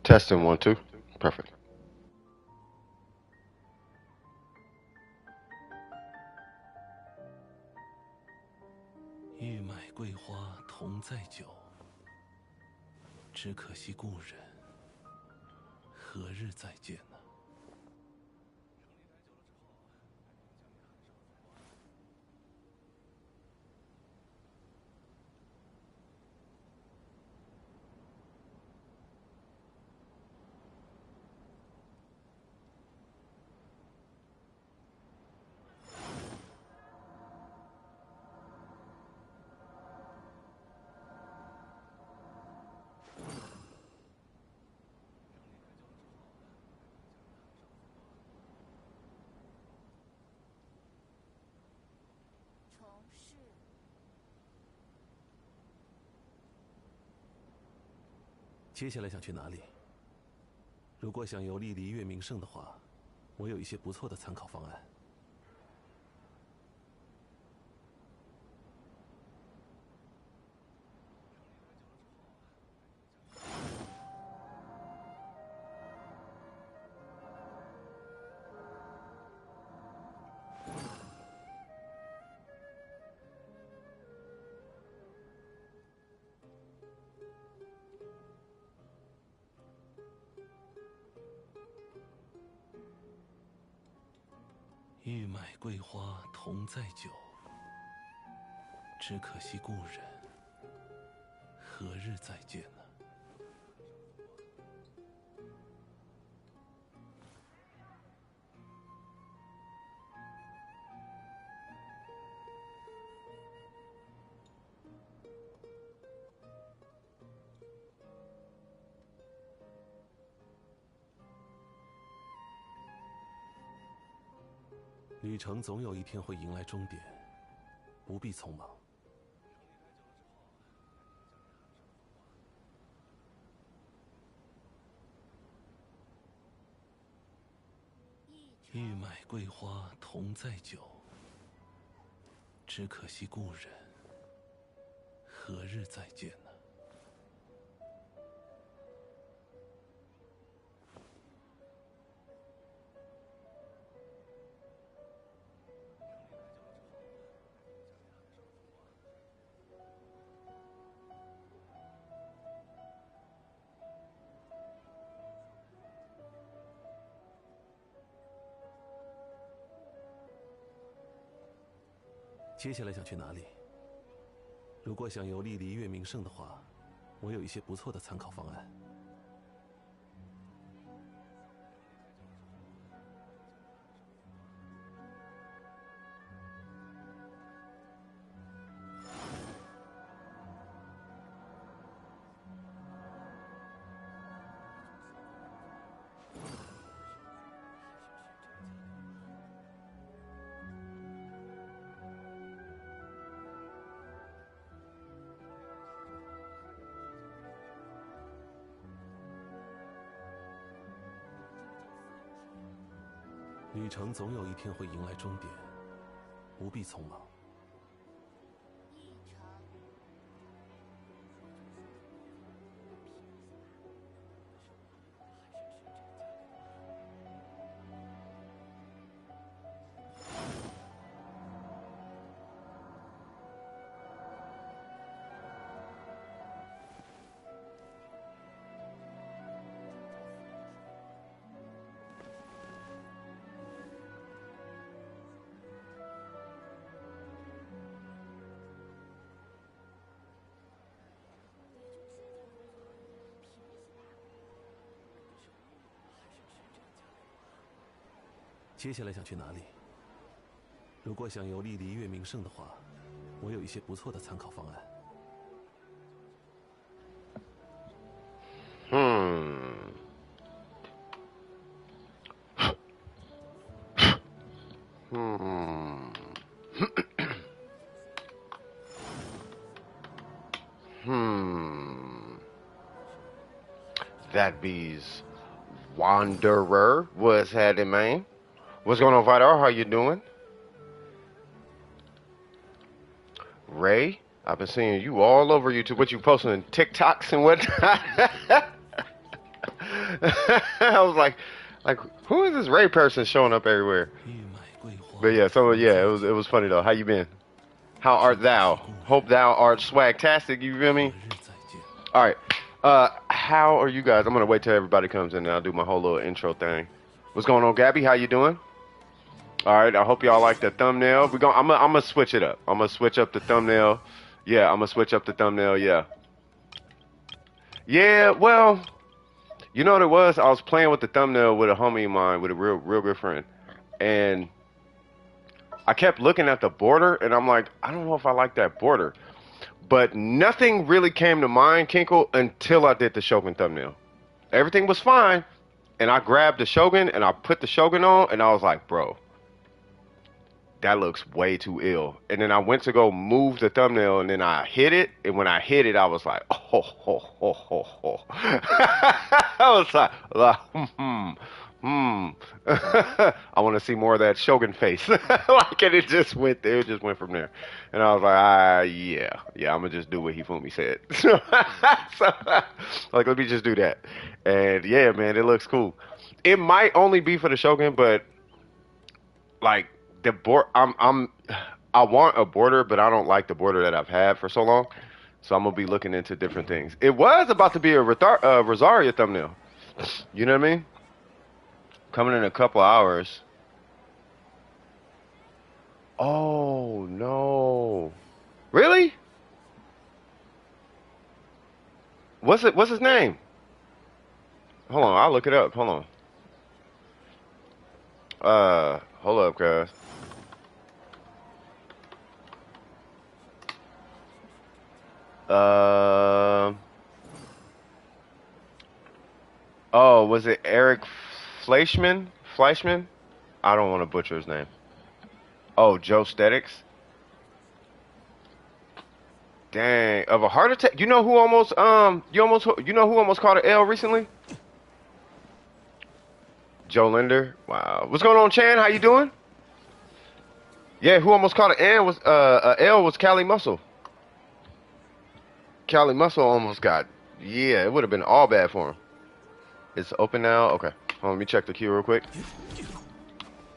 Testing one, two. Perfect. 欲买桂花同载酒，只可惜故人何日再见呢？接下来想去哪里？如果想游历离月名胜的话，我有一些不错的参考方案。欲买桂花同载酒，只可惜故人何日再见呢？旅程总有一天会迎来终点，不必匆忙。欲买桂花同载酒，只可惜故人何日再见呢？接下来想去哪里？如果想游历离月名胜的话，我有一些不错的参考方案。旅程总有一天会迎来终点，不必匆忙。接下来想去哪里？如果想游历离月名胜的话，我有一些不错的参考方案。Hmm. Hmm. Hmm. That be's Wanderer was had in man. What's going on, Vidar? How you doing? Ray, I've been seeing you all over YouTube. What you posting in TikToks and whatnot? I was like, who is this Ray person showing up everywhere? 欲买桂花，But yeah, so 人 yeah, 参 it was funny though. How you been? How 只 art 可惜 thou? 故人 Hope thou art swagtastic. You feel 何 me? 日再见？All right. How are you guys? I'm gonna wait till everybody comes in and I'll do my whole little intro thing. What's going on, Gabby? How you doing? All right. I hope y'all like the thumbnail. I'm gonna switch it up. I'm gonna switch up the thumbnail. Yeah, I'm gonna switch up the thumbnail. Yeah. Yeah. Well, you know what it was? I was playing with the thumbnail with a homie of mine, with a real good friend, and I kept looking at the border, and I'm like, I don't know if I like that border. But nothing really came to mind, Kinkle, until I did the Shogun thumbnail. Everything was fine, and I grabbed the Shogun and I put the Shogun on, and I was like, bro, that looks way too ill. And then I went to go move the thumbnail, and then I hit it, and when I hit it, I was like, oh, oh, oh, oh, oh. I was like, hmm. I want to see more of that Shogun face. Like, and it just went there. It just went from there. And I was like, yeah, I'm gonna just do what Hifumi said. So, like, let me just do that. And yeah, man, it looks cool. It might only be for the Shogun, but like the board, I want a border, but I don't like the border that I've had for so long. So I'm gonna be looking into different things. It was about to be a Rosaria thumbnail. You know what I mean? Coming in a couple hours. Oh no! Really? What's his name? Hold on, I'll look it up. Hold on. Hold up, guys. Uh, oh, was it Eric Fleischman? Fleischman? I don't want to butcher his name. Oh, Joe Stetics. Dang, of a heart attack. You know who almost you know who almost caught an L recently? Joe Linder. Wow. What's going on, Chan? How you doing? Yeah, who almost caught an L was a L was Cali Muscle. Cali Muscle almost got. Yeah, it would have been all bad for him. It's open now. Okay. Hold on, let me check the queue real quick.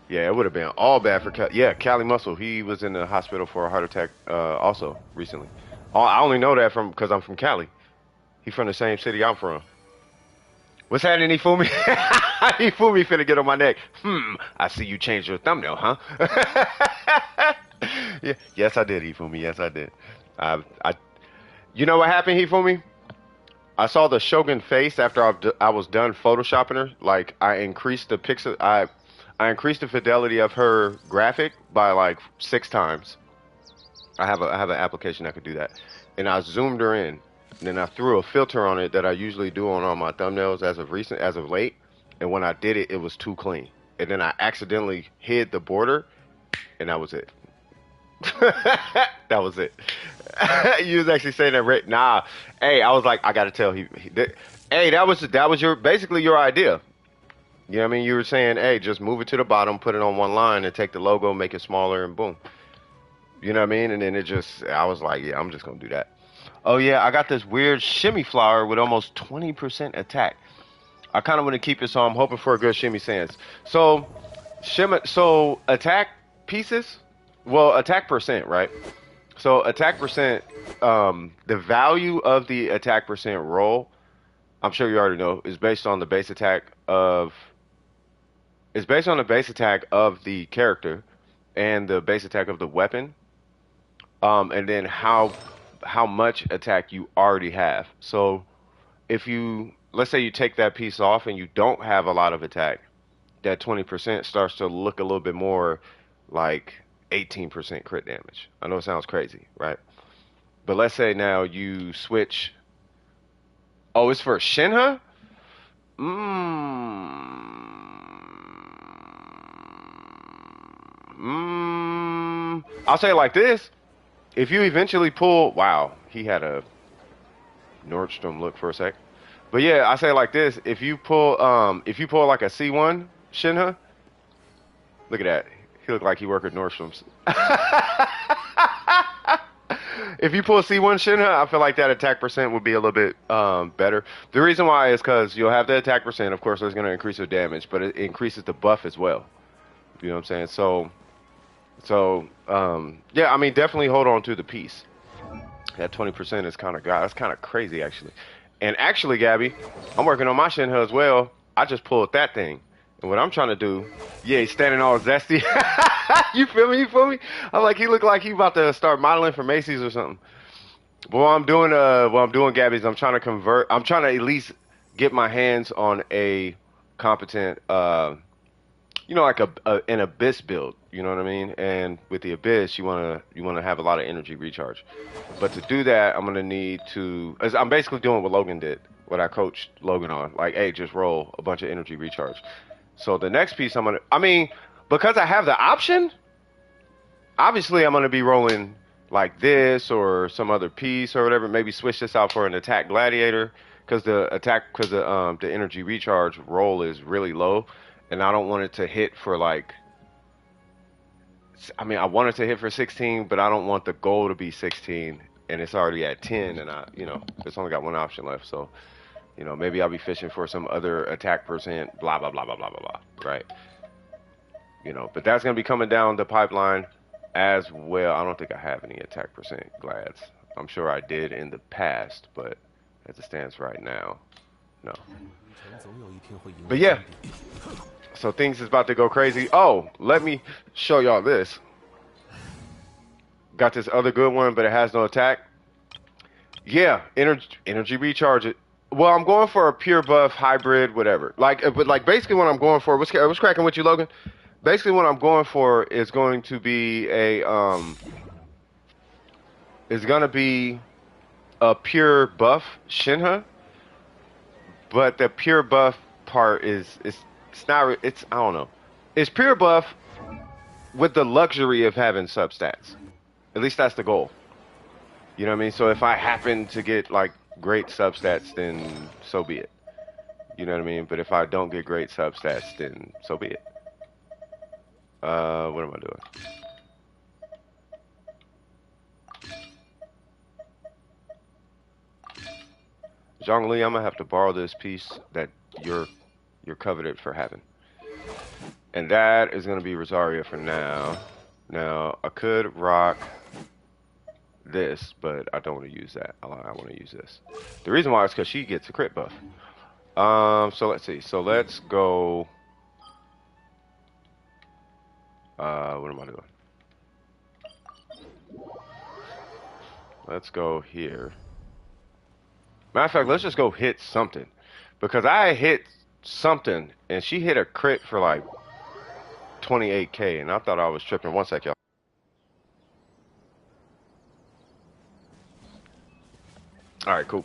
Yeah, it would have been all bad for Cali. Yeah, Cali Muscle. He was in the hospital for a heart attack also recently. I only know that from because I'm from Cali. He from the same city I'm from. What's happening, Ifumi? Ifumi finna get on my neck. I see you changed your thumbnail, huh? Yeah, yes, I did, Ifumi. Yes, I did. I, you know what happened, Ifumi? I saw the Shogun face after I was done photoshopping her. Like I increased the pixel, I increased the fidelity of her graphic by like 6 times. I have an application that could do that, and I zoomed her in. And then I threw a filter on it that I usually do on all my thumbnails as of late. And when I did it, it was too clean. And then I accidentally hid the border, and that was it. That was it. You was actually saying that right? Nah. Hey, I was like, I gotta tell hey, that was your basically your idea. You know what I mean? You were saying, hey, just move it to the bottom, put it on one line, and take the logo, make it smaller, and boom. You know what I mean? And then I was like, yeah, I'm just gonna do that. Oh yeah, I got this weird shimmy flower with almost 20% attack. I kind of want to keep it, so I'm hoping for a good shimmy stance. So attack pieces, well, attack percent, right? So attack percent, the value of the attack percent roll, I'm sure you already know, is based on the base attack of, is based on the base attack of the character and the base attack of the weapon, and then how much attack you already have. So if you let's say you take that piece off and you don't have a lot of attack, that 20% starts to look a little bit more like 18% crit damage. I know it sounds crazy, right? But let's say now you switch. Oh, it's for Shinha? I'll say it like this. If you eventually pull, wow, he had a Nordstrom look for a sec. But yeah, I say it like this: if you pull like a C1 Shinha, look at that. He looked like he worked at Nordstrom's. If you pull C1 Shinra, I feel like that attack percent would be a little bit better. The reason why is because you'll have the attack percent. Of course, that's going to increase your damage, but it increases the buff as well. You know what I'm saying? Yeah, I mean, definitely hold on to the piece. That 20% is kind of that's kind of crazy actually. And actually, Gabby, I'm working on my Shinra as well. I just pulled that thing. And what I'm trying to do, yeah, he's standing all zesty. You feel me? You feel me? I'm like, he looked like he about to start modeling for Macy's or something. But what I'm doing, Gabby, is I'm trying to convert. I'm trying to at least get my hands on a competent, like an abyss build. You know what I mean? And with the abyss, you wanna have a lot of energy recharge. But to do that, I'm gonna need to. As I'm basically doing what Logan did, what I coached Logan on. Like, hey, just roll a bunch of energy recharge. So the next piece, I mean, because I have the option, obviously I'm gonna be rolling like this or some other piece or whatever. Maybe switch this out for an attack gladiator because the energy recharge roll is really low, and I don't want it to hit for like. I mean, I want it to hit for 16, but I don't want the goal to be 16, and it's already at 10, and it's only got one option left. So, maybe I'll be fishing for some other attack percent, blah blah blah blah blah blah blah. Right? But that's gonna be coming down the pipeline as well. I don't think I have any attack percent glads. I'm sure I did in the past, but as it stands right now, no. But yeah. So things is about to go crazy. Oh, let me show y'all this. Got this other good one, but it has no attack. Yeah, energy recharge it. Well, I'm going for a pure buff hybrid, whatever. But basically what I'm going for. What's cracking with you, Logan? Basically what I'm going for is going to be a pure buff Shinra, but the pure buff part it's not. It's I don't know. It's pure buff with the luxury of having substats. At least that's the goal. You know what I mean? So if I happen to get like great substats, then so be it. You know what I mean? But if I don't get great substats, then so be it. What am I doing? Zhongli, I'm gonna have to borrow this piece that you're coveted for having. And that is going to be Rosaria for now. Now, I could rock this, but I don't want to use that. I want to use this. The reason why is because she gets a crit buff. So let's see. So let's go. What am I doing? Let's go here. Matter of fact, let's just go hit something. Because I hit something, and she hit a crit for like 28k, and I thought I was tripping. One sec, y'all. Alright, cool.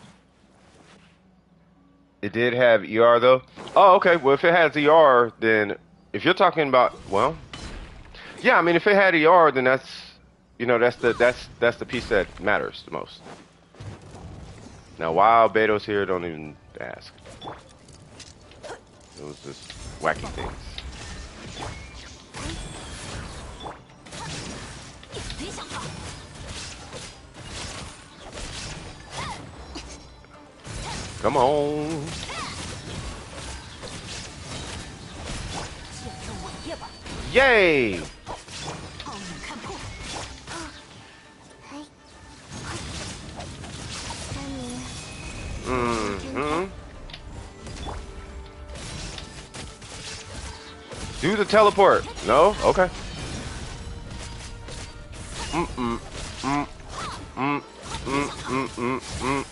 It did have ER though. Oh, okay. Well, if it has ER, then if you're talking about, well, yeah, I mean, if it had ER, then that's the piece that matters the most. Now, why Beto's here, don't even ask. It was just wacky things. Come on. Yay! Mm-hmm. Do the teleport. No? Okay.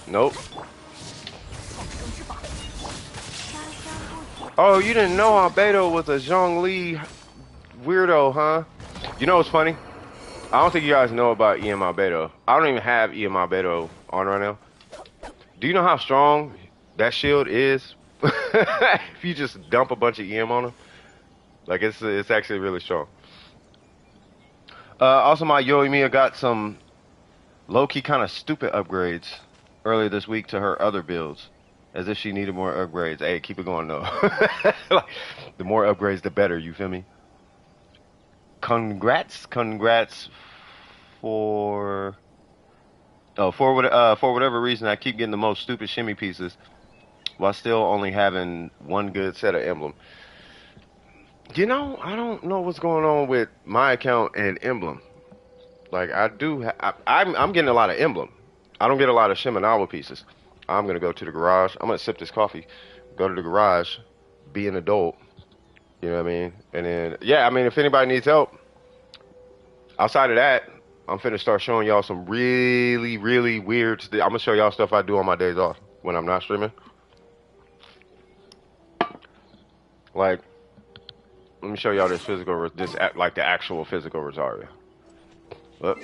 Nope. Oh, you didn't know Albedo was a Zhongli weirdo, huh? You know what's funny? I don't think you guys know about EM Albedo. I don't even have EM Albedo on right now. Do you know how strong that shield is? If you just dump a bunch of EM on him, like it's actually really strong. Also, my Yoimiya got some low-key kind of stupid upgrades earlier this week to her other builds, as if she needed more upgrades. Hey, keep it going though. Like, the more upgrades, the better. You feel me? Congrats for Oh, for whatever reason, I keep getting the most stupid shimmy pieces while still only having one good set of emblem. You know, I don't know what's going on with my account and emblem. Like I do, I'm getting a lot of emblem. I don't get a lot of Shiminawa pieces. I'm gonna go to the garage. I'm gonna sip this coffee. Go to the garage, be an adult. You know what I mean? And then, yeah, I mean, if anybody needs help outside of that, I'm finna start showing y'all some really, really weird. I'm gonna show y'all stuff I do on my days off when I'm not streaming. Like, let me show y'all this like the actual physical Rosaria. Look,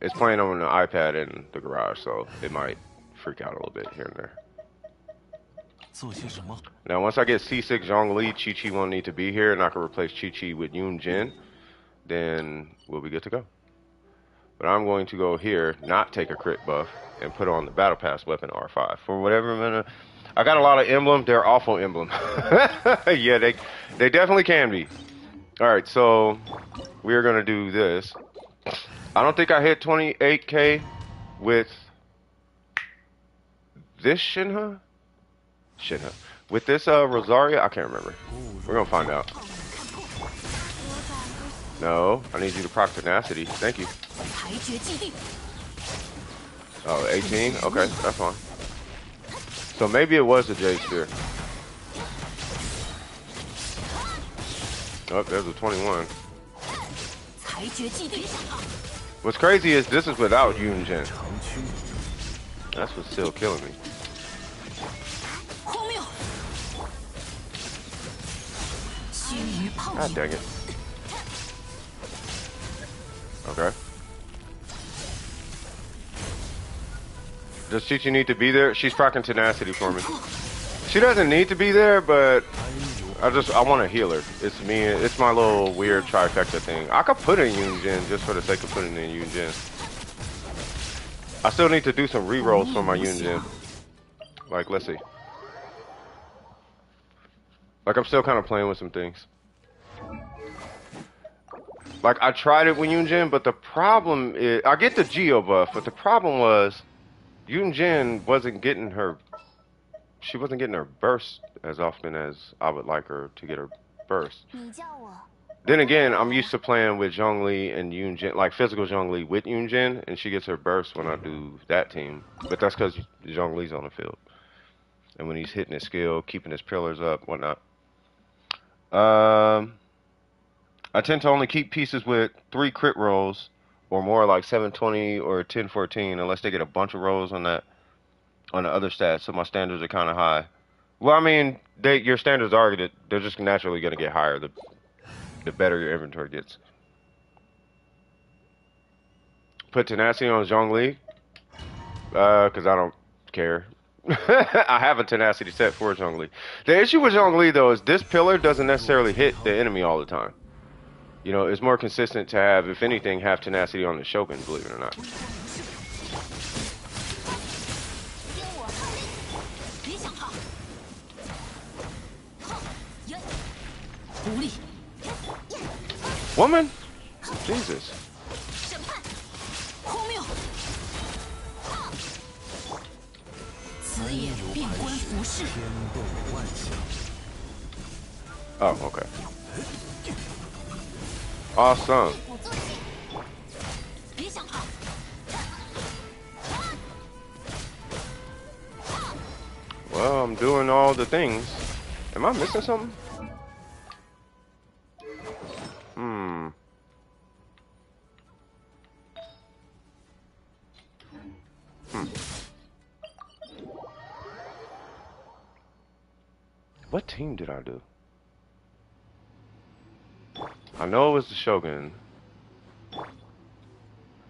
it's playing on the iPad in the garage, so it might freak out a little bit here and there. Now, once I get C6 Zhongli, Chi-Chi won't need to be here, and I can replace Chi-Chi with Yoon Jin, then we'll be good to go. But I'm going to go here, not take a crit buff, and put on the Battle Pass weapon R5. For whatever minute, I got a lot of emblem. They're awful emblem. Yeah, they definitely can be. All right, so we're going to do this. I don't think I hit 28K with this Shinha. With this Rosaria, I can't remember. We're gonna find out. No, I need you to proc tenacity. Thank you. Oh, 18? Okay, that's fine. So maybe it was the Jade Spear. Oh, there's a 21. What's crazy is this is without Yoon Jin. That's what's still killing me. God dang it. Okay. Does Chi-Chi need to be there? She's procking tenacity for me. She doesn't need to be there, but I want to heal her. It's me. It's my little weird trifecta thing. I could put in Yoon Jin just for the sake of putting in Yoon Jin. I still need to do some rerolls for my Yoon Jin. Like, let's see. Like, I'm still kind of playing with some things. Like, I tried it with Yoon Jin, but the problem is... I get the Geo buff, but the problem was... Yoon Jin wasn't getting her... She wasn't getting her burst as often as I would like her to get her burst. Then again, I'm used to playing with Zhongli and Yoon Jin, like physical Zhongli with Yoon Jin, and she gets her burst when I do that team. But that's because Zhongli's on the field. And when he's hitting his skill, keeping his pillars up, whatnot. I tend to only keep pieces with 3 crit rolls or more, like 720 or 1014, unless they get a bunch of rolls on the other stats. So my standards are kind of high. Well, I mean, your standards are they're just naturally going to get higher the better your inventory gets. Put tenacity on Zhongli, because I don't care. I have a tenacity set for Zhongli. The issue with Zhongli though is this pillar doesn't necessarily hit the enemy all the time. You know, it's more consistent to have, if anything, have tenacity on the Shogun, believe it or not. Woman? Jesus. Oh, okay. Awesome. Well, I'm doing all the things. Am I missing something? What team did I do? I know it was the Shogun.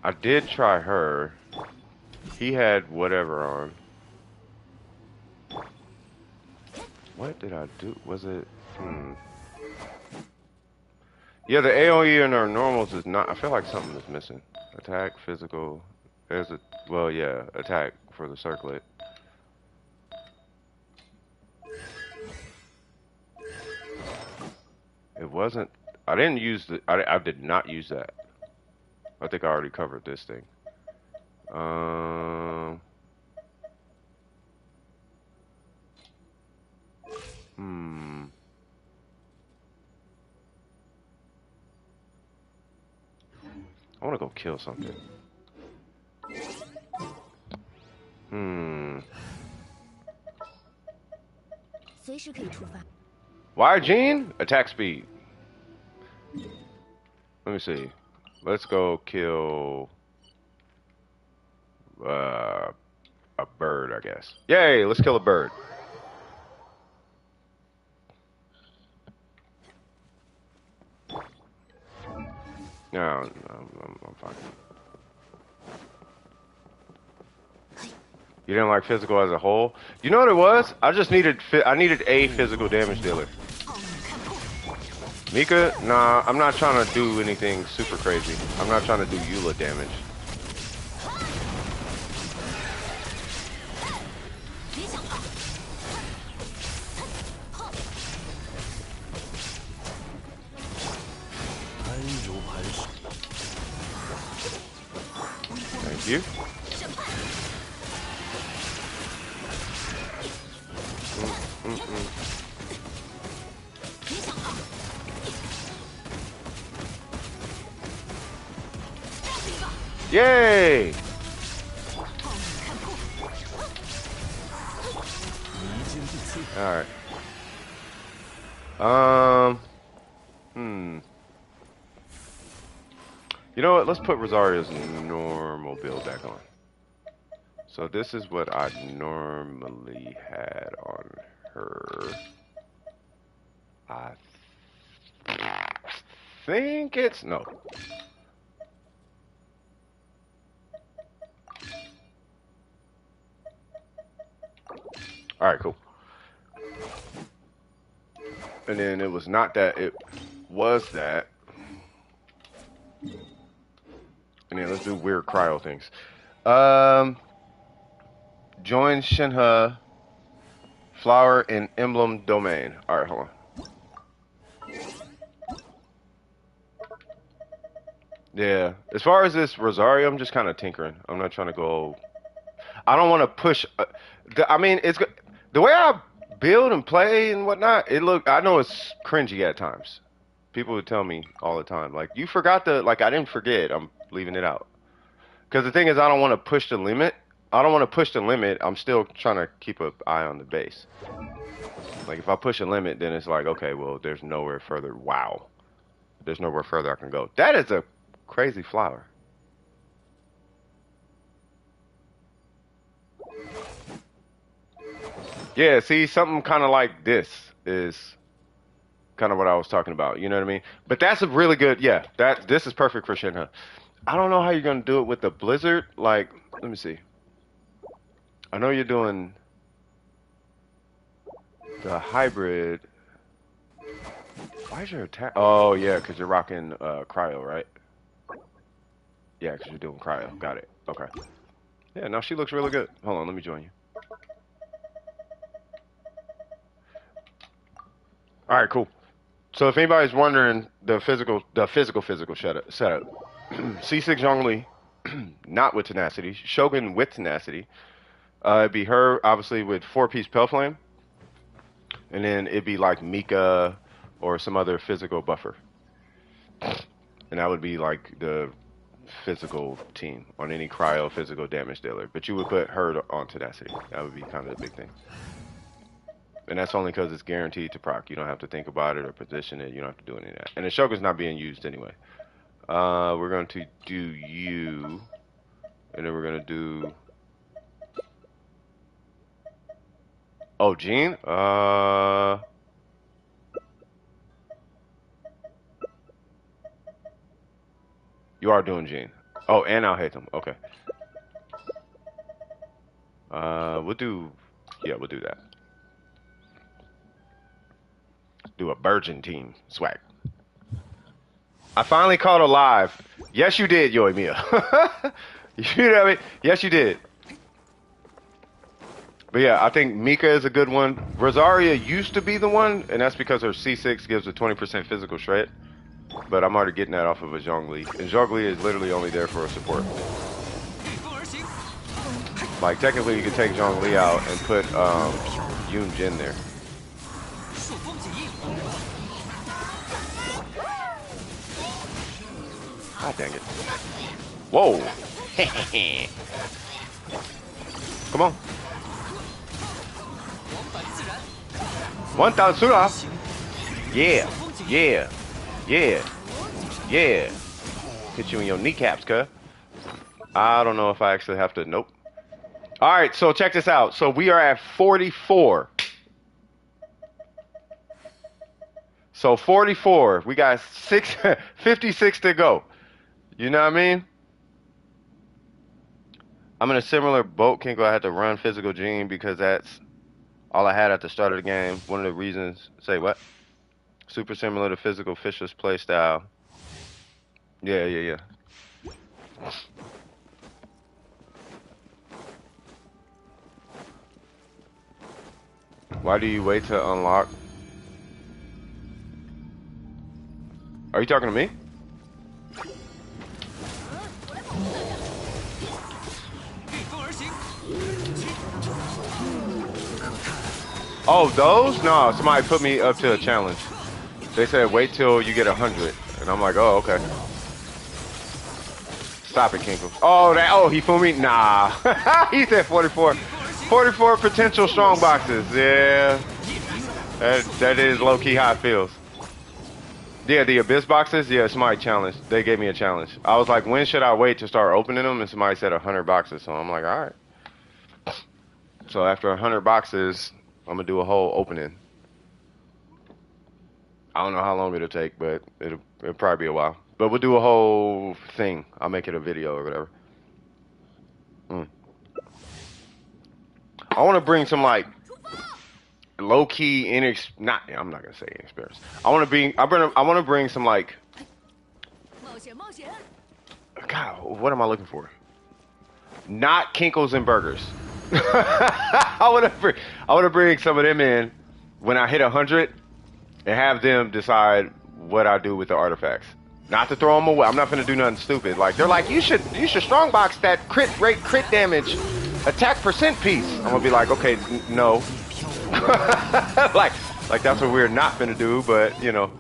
I did try her. He had whatever on. What did I do? Was it... Yeah, the AoE in our normals is not... I feel like something is missing. Attack, physical... There's a... Well, yeah, attack for the circlet. It wasn't... I didn't use the... I did not use that. I think I already covered this thing. Um. Hmm. I want to go kill something. Hmm. Why, Gene? Attack speed. Let me see. Let's go kill a bird, I guess. Yay! Let's kill a bird. No, I'm fine. You didn't like physical as a whole? You know what it was? I just needed I needed a physical damage dealer. Mika? Nah, I'm not trying to do anything super crazy. I'm not trying to do Eula damage. Thank you. Yay! Alright. You know what? Let's put Rosario's normal build back on. So this is what I normally had on her. I think it's no. All right, cool. And then it was not that, it was that. And then let's do weird cryo things. Join Shinha Flower in Emblem Domain. All right, hold on. Yeah, as far as this Rosario, I'm just kind of tinkering. I'm not trying to go. I don't want to push. I mean, it's the way I build and play and whatnot. I know it's cringy at times. People would tell me all the time, like, you forgot the, like, I didn't forget. I'm leaving it out. Because the thing is, I don't want to push the limit. I don't want to push the limit. I'm still trying to keep an eye on the base. Like, if I push a limit, then it's like, okay, well, there's nowhere further. Wow. There's nowhere further I can go. That is a crazy flower. Yeah, see, something kind of like this is kind of what I was talking about. You know what I mean? But that's a really good, yeah, this is perfect for Shinha. I don't know how you're going to do it with the Blizzard. Like, let me see. I know you're doing the hybrid. Why is your attack? Oh, yeah, because you're rocking cryo, right? Yeah, because you're doing cryo. Got it. Okay. Yeah, no, she looks really good. Hold on, let me join you. All right, cool. So if anybody's wondering the physical setup, C6 Zhongli, not with tenacity, Shogun with tenacity. It'd be her, obviously, with 4-piece Pale Flame. And then it'd be like Mika or some other physical buffer. And that would be like the physical team on any cryo physical damage dealer. But you would put her on tenacity. That would be kind of the big thing. And that's only because it's guaranteed to proc. You don't have to think about it or position it. You don't have to do any of that. And the Shogun's not being used anyway. We're going to do you. And then we're going to do... Oh, Jean? You are doing Jean. Oh, and I'll hate them. Okay. We'll do... Yeah, we'll do that. Do a Virgin team. Swag. I finally caught her live. Yes, you did, Yoimiya. You know what I mean? Yes, you did. But yeah, I think Mika is a good one. Rosaria used to be the one, and that's because her C6 gives a 20% physical shred. But I'm already getting that off of a Zhongli. And Zhongli is literally only there for a support. Like technically, you could take Zhongli out and put Yoon Jin there. God dang it! Whoa! Come on. One Sura. Yeah, yeah, yeah, yeah. Hit you in your kneecaps, cuz. I don't know if I actually have to. Nope. All right, so check this out. So we are at 44. So 44. We got 56 to go. You know what I mean? I'm in a similar boat, Kinko. I had to run physical gene because that's all I had at the start of the game. One of the reasons. Say what? Super similar to physical Fisher's play style. Yeah, yeah, yeah. Why do you wait to unlock? Are you talking to me? Oh, those? No, somebody put me up to a challenge. They said wait till you get 100, and I'm like, oh, okay. Stop it, Kinkle. Oh, he fooled me? Nah. He said 44. 44 potential strong boxes. Yeah. That is low-key how it feels. Yeah, the Abyss boxes, yeah, somebody challenged. They gave me a challenge. I was like, when should I wait to start opening them? And somebody said 100 boxes. So I'm like, all right. So after 100 boxes, I'm going to do a whole opening. I don't know how long it'll take, but it'll probably be a while. But we'll do a whole thing. I'll make it a video or whatever. I want to bring some like low-key I'm not gonna say inexperience. I want to bring some like. God, what am I looking for? Not Kinkles and burgers. I want to bring some of them in when I hit 100 and have them decide what I do with the artifacts. Not to throw them away. I'm not gonna do nothing stupid. Like they're like, you should strongbox that crit rate, crit damage, attack percent piece. I'm gonna be like, okay, no. like that's what we're not gonna do, but you know.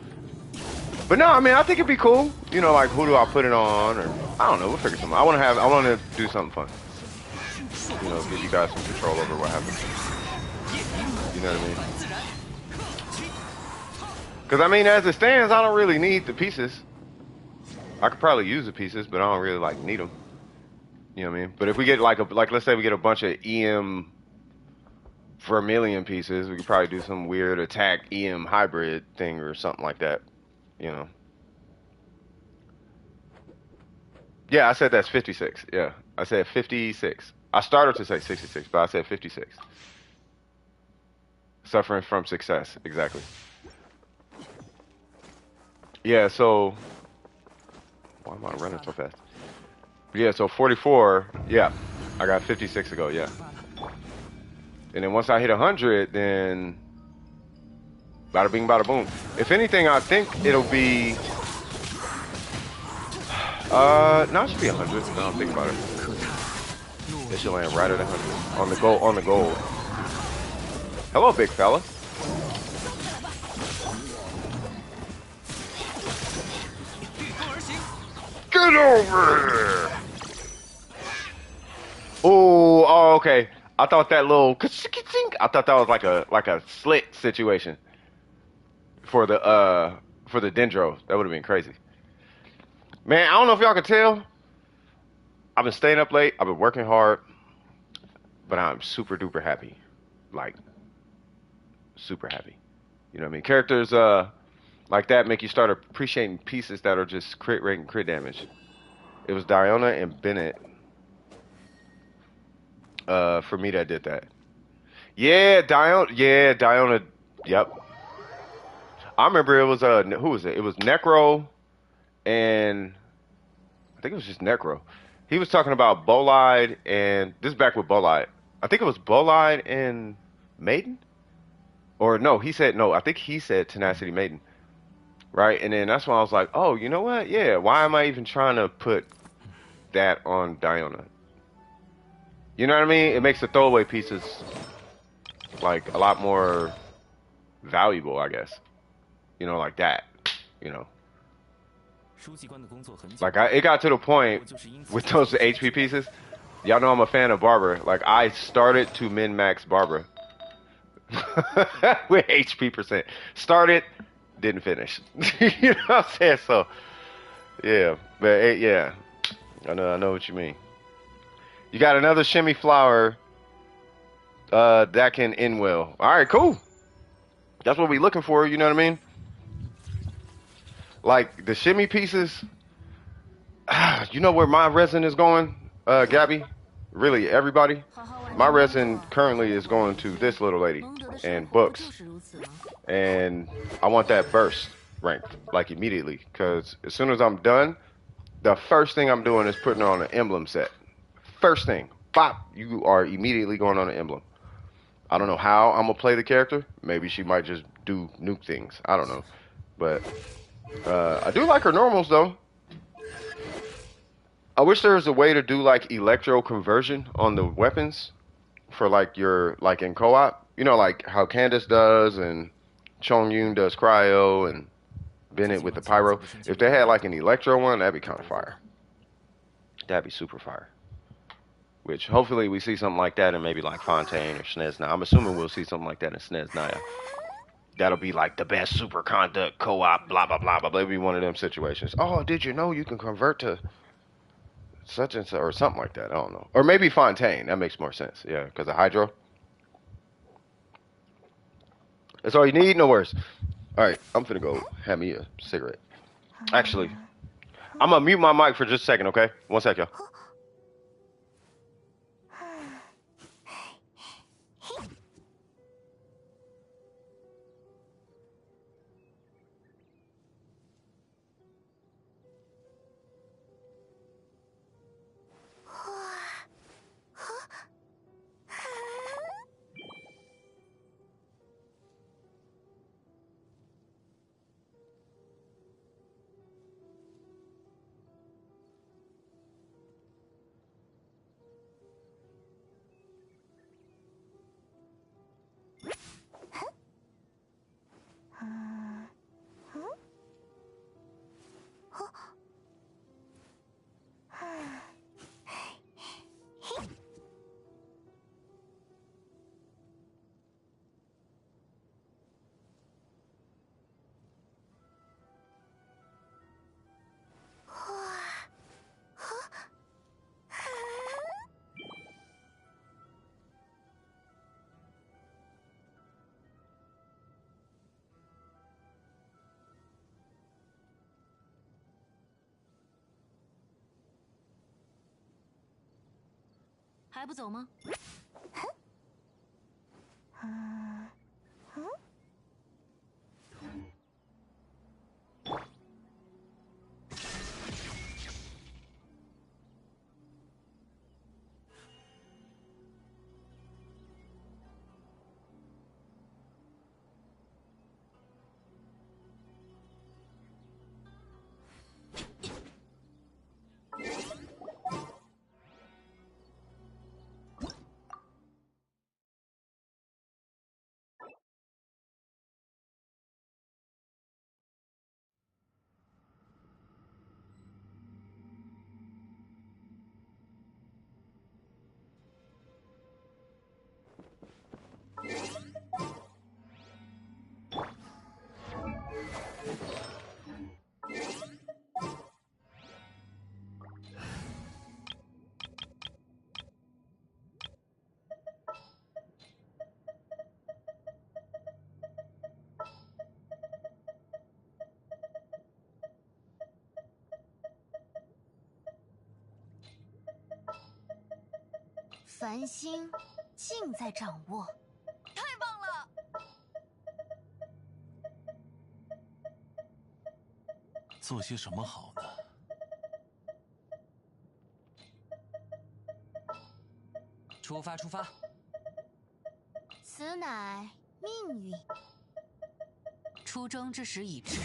But no, I mean, I think it'd be cool. You know, like who do I put it on, or I don't know. We'll figure something. I want to do something fun. You know, give you guys some control over what happens. You know what I mean? Because I mean, as it stands, I don't really need the pieces. I could probably use the pieces, but I don't really like need them. You know what I mean? But if we get like let's say we get a bunch of EM Vermilion pieces, we could probably do some weird attack EM hybrid thing or something like that. You know? Yeah, I said that's 56. Yeah, I said 56. I started to say 66, but I said 56. Suffering from success, exactly. Yeah, so why am I running so fast? Yeah, so 44, yeah. I got 56 to go, yeah. And then once I hit 100, then bada bing, bada boom. If anything, I think it'll be no, it should be 100. No, I'm thinking about it. It should land right at 100 on the goal. Hello, big fella. Get over here! Oh, okay. I thought that little, I thought that was like a slit situation for the Dendro. That would have been crazy. Man, I don't know if y'all can tell. I've been staying up late. I've been working hard, but I'm super duper happy. Like, super happy. You know what I mean? Characters like that make you start appreciating pieces that are just crit rate and crit damage. It was Diona and Bennett for me that did that. Yeah, Diona. Yep. I remember it was who was it? It was Necro and I think it was just Necro. He was talking about Bolide and this is back with Bolide. I think it was Bolide and Maiden? Or no, he said no, I think he said Tenacity Maiden. Right? And then that's when I was like, oh, you know what? Yeah, why am I even trying to put that on Diona? You know what I mean? It makes the throwaway pieces like a lot more valuable, I guess. You know, like that. You know, like it got to the point with those HP pieces. Y'all know I'm a fan of Barber. Like I started to min max Barber with HP percent. Started, didn't finish. You know what I'm saying? So yeah, but yeah, I know what you mean. You got another shimmy flower that can end well. All right, cool. That's what we looking for. You know what I mean? Like the shimmy pieces. You know where my resin is going, Gabby? Really, everybody? My resin currently is going to this little lady and books. And I want that burst ranked, like immediately. Because as soon as I'm done, the first thing I'm doing is putting her on an emblem set. First thing. Bop! You are immediately going on an emblem. I don't know how I'm going to play the character. Maybe she might just do nuke things. I don't know. But I do like her normals, though. I wish there was a way to do like electro conversion on the weapons for like your like in co-op. You know, like how Candace does and Chong Yun does cryo and Bennett with the pyro. If they had like an electro one, that'd be kind of fire. That'd be super fire. Which hopefully we see something like that in maybe like Fontaine or SNES Now. I'm assuming we'll see something like that in SNES Naya. That'll be like the best super conduct co-op, blah blah blah blah. It'll be one of them situations. Oh, did you know you can convert to such and such or something like that? I don't know. Or maybe Fontaine. That makes more sense. Yeah, because of Hydro. That's all you need. No worries. All right, I'm finna go have me a cigarette. Actually, I'm gonna mute my mic for just a second. Okay, one sec, y'all.还不走吗？繁星尽在掌握，太棒了！做些什么好呢？出发，出发！此乃命运，出征之时已至。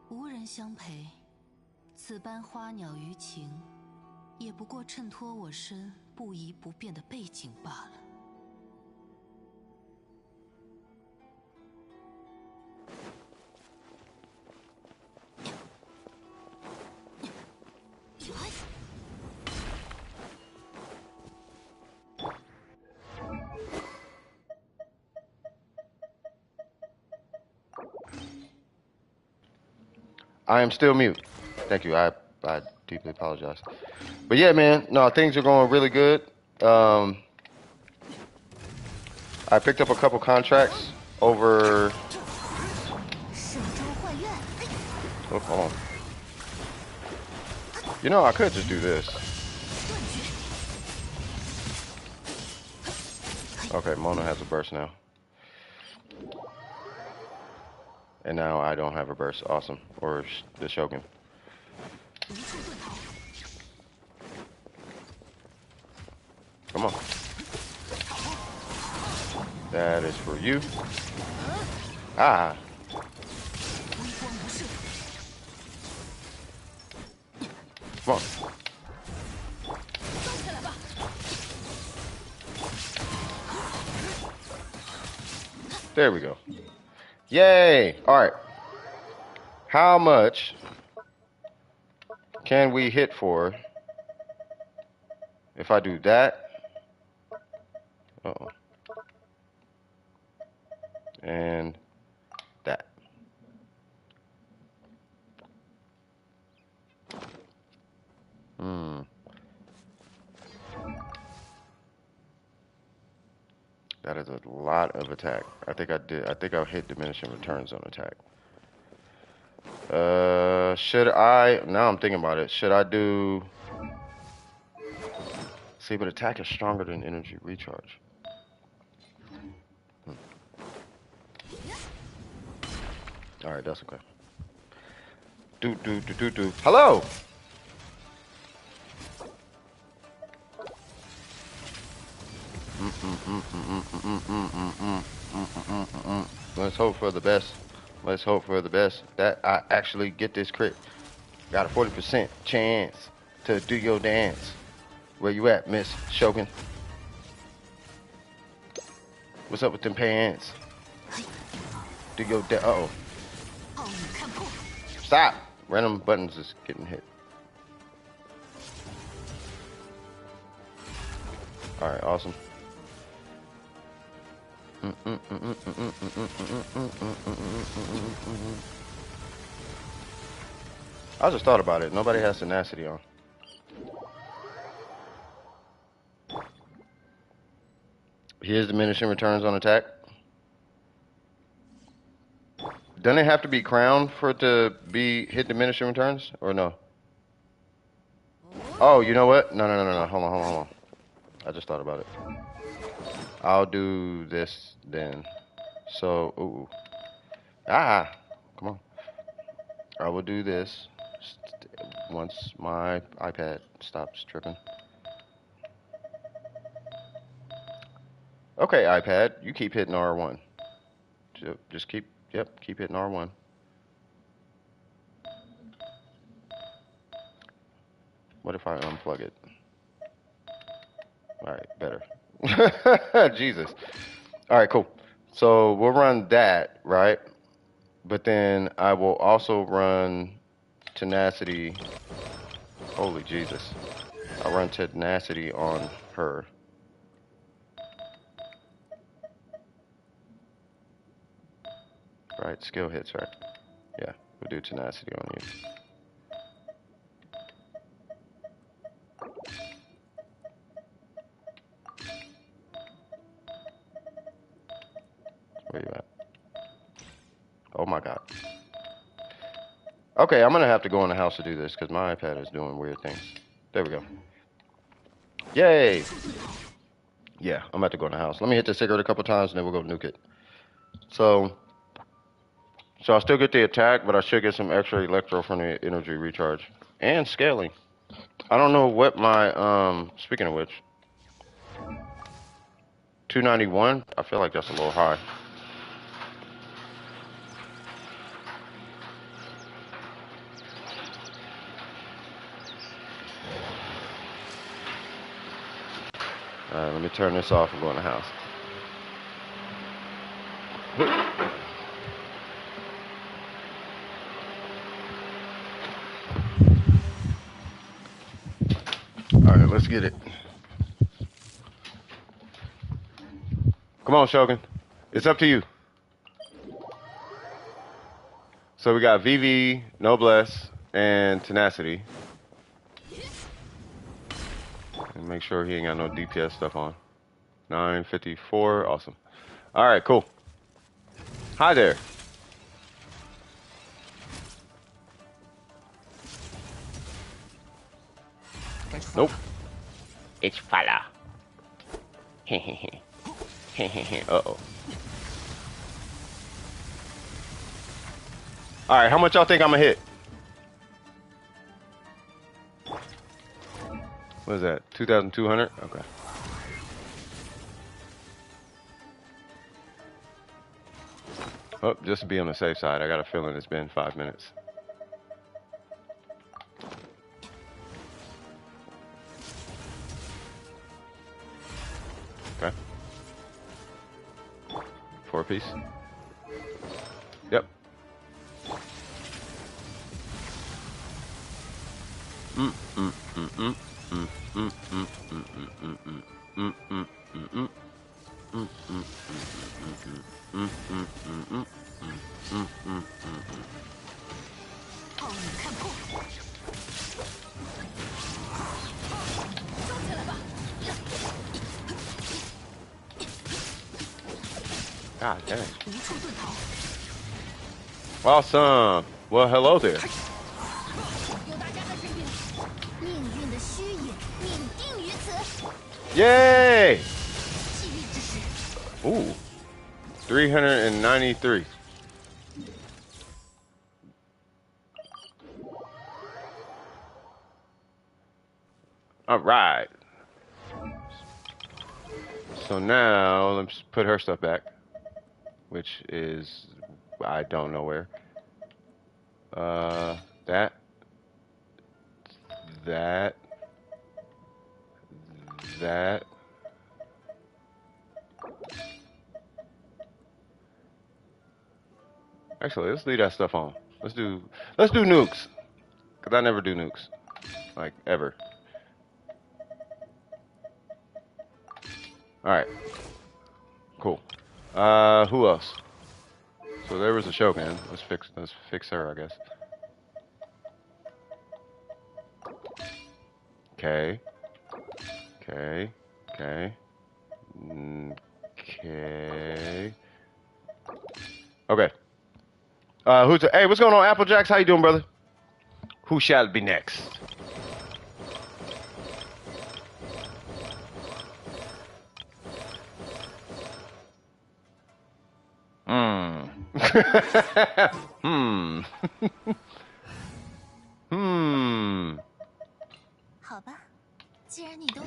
无人相陪，此般花鸟鱼情，也不过衬托我身不移不变的背景罢了。I am still mute. Thank you. I deeply apologize. But yeah, man, no, things are going really good. I picked up a couple contracts over. Oh, hold on. You know, I could just do this. Okay, Mona has a burst now. And now I don't have a burst. Awesome. Or the Shogun. Come on. That is for you. Ah. Come on. There we go. Yay! Alright. How much can we hit for if I do that? Uh-oh. And that. That is a lot of attack. I think I hit diminishing returns on attack. Should I? Now I'm thinking about it. Should I do? See, but attack is stronger than energy recharge. All right, that's okay. Do. Hello. Let's hope for the best. Let's hope for the best that I actually get this crit. Got a 40% chance to do your dance. Where you at, Miss Shogun? What's up with them pants? Do your dance. Uh-oh. Stop! Random buttons is getting hit. Alright, awesome. I just thought about it. Nobody has tenacity on. Here's diminishing returns on attack. Doesn't it have to be crowned for it to be hit diminishing returns, or no? Oh, you know what? No. Hold on. I just thought about it. I'll do this then. So, ooh. Ah! Come on. I will do this once my iPad stops tripping. Okay, iPad, you keep hitting R1. Just keep hitting R1. What if I unplug it? All right, better. Jesus. All right, cool. So we'll run that, right? But then I will also run tenacity. Holy Jesus. I'll run tenacity on her. Right, skill hits, right? Yeah, we'll do tenacity on you. Where you at? Oh my god. Okay, I'm gonna have to go in the house to do this because my iPad is doing weird things. There we go. Yay! Yeah, I'm about to go in the house. Let me hit the cigarette a couple times and then we'll go nuke it. So I still get the attack, but I should get some extra electro from the energy recharge. And scaling. I don't know what my, speaking of which, 291? I feel like that's a little high. All right, let me turn this off and go in the house. All right, let's get it. Come on, Shogun. It's up to you. So we got VV, Noblesse, and Tenacity. And make sure he ain't got no DPS stuff on. 954, awesome. All right, cool. Hi there. Nope. It's falla. Uh-oh. All right, how much y'all think I'm gonna hit? What is that? 2,200? Okay. Oh, just to be on the safe side, I got a feeling it's been 5 minutes. Okay. 4 piece. Yep. God dang. Awesome. Well, hello there. Yay! Ooh. 393. All right. So now let's put her stuff back, which is I don't know where. That. Actually, let's leave that stuff on. Let's do nukes, cause I never do nukes, like ever. All right, cool. Who else? So there was a Shogun. Let's fix her, I guess. Okay. Okay. Okay. Okay. Okay. Hey, what's going on, Applejacks? How you doing, brother? Who shall be next?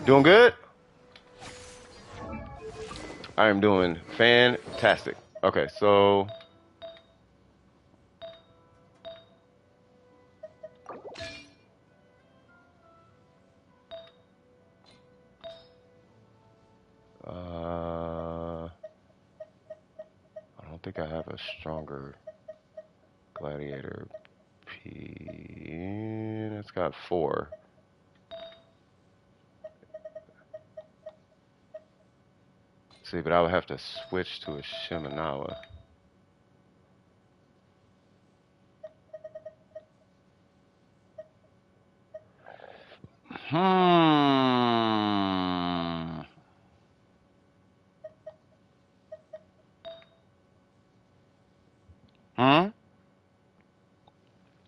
Doing good? I am doing fantastic. Okay, so I don't think I have a stronger gladiator P. It's got 4. See, but I would have to switch to a Shimenawa.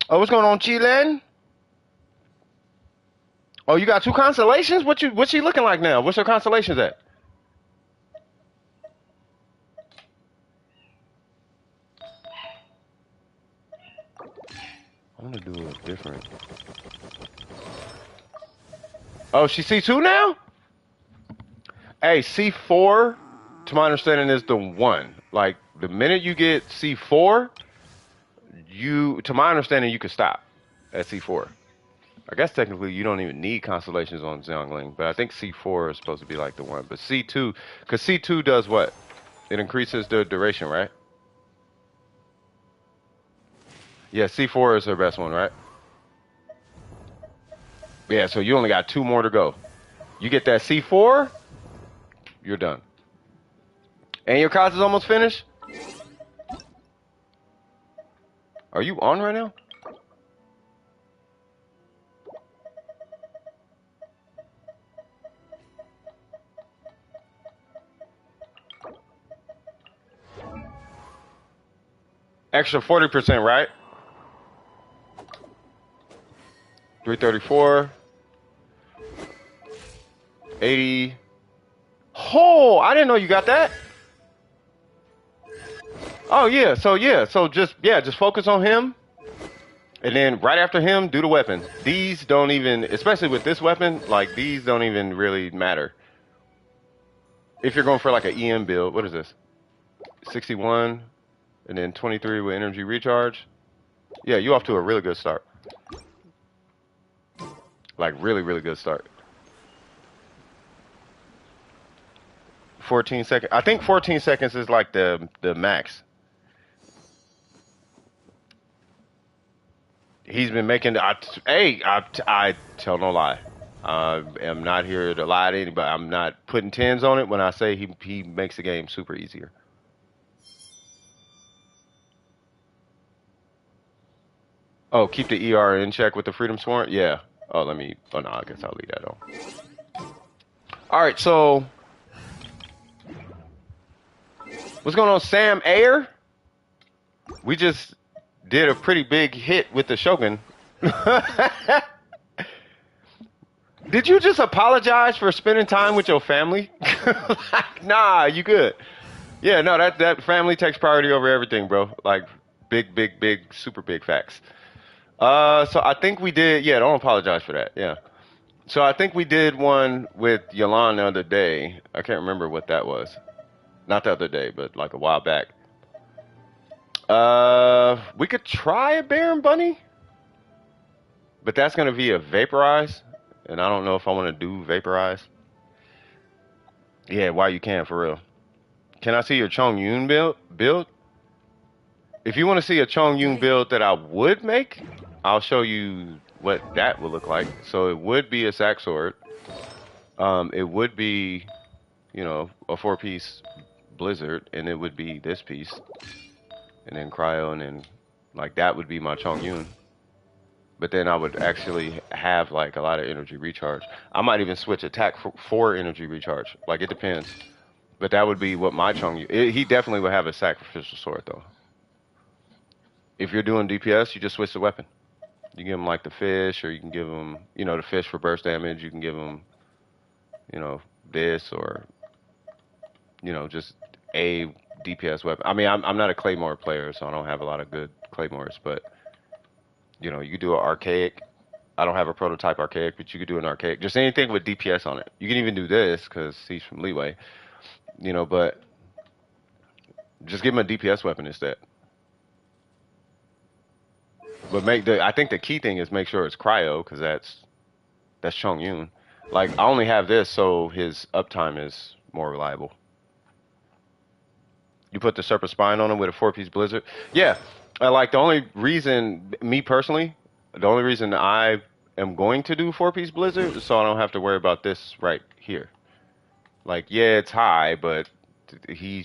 Oh, what's going on, Chilen? Oh, you got 2 constellations? What's she looking like now? What's her constellations at? I'm gonna do it different. Oh, she C2 now? Hey, C4, to my understanding, is the one. Like, the minute you get C4, to my understanding, you can stop at C4. I guess technically you don't even need constellations on Xiangling, but I think C4 is supposed to be like the one. But C2, because C2 does what? It increases the duration, right? Yeah, C4 is her best one, right? Yeah, so you only got 2 more to go. You get that C4, you're done. And your class is almost finished? Are you on right now? Extra 40%, right? 334, 80. Oh, I didn't know you got that. Oh so just focus on him, and then right after him, do the weapon. These don't even, especially with this weapon, like these don't even really matter. If you're going for like an EM build, what is this? 61, and then 23 with energy recharge. Yeah, you off to a really good start. Like really, really good start. 14 seconds. I think 14 seconds is like the max. He's been making. I tell no lie. I am not here to lie to anybody. I'm not putting tens on it when I say he makes the game super easier. Oh, keep the ER in check with the Freedom Sworn? Yeah. Oh, let me. Oh, no, I guess I'll leave that on. All right, so. What's going on, Sam Ayer? We just did a pretty big hit with the Shogun. Did you just apologize for spending time with your family? Like, nah, you good. Yeah, no, that family takes priority over everything, bro. Like, big, super big facts. So I think we did. Yeah, don't apologize for that. Yeah. So I think we did one with Yolanda the other day. I can't remember what that was. Not the other day, but like a while back. We could try a Baron Bunny, but that's gonna be a vaporize, and I don't know if I want to do vaporize. Yeah, why you can for real? Can I see your Chong Yun build? If you want to see a Chong Yun build that I would make, I'll show you what that would look like. So it would be a sack sword. It would be, a 4-piece blizzard, and it would be this piece, and then cryo, and then like that would be my Chong Yun. But then I would actually have like a lot of energy recharge. I might even switch attack for energy recharge. Like it depends. But that would be what my Chong Yun. He definitely would have a sacrificial sword though. If you're doing DPS, you just switch the weapon. You give him like the fish, or you can give him, the fish for burst damage. You can give him, this, or just a DPS weapon. I mean, I'm not a Claymore player, so I don't have a lot of good Claymores, but you could do an archaic. I don't have a prototype archaic, but you could do an archaic. Just anything with DPS on it. You can even do this because he's from Leeway, but just give him a DPS weapon instead. But I think the key thing is make sure it's cryo, because that's Chong Yun. Like I only have this so his uptime is more reliable. You put the Serpent Spine on him with a 4-piece blizzard. Yeah, like the only reason, me personally, the only reason I am going to do 4-piece blizzard is so I don't have to worry about this right here. Like, yeah, it's high, but he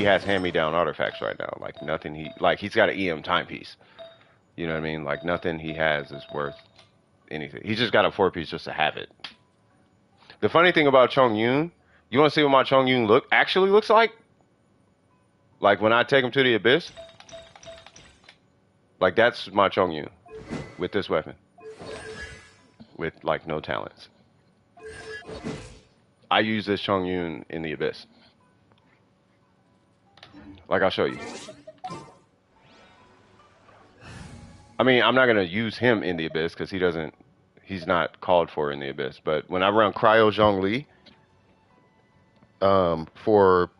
has hand-me-down artifacts right now. Like nothing he's got an EM timepiece. You know what I mean? Like nothing he has is worth anything. He's just got a 4-piece just to have it. The funny thing about Chong Yun, you want to see what my Chong Yun actually looks like? Like when I take him to the abyss, like that's my Chong Yun with this weapon, with like no talents. I use this Chong Yun in the abyss. Like I'll show you. I mean, I'm not gonna use him in the abyss because he's not called for in the abyss. But when I run cryo Zhongli, for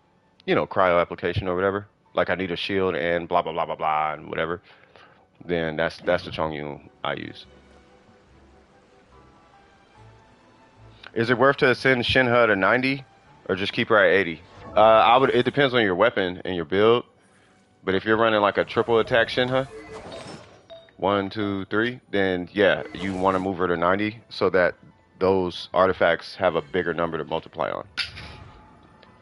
cryo application or whatever, like I need a shield and blah blah blah blah blah and whatever, then that's the Chong Yun I use. Is it worth to send Shinha to 90 or just keep her at 80? It depends on your weapon and your build. But if you're running like a triple attack Shinha, 1, 2, 3, then yeah, you want to move her to 90 so that those artifacts have a bigger number to multiply on.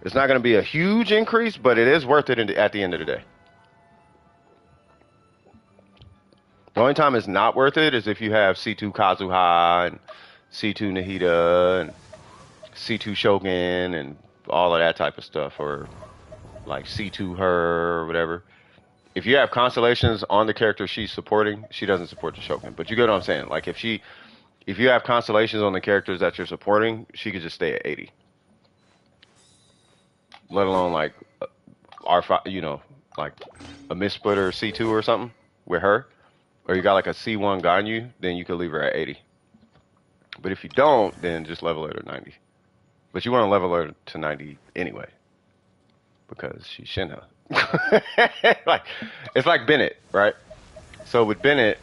It's not going to be a huge increase, but it is worth it at the end of the day. The only time it's not worth it is if you have C2 Kazuha and C2 Nahida and C2 Shogun and all of that type of stuff, or like C2 her or whatever. If you have constellations on the character she's supporting, she doesn't support the Shogun. But you get what I'm saying? Like if you have constellations on the characters that you're supporting, she could just stay at 80. Let alone like R5, you know, like a Mistsplitter C2 or something with her. Or you got like a C1 Ganyu, then you could leave her at 80. But if you don't, then just level her to 90. But you want to level her to 90 anyway. Because she's Shinha. Like, it's like Bennett, right? So with Bennett,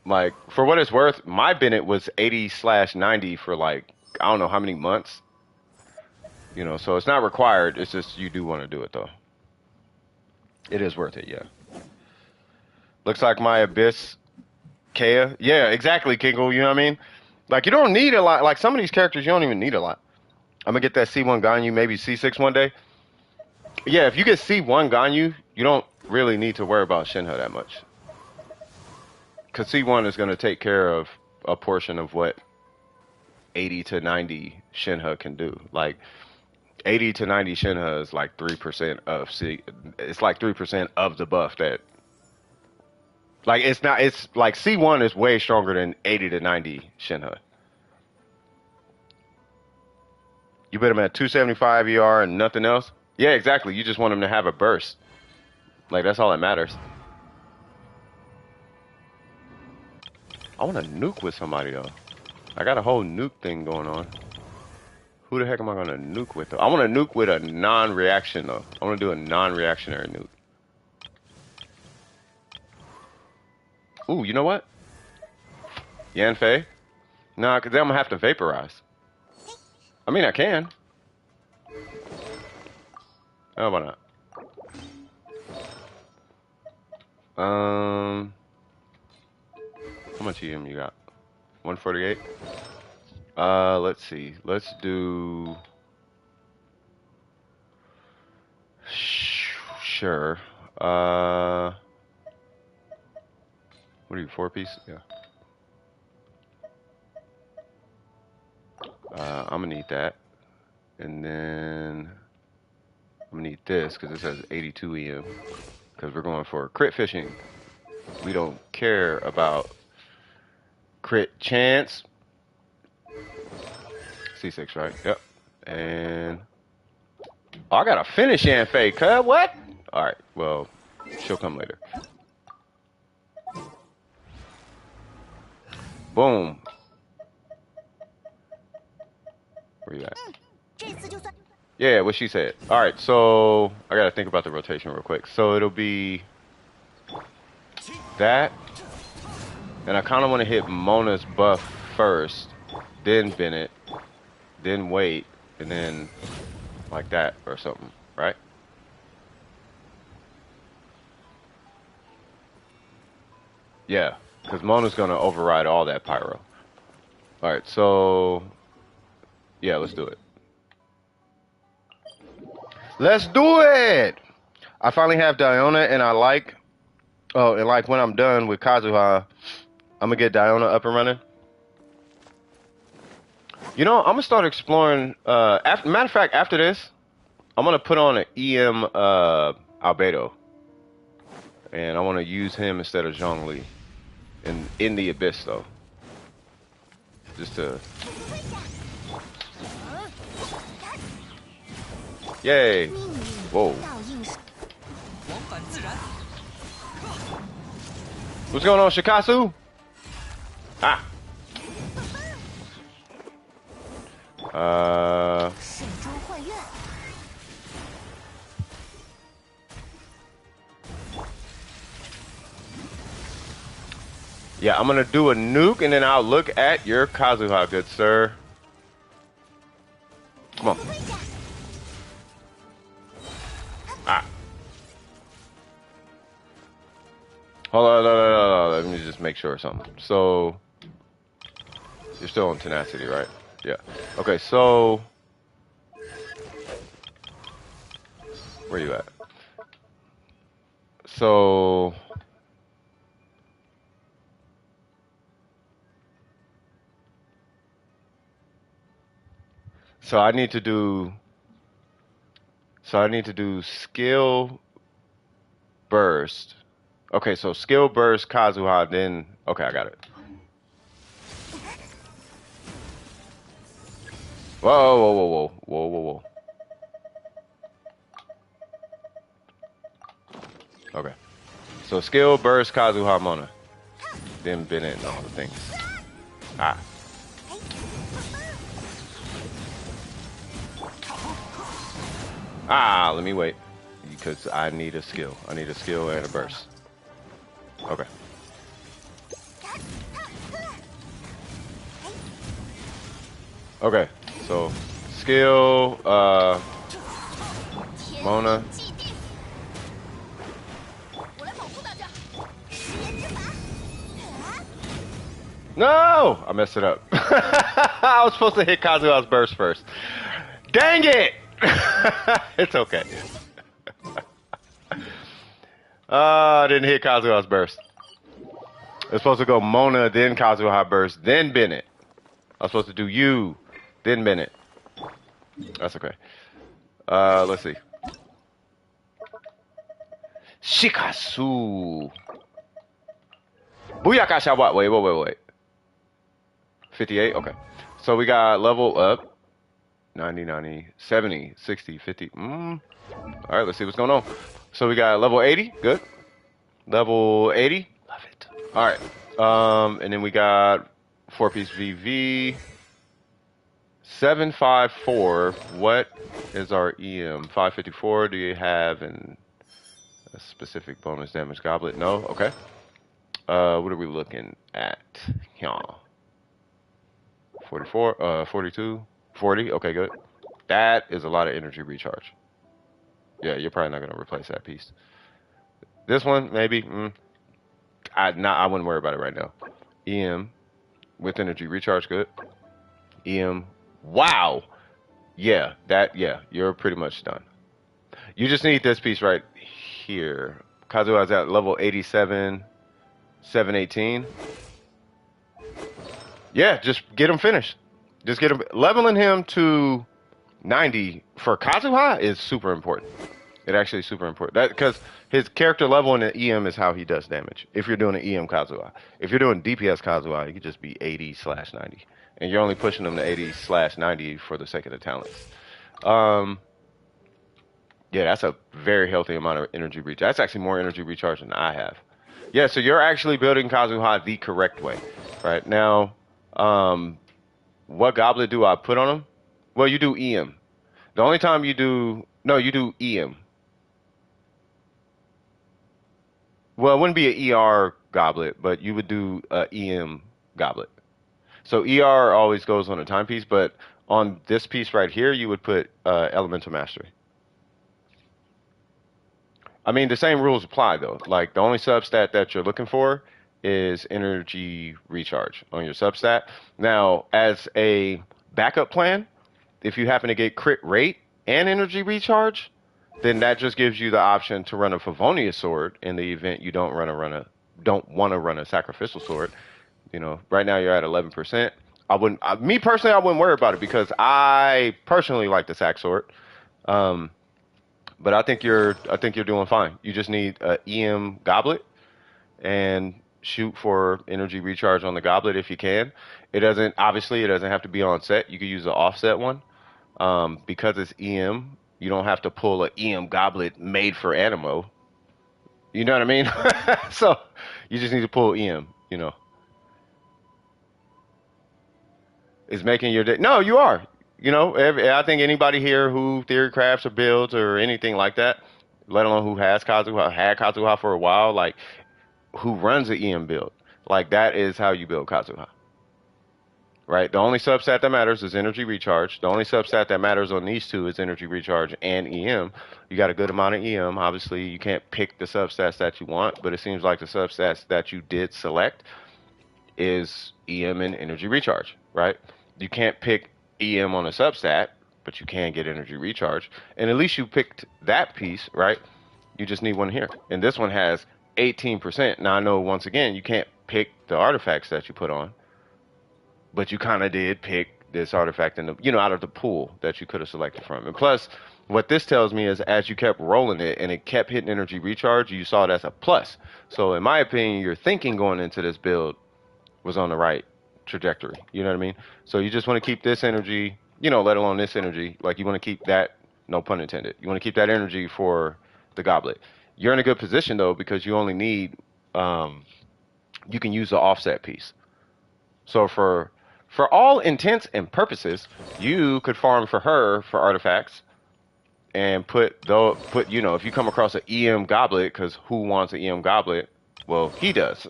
like, for what it's worth, my Bennett was 80/90 for like, I don't know how many months. You know, so it's not required. It's just you do want to do it, though. It is worth it, yeah. Looks like my Abyss Kea. Yeah, exactly, Kingle. You know what I mean? Like, you don't need a lot. Like, some of these characters, you don't even need a lot. I'm going to get that C1 Ganyu, maybe C6 one day. Yeah, if you get C1 Ganyu, you don't really need to worry about Shinha that much. Because C1 is going to take care of a portion of what 80 to 90 Shinha can do. Like, 80 to 90 Shinha is like 3% of It's like 3% of the buff that... Like, it's not... It's like C1 is way stronger than 80 to 90 Shinha. You put him at 275 ER and nothing else? Yeah, exactly. You just want him to have a burst. Like, that's all that matters. I want to nuke with somebody, though. I got a whole nuke thing going on. Who the heck am I going to nuke with, though? I want to nuke with a non-reaction, though. I want to do a non-reactionary nuke. Ooh, you know what? Yanfei? Nah, because then I'm going to have to vaporize. I mean, I can. How about not? How much EM you got? 148? Let's see. Let's do... Sure. What are you, 4-piece? Yeah. I'm gonna need that. And then I'm gonna need this because it says 82 EM. Because we're going for crit fishing. We don't care about crit chance. C6, right? Yep. And oh, I gotta finish Yanfei, cuz what? Alright, well, she'll come later. Boom. Where you at? Yeah, what she said. Alright, so I gotta think about the rotation real quick. So it'll be that. And I kinda wanna hit Mona's buff first, then Bennett, then wait, and then like that or something, right? Yeah, because Mona's gonna override all that pyro. Alright, so yeah, let's do it. Let's do it! I finally have Diona, and I like... Oh, and like when I'm done with Kazuha, I'm gonna get Diona up and running. You know, I'm gonna start exploring... matter of fact, after this, I'm gonna put on an EM Albedo. And I want to use him instead of Zhongli. In the Abyss, though. Just to... Yay! Whoa. What's going on, Shikasu? Ah! Yeah, I'm gonna do a nuke and then I'll look at your Kazuha, good sir. Come on. Ah. Hold on, no. Let me just make sure of something. So, you're still on tenacity, right? Yeah. Okay, so... Where you at? So... So I need to do... So I need to do skill burst. Okay, so skill burst Kazuha, then... Okay, I got it. Whoa. Okay. So skill burst Kazuha Mona. Then Bennett and all the things. Ah. Ah, let me wait. Because I need a skill. I need a skill and a burst. Okay. Okay. So skill, Mona. No! I messed it up. I was supposed to hit Kazuha's burst first. Dang it! It's okay. I didn't hit Kazuha's burst. It's supposed to go Mona, then Kazuha burst, then Bennett. I was supposed to do you, then Bennett. That's okay. Let's see. Shikasu. Booyaka Shawa. Wait. 58? Okay. So we got level up. 90, 70, 60, 50. All right, let's see what's going on. So we got level 80. Good. Level 80. Love it. All right. And then we got 4-piece VV. 754. What is our EM? 554. Do you have a specific bonus damage goblet? No? Okay. What are we looking at? Yeah. 44, 42, 40. Okay, good. That is a lot of energy recharge. Yeah, you're probably not going to replace that piece. This one, maybe. I wouldn't worry about it right now. EM with energy recharge, good. EM. Wow. Yeah, you're pretty much done. You just need this piece right here. Kazuha's at level 87, 718. Yeah, just get him finished. Just get him. Leveling him to 90 for Kazuha is super important. It actually is super important. That because his character level in the EM is how he does damage. If you're doing an EM Kazuha. If you're doing DPS Kazuha, you could just be 80/90. And you're only pushing him to 80/90 for the sake of the talents. Yeah, that's a very healthy amount of energy recharge. That's actually more energy recharge than I have. Yeah, so you're actually building Kazuha the correct way. Right now, what goblet do I put on him? Well, you do EM. The only time you do EM. Well, it wouldn't be an ER goblet, but you would do a EM goblet. So ER always goes on a timepiece, but on this piece right here, you would put Elemental Mastery. I mean, the same rules apply though. Like the only substat that you're looking for is energy recharge on your substat. Now, as a backup plan, if you happen to get crit rate and energy recharge, then that just gives you the option to run a Favonius sword in the event you don't want to run a sacrificial sword. You know, right now you're at 11%. Me personally, I wouldn't worry about it because I personally like the sac sword. But I think you're doing fine. You just need a EM goblet and shoot for energy recharge on the goblet if you can. It doesn't have to be on set. You could use an offset one. Because it's EM, you don't have to pull an EM goblet made for Animo. You know what I mean? So you just need to pull EM, you know. It's making your day. No, you are. You know, I think anybody here who theory crafts or builds or anything like that, let alone who has Kazuha, had Kazuha for a while, like who runs an EM build, like that is how you build Kazuha. right? The only substat that matters is energy recharge. The only substat that matters on these two is energy recharge and EM. You got a good amount of EM. Obviously, you can't pick the substats that you want, but it seems like the substats that you did select is EM and energy recharge, right? You can't pick EM on a substat, but you can get energy recharge. And at least you picked that piece, right? You just need one here. And this one has 18%. Now I know once again you can't pick the artifacts that you put on, but you kind of did pick this artifact in the, you know, out of the pool that you could have selected from. And plus, what this tells me is as you kept rolling it and it kept hitting energy recharge, you saw it as a plus. So in my opinion, your thinking going into this build was on the right trajectory. You know what I mean? So you just want to keep this energy, you know, let alone this energy. Like you want to keep that, no pun intended. You want to keep that energy for the goblet. You're in a good position though because you only need, you can use the offset piece. So for all intents and purposes, you could farm for her for artifacts and put you know, if you come across an EM goblet, because who wants an EM goblet? Well, he does.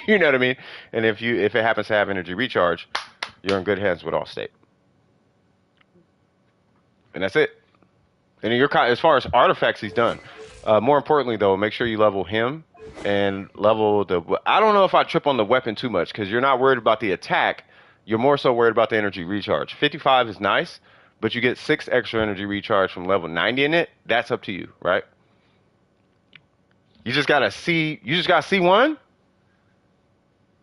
You know what I mean? And if it happens to have energy recharge, you're in good hands with Allstate. And that's it. And as far as artifacts, he's done. More importantly, though, make sure you level him and level the. I don't know if I trip on the weapon too much because you're not worried about the attack. You're more so worried about the energy recharge. 55 is nice, but you get 6 extra energy recharge from level 90 in it. That's up to you, right? You just gotta see. You just got C1.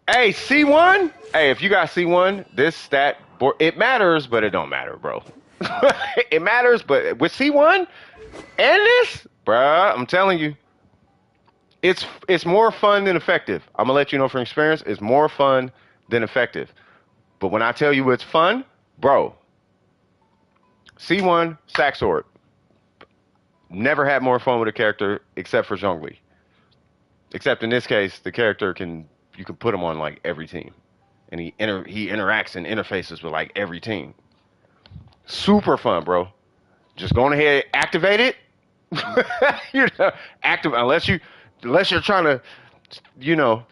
Hey, C1. Hey, if you got C1, this stat it matters, but it don't matter, bro. It matters, but with C1 and this, bruh, I'm telling you, it's more fun than effective. I'm gonna let you know from experience, it's more fun than effective. But when I tell you it's fun, bro, C1 sack sword. Never had more fun with a character except for Zhongli. Except in this case, the character you can put him on like every team, and he interacts and interfaces with like every team. Super fun, bro. Just go ahead, activate it. You know, unless you're trying to, you know.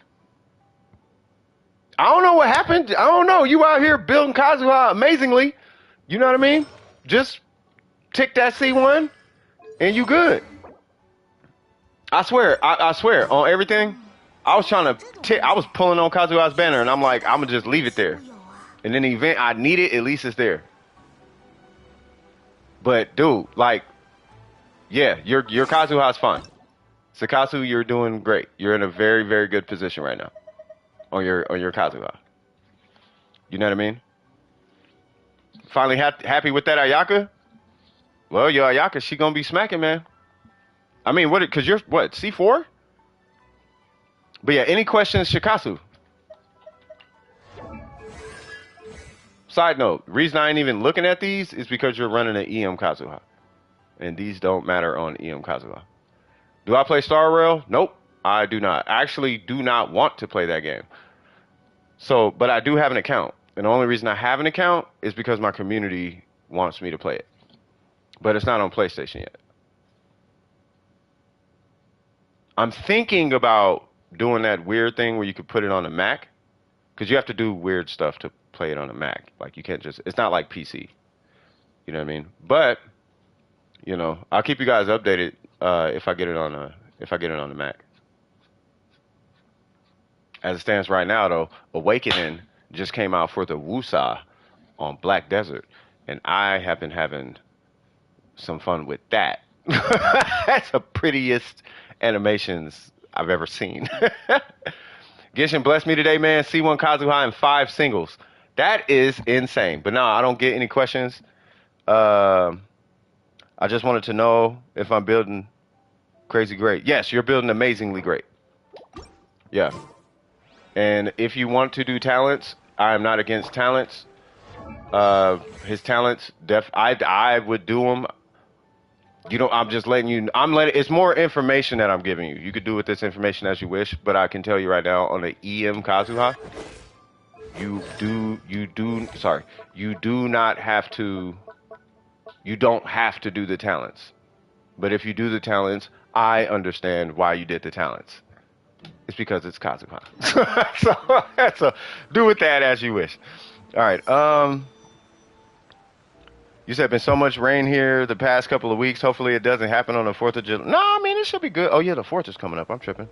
I don't know what happened. I don't know. You out here building Kazuha amazingly. You know what I mean? Just tick that C1 and you good. I swear on everything. I was trying to I was pulling on Kazuha's banner and I'm like, I'm gonna just leave it there. And in the event I need it, at least it's there. But dude, like, yeah, your Kazuha's fine. Sakasu, you're doing great. You're in a very, very good position right now on your Kazuha. You know what I mean? Finally happy with that Ayaka? Well, your Ayaka, she gonna be smacking, man. I mean, because you're, what, C4? But yeah, any questions, Shikasu? Side note, reason I ain't even looking at these is because you're running an EM Kazuha. And these don't matter on EM Kazuha. Do I play Star Rail? Nope, I do not. I actually do not want to play that game. So, but I do have an account. And the only reason I have an account is because my community wants me to play it. But it's not on PlayStation yet. I'm thinking about doing that weird thing where you could put it on a Mac. Because you have to do weird stuff to play it on a Mac. Like you can't just, it's not like PC. You know what I mean? But, you know, I'll keep you guys updated if I get it on the Mac. As it stands right now, though, Awakening just came out for the Wusa on Black Desert, and I have been having some fun with that. That's the prettiest animations I've ever seen. Genshin blessed me today, man. C1 Kazuha and 5 singles. That is insane. But no, I don't get any questions. I just wanted to know if I'm building crazy great. Yes, you're building amazingly great. Yeah. And if you want to do talents, I'm not against talents. His talents, I would do them. You know, I'm just letting you. It's more information that I'm giving you. You could do with this information as you wish, but I can tell you right now on the EM Kazuha, you do not have to. You don't have to do the talents. But if you do the talents, I understand why you did the talents. It's because it's Kazuha. So do with that as you wish. All right. You said been so much rain here the past couple of weeks. Hopefully it doesn't happen on the 4th of July. No, I mean it should be good. Oh yeah, the 4th is coming up. I'm tripping.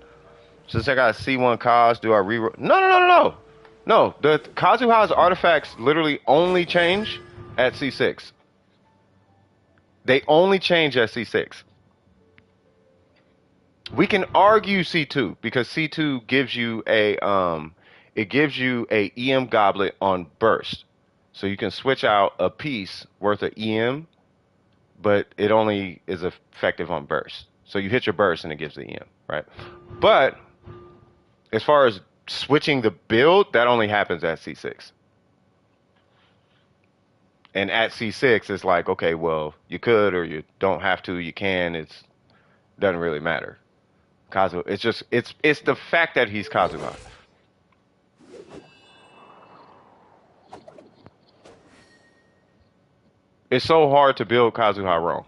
Since I got C1 Kaz, do I reroll? No. No, the Kazuha's artifacts literally only change at C6. They only change at C6. We can argue C2 because C2 gives you a EM goblet on burst. So you can switch out a piece worth of EM, but it only is effective on burst. So you hit your burst and it gives the EM, right? But as far as switching the build, that only happens at C6. And at C6, it's like, okay, well, you could or you don't have to, you can. It doesn't really matter. Kazu, it's the fact that he's Kazuha. It's so hard to build Kazuha wrong.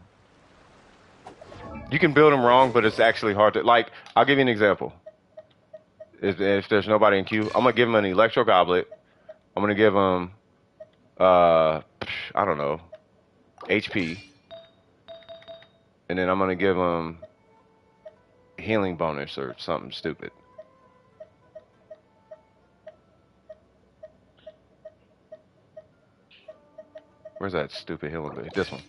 You can build him wrong, but it's actually hard to, like, I'll give you an example. If there's nobody in queue, I'm gonna give him an Electro Goblet. I'm gonna give him, I don't know, HP. And then I'm gonna give him healing bonus or something stupid. Where's that stupid healing bonus? This one.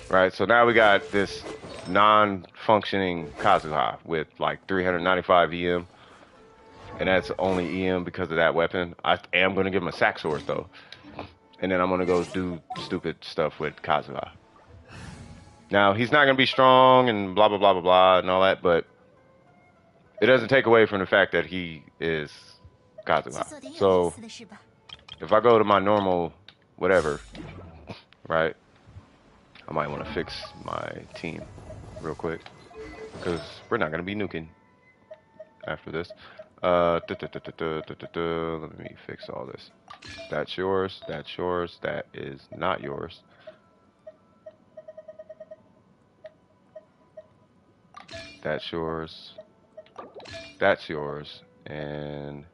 Right, so now we got this non-functioning Kazuha with like 395 EM. And that's only EM because of that weapon. I am going to give him a sack source though. And then I'm going to go do stupid stuff with Kazuha. Now, he's not going to be strong and blah, blah, blah, blah, blah, and all that, but it doesn't take away from the fact that he is Kazuha. So, if I go to my normal whatever, right, I might want to fix my team real quick, because we're not going to be nuking after this. Let me fix all this. That's yours, that is not yours. That's yours, and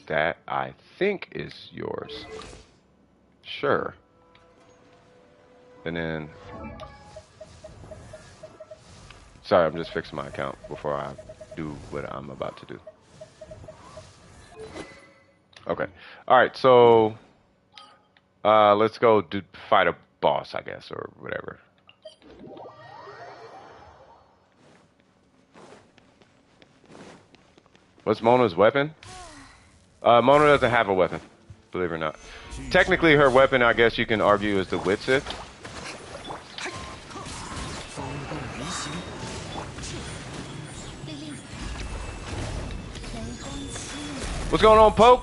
that I think is yours. Sure. And then, sorry, I'm just fixing my account before I do what I'm about to do. Okay. All right. So, let's go fight a boss, I guess, or whatever. What's Mona's weapon? Mona doesn't have a weapon, believe it or not. Technically, her weapon, I guess you can argue, is the Wit Sith. What's going on, Pope?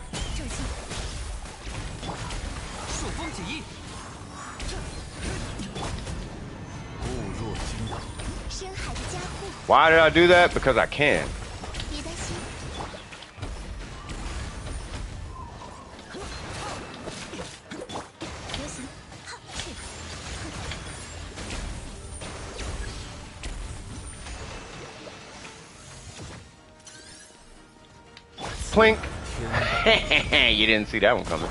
Why did I do that? Because I can. Plink. You didn't see that one coming.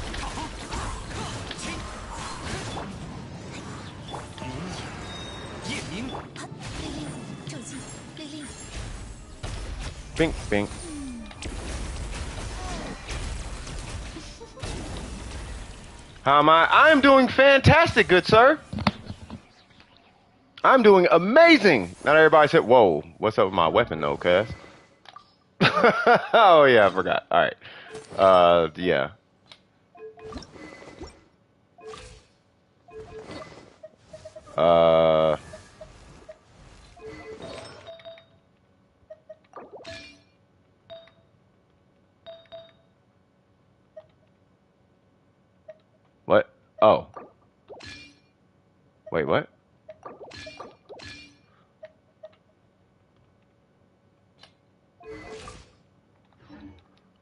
Bink, bink. How am I? I'm doing fantastic, good sir. I'm doing amazing. Not everybody said, whoa, what's up with my weapon though, cuz? Oh yeah, I forgot. Alright. Yeah. What? Oh. Wait, what?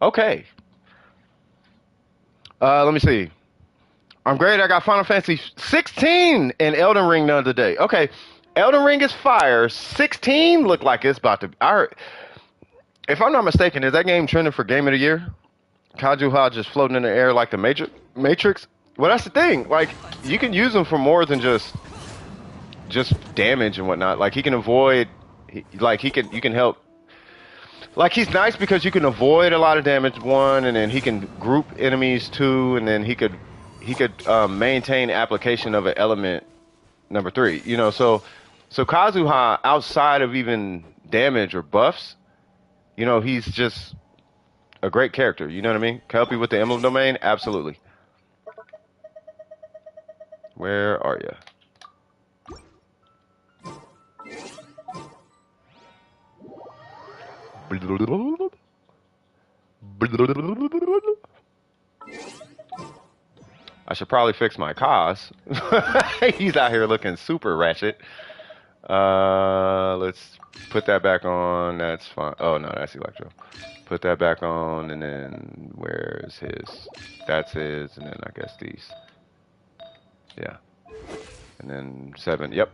Okay. Let me see. I'm great. I got Final Fantasy 16 and Elden Ring the other day. Okay. Elden Ring is fire. 16 looked like it's about to... if I'm not mistaken, is that game trending for Game of the Year? Kajuha just floating in the air like the Matrix. Well, that's the thing. Like, you can use him for more than just damage and whatnot. Like, he can avoid, you can help. Like, he's nice because you can avoid a lot of damage, one, and then he can group enemies, two, and then he could maintain application of an element, number three. You know, so Kazuha, outside of even damage or buffs, you know, he's just a great character. You know what I mean? Can help you with the emblem domain? Absolutely. Where are you? I should probably fix my cause. He's out here looking super ratchet. Let's put that back on. That's fine. Oh no, that's Electro. Put that back on, and then where's his? That's his, and then I guess these. Yeah. And then 7. Yep.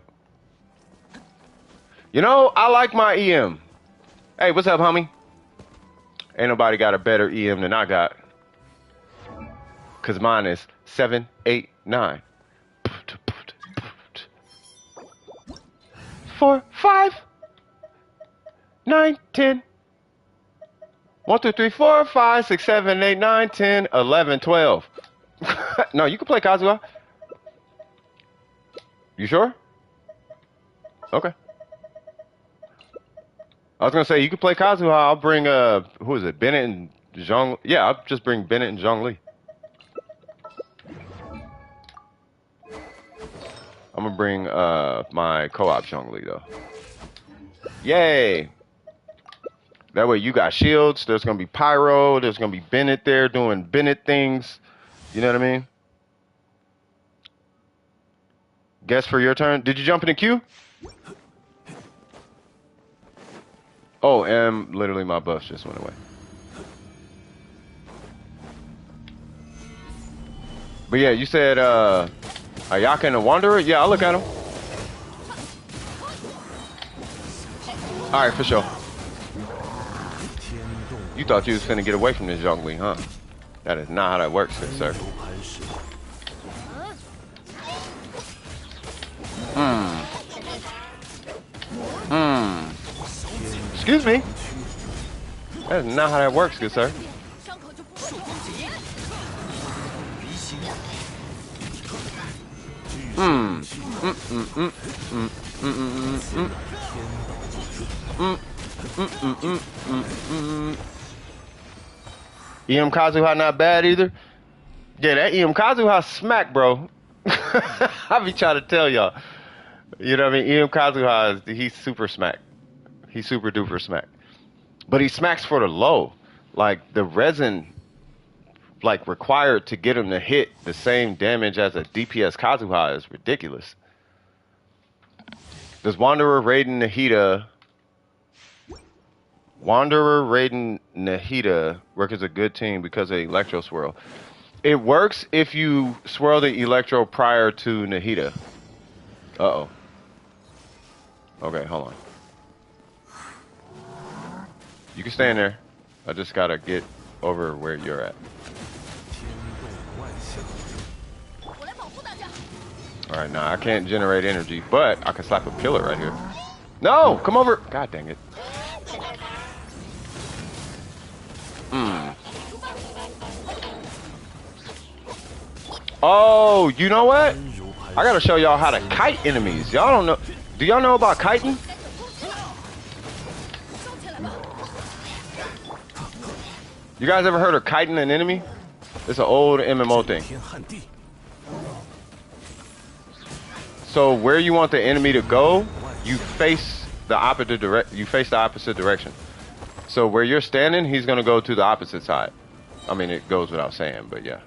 You know, I like my EM. Hey, what's up, homie? Ain't nobody got a better EM than I got. Cause mine is 7, 8, 9. 4, 5, 9, 10. 1, 2, 3, 4, 5, 6, 7, 8, 9, 10, 11, 12. No, you can play Kazuha. You sure? Okay. I was gonna say you can play Kazuha. I'll bring who is it? Bennett and Zhong. Yeah, I'll just bring Bennett and Zhongli. I'm gonna bring my co-op Zhongli though. Yay! That way you got shields. There's gonna be Pyro. There's gonna be Bennett there doing Bennett things. You know what I mean? Guess for your turn. Did you jump in the queue? Oh, and literally my buff just went away. But yeah, you said Ayaka and the Wanderer? Yeah, I'll look at him. Alright, for sure. You thought you was finna get away from this Zhongli, huh? That is not how that works, good sir. Excuse me. That is not how that works, good sir. EM Kazuha not bad either. Yeah, that EM Kazuha smack, bro. I be trying to tell y'all. You know what I mean? EM Kazuha, he's super smack. He's super duper smack. But he smacks for the low. Like, the resin, like, required to get him to hit the same damage as a DPS Kazuha is ridiculous. Does Wanderer, Raiden, Nahida work as a good team because of Electro Swirl? It works if you swirl the Electro prior to Nahida. Uh-oh. Okay, hold on. You can stay in there. I just gotta get over where you're at. Alright, now I can't generate energy, but I can slap a pillar right here. No! Come over! God dang it. Oh, you know what? I gotta show y'all how to kite enemies. Y'all don't know. Do y'all know about kiting? You guys ever heard of kiting an enemy? It's an old MMO thing. So where you want the enemy to go, you face the opposite direction. So where you're standing, he's gonna go to the opposite side. I mean, it goes without saying, but yeah.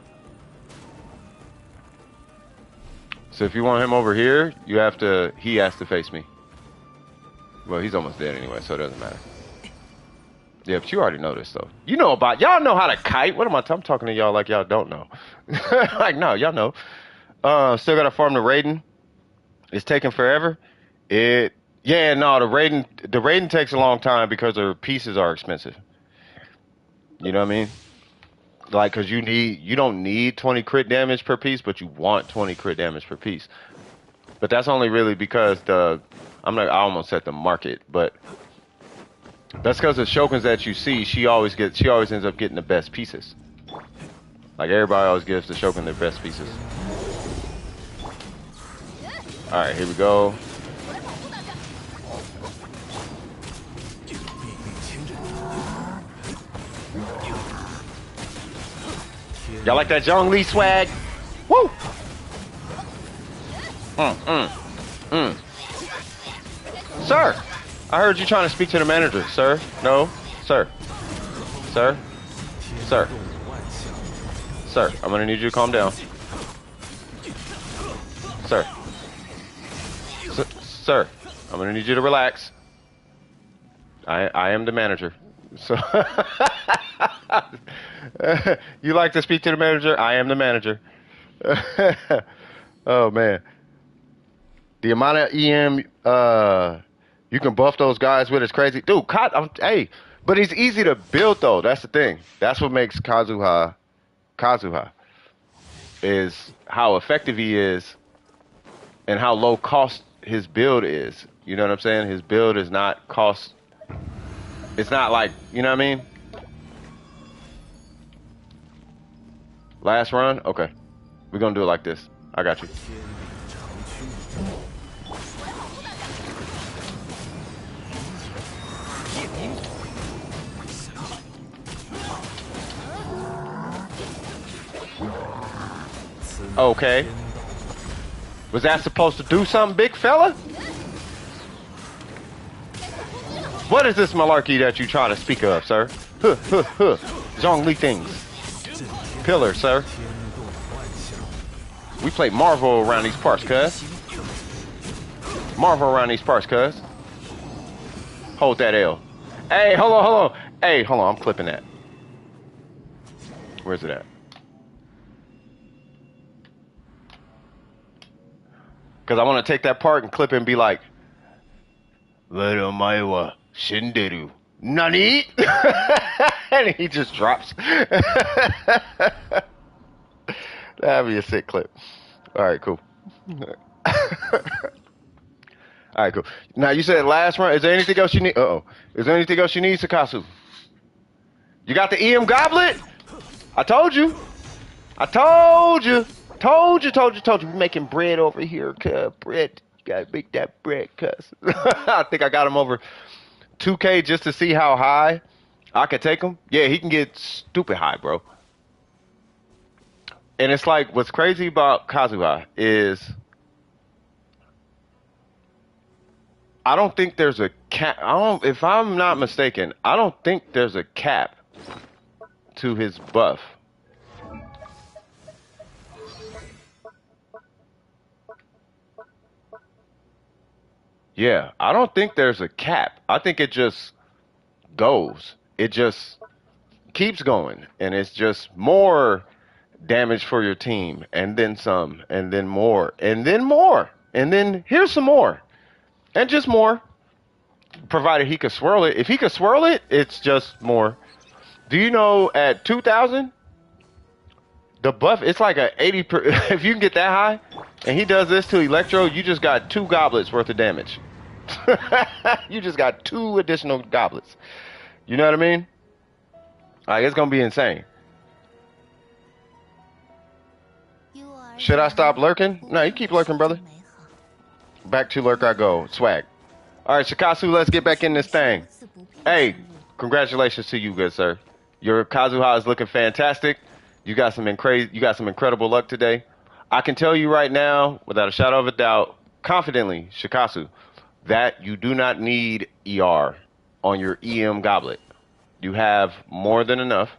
So if you want him over here, he has to face me. Well, he's almost dead anyway, so it doesn't matter. Yeah, but you already know this, though. Y'all know how to kite. What am I'm talking to y'all like y'all don't know. Like, no, y'all know. Still gotta farm the Raiden. It's taking forever. The Raiden takes a long time because their pieces are expensive. You know what I mean? Like, cause you don't need 20 crit damage per piece, but you want 20 crit damage per piece. But that's only really because I almost said the market, but that's because the shokens that you see, she always ends up getting the best pieces. Like everybody always gives the shogun their best pieces. All right, here we go. Y'all like that Zhongli swag? Woo! Sir, I heard you trying to speak to the manager, sir. No, sir. Sir. Sir. Sir, I'm gonna need you to calm down. Sir. Sir, I'm gonna need you to relax. I am the manager. So you like to speak to the manager? I am the manager. Oh man. The amount of EM you can buff those guys with is crazy. Dude, hey, but he's easy to build though. That's the thing. That's what makes Kazuha is how effective he is and how low cost his build is. You know what I'm saying? His build is not cost. It's not like, you know what I mean? Last run? Okay. We're going to do it like this. I got you. Okay. Was that supposed to do something, big fella? What is this malarkey that you try to speak of, sir? Zhongli things. Pillar, sir. We play Marvel around these parts, cuz. Marvel around these parts, cuz. Hold that L. Hey, hold on. Hey, hold on, I'm clipping that. Where's it at? Because I want to take that part and clip it and be like, Maiwa Shinderu. Nani? And he just drops. That'd be a sick clip. Alright, cool. Alright, cool. Now you said last round. Is there anything else you need? Is there anything else you need, Sakasu? You got the EM goblet? I told you. Told you. We're making bread over here, cuz. Bread. You gotta make that bread, cuz. I think I got him over 2K just to see how high I could take him. Yeah, he can get stupid high, bro. And it's like, what's crazy about Kazuha is I don't think there's a cap. If I'm not mistaken, I don't think there's a cap to his buff. Yeah, I don't think there's a cap. I think it just goes. It just keeps going. And it's just more damage for your team. And then some. And then more. And then more. And then here's some more. And just more. Provided he could swirl it. If he could swirl it, it's just more. Do you know at 2,000? The buff, it's like a 80 if you can get that high, and he does this to Electro, you just got 2 goblets worth of damage. You just got 2 additional goblets. You know what I mean? Like, it's gonna be insane. Should I stop lurking? No, you keep lurking, brother. Back to lurk I go. Swag. Alright, Shikasu, let's get back in this thing. Hey, congratulations to you, good sir. Your Kazuha is looking fantastic. You got some incredible luck today. I can tell you right now, without a shadow of a doubt, confidently, Shikasu, that you do not need ER on your EM goblet. You have more than enough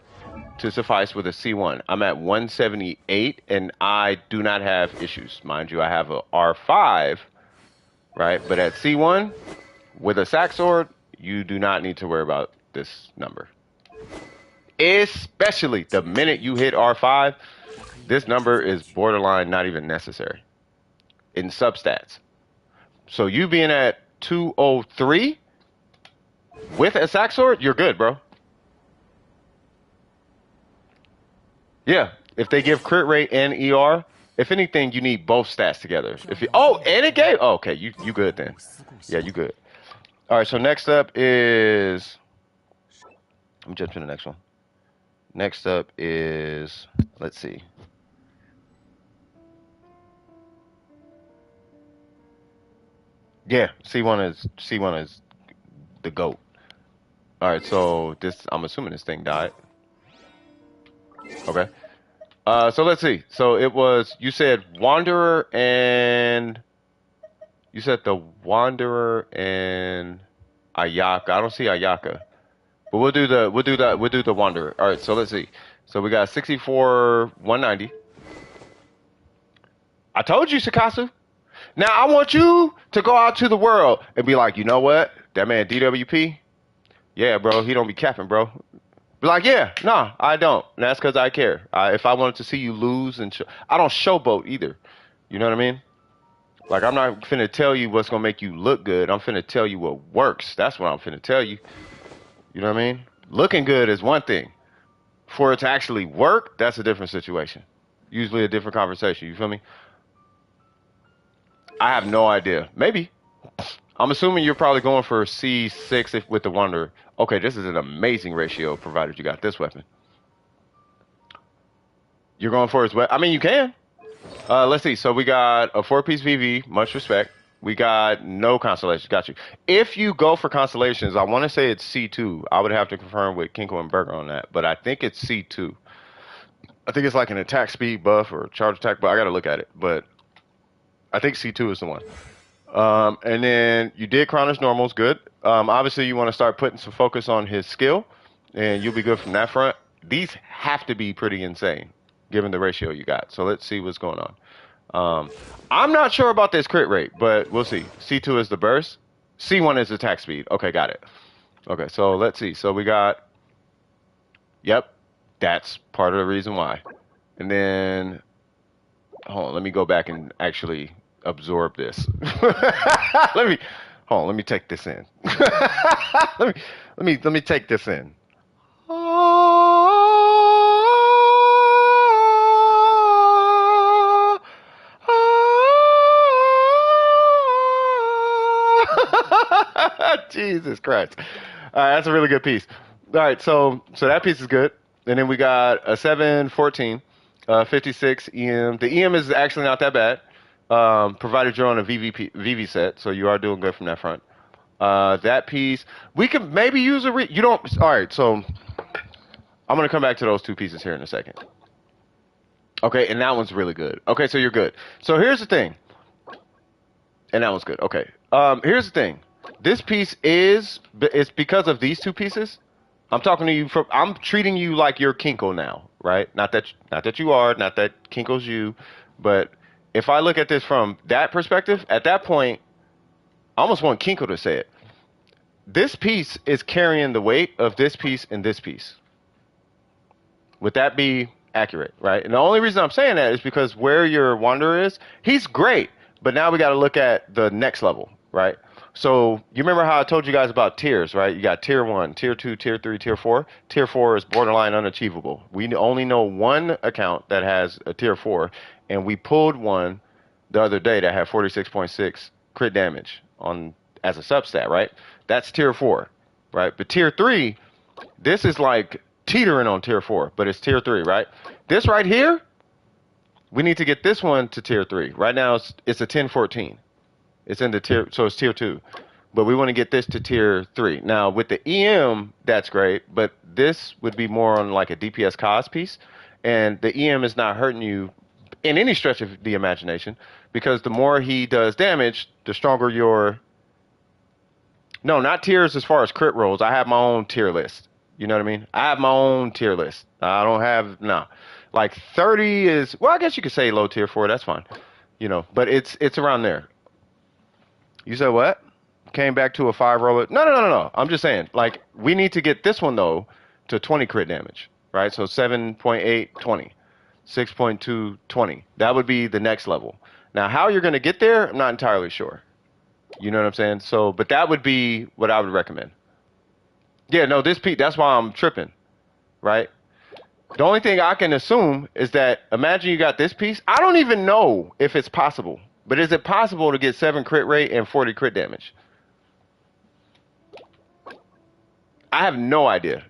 to suffice with a C1. I'm at 178, and I do not have issues. Mind you, I have a R5, right? But at C1, with a sack sword, you do not need to worry about this number. Especially the minute you hit R5, this number is borderline not even necessary in substats. So you being at 203 with a sack sword, you're good, bro. Yeah, if they give crit rate and ER, if anything, you need both stats together. If you, oh, and it gave. Oh, okay, you good then. Yeah, you good. All right, so next up is. Let me jump to the next one. Next up is. Let's see. Yeah, C1 is the goat. All right, so this I'm assuming this thing died. Okay. So let's see. So it was you said Wanderer and you said the Wanderer and Ayaka. I don't see Ayaka. But we'll do the Wanderer. All right, so let's see. So we got 64 190. I told you, Sakasu. Now I want you to go out to the world and be like, you know what? That man DWP, yeah, bro, he don't be capping, bro. Be like, yeah, nah, I don't. And that's because I care. If I wanted to see you lose and I don't showboat either. You know what I mean? Like I'm not finna tell you what's gonna make you look good. I'm finna tell you what works. That's what I'm finna tell you. You know what I mean? Looking good is one thing. For it to actually work, that's a different situation. Usually a different conversation. You feel me? I have no idea. Maybe. I'm assuming you're probably going for C6 with the Wanderer. Okay, this is an amazing ratio provided you got this weapon. You're going for his weapon. I mean, you can. Let's see. So we got a 4-piece VV. Much respect. We got no constellations. Got you. If you go for constellations, I want to say it's C2. I would have to confirm with Kinko and Berger on that, but I think it's C2. I think it's like an attack speed buff or charge attack, but I got to look at it. But I think C2 is the one. And then you did Chronos normals, good. Obviously, you want to start putting some focus on his skill, and you'll be good from that front. These have to be pretty insane, given the ratio you got. So let's see what's going on. I'm not sure about this crit rate, but we'll see. C2 is the burst. C1 is attack speed. Okay, got it. Okay, so let's see. So we got, yep, that's part of the reason why. And then, hold on, let me go back and actually absorb this. Let me take this in. Let me take this in. Jesus Christ. All right, that's a really good piece. All right, so that piece is good. And then we got a 714, 56 EM. The EM is actually not that bad, provided you're on a VV set, so you are doing good from that front. That piece, we could maybe use you don't, all right, so I'm going to come back to those two pieces here in a second. Okay, and that one's really good. Okay, so you're good. So here's the thing. And that one's good. Okay. Here's the thing. This piece it's because of these two pieces. I'm talking to you I'm treating you like you're Kinko now, right? Not that you are, not that Kinko's you, but if I look at this from that perspective, at that point, I almost want Kinko to say it. This piece is carrying the weight of this piece and this piece. Would that be accurate, right? And the only reason I'm saying that is because where your Wanderer is, he's great, but now we got to look at the next level, right? So you remember how I told you guys about tiers, right? You got tier 1, tier 2, tier 3, tier 4. Tier 4 is borderline unachievable. We only know one account that has a tier 4, and we pulled one the other day that had 46.6 crit damage on as a substat, right? That's tier 4, right? But tier 3, this is like teetering on tier 4, but it's tier 3, right? This right here, we need to get this one to tier 3. Right now it's a 1014. It's in the tier, so it's tier 2. But we want to get this to tier 3. Now, with the EM, that's great, but this would be more on like a DPS cos piece. And the EM is not hurting you in any stretch of the imagination, because the more he does damage, the stronger your... No, not tiers as far as crit rolls. I have my own tier list. You know what I mean? I have my own tier list. I don't have... No. Like 30 is... Well, I guess you could say low tier 4. That's fine. You know, but it's around there. You said what? Came back to a 5 roller? No. I'm just saying, like, we need to get this one, though, to 20 crit damage, right? So 7.8, 20. 6.2, 20. That would be the next level. Now, how you're going to get there, I'm not entirely sure. You know what I'm saying? So, but that would be what I would recommend. Yeah, no, this piece, that's why I'm tripping, right? The only thing I can assume is that imagine you got this piece. I don't even know if it's possible, but is it possible to get 7 crit rate and 40 crit damage? I have no idea.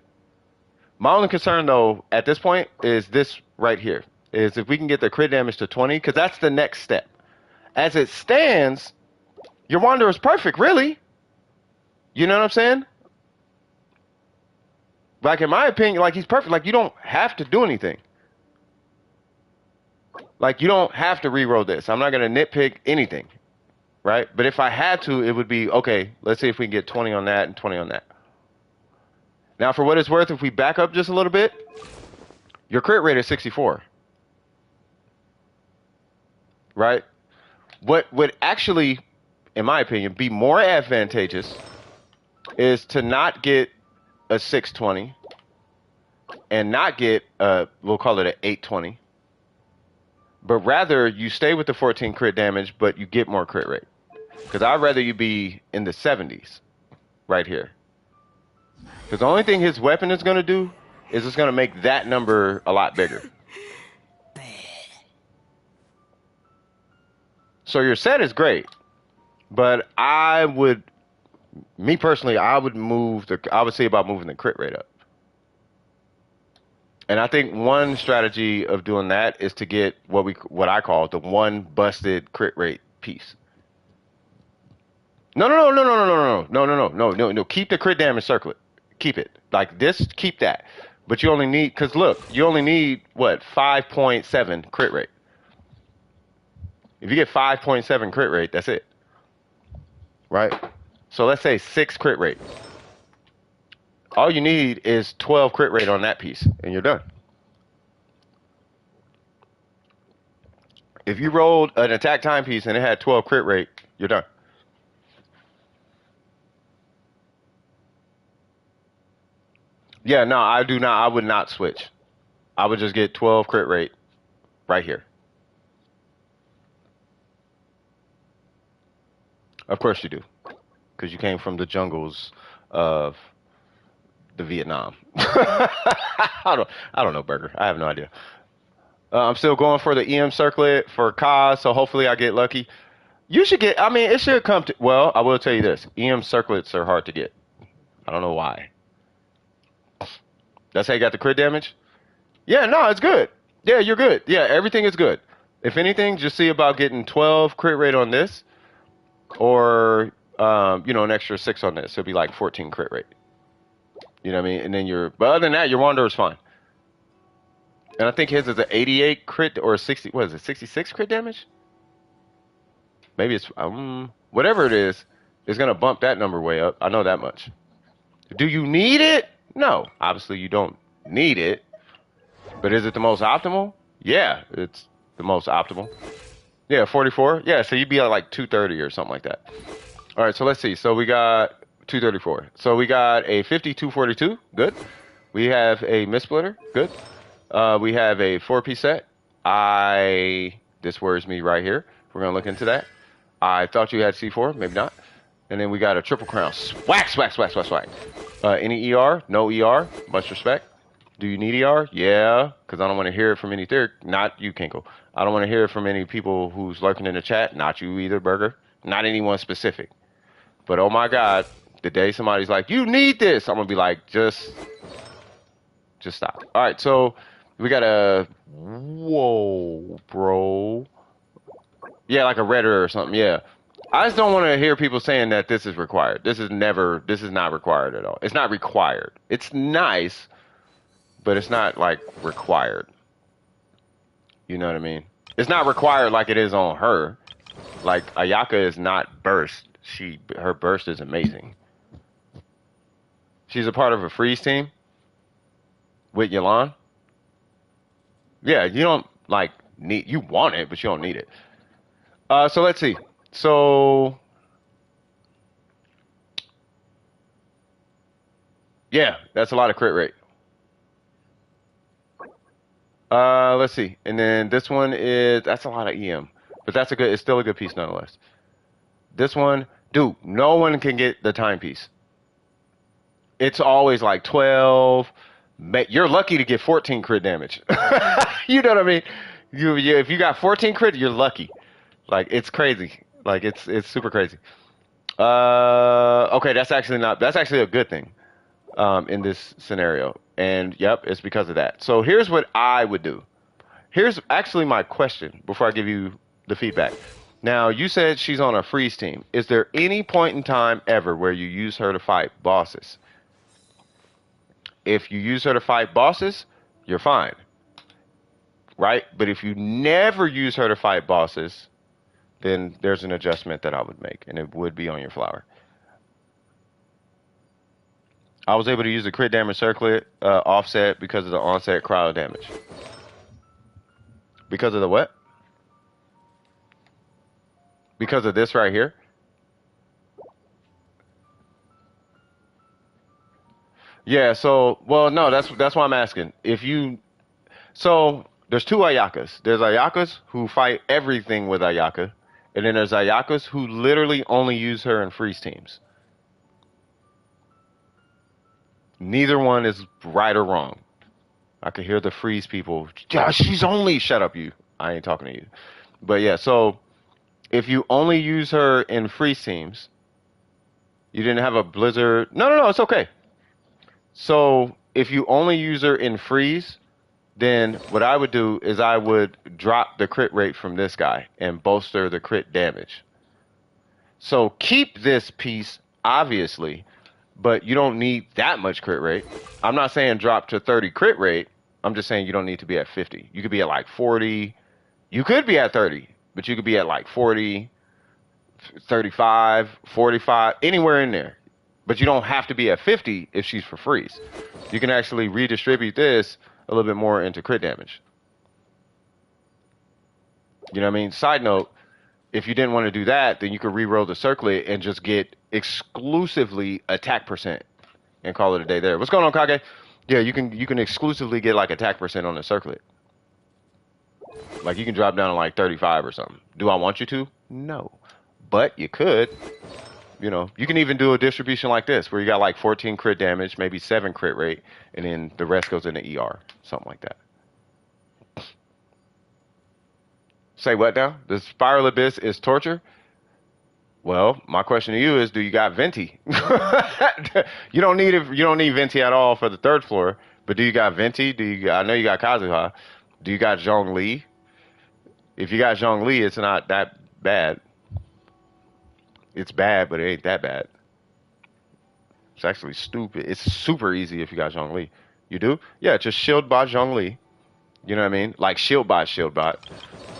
My only concern though at this point is this right here. Is if we can get the crit damage to 20, because that's the next step. As it stands, your Wanderer is perfect, really. You know what I'm saying? Like in my opinion, like he's perfect. Like you don't have to do anything. Like you don't have to reroll this. I'm not gonna nitpick anything, right? But if I had to, it would be okay. Let's see if we can get 20 on that and 20 on that. Now, for what it's worth, if we back up just a little bit, your crit rate is 64, right? What would actually, in my opinion, be more advantageous is to not get a 620 and not get we'll call it an 820, but rather you stay with the 14 crit damage, but you get more crit rate. Because I'd rather you be in the 70s right here. Because the only thing his weapon is going to do is it's going to make that number a lot bigger. So your set is great, but me personally, I would say about moving the crit rate up. And I think one strategy of doing that is to get what I call the one busted crit rate piece. No. Keep the crit damage circlet. Keep it like this. Keep that. But you only need, because look, you only need what 5.7 crit rate. If you get 5.7 crit rate, that's it. Right? So let's say 6 crit rate. All you need is 12 crit rate on that piece, and you're done. If you rolled an attack timepiece and it had 12 crit rate, you're done. Yeah, no, I do not. I would not switch. I would just get 12 crit rate right here. Of course you do, because you came from the jungles of the Vietnam. I don't know, Burger. I have no idea. I'm still going for the EM circlet for Kaz, so hopefully I get lucky. You should get, I mean, it should come to, well, I will tell you this. EM circlets are hard to get. I don't know why. That's how you got the crit damage? Yeah, no, it's good. Yeah, you're good. Yeah, everything is good. If anything, just see about getting 12 crit rate on this, or, an extra 6 on this. It'll be like 14 crit rate. You know what I mean? And then but other than that, your Wanderer is fine. And I think his is an 88 crit or 60, what is it, 66 crit damage? Maybe it's, whatever it is, it's going to bump that number way up. I know that much. Do you need it? No. Obviously, you don't need it. But is it the most optimal? Yeah, it's the most optimal. Yeah, 44. Yeah, so you'd be at like 230 or something like that. All right, so let's see. So we got 234. So we got a 5242. Good. We have a Mistsplitter. Good. We have a 4-piece set. This worries me right here. We're going to look into that. I thought you had C4. Maybe not. And then we got a triple crown. Swag. Any ER? No ER. Much respect. Do you need ER? Yeah, because I don't want to hear it from any theory. Not you, Kinkle. I don't want to hear it from any people who's lurking in the chat. Not you either, Burger. Not anyone specific. But oh my God, the day somebody's like, you need this, I'm going to be like, just stop. All right, so we got whoa, bro. Yeah, like a redder or something, yeah. I just don't want to hear people saying that this is required. This is not required at all. It's not required. It's nice, but it's not like required. You know what I mean? It's not required like it is on her. Like Ayaka is not burst. Her burst is amazing. She's a part of a freeze team with Yelan. Yeah, you don't you want it, but you don't need it. So let's see. So yeah, that's a lot of crit rate. Let's see. And then this one that's a lot of EM. But it's still a good piece nonetheless. This one, dude, no one can get the timepiece. It's always like 12, You're lucky to get 14 crit damage. You know what I mean? If you got 14 crit, you're lucky. Like it's crazy. Like it's super crazy. Okay, that's actually a good thing in this scenario. And yep, it's because of that. So here's what I would do. Here's actually my question before I give you the feedback. Now, you said she's on a freeze team. Is there any point in time ever where you use her to fight bosses? If you use her to fight bosses, you're fine. Right? But if you never use her to fight bosses, then there's an adjustment that I would make, and it would be on your flower. I was able to use the crit damage circlet offset because of the onset cryo damage. Because of the what? Because of this right here? Yeah, so, well, no, that's why I'm asking. So there's two Ayakas. There's Ayakas who fight everything with Ayaka, and then there's Ayakas who literally only use her in freeze teams. Neither one is right or wrong. I could hear the freeze people. Yeah, she's only. Shut up, you. I ain't talking to you. But yeah, so if you only use her in freeze teams, you didn't have a blizzard. No, it's okay. So if you only use her in freeze, then what I would do is I would drop the crit rate from this guy and bolster the crit damage. So keep this piece, obviously, but you don't need that much crit rate. I'm not saying drop to 30 crit rate. I'm just saying you don't need to be at 50. You could be at like 40. You could be at 30, but you could be at like 40, 35, 45, anywhere in there. But you don't have to be at 50 if she's for freeze. You can actually redistribute this a little bit more into crit damage. You know what I mean? Side note, if you didn't want to do that, then you could re-roll the circlet and just get exclusively attack percent and call it a day there. What's going on, Kage? Yeah, you can exclusively get like attack percent on the circlet. Like you can drop down to like 35 or something. Do I want you to? No. But you could. You know, you can even do a distribution like this where you got like 14 crit damage, maybe 7 crit rate, and then the rest goes into ER. Something like that. Say what now? The Spiral Abyss is torture? Well, my question to you is, do you got Venti? You don't need it. You don't need Venti at all for the third floor. But do you got Venti? I know you got Kazuha. Do you got Zhongli? If you got Zhongli, it's not that bad. It's bad, but it ain't that bad. It's actually stupid. It's super easy if you got Zhongli. You do? Yeah, just shield bot Zhongli. You know what I mean? Like shield bot.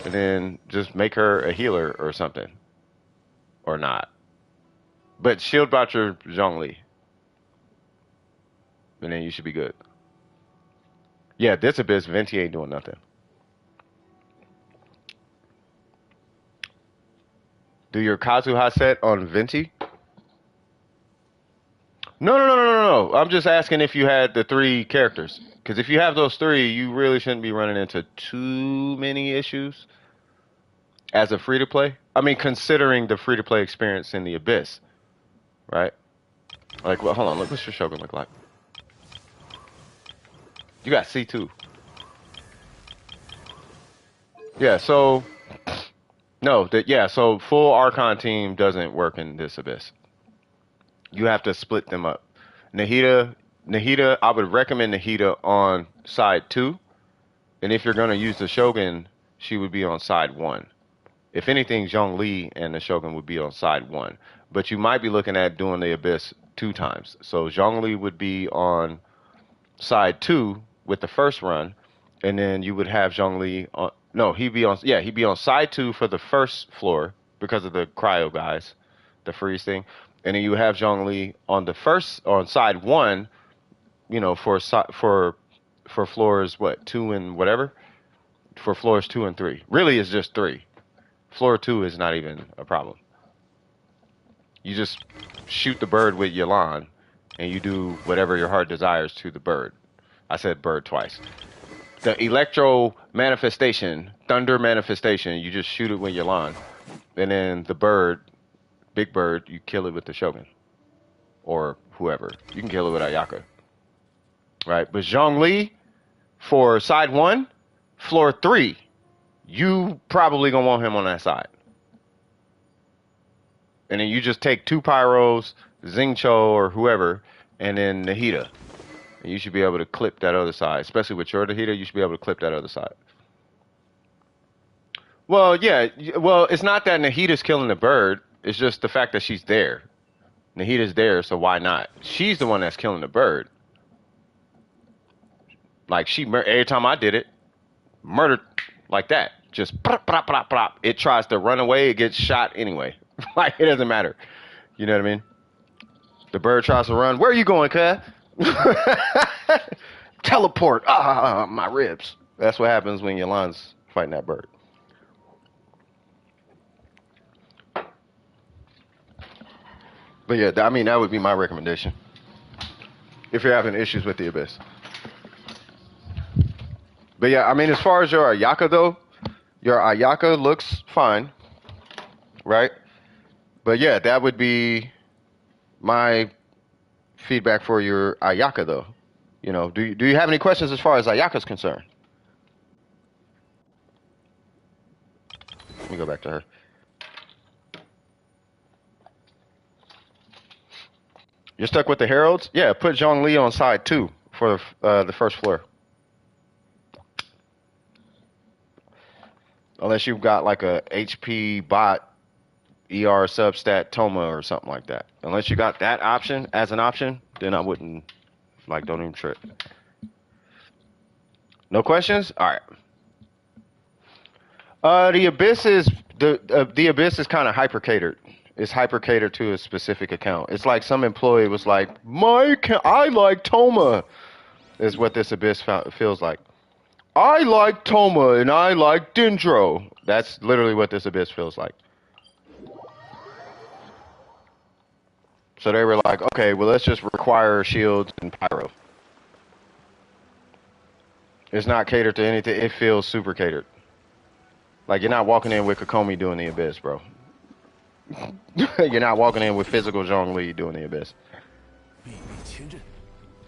And then just make her a healer or something. Or not. But shield bot your Zhongli. And then you should be good. Yeah, this Abyss, Venti ain't doing nothing. Do your Kazuha set on Venti? No. I'm just asking if you had the 3 characters. Because if you have those 3, you really shouldn't be running into too many issues as a free-to-play. I mean, considering the free-to-play experience in the Abyss. Right? Like, well, hold on. Look, what's your Shogun look like? You got C2. Yeah, so... No, so full Archon team doesn't work in this Abyss. You have to split them up. Nahida, I would recommend Nahida on side 2. And if you're going to use the Shogun, she would be on side 1. If anything, Zhongli and the Shogun would be on side 1. But you might be looking at doing the Abyss 2 times. So Zhongli would be on side 2 with the first run. And then you would have Zhongli on... No, he'd be on side 2 for the first floor because of the cryo guys, the freeze thing. And then you have Zhongli on side 1, you know, for floors 2 and whatever, for floors 2 and 3. Really, it's just 3. Floor 2 is not even a problem. You just shoot the bird with Yelan, and you do whatever your heart desires to the bird. I said bird twice. The electro manifestation, thunder manifestation, you just shoot it with Yelan. And then the bird, big bird, you kill it with the Shogun. Or whoever. You can kill it with Ayaka. right? But Zhongli for side 1, floor 3, you probably gonna want him on that side. And then you just take 2 pyros, Xingqiu or whoever, and then Nahida. And you should be able to clip that other side. Especially with your Nahida, you should be able to clip that other side. Well, yeah. Well, it's not that Nahida's killing the bird. It's just the fact that she's there. Nahida's there, so why not? She's the one that's killing the bird. Like, every time I did it, murdered like that. Just plop, plop, plop, plop. It tries to run away, it gets shot anyway. Like, it doesn't matter. You know what I mean? The bird tries to run. Where are you going, cuz? Teleport. Ah, my ribs. That's what happens when Yolan's fighting that bird. But yeah, I mean, that would be my recommendation. If you're having issues with the Abyss. But yeah, I mean, as far as your Ayaka, though, your Ayaka looks fine. Right? But yeah, that would be my feedback for your Ayaka, though. You know, do you have any questions as far as Ayaka's concerned? Let me go back to her. You're stuck with the Heralds? Yeah, put Zhongli on side 2 for the first floor. Unless you've got like a HP bot, ER substat Toma or something like that. Unless you got that option as an option, then I wouldn't, like, don't even trip. No questions? All right. The Abyss is the Abyss is kind of hyper catered. It's hyper catered to a specific account. It's like some employee was like, I like Toma, is what this Abyss feels like. I like Toma and I like Dendro. That's literally what this Abyss feels like. So they were like, okay, well, let's just require shields and pyro. It's not catered to anything. It feels super catered. Like, you're not walking in with Kokomi doing the Abyss, bro. You're not walking in with physical Zhongli doing the Abyss.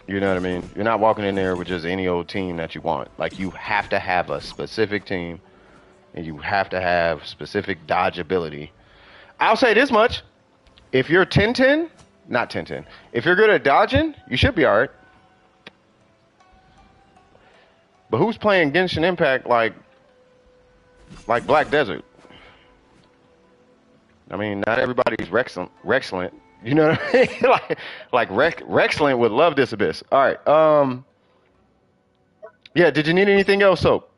You know what I mean? You're not walking in there with just any old team that you want. Like, you have to have a specific team, and you have to have specific dodge ability. I'll say this much. If you're 10-10, not 10-10. If you're good at dodging, you should be alright. But who's playing Genshin Impact like Black Desert? I mean, not everybody's Rexcellent. You know what I mean? like Rexcellent would love this Abyss. All right. Yeah. Did you need anything else, Soap?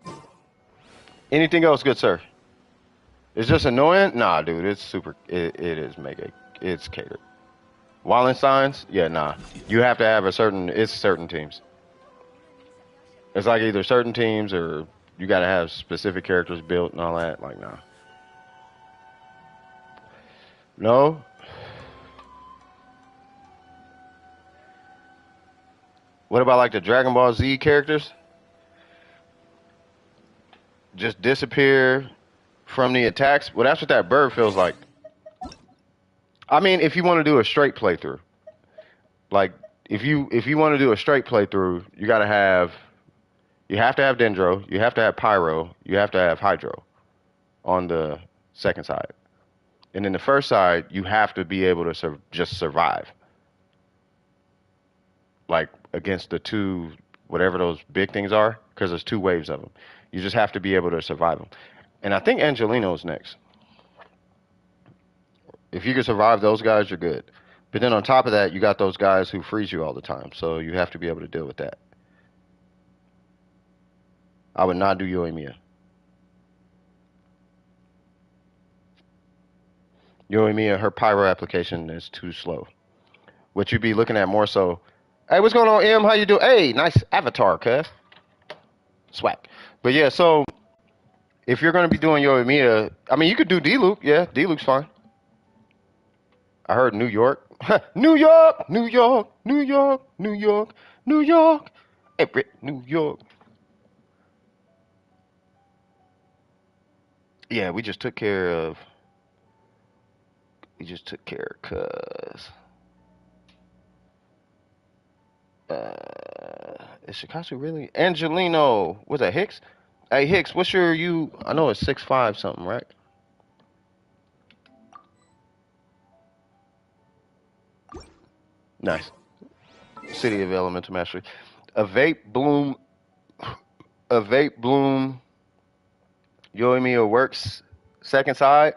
Anything else, good sir? It's just annoying. Nah, dude. It's super. It is mega. It's catered. Wallenstein's? Yeah, nah. You have to have it's certain teams. It's like either certain teams or you gotta have specific characters built and all that. Like, nah. No? What about like the Dragon Ball Z characters? Just disappear from the attacks? Well, that's what that bird feels like. I mean, if you want to do a straight playthrough. Like, if you want to do a straight playthrough, you have to have Dendro, you have to have Pyro, you have to have Hydro on the second side. And then the first side, you have to be able to just survive. Like, against the 2, whatever those big things are, because there's 2 waves of them. You just have to be able to survive them. And I think Angelino's next. If you can survive those guys, you're good. But then on top of that, you got those guys who freeze you all the time. So you have to be able to deal with that. I would not do Yoimiya. Yoimiya, her pyro application is too slow. What you'd be looking at more so, hey, what's going on, M? How you doing? Hey, nice avatar, cuz. Swag. But yeah, so if you're going to be doing Yoimiya, I mean, you could do D-Loop. Yeah, D-Loop's fine. I heard New York. New York, New York, New York, New York, New York, every New York. Yeah, we just took care of cuz. Is Shikasu really? Angelino. Was that Hicks? Hey, Hicks, what's your you? I know it's 6'5" something, right? Nice. City of Elemental Mastery. A vape bloom. A vape bloom. Yoimiya works. Second side.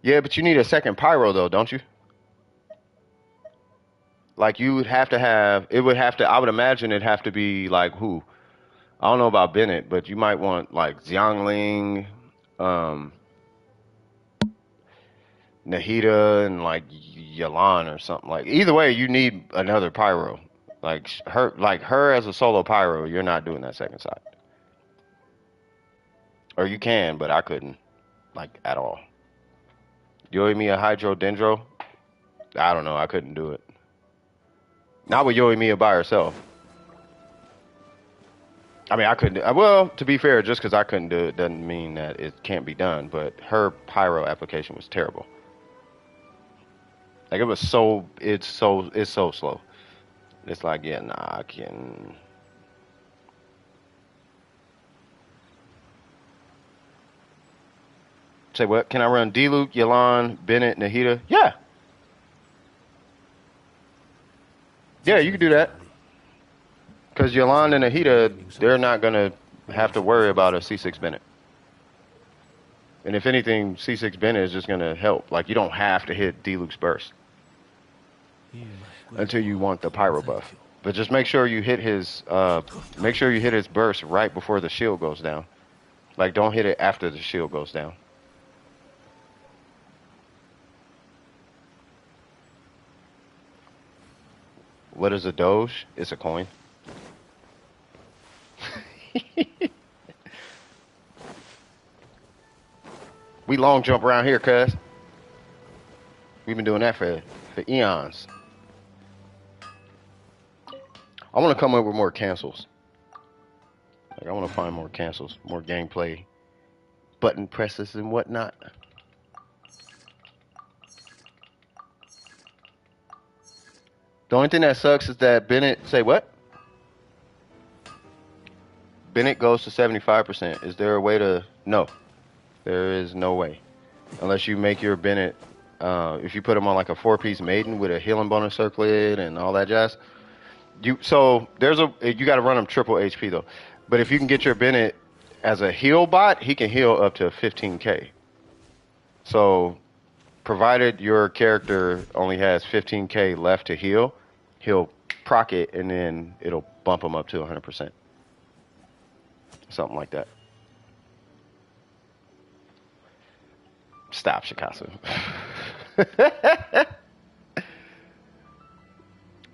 Yeah, but you need a second pyro though, don't you? Like you would have to have. It would have to. I would imagine it'd have to be like who? I don't know about Bennett, but you might want like Xiangling, um, Nahida, and like Yalan or something. Like either way, you need another pyro. Like her as a solo pyro, you're not doing that second side. Or you can, but I couldn't, like at all. Yoimiya Hydro Dendro, I don't know, I couldn't do it. Not with Yoimiya by herself. I mean, I couldn't. Well, to be fair, just because I couldn't do it doesn't mean that it can't be done. But her pyro application was terrible. Like it was so, it's so slow. It's like, yeah, nah, I can. Say what? Can I run D-Luke, Yalan, Bennett, Nahida? Yeah. Yeah, you can do that. Because Yalan and Nahida, they're not going to have to worry about a C6 Bennett. And if anything, C6 Bennett is just going to help. Like, you don't have to hit D-Luke's burst until you want the pyro buff. But just make sure you hit his burst right before the shield goes down. Like, don't hit it after the shield goes down. What is a Doge? It's a coin. We long jump around here, cuz. We've been doing that for eons. I want to come up with more cancels. Like I want to find more cancels, more gameplay, button presses and whatnot. The only thing that sucks is that Bennett, say what? Bennett goes to 75%. Is there a way to, no, there is no way. Unless you make your Bennett, if you put him on like a 4-piece maiden with a healing bonus circlet and all that jazz. You got to run him triple HP though. But if you can get your Bennett as a heal bot, he can heal up to 15k. So, provided your character only has 15k left to heal, he'll proc it and then it'll bump him up to 100%. Something like that. Stop, Shikasu.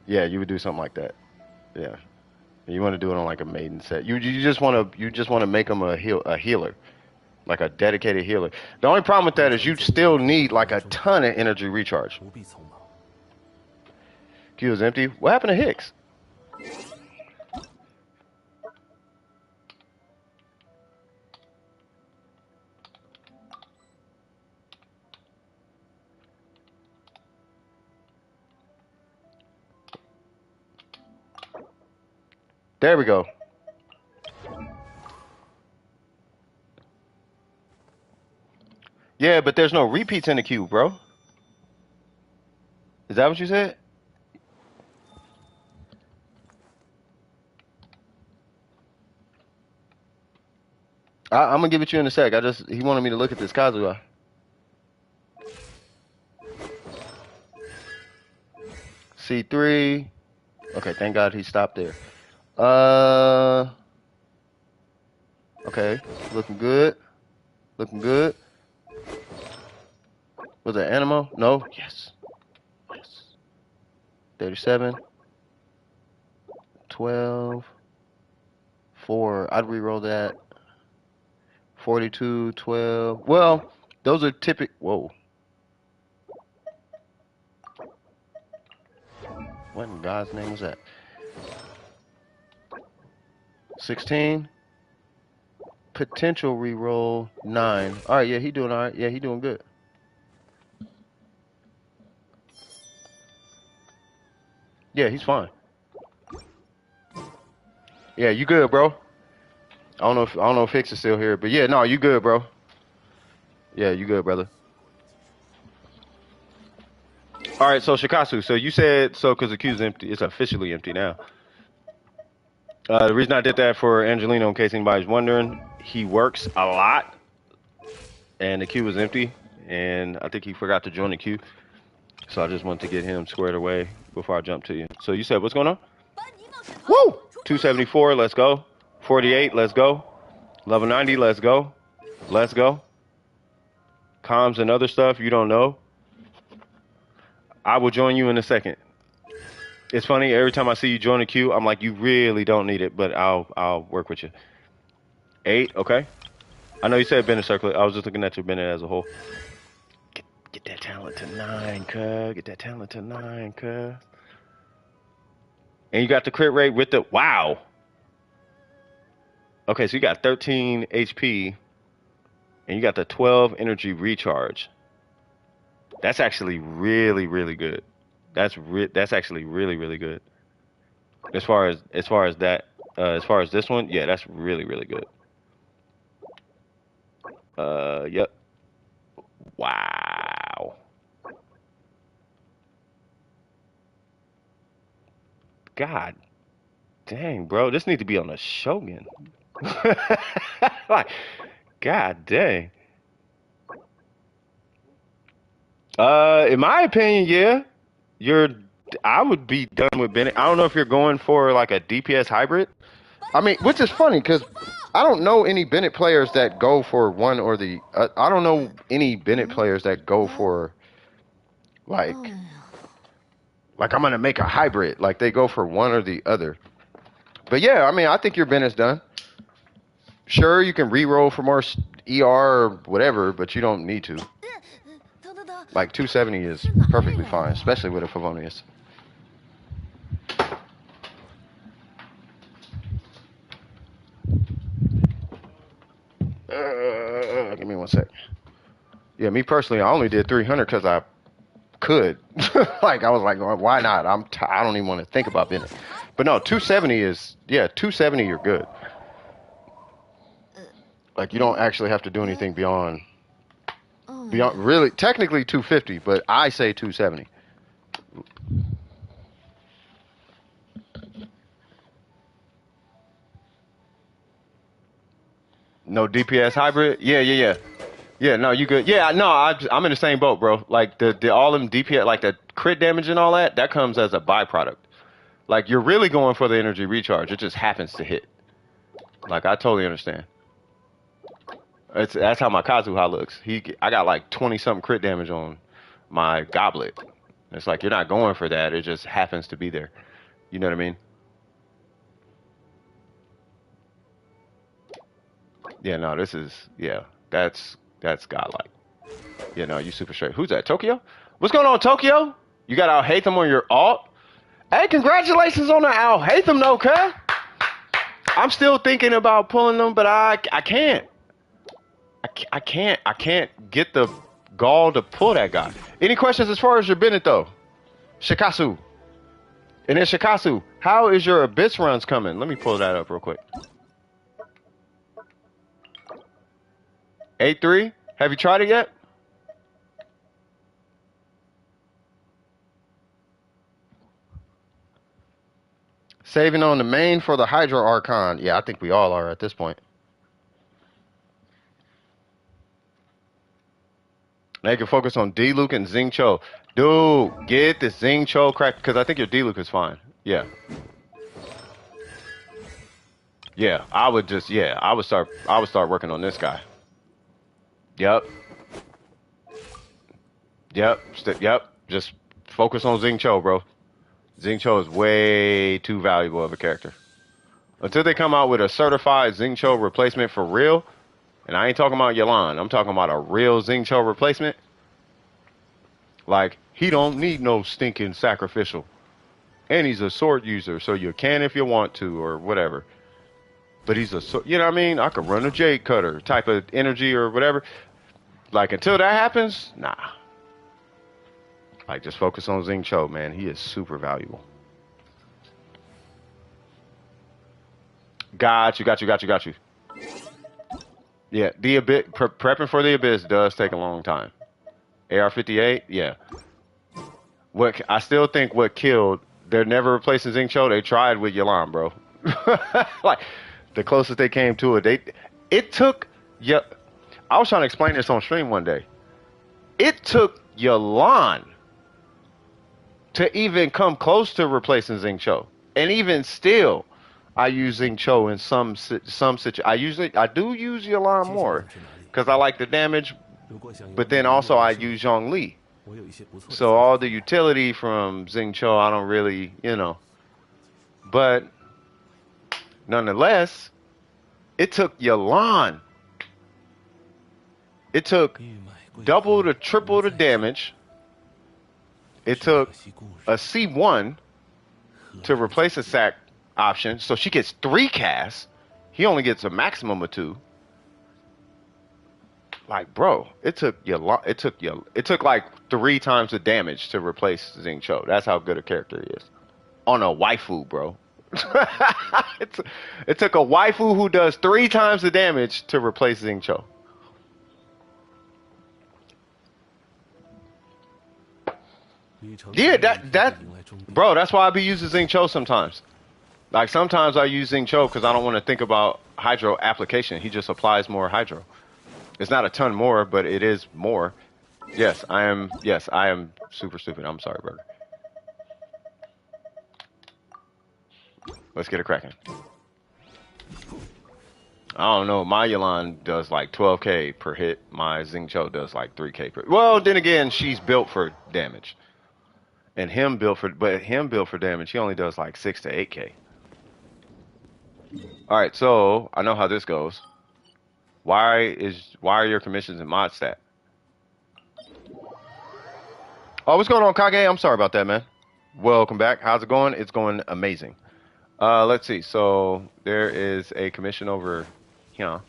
Yeah, you would do something like that. Yeah. You want to do it on like a maiden set. You just want to make him a healer, like a dedicated healer. The only problem with that is you still need like a ton of energy recharge. Q is empty. What happened to Hicks? There we go. Yeah, but there's no repeats in the queue, bro. Is that what you said? I'm gonna give it to you in a sec. He wanted me to look at this Kazuha. C3. Okay, thank God he stopped there. Okay, looking good. Looking good. Was that Animo? No? Yes. Yes. 37. 12. 4. I'd reroll that. 42, 12. Well, those are typical. Whoa. What in God's name was that? 16. Potential reroll 9. All right, yeah, he doing all right. Yeah, he doing good. Yeah, he's fine. Yeah, you good, bro? I don't know if Hicks is still here, but yeah, no, you good, bro. Yeah, you good, brother. All right, so Shikasu, so you said so because the queue's empty. It's officially empty now. The reason I did that for Angelino, in case anybody's wondering, he works a lot, and the queue was empty, and I think he forgot to join the queue. So I just wanted to get him squared away before I jump to you. So you said what's going on? Woo! 274, let's go. 48, let's go. Level 90, let's go. Let's go. Comms and other stuff you don't know. I will join you in a second. It's funny, every time I see you join the queue, I'm like, you really don't need it, but I'll work with you. 8, okay. I know you said Bennett circle. I was just looking at your Bennett as a whole. Get that talent to 9, cuz. Get that talent to 9, cuz. And you got the crit rate with the wow. Okay, so you got 13 HP, and you got the 12 energy recharge. That's actually really, really good. That's actually really, really good. As far as that, as far as this one, yeah, that's really, really good. Yep. Wow. God dang, bro, this need to be on a Shogun. Like, God dang. In my opinion, yeah, you're. I would be done with Bennett. I don't know if you're going for like a DPS hybrid. I mean, which is funny because I don't know any Bennett players that go for one or the. I don't know any Bennett players that go for like I'm gonna make a hybrid. Like they go for one or the other. But yeah, I mean, I think your Bennett's done. Sure, you can re-roll for more ER or whatever, but you don't need to. Like 270 is perfectly fine, especially with a Favonius. Give me one sec. Yeah, me personally, I only did 300 because I could. Like I was like, why not? I don't even want to think about Bennett. But no, 270 is 270. You're good. Like you don't actually have to do anything beyond really technically 250, but I say 270. No DPS hybrid? Yeah, no, you good. Yeah, no, I'm in the same boat, bro. Like the all them DPS, like the crit damage and all that, that comes as a byproduct. Like you're really going for the energy recharge. It just happens to hit. Like I totally understand. That's how my Kazuha looks. I got like 20 something crit damage on my goblet. It's like you're not going for that. It just happens to be there. You know what I mean? Yeah, no, this is that's godlike. Yeah, no, you super straight. Who's that? Tokyo? What's going on, Tokyo? You got Al Hatham on your alt? Hey, congratulations on the Al Hatham, though, cuz. I'm still thinking about pulling them, but I can't. I can't get the gall to pull that guy. Any questions as far as your Bennett, though? Shikasu. And then Shikasu, how is your Abyss runs coming? Let me pull that up real quick. 8-3? Have you tried it yet? Saving on the main for the Hydro Archon. Yeah, I think we all are at this point. Now you can focus on D-Luke and Xing Cho. Dude, get this Xing Cho crack, because I think your D-Luke is fine. Yeah. Yeah, I would start working on this guy. Yep. Yep. Just focus on Xing Cho, bro. Xing Cho is way too valuable of a character. Until they come out with a certified Xing Cho replacement for real, and I ain't talking about Yalan, I'm talking about a real Xing Cho replacement. Like, he don't need no stinking sacrificial. And he's a sword user, so you can if you want to, or whatever. But he's you know what I mean? I could run a Jade Cutter type of energy or whatever. Like, until that happens, nah. Like, just focus on Xing Cho, man. He is super valuable. Got you, got you, got you, got you. Yeah, the abyss, prepping for the abyss does take a long time. AR58, yeah. What I still think what killed, they're never replacing Xingqiu. They tried with Yalan, bro. Like the closest they came to it, it took yeah. I was trying to explain this on stream one day. It took Yalan to even come close to replacing Xingqiu, and even still, I use Xingqiu in some I do use Yalan more because I like the damage, but then also I use Zhongli. So all the utility from Xingqiu, I don't really, but nonetheless, it took Yalan. It took double to triple the damage. It took a C1 to replace a sack option, so she gets 3 casts. He only gets a maximum of 2. Like, bro, it took like 3 times the damage to replace Xingqiu. That's how good a character he is. On a waifu, bro. It took a waifu who does 3 times the damage to replace Xingqiu. Yeah, bro, that's why I be using Xingqiu sometimes. Like, sometimes I use Xingqiu because I don't want to think about hydro application. He just applies more hydro. It's not a ton more, but it is more. Yes, I am super stupid. I'm sorry, Burger. Let's get it cracking. I don't know. My Yalan does like 12k per hit. My Xingqiu does like 3k per. Well, then again, she's built for damage. And him built for damage, he only does like 6 to 8k. All right, so I know how this goes. Why are your commissions in mod stat? Oh, what's going on, Kage? I'm sorry about that, man. Welcome back. How's it going? It's going amazing. Let's see. So there is a commission over here.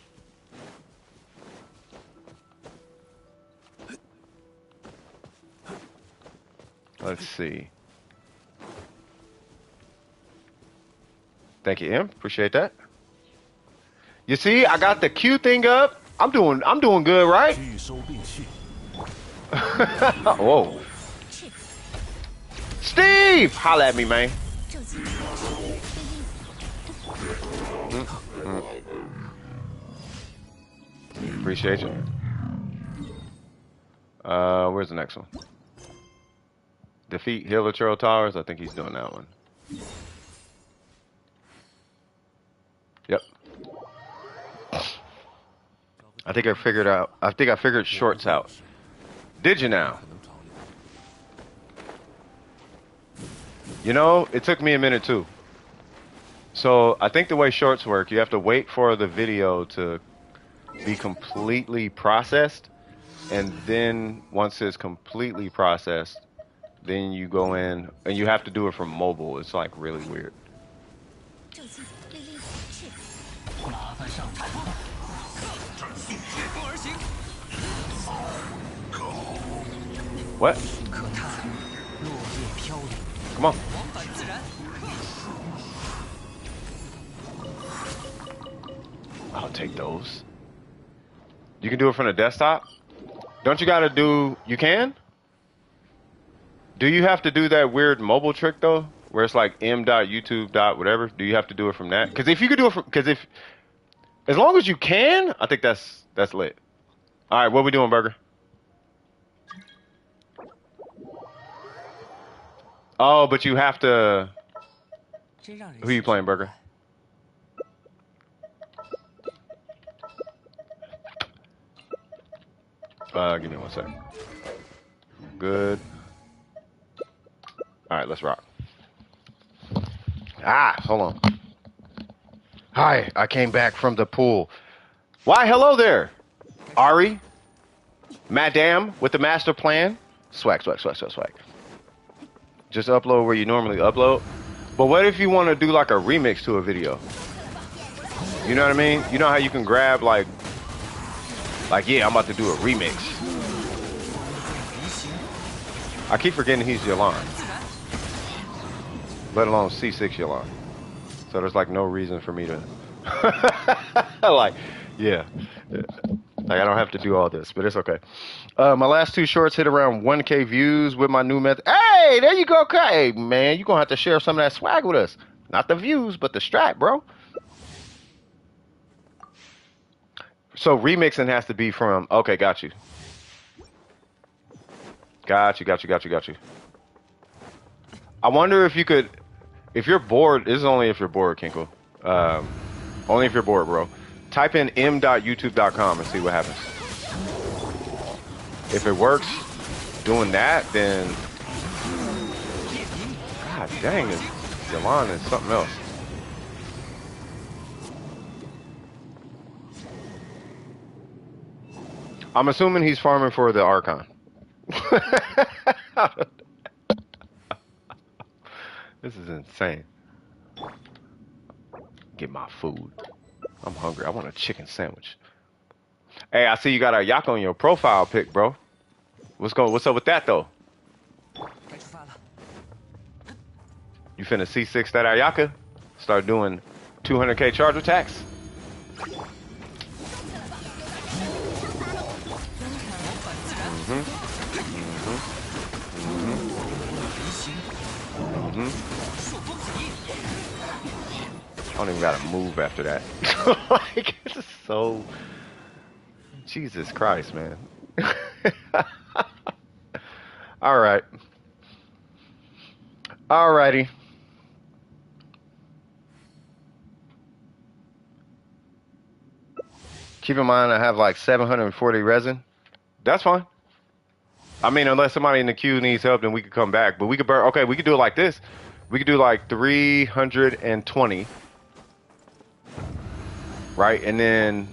Let's see. Thank you, M. Appreciate that. You see, I got the Q thing up. I'm doing good, right? Whoa. Steve! Holla at me, man. Appreciate you. Where's the next one? Defeat Healer Trail Towers. I think he's doing that one. Yep. I think I figured shorts out. Did you now? You know, it took me a minute too. So I think the way shorts work, you have to wait for the video to be completely processed, and then once it's completely processed, then you go in, and you have to do it from mobile. It's like really weird. What? Come on. I'll take those. You can do it from the desktop? Don't you gotta do... You can? Do you have to do that weird mobile trick, though? Where it's like m.youtube. whatever? Do you have to do it from that? Because if you could do it from... Because if... As long as you can, I think that's lit. Alright, what we doing, Burger? Oh, but you have to... Who you playing, Burger? Give me 1 second. Good. Alright, let's rock. Hold on. Hi, I came back from the pool. Why, hello there. Ari? Madame with the master plan? Swag. Just upload where you normally upload. But what if you want to do like a remix to a video? You know what I mean? You know how you can grab like yeah, I'm about to do a remix. I keep forgetting he's Yalan. Let alone C6 Yalan. So there's like no reason for me to Like, yeah. Like I don't have to do all this, but it's okay. My last two shorts hit around 1K views with my new method. Hey, there you go. Hey, man, you're going to have to share some of that swag with us. Not the views, but the strap, bro. So remixing has to be from, okay, got you. Got you. I wonder if you could, if you're bored, this is only if you're bored, Kinkle. Only if you're bored, bro. Type in m.youtube.com and see what happens. If it works doing that, then God dang it, Yolanda is something else. I'm assuming he's farming for the Archon. This is insane. Get my food. I'm hungry. I want a chicken sandwich. Hey, I see you got a yak on your profile pic, bro. What's up with that though? You finna C6 that Ayaka? Start doing 200k charge attacks? I don't even gotta move after that. Like, this is so... Jesus Christ, man. Alright. Alrighty. Keep in mind I have like 740 resin. That's fine. I mean, unless somebody in the queue needs help, then we could come back. But we could burn... Okay, we could do it like this. We could do like 320. Right? And then,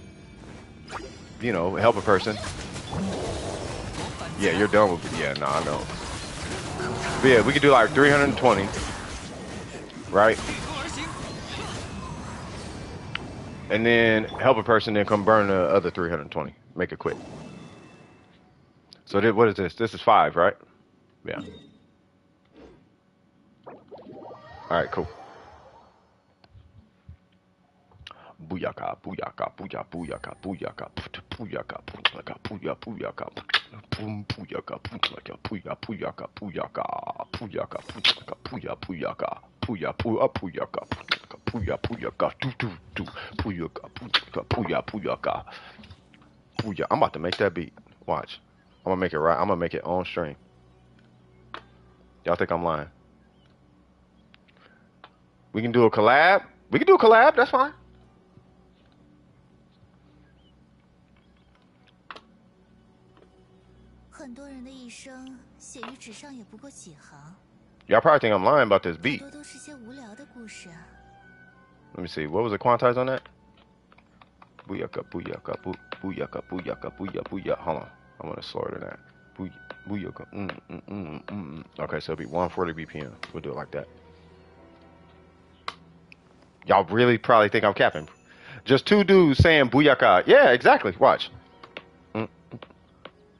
you know, help a person. Yeah, you're done with it. Yeah, no, I know. But yeah, we could do like 320. Right? And then help a person, then come burn the other 320. Make it quick. So what is this? This is 5, right? Yeah. Alright, cool. Booyaka, booyaka, booyaka, booyaka, booyaka, booyaka, booyaka, booyaka, booyaka, boom, booyaka, booyaka, booyaka, booyaka, booyaka, booyaka, booyaka, booyaka, booyaka, booyaka, booyaka, booyaka, do do do, booyaka, booyaka, booyaka, booyaka, booyaka. I'm about to make that beat. Watch. I'm gonna make it right. I'm gonna make it on stream. Y'all think I'm lying? We can do a collab. We can do a collab. That's fine. Y'all probably think I'm lying about this beat. Let me see. What was the quantize on that? Booyaka, booyaka, booyaka, booyaka, booyaka, booyaka. Hold on. I want to slow it than that. Booyaka. Okay, so it'll be 140 BPM. We'll do it like that. Y'all really probably think I'm capping. Just two dudes saying booyaka. Yeah, exactly. Watch.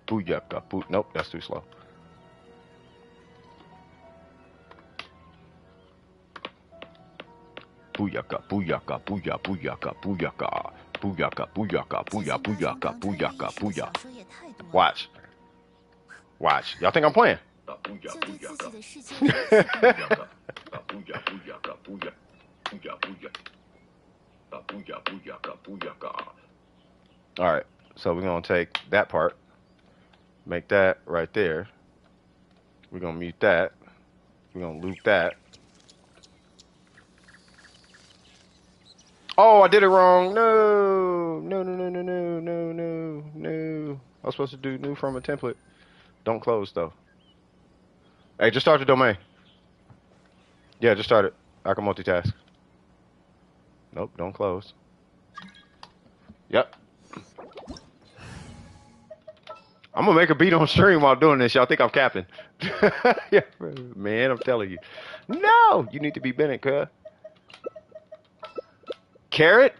Booyaka. Nope, that's too slow. Booyaka, booyaka, booyaka, booyaka, booyaka, booyaka, booyaka, booyaka, booyaka, booyaka, booyaka. Watch. Watch. Y'all think I'm playing? Alright, so we're going to take that part, make that right there. We're going to mute that. We're going to loop that. Oh, I did it wrong. No. I was supposed to do new from a template. Don't close, though. Hey, just start the domain. Yeah, just start it. I can multitask. Nope, don't close. Yep. I'm gonna make a beat on stream while doing this. Y'all think I'm capping. Yeah, man, I'm telling you. No, you need to be Bennett, cuz. Carrot?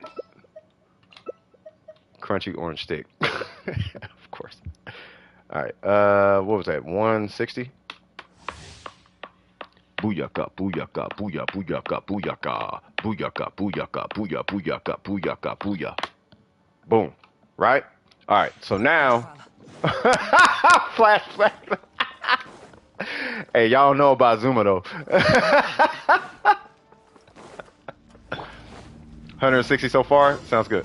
Crunchy orange stick. Of course. Alright, what was that? 160? Booyaka, booyaka, booyaka, booyaka, booyaka, Booyaka, booyaka, booyah, booyaka, booyaka, booyah. Boom. Right? Alright, so now. Flashback. Hey, y'all know about Zuma though. 160 so far? Sounds good.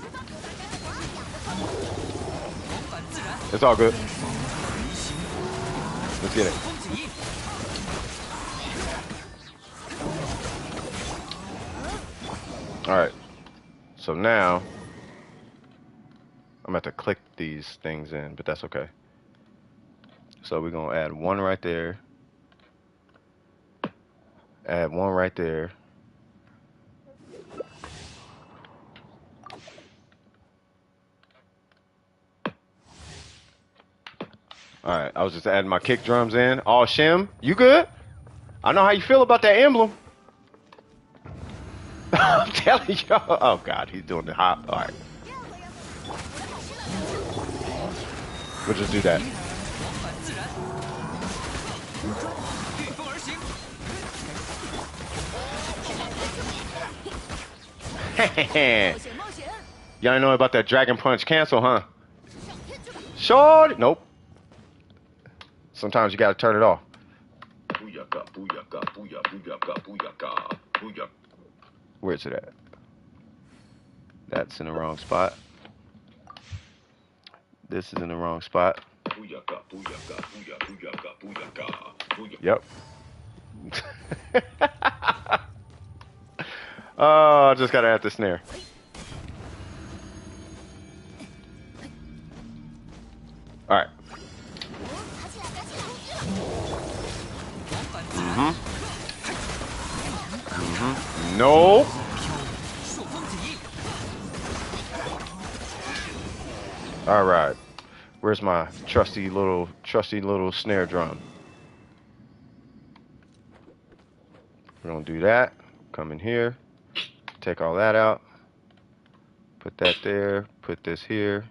It's all good. Let's get it. Alright. So now I'm going to have to click these things in, but that's okay. So we're going to add one right there. Add one right there. Alright, I was just adding my kick drums in. Oh, Shim, you good? I know how you feel about that emblem. I'm telling you. Oh, God, he's doing the hop. Alright. We'll just do that. Y'all know about that Dragon Punch cancel, huh? Short. Nope. Sometimes you gotta turn it off. Where's it at? That's in the wrong spot. This is in the wrong spot. Yep. Oh, I just gotta add the snare. Alright. No. Alright. Where's my trusty little snare drum? We're gonna do that. Come in here. Take all that out. Put that there. Put this here.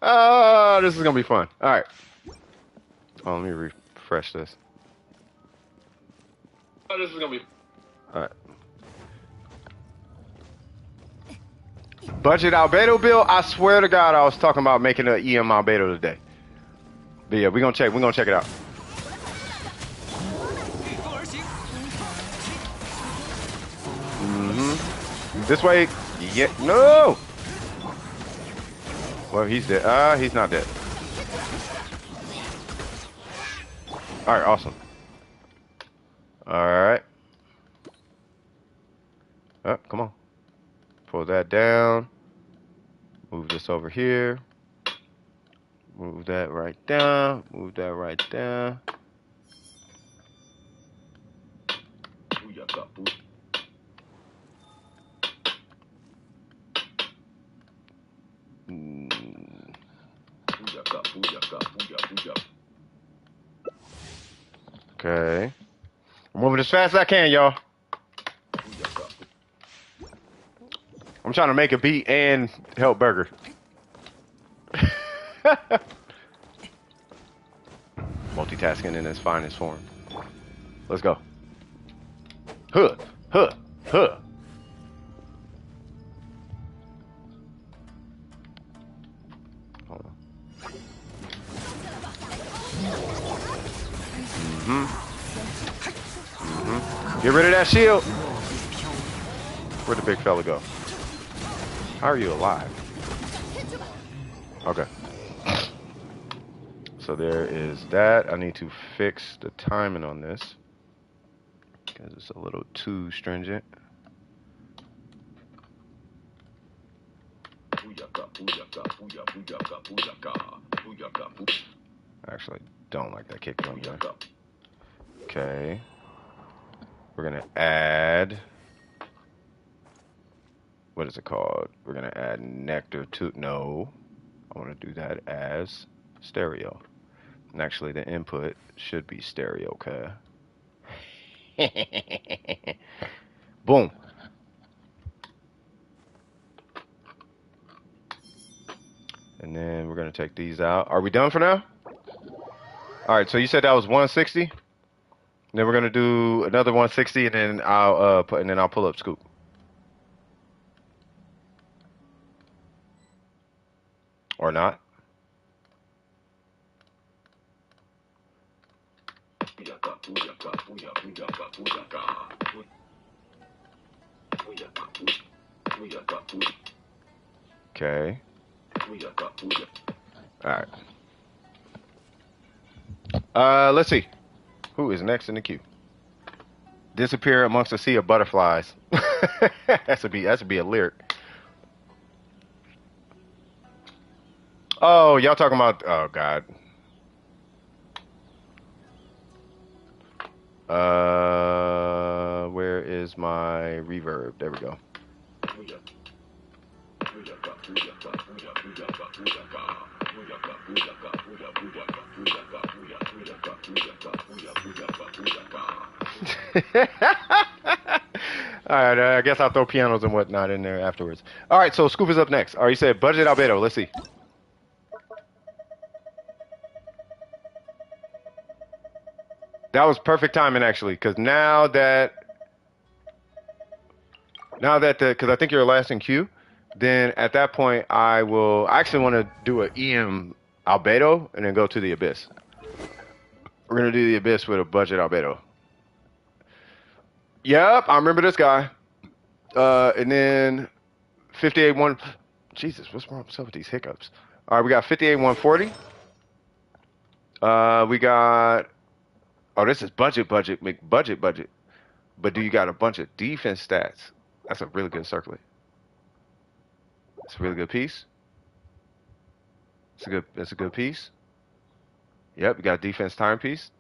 Oh, this is gonna be fun. All right. Oh, let me refresh this. Oh, this is gonna be. All right. Budget Albedo bill. I swear to God, I was talking about making an EM Albedo today. But yeah, we're gonna check it out. This way. Yeah. No. Well, he's dead. He's not dead. All right. Awesome. All right. Oh, come on. Pull that down. Move this over here. Move that right down. Move that right down. Okay. I'm moving as fast as I can, y'all. I'm trying to make a beat and help Burger. Multitasking in its finest form. Let's go. Huh, huh, huh. Hold on. Get rid of that shield. Where'd the big fella go? How are you alive? Okay. So there is that. I need to fix the timing on this because it's a little too stringent. I actually don't like that kick drum there. Okay. We're gonna add. What is it called? We're gonna add nectar to. No, I want to do that as stereo. And actually, the input should be stereo. Okay. Boom. And then we're gonna take these out. Are we done for now? All right. So you said that was 160. Then we're gonna do another 160, and then I'll pull up Scoop. Or not. Okay. All right. Let's see. Who is next in the queue? Disappear amongst a sea of butterflies. That should be a lyric. Oh, y'all talking about? Oh God. Where is my reverb? There we go. All right, I guess I'll throw pianos and whatnot in there afterwards. All right, so Scoop is up next. All right, you said budget albedo. Let's see. That was perfect timing, actually, because now that because I think you're last in queue, then at that point I actually want to do an EM albedo and then go to the abyss. We're gonna do the abyss with a budget albedo. Yep, I remember this guy. And then 58-1. Jesus, what's wrong with these hiccups? All right, we got 58-140. We got. Oh, this is budget. But do you got a bunch of defense stats? That's a really good circlet. It's a really good piece. It's a good piece. Yep, you got defense timepiece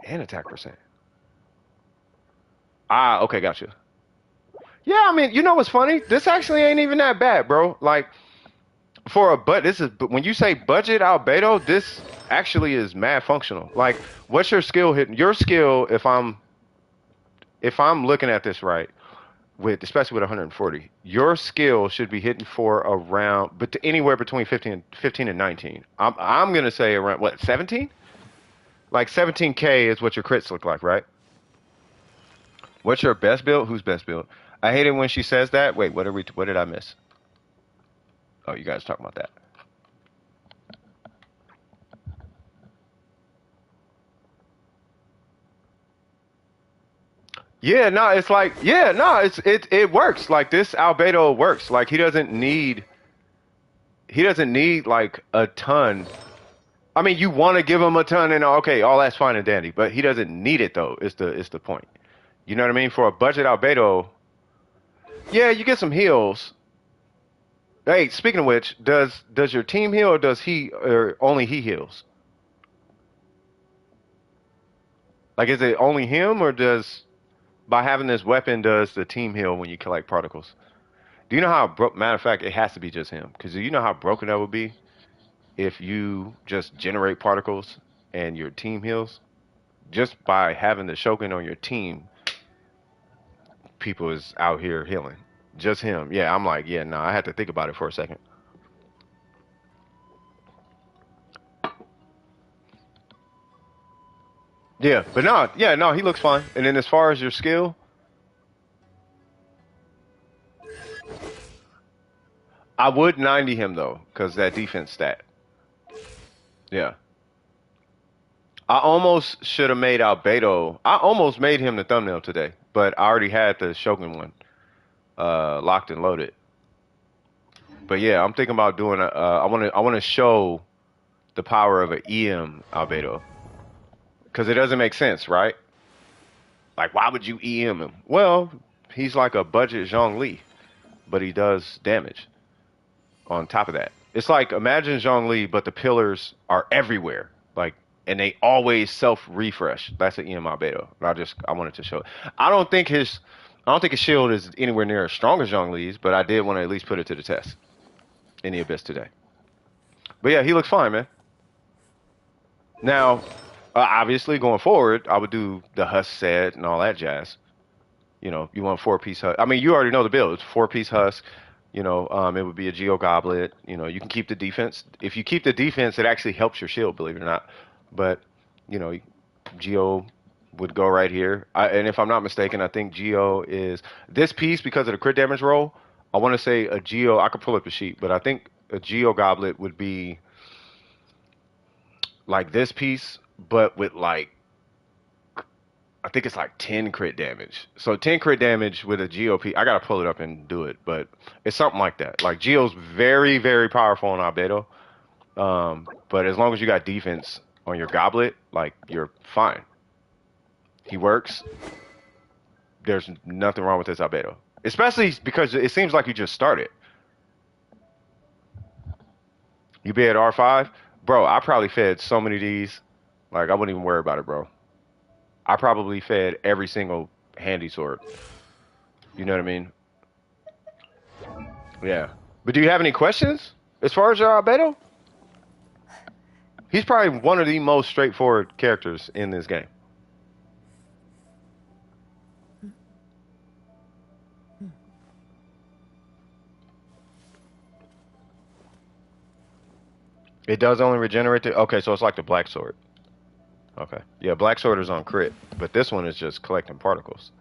and attack percent. Ah, okay, gotcha. Yeah, I mean, you know what's funny? This actually ain't even that bad, bro. Like when you say budget albedo, this actually is mad functional. Like, what's your skill hitting? Your skill, if I'm looking at this right, especially with 140, your skill should be hitting for around anywhere between 15 and 19. I'm gonna say around what, 17? Like 17K is what your crits look like, right? What's your best build? Who's best build? I hate it when she says that. Wait, what did I miss? Oh, you guys talking about that. Yeah, no, it's like, yeah, no, it works. Like, this albedo works. Like, he doesn't need like a ton. I mean, you want to give him a ton, and okay, all that's fine and dandy, but he doesn't need it though. Is the point? You know what I mean? For a budget albedo, yeah, you get some heals. Hey, speaking of which, does your team heal, or does or only he heals? Like, is it only him, or by having this weapon, does the team heal when you collect particles? Do you know how matter of fact, it has to be just him, because do you know how broken that would be if you just generate particles and your team heals? Just by having the Shogun on your team, people is out here healing. Just him. Yeah, I'm like, yeah, no, I had to think about it for a second. Yeah, but no, he looks fine. And then as far as your skill, I would 90 him though, because that defense stat. Yeah. I almost should have made albedo. I almost made him the thumbnail today, but I already had the Shogun one locked and loaded. But yeah, I'm thinking about doing I want to show the power of an EM albedo, because it doesn't make sense, right? Like, why would you EM him? Well, he's like a budget Zhongli, but he does damage on top of that. It's like, imagine Zhongli, but the pillars are everywhere, like, and they always self-refresh. That's an EM albedo. I wanted to show it. I don't think his shield is anywhere near as strong as Zhongli's, but I did want to at least put it to the test in the abyss today. But yeah, he looks fine, man. Now, Obviously, going forward, I would do the husk set and all that jazz. You know, you want 4-piece husk. I mean, you already know the build. It's 4-piece husk. You know, it would be a Geo Goblet. You know, you can keep the defense. If you keep the defense, it actually helps your shield, believe it or not. But, you know, Geo would go right here. And if I'm not mistaken, I think Geo is this piece because of the crit damage roll. I want to say a Geo. I could pull up the sheet, but I think a Geo Goblet would be like this piece, but with like I think it's like 10 crit damage. So 10 crit damage with a GOP. I gotta pull it up and do it, but it's something like that. Like Geo's very, very powerful on Albedo. But as long as you got defense on your goblet, like you're fine. He works. There's nothing wrong with this Albedo. Especially because it seems like you just started. You be at R5? Bro, I probably fed so many of these. Like I wouldn't even worry about it, bro. I probably fed every single handy sword. You know what I mean? Yeah. But do you have any questions as far as your Albedo? He's probably one of the most straightforward characters in this game. It does only regenerate the... Okay, so it's like the black sword. Okay. Yeah, black sword is on crit, but this one is just collecting particles.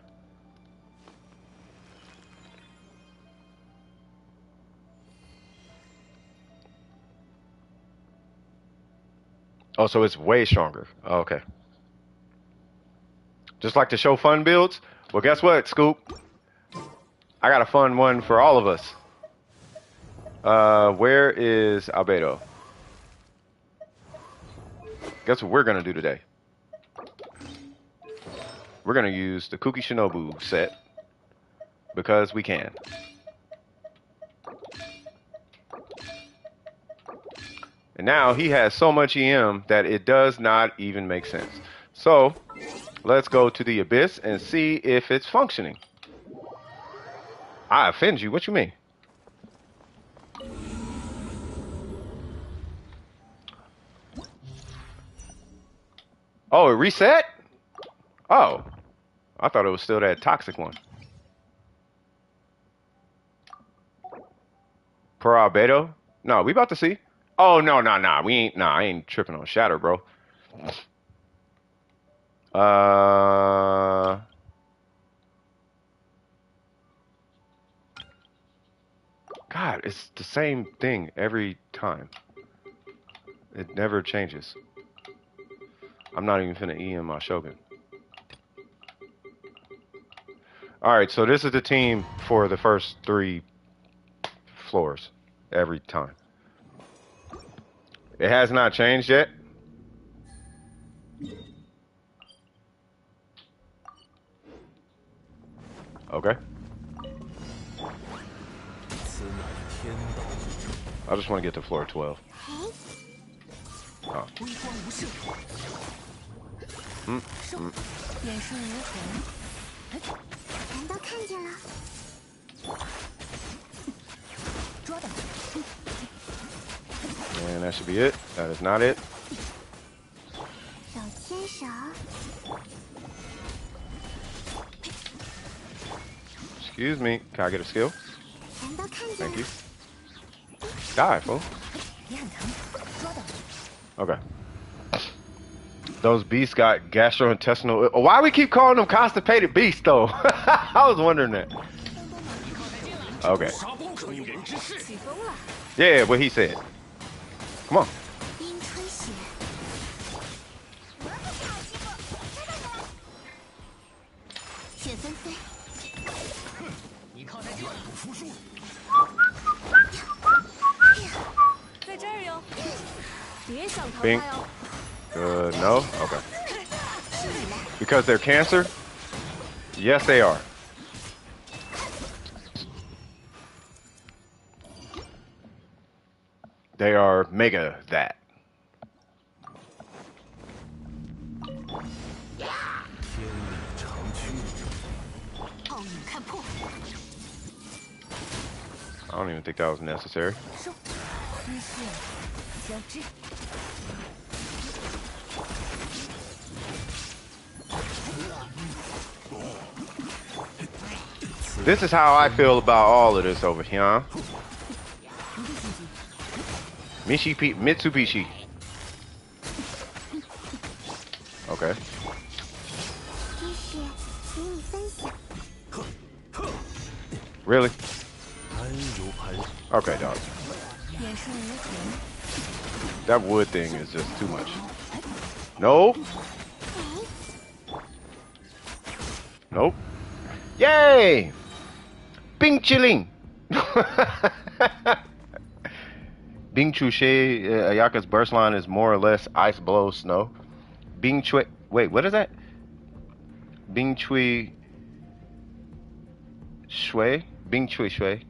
Oh, so it's way stronger. Oh, okay. Just like to show fun builds? Well, guess what, Scoop? I got a fun one for all of us. Where is Albedo? Guess what we're gonna do today? We're gonna use the Kuki Shinobu set because we can. And now he has so much EM that it does not even make sense. So let's go to the Abyss and see if it's functioning. I offend you? What you mean? Oh, it reset? Oh, I thought it was still that toxic one. Per Albedo? No, we about to see. Oh, no, we ain't, I ain't tripping on Shatter, bro. God, it's the same thing every time. It never changes. I'm not even finna EM my Shogun. Alright, so this is the team for the first 3 floors every time. It has not changed yet. Okay. I just want to get to floor 12. Oh. And that should be it. That is not it. Excuse me. Can I get a skill? Thank you. Die, fool. Okay. Those beasts got gastrointestinal... Why we keep calling them constipated beasts, though? I was wondering that. Okay. Yeah, what he said. Come on. Pink. No? Okay. Because they're cancer? Yes, they are. They are mega that. I don't even think that was necessary. This is how I feel about all of this over here. Mitsubishi. Okay. Really? Okay, dog. That wood thing is just too much. No. Nope. Yay! Bing chilling. Bing Chushe, Ayaka's burst line is more or less ice blow snow. Bing Chui. Wait, what is that? Bing Chui Shui? Bing Chui Shui,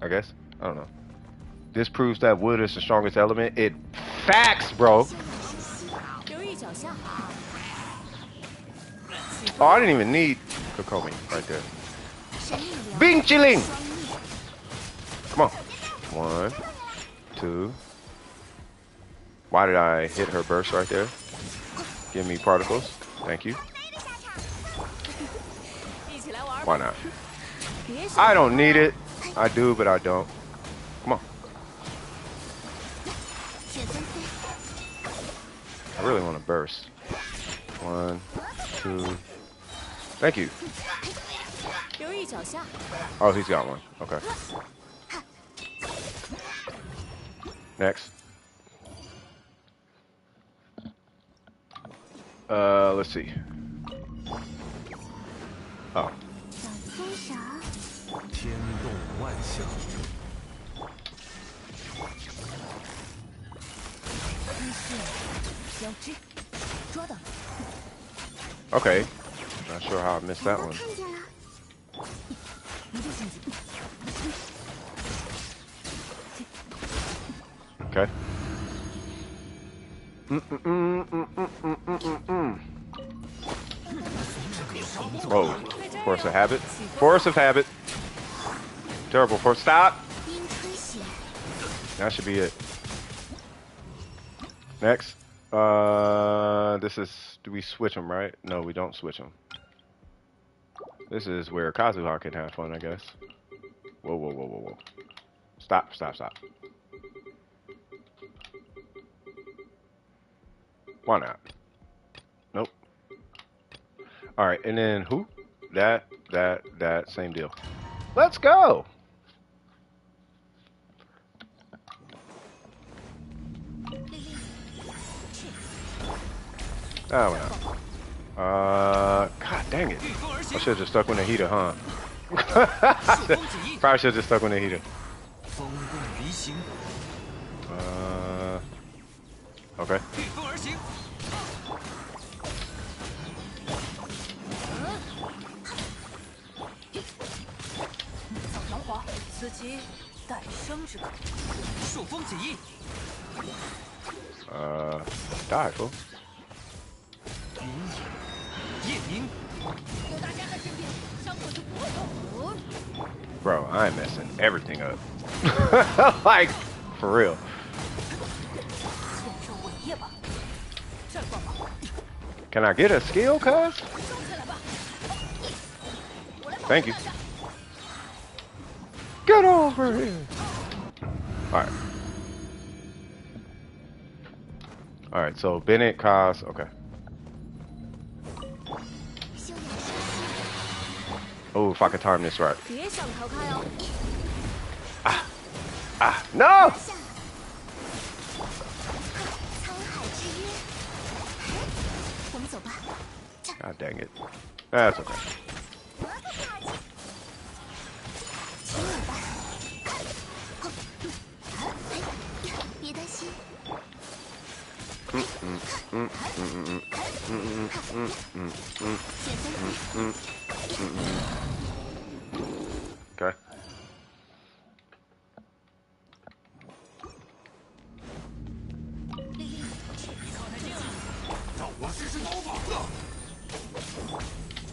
I guess. I don't know. This proves that wood is the strongest element. It facts, bro. Oh, I didn't even need Kokomi right there. Bing chilling. Come on. 1, 2. Why did I hit her burst right there? Give me particles. Thank you. Why not? I don't need it. I do, but I don't. Come on. I really want to burst. 1, 2. Thank you. Oh, he's got one. Okay. Next. Let's see. Oh. 天动万象。 Okay. Not sure how I missed that one. Okay. Whoa. Force of habit. Force of habit. Terrible force. Stop. That should be it. Next. This is. Do we switch them, right? No, we don't switch them. This is where Kazuha can have fun, I guess. Whoa, whoa, whoa, whoa, whoa. Stop, stop, stop. Why not? Nope. Alright, and then who? That, same deal. Let's go! Oh, well. God dang it. I should have just stuck with the heater, huh? Probably should have just stuck with the heater. Okay. Die, fool. Bro, I'm messing everything up. Like, for real. Can I get a skill, cuz? Thank you. Get over here. Alright. Alright, so Bennett, Kaz, okay. Oh, if I could time this right. No! God dang it. That's okay. Okay.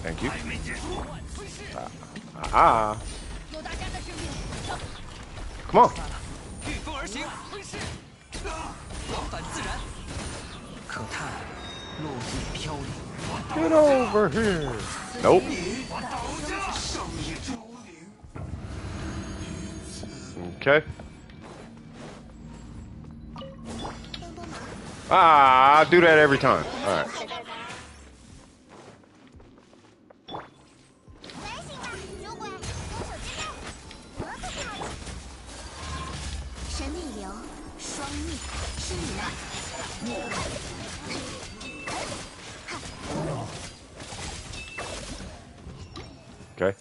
Thank you. Come on. Get over here. Nope. Okay. Ah, I do that every time. All right. 神内流，双逆，是你来。Okay.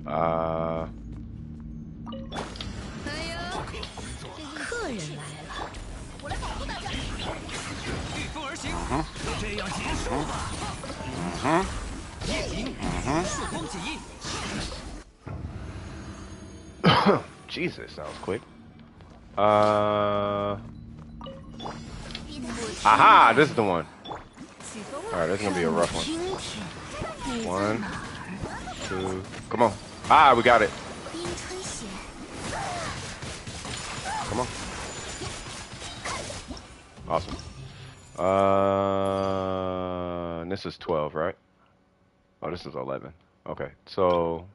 Uh. 客人来了，我来保护大家。御风而行，就这样结束吧。夜影，曙光起。 Jesus, that was quick. Aha, this is the one. Alright, this is gonna be a rough one. 1, 2, come on. Ah, we got it. Come on. Awesome. And this is 12, right? Oh, this is 11. Okay, so...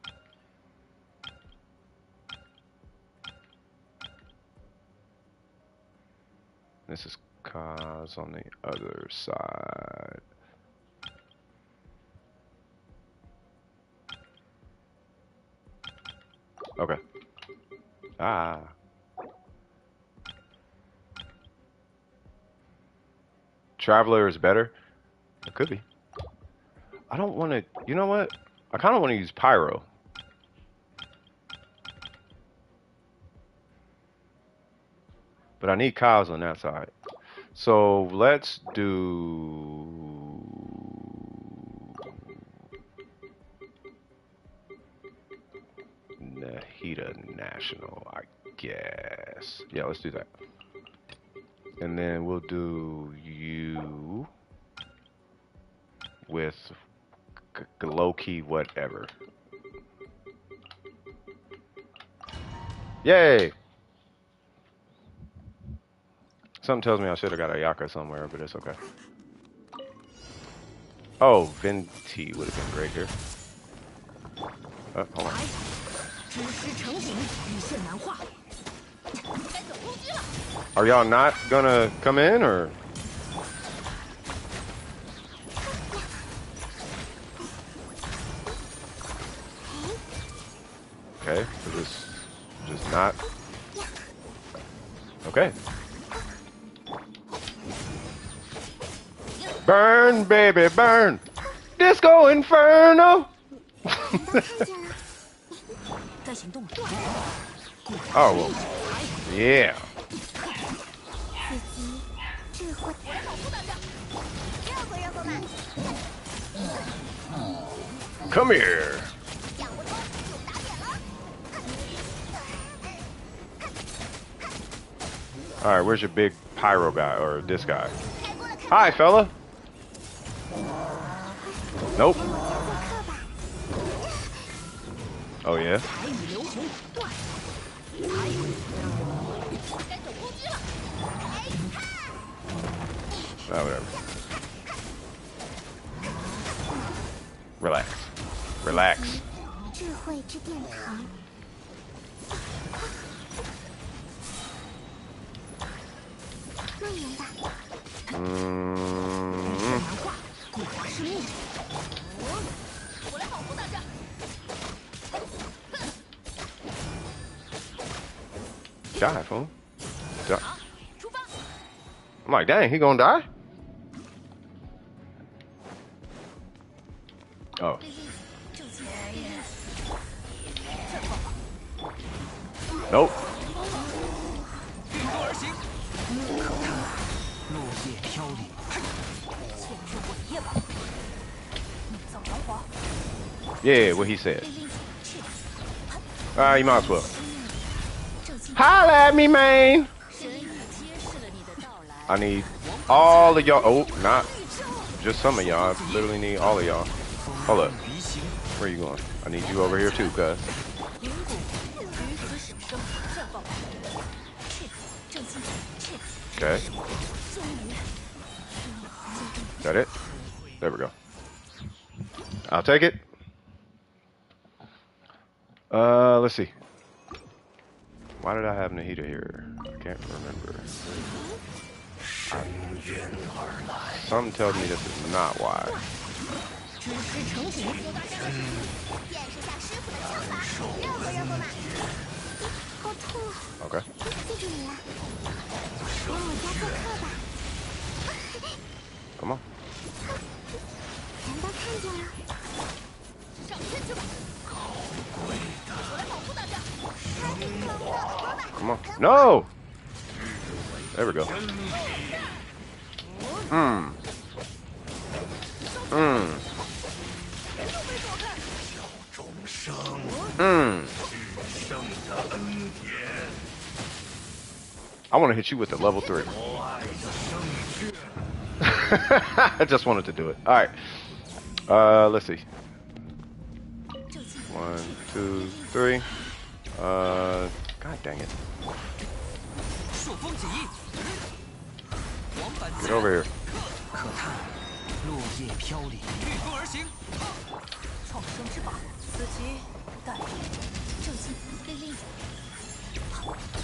This is Kaz on the other side. Okay. Ah. Traveler is better? It could be. I don't want to... You know what? I kind of want to use Pyro. But I need Kyle's on that side. So let's do... Nahida National, I guess. Yeah, let's do that. And then we'll do you with low-key whatever. Yay! Something tells me I should have got a Yaka somewhere, but it's okay. Oh, Venti would have been great here. Oh, hold on. Are y'all not gonna come in, or? Okay, so this just not. Okay. Burn, baby, burn! Disco Inferno! Oh, well, yeah. Come here. All right, where's your big pyro guy, or this guy? Hi, fella. Nope. Oh, yeah? Oh, whatever. Relax. Relax. Die, fool. Die. I'm like, dang, he gonna die? Oh. Nope. Yeah, what he said. You might as well. Holla at me, man! I need all of y'all. Oh, not just some of y'all. I literally need all of y'all. Hold up. Where you going? I need you over here too, cuz. Okay. Got it? There we go. I'll take it. Let's see. Why did I have Nahida here? I can't remember. Something tells me this is not why. 只是成型。见识下师傅的枪法，任何人不买。好痛啊！ Okay. 记住你了，来我家做客吧。Come on. 全都看见了。上天去吧！我来保护大家。开始闯祸吧！ Come on. No! There we go. Hmm. Hmm. Hmm. I want to hit you with the level 3. I just wanted to do it. All right. Let's see. 1, 2, 3. God dang it. Get over here. 可叹落叶飘零，御风而行。创生之宝，此局待就近令令。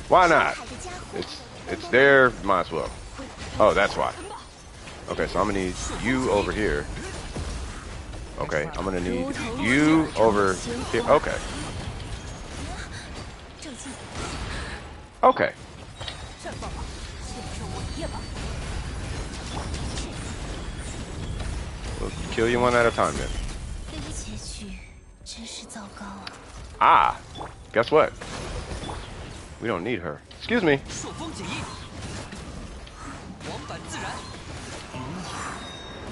Why not? It's there. Might as well. Oh, that's why. Okay, so I'm gonna need you over here. Okay, I'm gonna need you over here. Okay. Okay. We'll kill you one at a time then. Ah, guess what? We don't need her. Excuse me. 朔风锦衣，黄板自燃，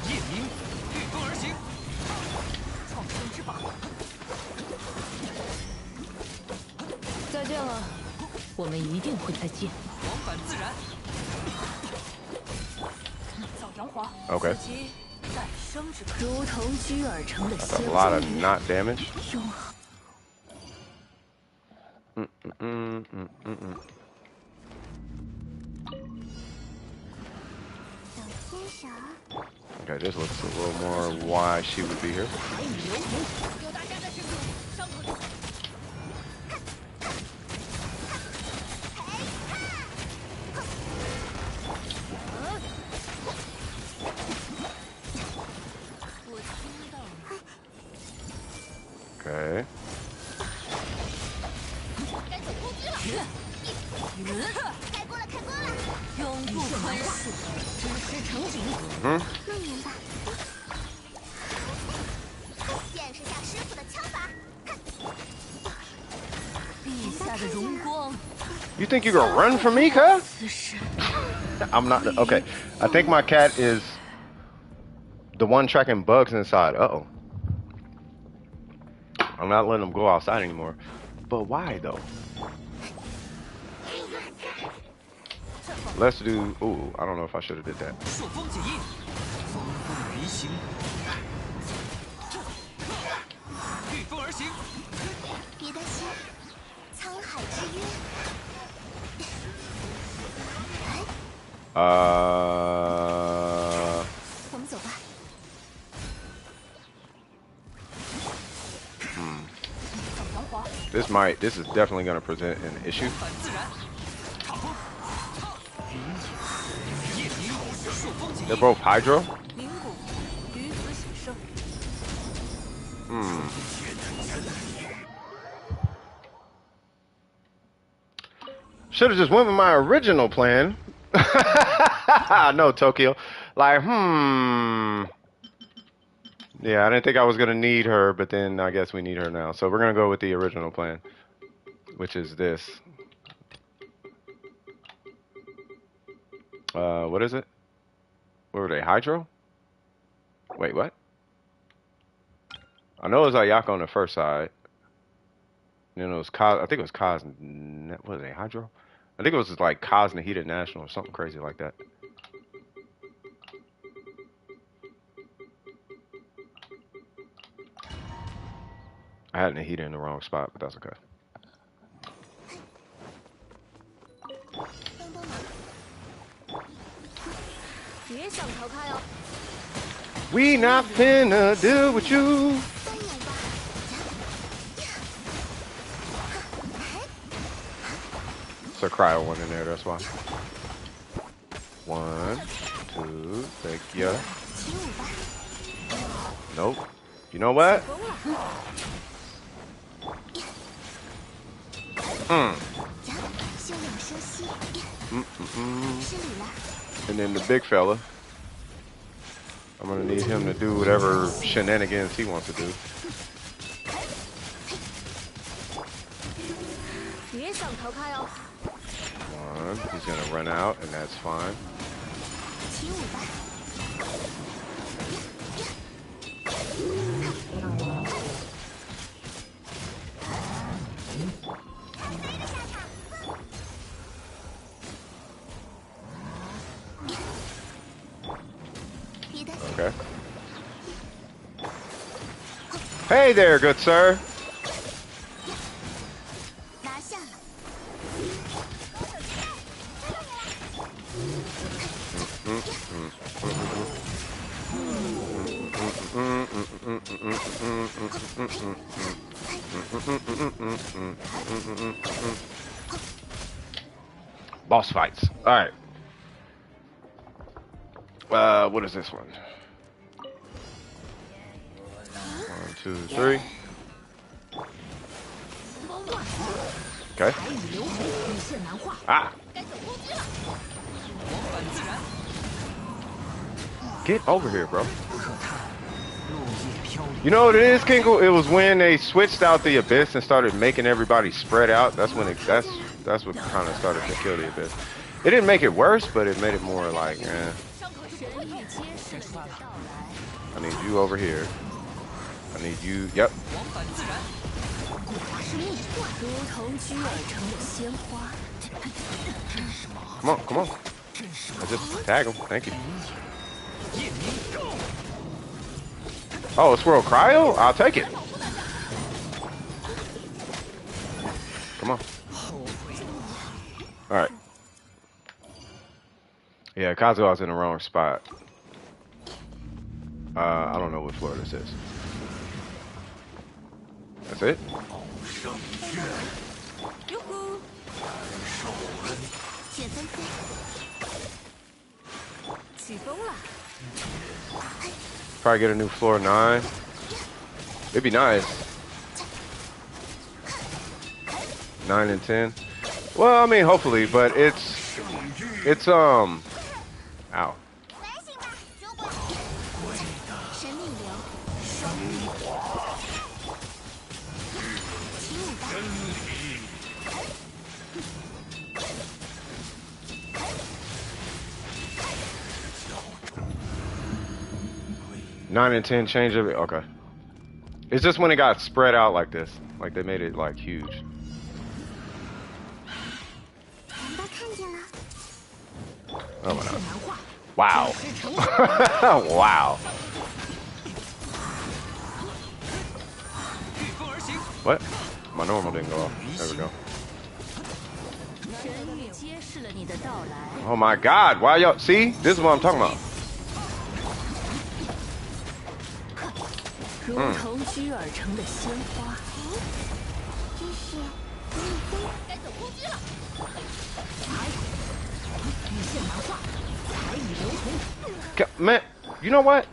夜明，御风而行。创生之宝。再见了，我们一定会再见。黄板自燃，造阳华。 Okay. 此局再生之可。如同居而成的 That's 仙 a lot of not damage. 永恒。 Okay, this looks a little more why she would be here. Okay. 开锅了，开锅了！永不宽恕，只是成景。慢点吧。见识下师傅的枪法。陛下的荣光。 You think you're gonna run from me, cuz? 此时 I'm not. Okay, I think my cat is the one tracking bugs inside. Uh-oh. I'm not letting them go outside anymore. But why though? Let's do. Ooh, I don't know if I should have did that. 朔风锦衣，风不离行。御风而行。别担心，沧海之约。我们走吧。This is definitely going to present an issue. 黄板自燃，长风，夜明，朔风锦衣。 They're both Hydro. 灵谷，于此喜生。Should have just went with my original plan. No, Tokyo. Like, Yeah, I didn't think I was going to need her, but then I guess we need her now. So we're going to go with the original plan, which is this. What is it? What were they, Hydro? Wait, what? I know it was Ayako on the first side. Then it was Kaz, I think it was Kaz, what was it, Hydro? I think it was like Kaz Nahida National or something crazy like that. I had Nahida in the wrong spot, but that's okay. We not finna deal with you. a cryo one in there, that's why. 1, 2, thank you. Nope. You know what? And then the big fella. I'm gonna need him to do whatever shenanigans he wants to do. 1, he's gonna run out, and that's fine. Okay. Hey there, good sir. Boss fights. All right. What is this one? 1, 2, 3. Okay. Ah. Get over here, bro. You know what it is, Kinkle? It was when they switched out the Abyss and started making everybody spread out. That's when that's what kind of started to kill the Abyss. It didn't make it worse, but it made it more like, eh. I need you over here. I need you. Yep. Come on, come on. I just tag him. Thank you. Oh, a swirl cryo? I'll take it. Come on. All right. Yeah, Kazuha's in the wrong spot. I don't know what floor this is. That's it? Probably get a new floor 9. It'd be nice. 9 and 10. Well, I mean, hopefully, but it's ow. Nine and 10 change of it. Okay. It's just when it got spread out like this, like they made it like huge. Oh my God. Wow. Wow. What? My normal didn't go off. There we go. Oh my God. Why y'all? See? This is what I'm talking about. Man, you know what?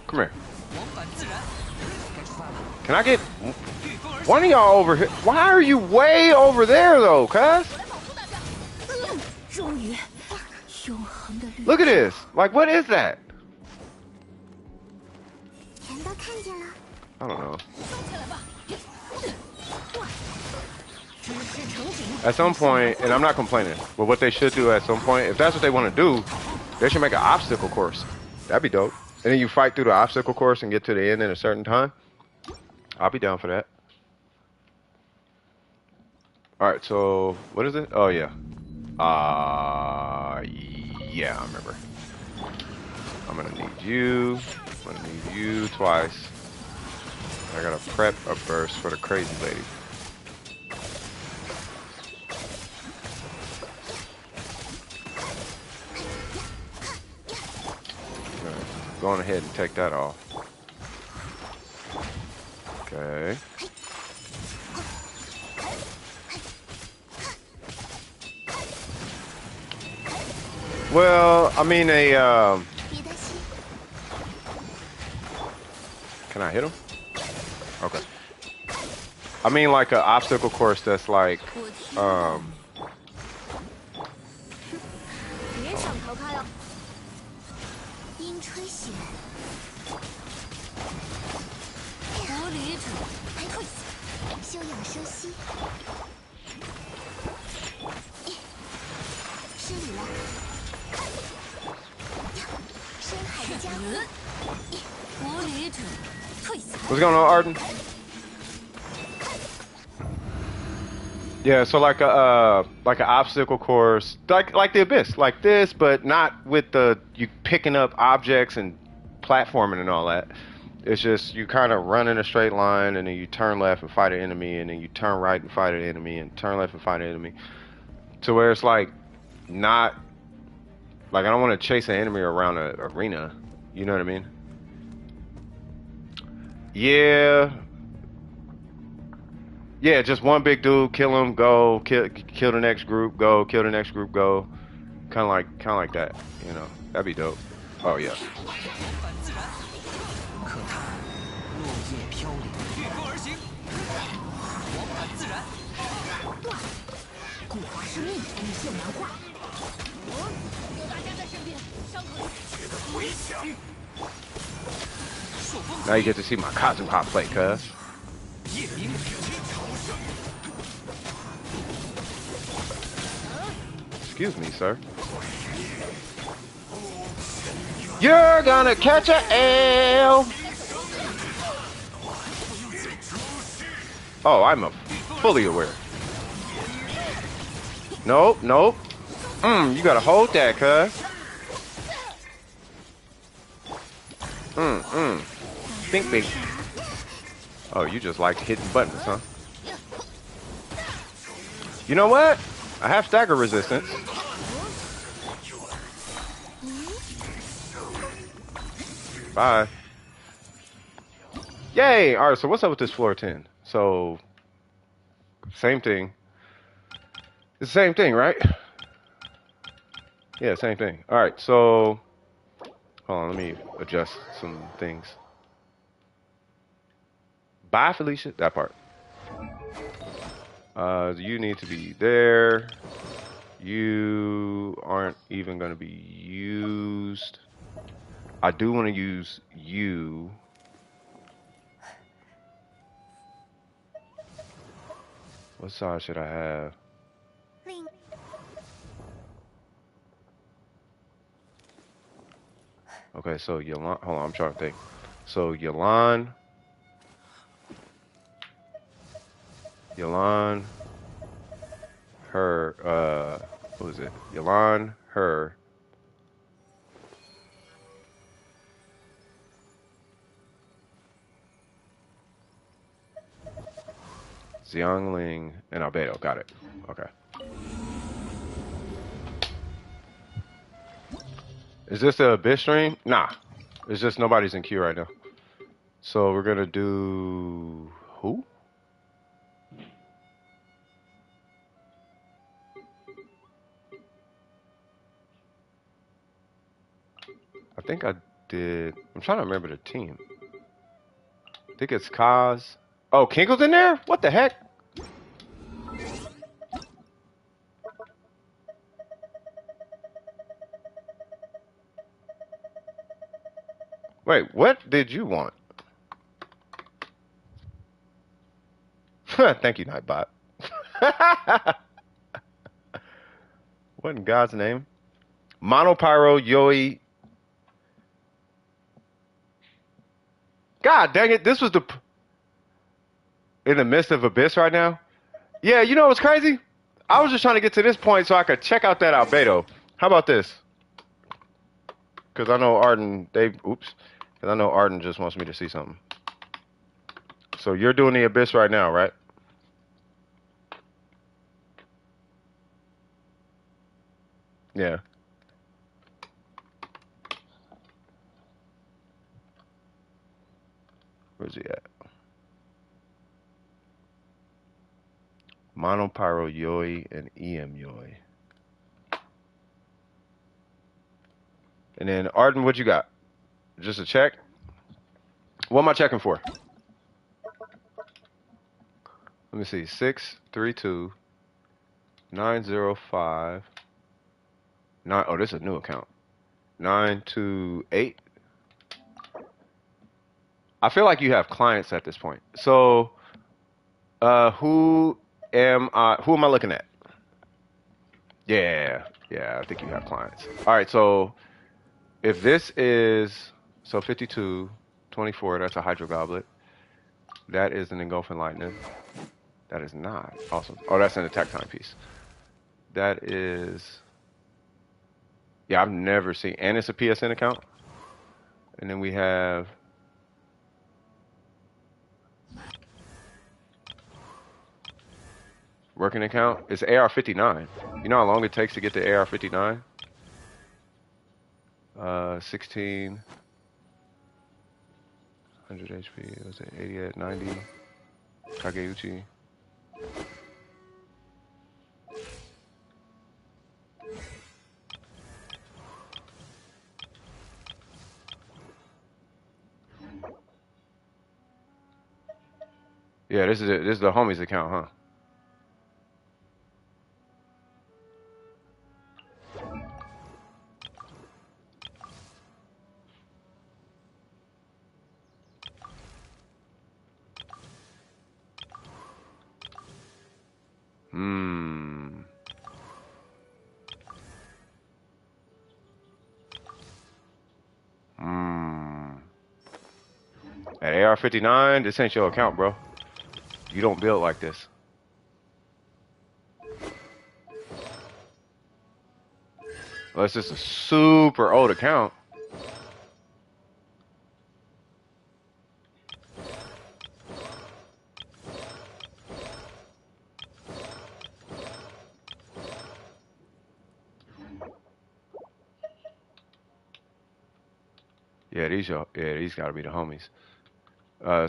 Come here. Can I get one of y'all over here? Why are you way over there though, cuz? Look at this. Like, what is that? I don't know. At some point, and I'm not complaining, but what they should do at some point, if that's what they want to do, they should make an obstacle course. That'd be dope. And then you fight through the obstacle course and get to the end in a certain time. I'll be down for that. Alright, so what is it? Oh yeah. Yeah, I remember. I'm gonna need you. I'm gonna need you twice. I gotta prep a burst for the crazy lady. Go on ahead and take that off. Okay. Well, I mean a别担心， can I hit him? Okay. I mean like an obstacle course that's like 我听到别想逃开啊！阴吹雪，魔旅者，还退下，休养生息。失礼了，深海的家伙，魔旅者，退下。 What's going on, Arden? Yeah, so like an obstacle course, like the Abyss, like this, but not with the you picking up objects and platforming and all that. It's just you kind of run in a straight line, and then you turn left and fight an enemy, and then you turn right and fight an enemy, and turn left and fight an enemy. To where it's like not like I don't want to chase an enemy around an arena. You know what I mean? Yeah. Yeah, just one big dude, kill him, go, kill the next group, go, kill the next group, go. Kind of like that, you know. That'd be dope. Oh yeah. 反自然，可叹落叶飘零，御风而行，往返自然。古华生命无限难化。有大家在身边，伤口回响，朔风 Now you get to see my Kazuha play, cuz. 夜明， Excuse me, sir. You're gonna catch a L. Oh, I'm fully aware. Nope, nope. You gotta hold that, cuz. Think big. Oh, you just like hitting buttons, huh? You know what? I have stagger resistance. Bye. Yay! Alright, so what's up with this floor 10? So, same thing. It's the same thing, right? Yeah, same thing. Alright, so, hold on, let me adjust some things. Bye, Felicia. That part. You need to be there. You aren't even going to be used. I do want to use you. What size should I have? 另 Okay, so Yalan. Hold on, I'm trying to think. So Yalan. Yalan. Her. What was it? Yalan. Her. Xiangling and Albedo. Got it. Okay. Is this a Abyss stream? Nah. It's just nobody's in queue right now. So we're gonna do who? I think I did. I'm trying to remember the team. I think it's Kaz. Oh, Kinkle's in there? What the heck? Wait, what did you want? Thank you, Nightbot. What in God's name? Monopyro Yoi. God dang it, this was in the midst of Abyss right now? Yeah, you know what's crazy? I was just trying to get to this point so I could check out that Albedo. How about this? Because I know Arden, because I know Arden just wants me to see something. So you're doing the Abyss right now, right? Yeah. Where's he at? Monopyro Yoi and EM Yoi. And then Arden, what you got? Just a check? What am I checking for? Let me see. 632 905 9. Oh, this is a new account. 928. I feel like you have clients at this point. So, who am I looking at? Yeah, I think you have clients. All right, so if this is, so 52, 24, that's a Hydro Goblet. That is an Engulfing Lightning. That is not. Awesome. Oh, that's an attack timepiece. That is, yeah, I've never seen, and it's a PSN account. And then we have, working account. It's AR59. You know how long it takes to get the AR59? 16, 100 HP. Was it 88, 90? Kageuchi. Yeah, this is it. This is the homie's account, huh? Hmm. At AR59, this ain't your account, bro. You don't build like this. Unless it's a super old account. Yeah, these gotta be the homies.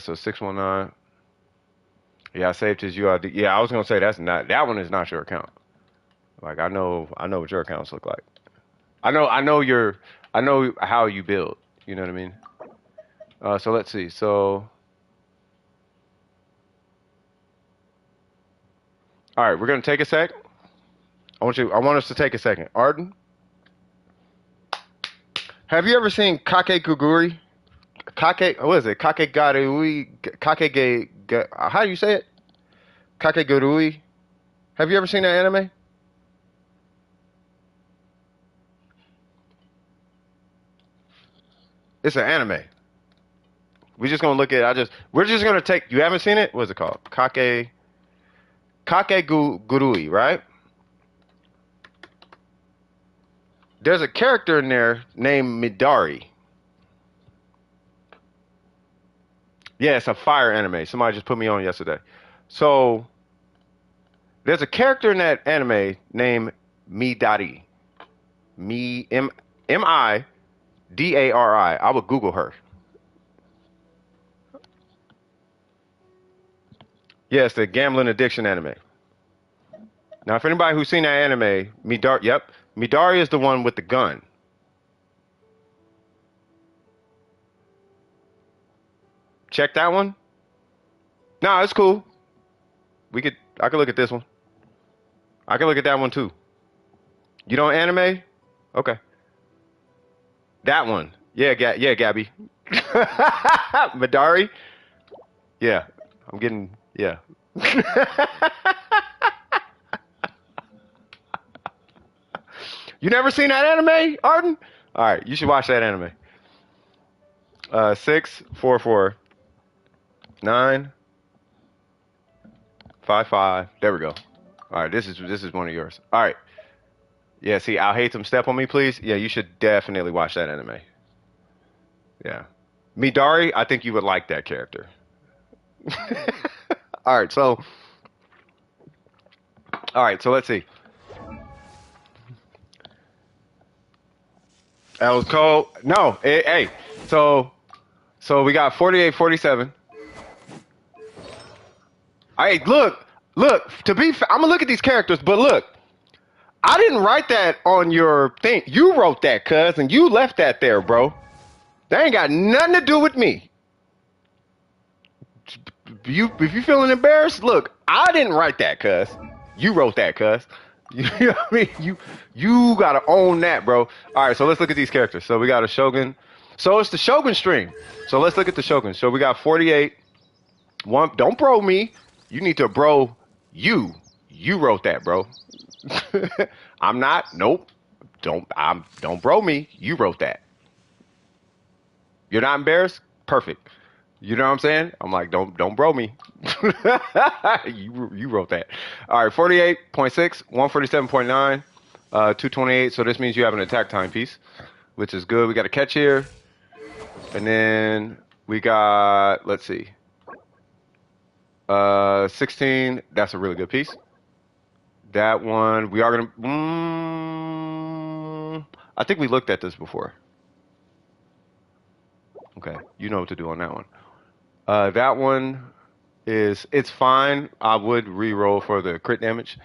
So 619. Yeah, I saved his UID. Yeah, I was gonna say that one is not your account. Like I know what your accounts look like. I know how you build. You know what I mean? So let's see. So all right, we're gonna take a sec. I want us to take a second. Arden, have you ever seen Kakegurui? What is it? How do you say it? Kakegurui. Have you ever seen that anime? It's an anime. We're just gonna look at. We're just gonna take. You haven't seen it? What's it called? Kakegurui, right? There's a character in there named Midari. Yeah, it's a fire anime. Somebody just put me on yesterday. So there's a character in that anime named Midari. Midari. I would Google her. Yeah, it's the gambling addiction anime. Now, if anybody who's seen that anime, Midari is the one with the gun. Check that one. Nah, it's cool. I could look at this one. I can look at that one too. You don't anime? Okay. That one. Yeah, Gabby. Midari. Yeah, I'm getting. Yeah. You never seen that anime, Arden? All right, you should watch that anime. 644 955. There we go. All right, this is one of yours. All right. Yeah, see, I'll hate them step on me, please. Yeah, you should definitely watch that anime. Yeah. Midari, I think you would like that character. All right, so let's see. That was cold. No, hey. So we got 48, 47. Hey, look. To be fair, I'm gonna look at these characters, but look, I didn't write that on your thing. You wrote that, cuz, and you left that there, bro. That ain't got nothing to do with me. If you feeling embarrassed, look, I didn't write that, cuz. You wrote that, cuz. You know what I mean? You gotta own that, bro. All right, so let's look at these characters. So we got a Shogun. So it's the Shogun stream. So let's look at the Shogun. So we got 48. One, don't bro me. You need to bro you. You wrote that, bro. I'm not. Nope. Don't bro me. You wrote that. You're not embarrassed? Perfect. You know what I'm saying? I'm like, don't bro me. You wrote that. All right, 48.6, 147.9, 228. So this means you have an attack timepiece, which is good. We got a catch here. And then we got, let's see. 16. That's a really good piece. That one, we are going to... I think we looked at this before. Okay, you know what to do on that one. That one is, it's fine. I would re-roll for the crit damage.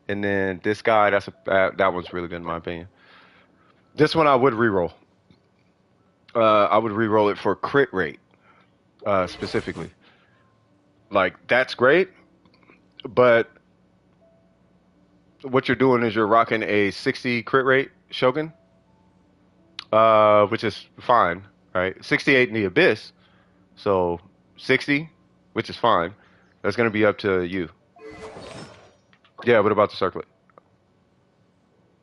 And then this guy, that one's really good in my opinion. This one I would re-roll. I would re-roll it for crit rate, specifically. Like, that's great, but what you're doing is you're rocking a 60 crit rate Shogun, which is fine, right? 68 in the Abyss, so 60, which is fine. That's going to be up to you. Yeah, what about the circlet?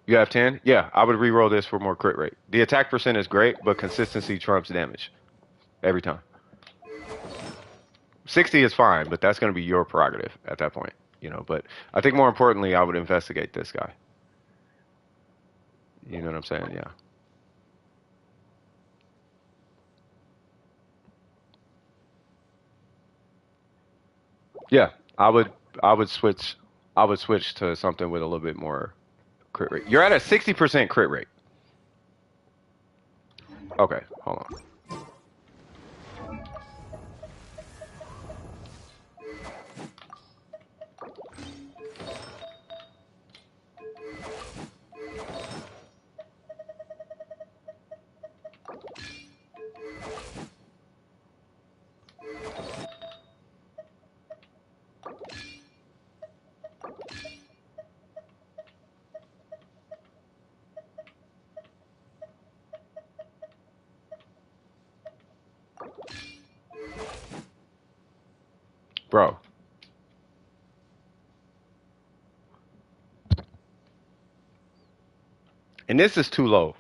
You have 10? Yeah, I would re-roll this for more crit rate. The attack percent is great, but consistency trumps damage. Every time. 60 is fine, but that's going to be your prerogative at that point. You know, but I think more importantly, I would investigate this guy. You know what I'm saying? Yeah. Yeah, I would switch to something with a little bit more crit rate. You're at a 60% crit rate. Okay, hold on. Bro. And this is too low,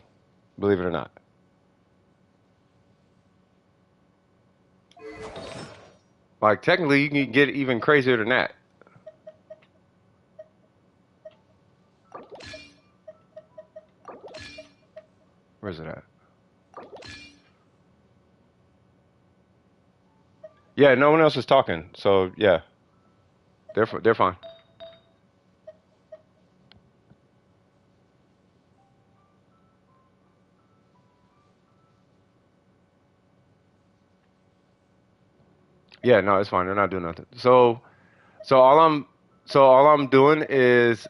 believe it or not. Like, technically, you can get even crazier than that. Where's it at? Yeah, no one else is talking, so yeah. They're fine. Yeah, no, it's fine. They're not doing nothing. So all I'm doing is,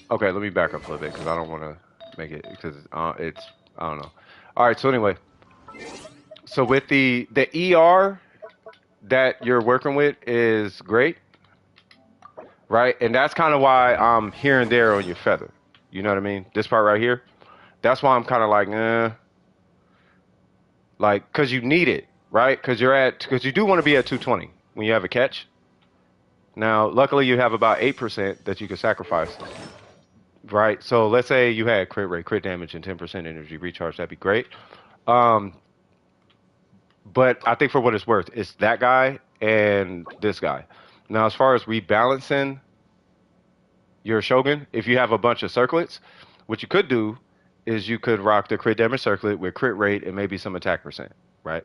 okay. Let me back up a little bit because I don't want to make it because it's, I don't know. All right. So anyway, so with the ER that you're working with is great, right? And that's kind of why I'm here and there on your feather. You know what I mean? This part right here. That's why I'm kind of like, cause you need it, right? Cause you do want to be at 220 when you have a catch. Now, luckily you have about 8% that you can sacrifice, right? So let's say you had crit rate, crit damage, and 10% energy recharge. That'd be great. But I think for what it's worth, it's that guy and this guy. Now, as far as rebalancing your Shogun, if you have a bunch of circlets, what you could do is you could rock the crit damage circlet with crit rate and maybe some attack percent, right?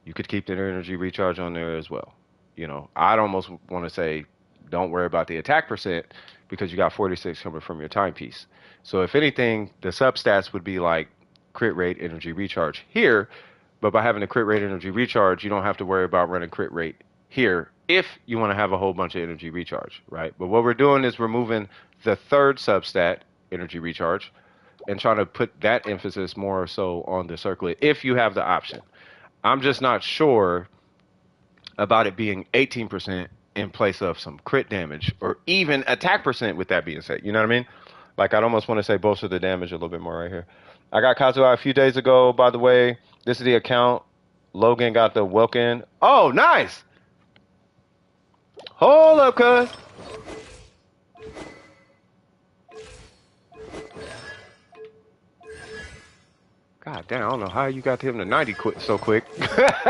You could keep the energy recharge on there as well. You know, I'd almost want to say don't worry about the attack percent because you got 46 coming from your timepiece. So if anything, the substats would be like crit rate, energy recharge here, but by having the crit rate, energy recharge, you don't have to worry about running crit rate here if you want to have a whole bunch of energy recharge, right? But what we're doing is removing the third substat energy recharge and trying to put that emphasis more so on the circlet if you have the option. I'm just not sure about it being 18% in place of some crit damage or even attack percent with that being said. You know what I mean? Like, I'd almost want to say bolster the damage a little bit more right here. I got Kazuha a few days ago, by the way. This is the account. Logan got the Welkin. Oh, nice! Hold up, cuz. God damn, I don't know how you got him to 90 so quick.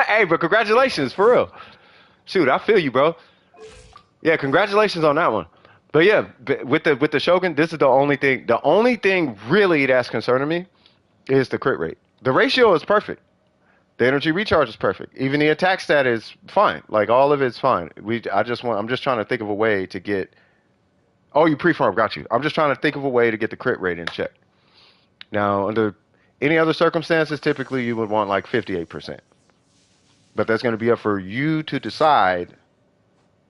Hey, but congratulations, for real. Shoot, I feel you, bro. Yeah, congratulations on that one. But yeah, with the Shogun, this is the only thing. The only thing really that's concerning me is the crit rate. The ratio is perfect. The energy recharge is perfect. Even the attack stat is fine. Like, all of it's fine. I'm just trying to think of a way to get. Oh, you pre-farm, got you. I'm just trying to think of a way to get the crit rate in check. Now, under any other circumstances, typically you would want like 58%. But that's going to be up for you to decide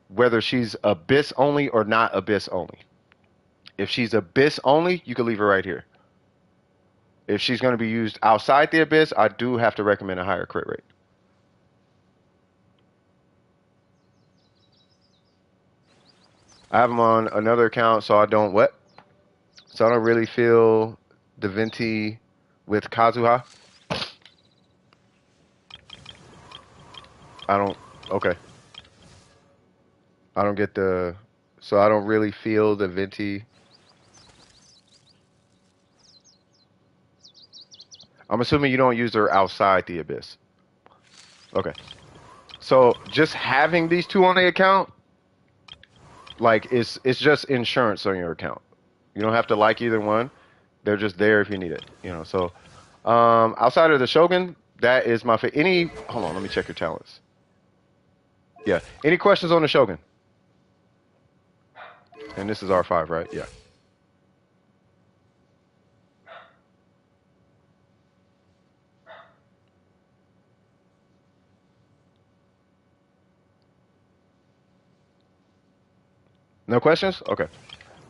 whether she's Abyss only or not Abyss only. If she's Abyss only, you can leave her right here. If she's going to be used outside the Abyss, I do have to recommend a higher crit rate. I have them on another account, so I don't what? So I don't really feel the Venti with Kazuha. Okay. I don't get the, so I don't really feel the Venti. I'm assuming you don't use her outside the Abyss. Okay. So just having these two on the account, like, it's just insurance on your account. You don't have to like either one. They're just there if you need it, you know. So outside of the Shogun, that is my favorite. Hold on, let me check your talents. Yeah. Any questions on the Shogun? And this is R5, right? Yeah. No questions? Okay.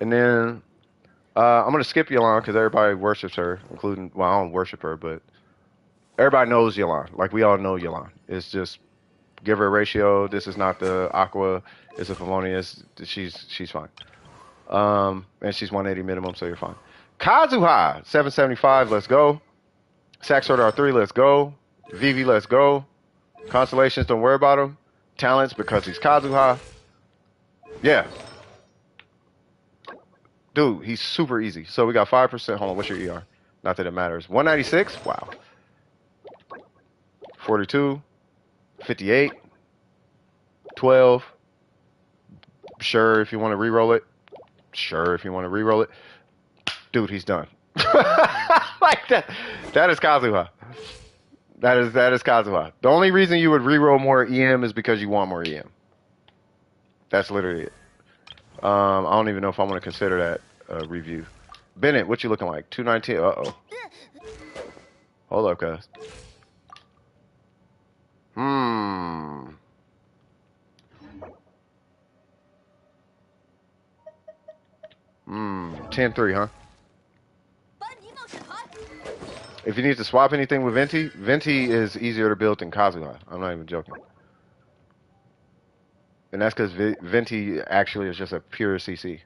And then I'm going to skip Yelan because everybody worships her, including, well, I don't worship her, but everybody knows Yelan. Like, we all know Yelan. It's just give her a ratio. This is not the Aqua. It's a Favonius. She's fine. And she's 180 minimum, so you're fine. Kazuha, 775, let's go. Sack Sword R3, let's go. Vivi, let's go. Constellations, don't worry about him. Talents, because he's Kazuha. Yeah. Dude, he's super easy. So we got 5%. Hold on, what's your ER? Not that it matters. 196? Wow. 42. 58. 12. Sure, if you want to re-roll it. Sure, if you want to re-roll it. Dude, he's done. Like that. That is Kazuha. That is Kazuha. The only reason you would re-roll more EM is because you want more EM. That's literally it. I don't even know if I want to consider that review. Bennett, what you looking like? 219. Uh-oh. Hold up, guys. 10-3, huh? If you need to swap anything with Venti, Venti is easier to build than Kazuha. I'm not even joking. And that's because Venti actually is just a pure CC.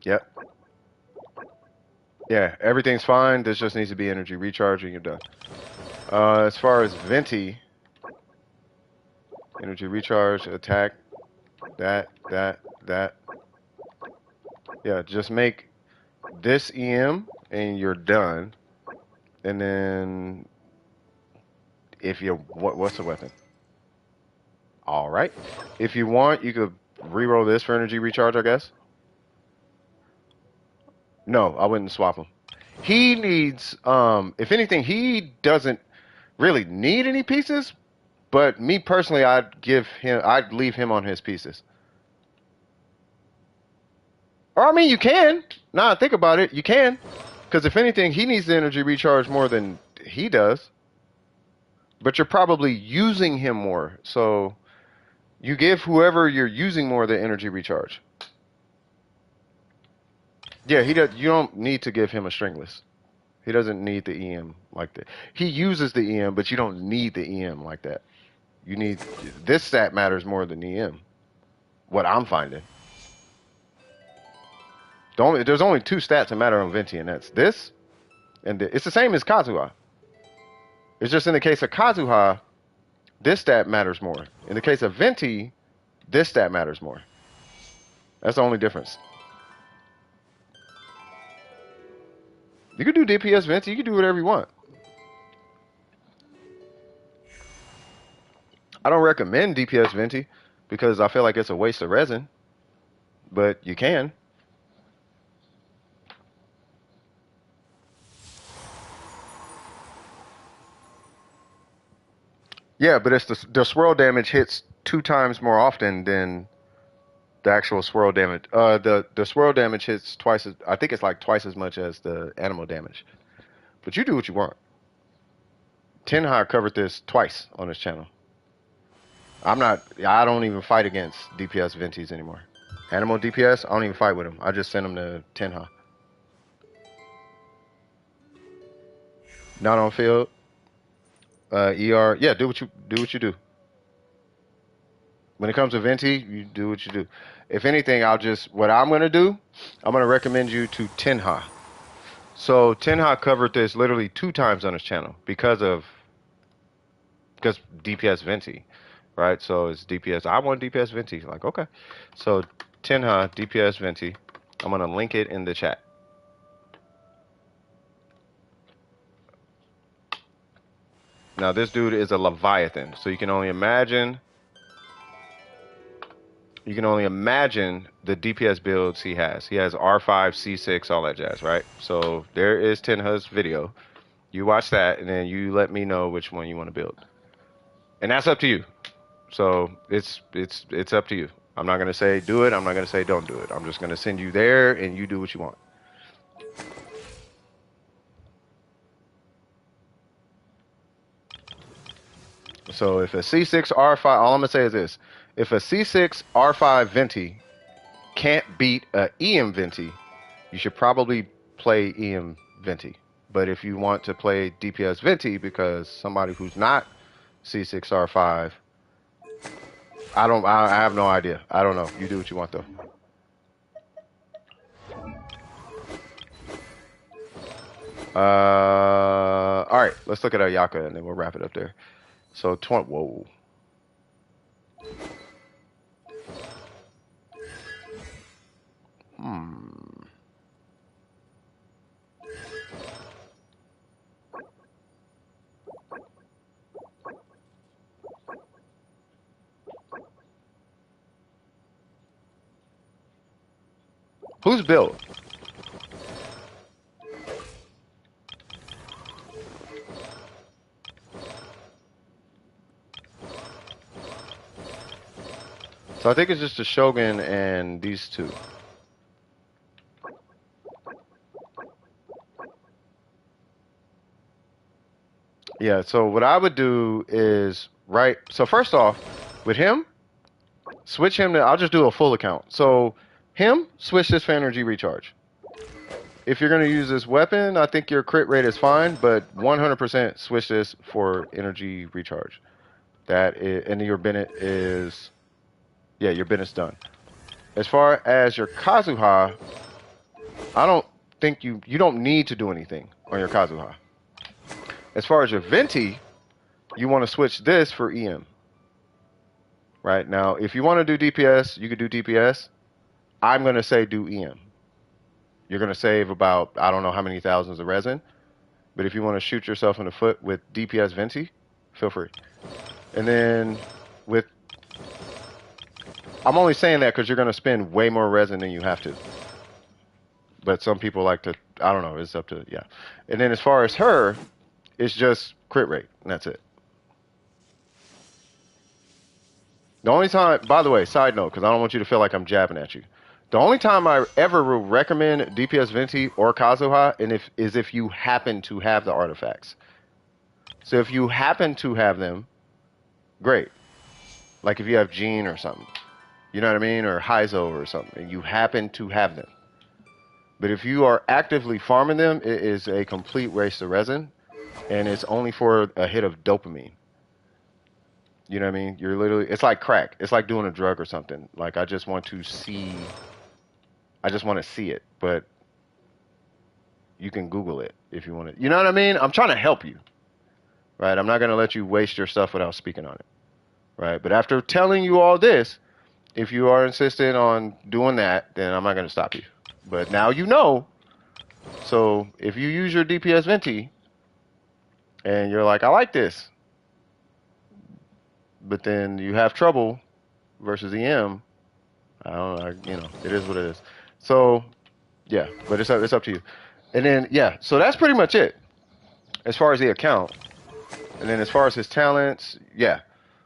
Yep. Yeah, everything's fine. This just needs to be energy recharge and you're done. As far as Venti, energy recharge, attack, that. Yeah, just make this EM and you're done. And then if you what's the weapon? All right. If you want, you could reroll this for energy recharge, I guess. No, I wouldn't swap him. He needs, if anything, he doesn't really need any pieces. But me personally, I'd leave him on his pieces. Or I mean, you can. Now I think about it, you can. Because if anything, he needs the energy recharge more than he does. But you're probably using him more, so You give whoever you're using more the energy recharge. Yeah, he does. You don't need to give him a stringless. He doesn't need the EM like that. He uses the EM, but you don't need the EM like that. You need this stat matters more than EM. What I'm finding. There's only two stats that matter on Venti, and that's this and this. It's the same as Kazuha. It's just in the case of Kazuha, this stat matters more. In the case of Venti, this stat matters more. That's the only difference. You can do DPS Venti. You can do whatever you want. I don't recommend DPS Venti because I feel like it's a waste of resin, but you can. Yeah, but it's the swirl damage hits 2 times more often than the actual swirl damage. The swirl damage hits twice as, I think it's like twice as much as the animal damage. But you do what you want. Tenha covered this twice on his channel. I don't even fight against DPS Ventis anymore. Animal DPS, I don't even fight with him. I just send him to Tenha. Not on field. ER, yeah, do what you do. When it comes to Venti, you do what you do. If anything, what I'm gonna do, I'm gonna recommend you to Tenha. So Tenha covered this literally 2 times on his channel because DPS Venti, right? So it's DPS. I want DPS Venti. Like, okay. So Tenha DPS Venti. I'm gonna link it in the chat. Now this dude is a Leviathan, so you can only imagine the DPS builds he has. He has R5, C6, all that jazz, right? So there is Tenha's video. You watch that, and then you let me know which one you want to build. And that's up to you. So it's up to you. I'm not gonna say do it. I'm not gonna say don't do it. I'm just gonna send you there, and you do what you want. So if a C6 R5, all I'm gonna say is this: if a C6 R5 Venti can't beat a EM Venti, you should probably play EM Venti. But if you want to play DPS Venti because somebody who's not C6 R5, I have no idea. I don't know. You do what you want though. All right, let's look at Ayaka and then we'll wrap it up there. So whoa. Who's built? So I think it's just the Shogun and these two. Yeah, so what I would do is, right, so first off, with him, switch him to, I'll just do a full account. So him, switch this for energy recharge. If you're going to use this weapon, I think your crit rate is fine, but 100% switch this for energy recharge. And your Bennett is, yeah, your Bennett's done. As far as your Kazuha, I don't think you don't need to do anything on your Kazuha. As far as your Venti, you want to switch this for EM. Right? Now, if you want to do DPS, you could do DPS. I'm going to say do EM. You're going to save about, I don't know how many thousands of resin. But if you want to shoot yourself in the foot with DPS Venti, feel free. And then with... I'm only saying that because you're going to spend way more resin than you have to. But some people like to... I don't know. It's up to... Yeah. And then as far as her, it's just crit rate. And that's it. The only time... By the way, side note, because I don't want you to feel like I'm jabbing at you. The only time I ever will recommend DPS Venti or Kazuha is if you happen to have the artifacts. So if you happen to have them, great. Like if you have Gene or something, you know what I mean, or Heizo or something, and you happen to have them. But if you are actively farming them, it is a complete waste of resin, and it's only for a hit of dopamine. You know what I mean? You're literally, it's like crack. It's like doing a drug or something. Like I just want to see it, but you can Google it if you want to. You know what I mean? I'm trying to help you, right? I'm not going to let you waste your stuff without speaking on it, right? But after telling you all this, if you are insistent on doing that, then I'm not going to stop you. But now you know. So if you use your DPS Venti and you're like, I like this, but then you have trouble versus EM, I don't know, it is what it is. So yeah, but it's up to you. And then yeah, so that's pretty much it as far as the account. And then as far as his talents, yeah.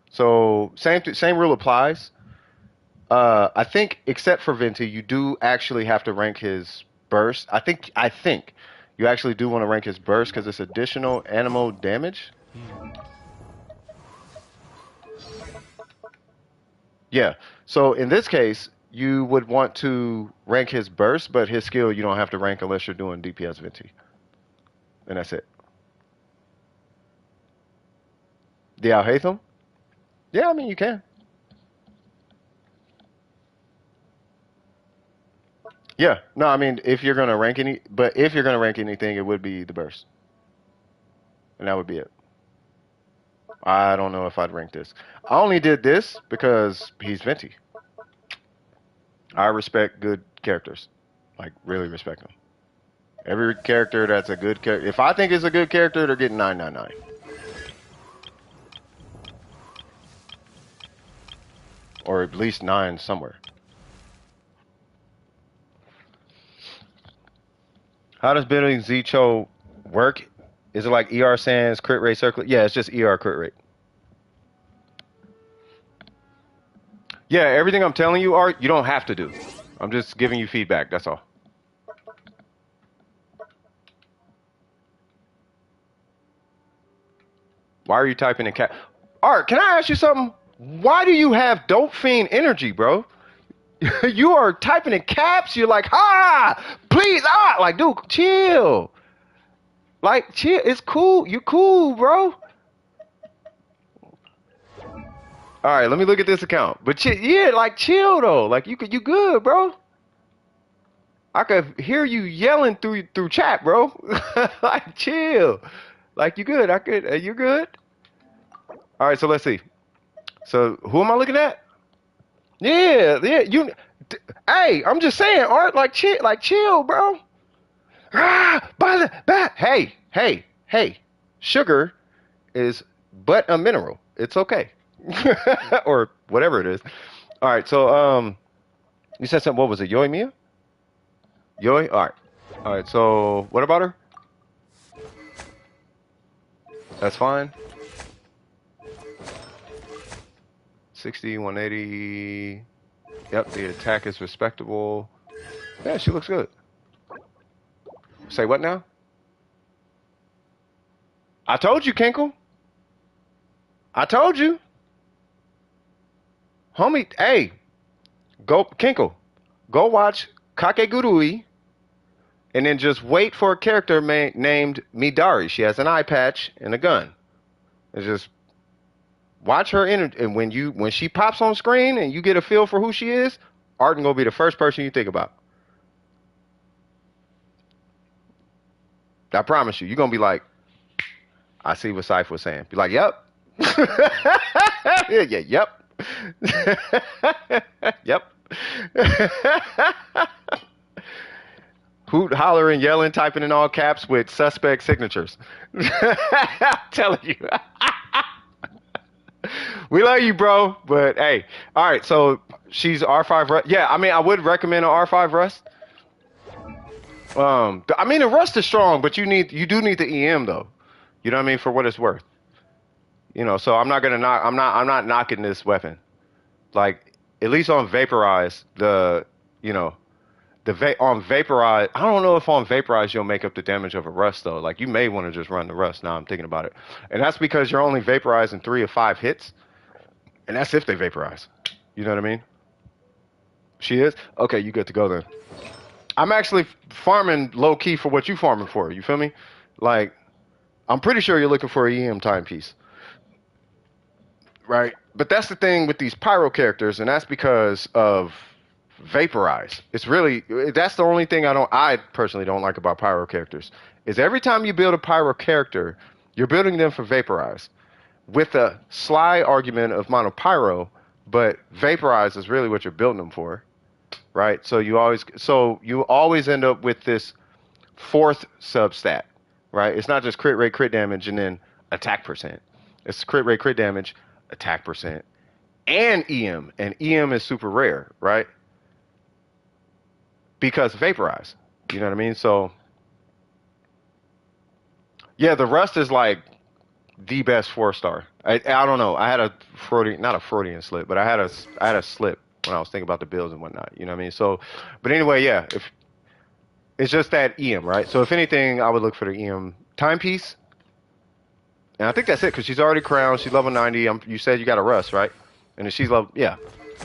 So same rule applies. I think except for Venti, you do actually have to rank his burst. I think you actually do want to rank his burst because it's additional animal damage. Yeah. So in this case, you would want to rank his burst, but his skill you don't have to rank unless you're doing DPS Venti. And that's it. The Al Haytham? Yeah, I mean you can. Yeah. No, I mean if you're gonna rank anything, it would be the burst. And that would be it. I don't know if I'd rank this. I only did this because he's Venti. I respect good characters. Like, really respect them. Every character that's a good character. If I think it's a good character, they're getting 999. Or at least 9 somewhere. How does building Zicho work? Is it like ER Sans, crit rate, circle? Yeah, it's just ER crit rate. Yeah, everything I'm telling you, Art, you don't have to do. I'm just giving you feedback, that's all. Why are you typing in cap? Art, can I ask you something? Why do you have dope fiend energy, bro? You are typing in caps, you're like, please, like, dude, chill. Like, chill, it's cool, you cool, bro. All right, let me look at this account. But yeah, like chill though. Like you good, bro. I could hear you yelling through chat, bro. Like chill. Like you good. You good? All right, so let's see. So who am I looking at? Yeah. Hey, I'm just saying, Art. Like chill, bro. Hey. Sugar is but a mineral. It's okay. Or whatever it is. All right, so you said something. What was it? Yoi Mia? Yoi? All right. So what about her? That's fine. 60, 180. Yep, the attack is respectable. Yeah, she looks good. Say what now? I told you, Kinkle. I told you. Homie, hey, go, Kinkle, go watch Kakegurui, and then just wait for a character named Midari. She has an eye patch and a gun. And just watch her and when she pops on screen and you get a feel for who she is, Arden gonna be the first person you think about. I promise you, you're gonna be like, I see what Syph was saying. Be like, yep. Yep. Yep. Hoot, hollering, yelling, typing in all caps with suspect signatures. I'm telling you. We love you, bro. But hey, all right. So she's R5 Rust. Yeah, I mean, I would recommend an R5 Rust. I mean, the Rust is strong, but you do need the EM though. You know what I mean? For what it's worth. You know, so I'm not knocking this weapon. Like, at least on Vaporize, on Vaporize, I don't know if on Vaporize you'll make up the damage of a Rust though. Like, you may want to just run the Rust. Now I'm thinking about it. And that's because you're only vaporizing 3 of 5 hits. And that's if they vaporize. You know what I mean? She is? Okay, you good to go then. I'm actually farming low key for what you farming for. You feel me? Like, I'm pretty sure you're looking for an EM timepiece. Right? But that's the thing with these pyro characters, and that's because of vaporize. It's really that's the only thing I personally don't like about pyro characters. Is every time you build a pyro character, you're building them for vaporize. With a sly argument of monopyro, but vaporize is really what you're building them for, right? So you always end up with this fourth substat, right? It's not just crit rate, crit damage, and then attack percent. It's crit rate, crit damage, attack percent, and and EM is super rare, right? Because vaporize, you know what I mean? So yeah, the rust is like the best 4-star. I don't know. I had a Freudian, not a Freudian slip, but I had a slip when I was thinking about the builds and whatnot. You know what I mean? So, but anyway, yeah. If it's just that EM, right? So if anything, I would look for the EM timepiece, and I think that's it because she's already crowned. She's level 90. You said you got a rust, right? And then she's level, yeah.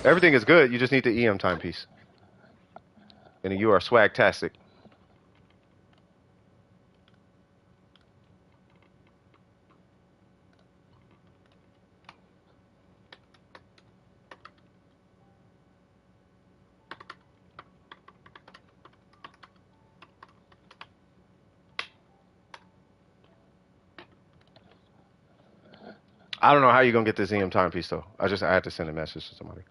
Everything is good. You just need the EM timepiece, and then you are swagtastic. I don't know how you're gonna get this EM timepiece though. I had to send a message to somebody.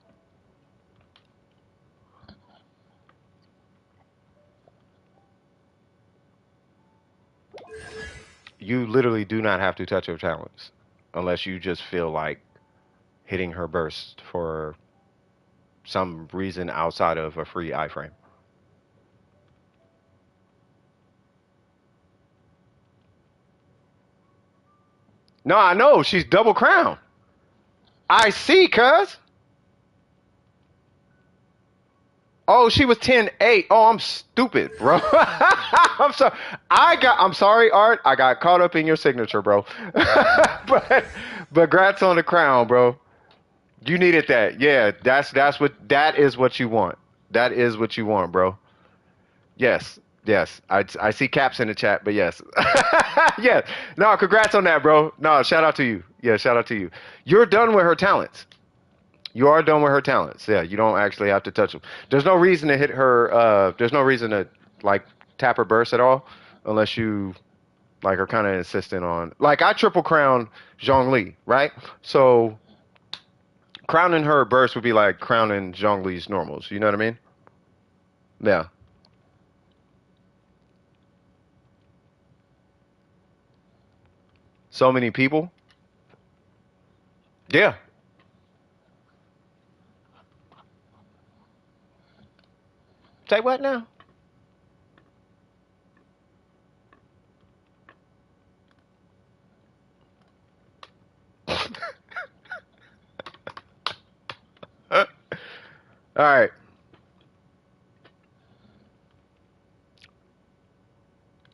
You literally do not have to touch her talents unless you just feel like hitting her burst for some reason outside of a free iframe. No, I know she's double crown. I see, cuz. Oh, she was 10-8. Oh, I'm stupid, bro. I'm sorry. I'm sorry, Art. I got caught up in your signature, bro. but grats on the crown, bro. You needed that. Yeah, that is what you want. That is what you want, bro. Yes. Yes. I see caps in the chat, but yes. Yes. No, congrats on that, bro. No, shout out to you. Yeah, shout out to you. You're done with her talents. You are done with her talents. Yeah, you don't actually have to touch them. There's no reason to hit her. There's no reason to like tap her burst at all, unless you like are kind of insistent on. Like I triple crown Zhongli, right? So crowning her burst would be like crowning Zhongli's normals. You know what I mean? Yeah. So many people. Yeah. Say what now? All right.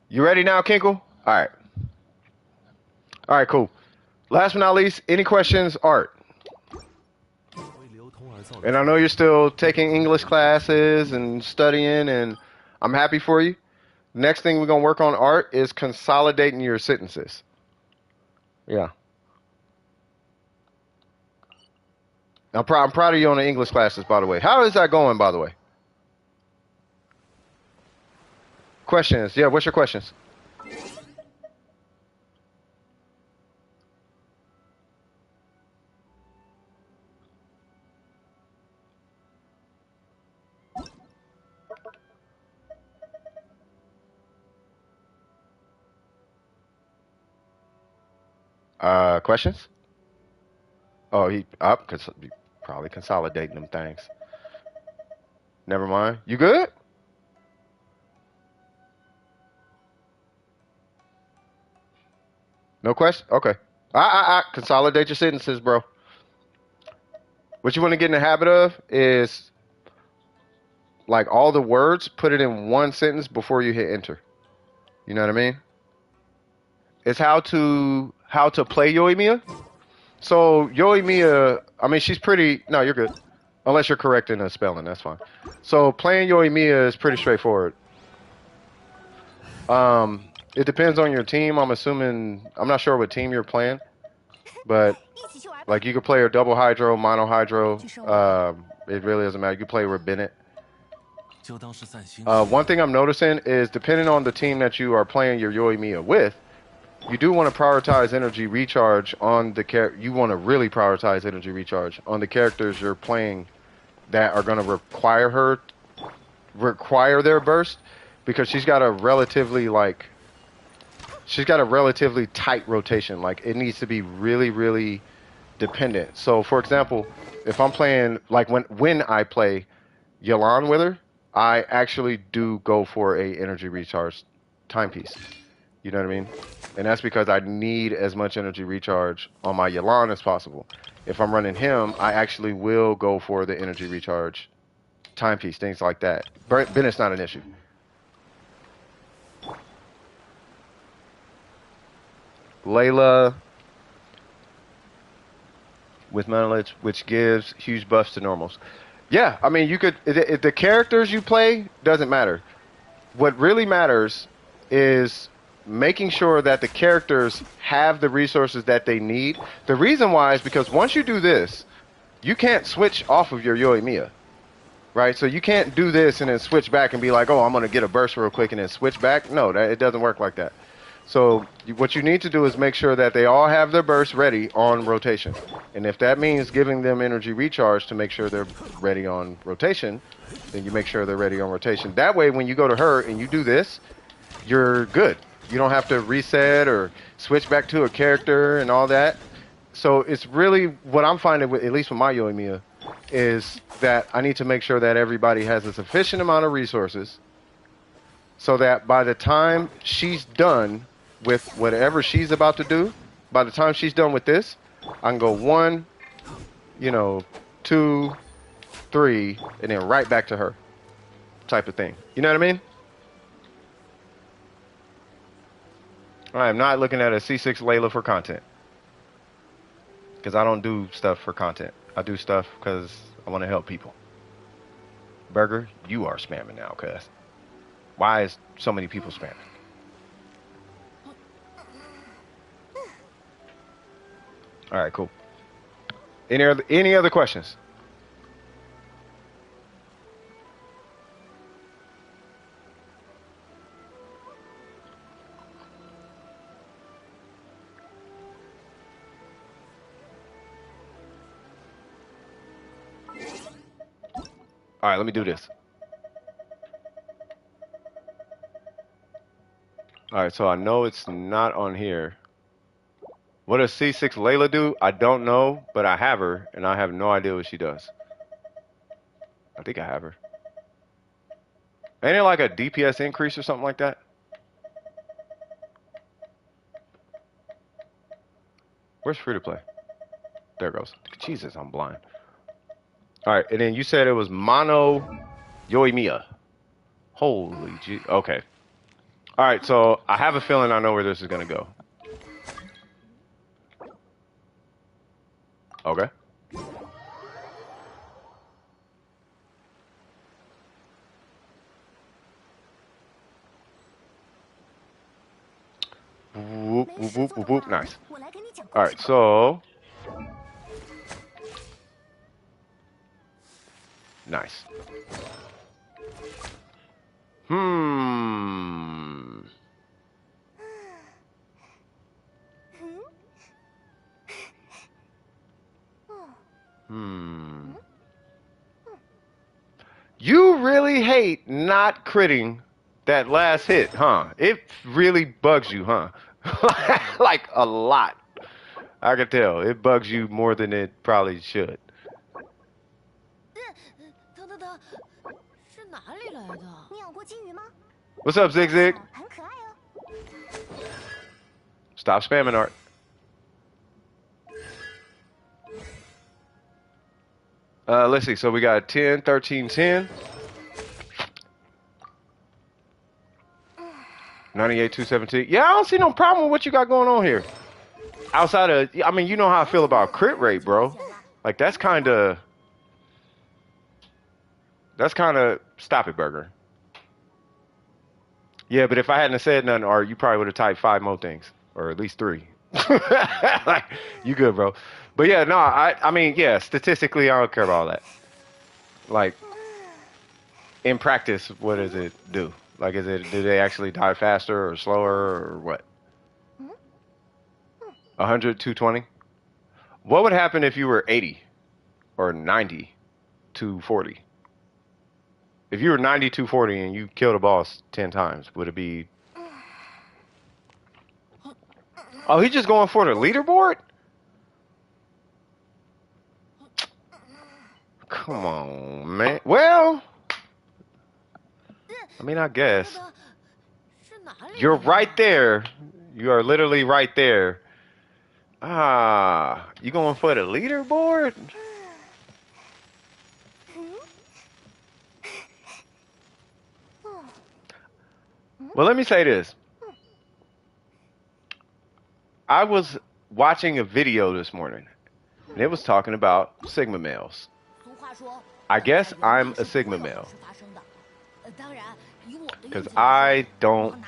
You ready now, Kinkle? All right. All right, cool. Last but not least, any questions, Art? And I know you're still taking English classes and studying, and I'm happy for you. Next thing we're going to work on, Art, is consolidating your sentences. Yeah. I'm proud of you on the English classes, by the way. How is that going, by the way? Questions. Yeah, what's your questions? Questions? Oh, he up. Probably consolidating them things. Never mind. You good? No question? Okay. Consolidate your sentences, bro. What you want to get in the habit of is like all the words, put it in one sentence before you hit enter. You know what I mean? It's how to play Yoimiya. So Yoimiya, I mean, she's pretty. No, you're good. Unless you're correct in the spelling, that's fine. So playing Yoimiya is pretty straightforward. It depends on your team. I'm assuming. I'm not sure what team you're playing, but 一起去玩吧。 like you could play a double hydro, mono hydro. It really doesn't matter. You could play with Bennett. 就当是散心。One thing I'm noticing is depending on the team that you are playing your Yoimiya with, you do want to prioritize energy recharge on the You want to really prioritize energy recharge on the characters you're playing that are going to require their burst, because she's got a relatively tight rotation. Like it needs to be really, really dependent. So, for example, if I'm playing like when I play Yelan with her, I actually do go for a energy recharge timepiece. You know what I mean? And that's because I need as much energy recharge on my Yelan as possible. If I'm running him, I actually will go for the energy recharge timepiece, things like that. Bennett's not an issue. Layla with monoliths, which gives huge buffs to normals. Yeah, I mean, you could. If the characters you play doesn't matter. What really matters is making sure that the characters have the resources that they need. The reason why is because once you do this, you can't switch off of your Yoimiya, right? So you can't do this and then switch back and be like, oh, I'm going to get a burst real quick and then switch back. No, it doesn't work like that. So what you need to do is make sure that they all have their bursts ready on rotation. And if that means giving them energy recharge to make sure they're ready on rotation, then you make sure they're ready on rotation. That way, when you go to her and you do this, you're good. You don't have to reset or switch back to a character and all that. So it's really what I'm finding, at least with my Yoimiya, is that I need to make sure that everybody has a sufficient amount of resources so that by the time she's done with whatever she's about to do, by the time she's done with this, I can go 1, 2, 3, and then right back to her type of thing. You know what I mean? I am not looking at a C6 Layla for content. Because I don't do stuff for content. I do stuff because I want to help people. Burger, you are spamming now, cuz. Why is so many people spamming? Alright, cool. Any other questions? Alright, let me do this. Alright, so I know it's not on here. What does C6 Layla do? I don't know, but I have her, and I have no idea what she does. I think I have her. Ain't it like a DPS increase or something like that? Where's free to play? There it goes. Jesus, I'm blind. Alright, and then you said it was Mono Yoimiya. Holy gee. Okay. Alright, so I have a feeling I know where this is going to go. Okay. Whoop, whoop, whoop, whoop, whoop. Nice. Alright, so... Nice. You really hate not critting that last hit, huh? It really bugs you, huh? Like a lot. I can tell. It bugs you more than it probably should. What's up, Zig Zig? Stop spamming, Art. Let's see. So we got 10, 13, 10. 98, 217. Yeah, I don't see no problem with what you got going on here. outside of, I mean, you know how I feel about crit rate, bro. Like that's kind of stop it, Burger. Yeah, but if I hadn't said nothing, or you probably would have typed 5 more things, or at least 3. Like, you good, bro. But yeah, no, I mean, yeah, statistically, I don't care about all that. Like, in practice, what does it do? Like, do they actually die faster or slower or what? 100, 220? What would happen if you were 80 or 90, 240? If you were 90, 240 and you killed a boss 10 times, would it be... Oh, he's just going for the leaderboard? Come on, man. Well, I mean, I guess. You're right there. You are literally right there. Ah, you going for the leaderboard? Well, let me say this. I was watching a video this morning, and it was talking about Sigma males. I guess I'm a Sigma male. Because I don't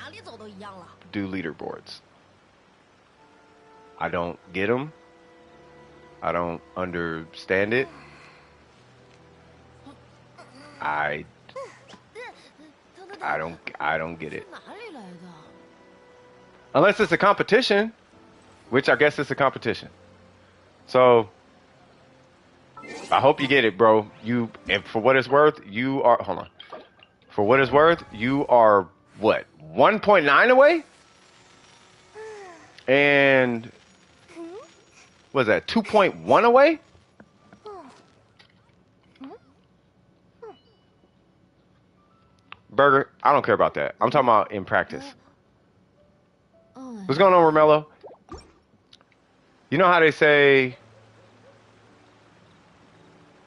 do leaderboards. I don't get them. I don't understand it. I don't get it. Unless it's a competition, which I guess it's a competition. So I hope you get it, bro. And for what it's worth, you are, hold on. For what it's worth, you are what? 1.9 away? And what is that? 2.1 away? Burger, I don't care about that. I'm talking about in practice. What's going on, Romello? You know how they say,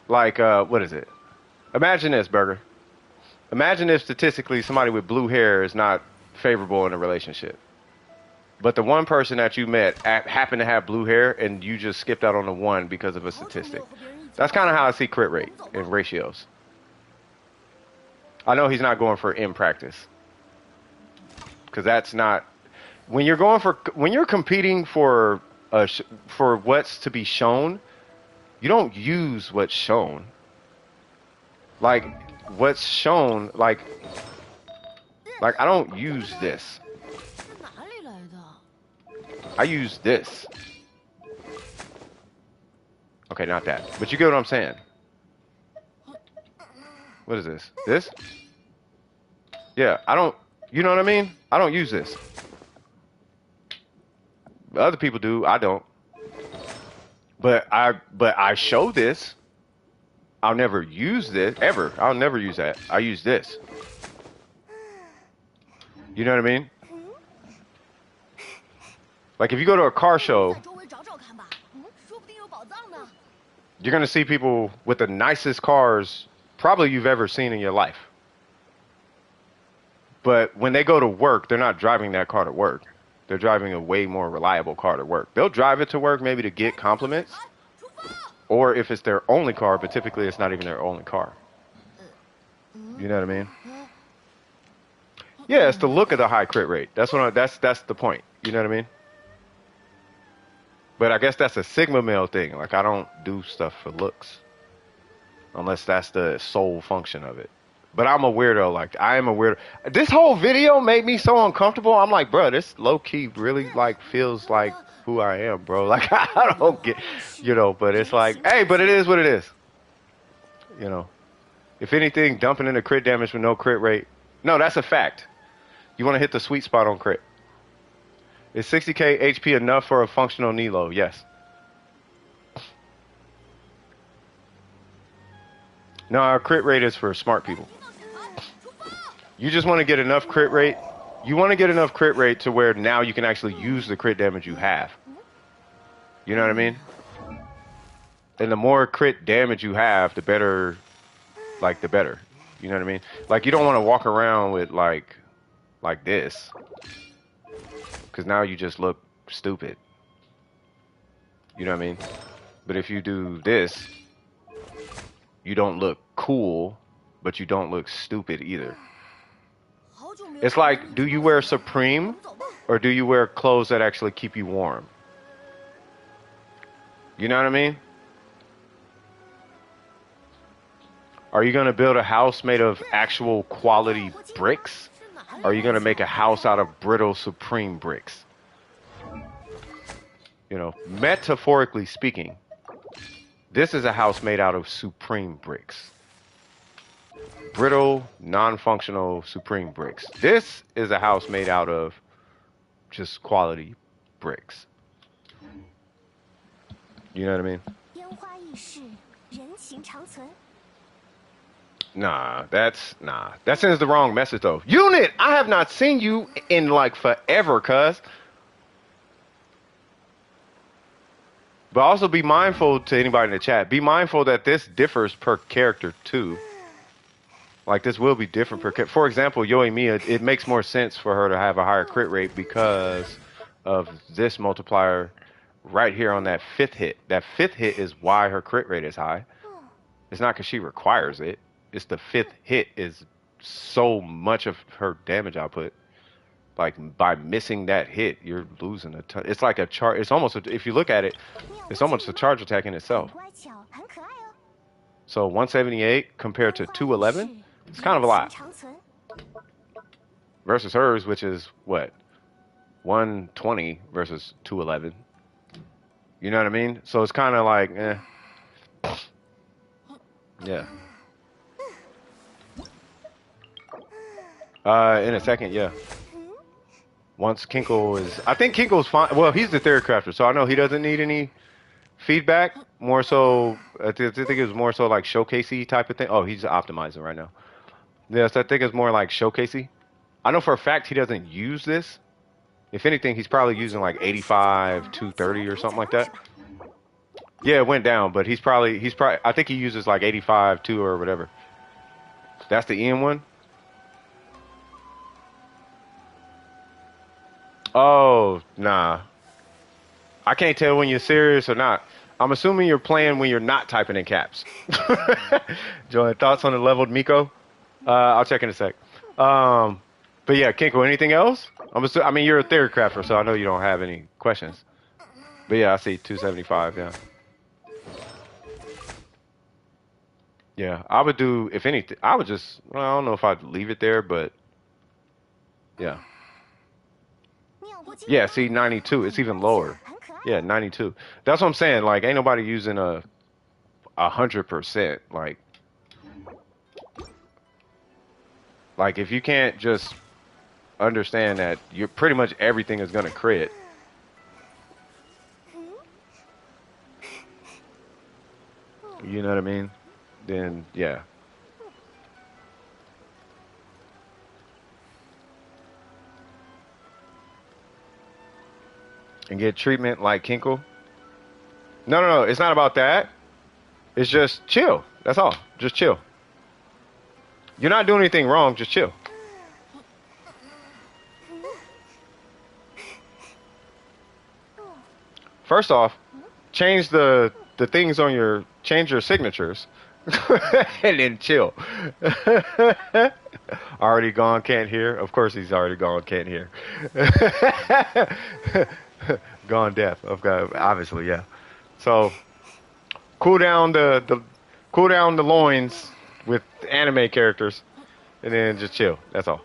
like, what is it? Imagine this, Burger. Imagine if statistically somebody with blue hair is not favorable in a relationship. But the one person that you met happened to have blue hair and you just skipped out on the one because of a statistic. That's kind of how I see crit rate and ratios. I know he's not going for in practice. Because that's not... When you're competing for what's to be shown, you don't use what's shown. Like, what's shown, like I don't use this. I use this. Okay, not that. But you get what I'm saying. What is this? This? Yeah, I don't, you know what I mean? I don't use this. Other people do, I don't. But I show this. I'll never use this, ever. I'll never use that. I use this. You know what I mean? Like if you go to a car show, you're going to see people with the nicest cars probably you've ever seen in your life. But when they go to work, they're not driving that car to work. They're driving a way more reliable car to work. They'll drive it to work maybe to get compliments. Or if it's their only car, but typically it's not even their only car. You know what I mean? Yeah, it's the look of the high crit rate. That's the point. You know what I mean? But I guess that's a Sigma male thing. Like I don't do stuff for looks. Unless that's the sole function of it. But I'm a weirdo. Like I am a weirdo. This whole video made me so uncomfortable. I'm like, bro, this low key really like feels like who I am, bro. Like I don't get, you know. But it's like, hey, but it is what it is. You know, if anything, dumping into crit damage with no crit rate. No, that's a fact. You want to hit the sweet spot on crit. Is 60k HP enough for a functional Nilo? Yes. No, our crit rate is for smart people. You just want to get enough crit rate. You want to get enough crit rate to where now you can actually use the crit damage you have. You know what I mean? And the more crit damage you have, the better, like the better. You know what I mean? Like you don't want to walk around with like this. Because now you just look stupid. You know what I mean? But if you do this, you don't look cool, but you don't look stupid either. It's like, do you wear Supreme or do you wear clothes that actually keep you warm? You know what I mean? Are you going to build a house made of actual quality bricks? Or are you going to make a house out of brittle Supreme bricks? You know, metaphorically speaking, this is a house made out of Supreme bricks. Brittle, non-functional Supreme bricks. This is a house made out of just quality bricks. You know what I mean? Nah, that sends the wrong message though. Unit, I have not seen you in like forever, cuz. But also be mindful to anybody in the chat. Be mindful that this differs per character too. Like this will be different per character. For example, Yoimiya, it makes more sense for her to have a higher crit rate because of this multiplier right here on that 5th hit. That 5th hit is why her crit rate is high. It's not because she requires it. It's the 5th hit is so much of her damage output. Like by missing that hit, you're losing a ton. It's like a charge. It's almost, if you look at it, it's almost a charge attack in itself. So 178 compared to 211, it's kind of a lot. Versus hers, which is what? 120 versus 211. You know what I mean? So it's kind of like, eh. Yeah. In a second, yeah. Once Kinkle is, I think Kinkle's fine. Well, he's the third crafter, so I know he doesn't need any feedback. More so, I think it was more so like showcasey type of thing. Oh, he's optimizing right now. Yes, I think it's more like showcasey. I know for a fact he doesn't use this. If anything, he's probably using like 85, 230 or something like that. Yeah, it went down, but he's probably, I think he uses like 85, 2 or whatever. That's the Ian one. Oh, nah. I can't tell when you're serious or not. I'm assuming you're playing when you're not typing in caps. Join thoughts on the leveled Miko? I'll check in a sec. But yeah, Kinko, anything else? I mean, you're a third crafter, so I know you don't have any questions. But yeah, I see 275, yeah. Yeah, I would do, if anything, I would just, well, I don't know if I'd leave it there, but yeah. Yeah, see, 92, it's even lower. Yeah, 92. That's what I'm saying, like, ain't nobody using 100%, like if you can't just understand that you're pretty much everything is gonna crit. You know what I mean? Then yeah. And get treatment like Kinkle. No, it's not about that. It's just chill. That's all. Just chill. You're not doing anything wrong, just chill. First off, change the things on change your signatures. And then chill. Already gone, can't hear. Of course he's already gone, can't hear. Gone deaf. Okay, obviously, yeah. So cool down the loins with anime characters, and then just chill. That's all.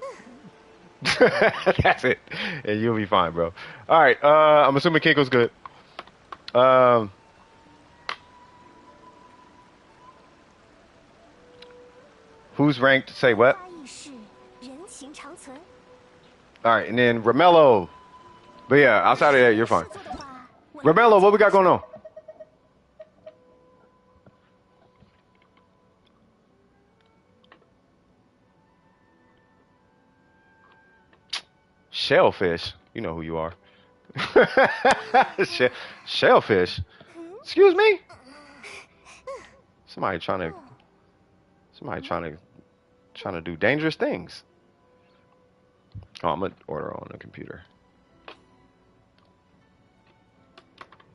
That's it, and you'll be fine, bro. All right. I'm assuming Kinko's good. Who's ranked? Say what? All right, and then Romello. But yeah, outside of that, you're fine. Romello, what we got going on? Shellfish. You know who you are. Shellfish. Excuse me? Somebody trying to do dangerous things. Oh, I'm gonna order on the computer.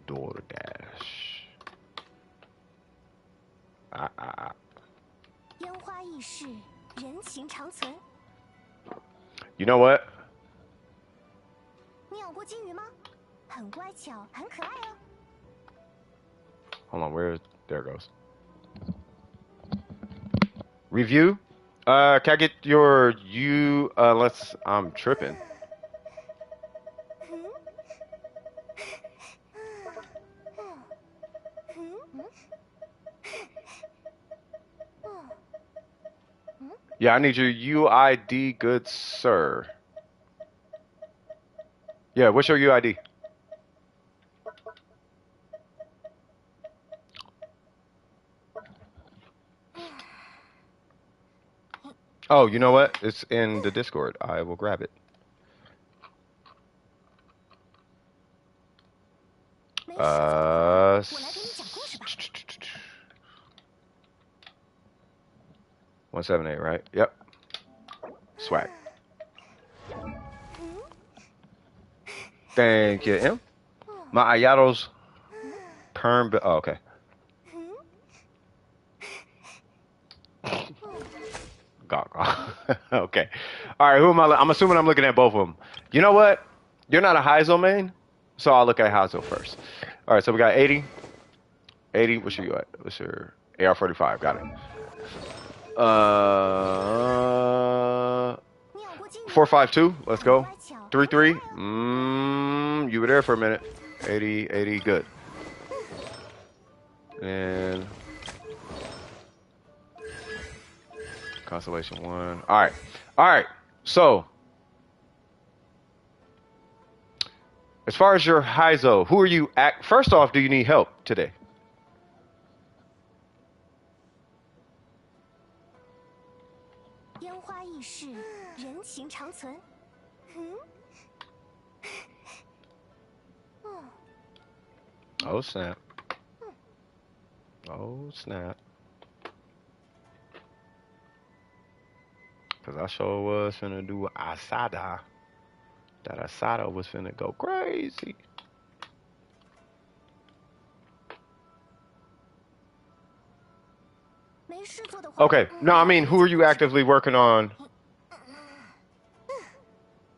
DoorDash. 烟花易逝，人情长存。 You know what? 你养过金鱼吗？很乖巧，很可爱哦。 Hold on, where? There it goes. Review. Can I get your unless I'm tripping. Yeah, I need your UID, good sir. Yeah, what's your UID? Oh, you know what? It's in the Discord. I will grab it. 没事就好，我来给你讲故事吧。 178, right? Yep. Swag. Thank you, M. My Ayatos perm. Oh, okay. Okay. All right. Who am I? I'm assuming I'm looking at both of them. You know what? You're not a Heizo main, so I'll look at Heizo first. All right. So we got 80. 80. What's your UI? What's your AR45? Got it. 452. Let's go. 33. You were there for a minute. 80. 80. Good. And Constellation 1. All right. All right. So, as far as your Heizo, who are you at? First off, do you need help today? Oh, snap. Oh, snap. Because I sure was finna do Asada. That Asada was finna go crazy. Okay. No, I mean, who are you actively working on?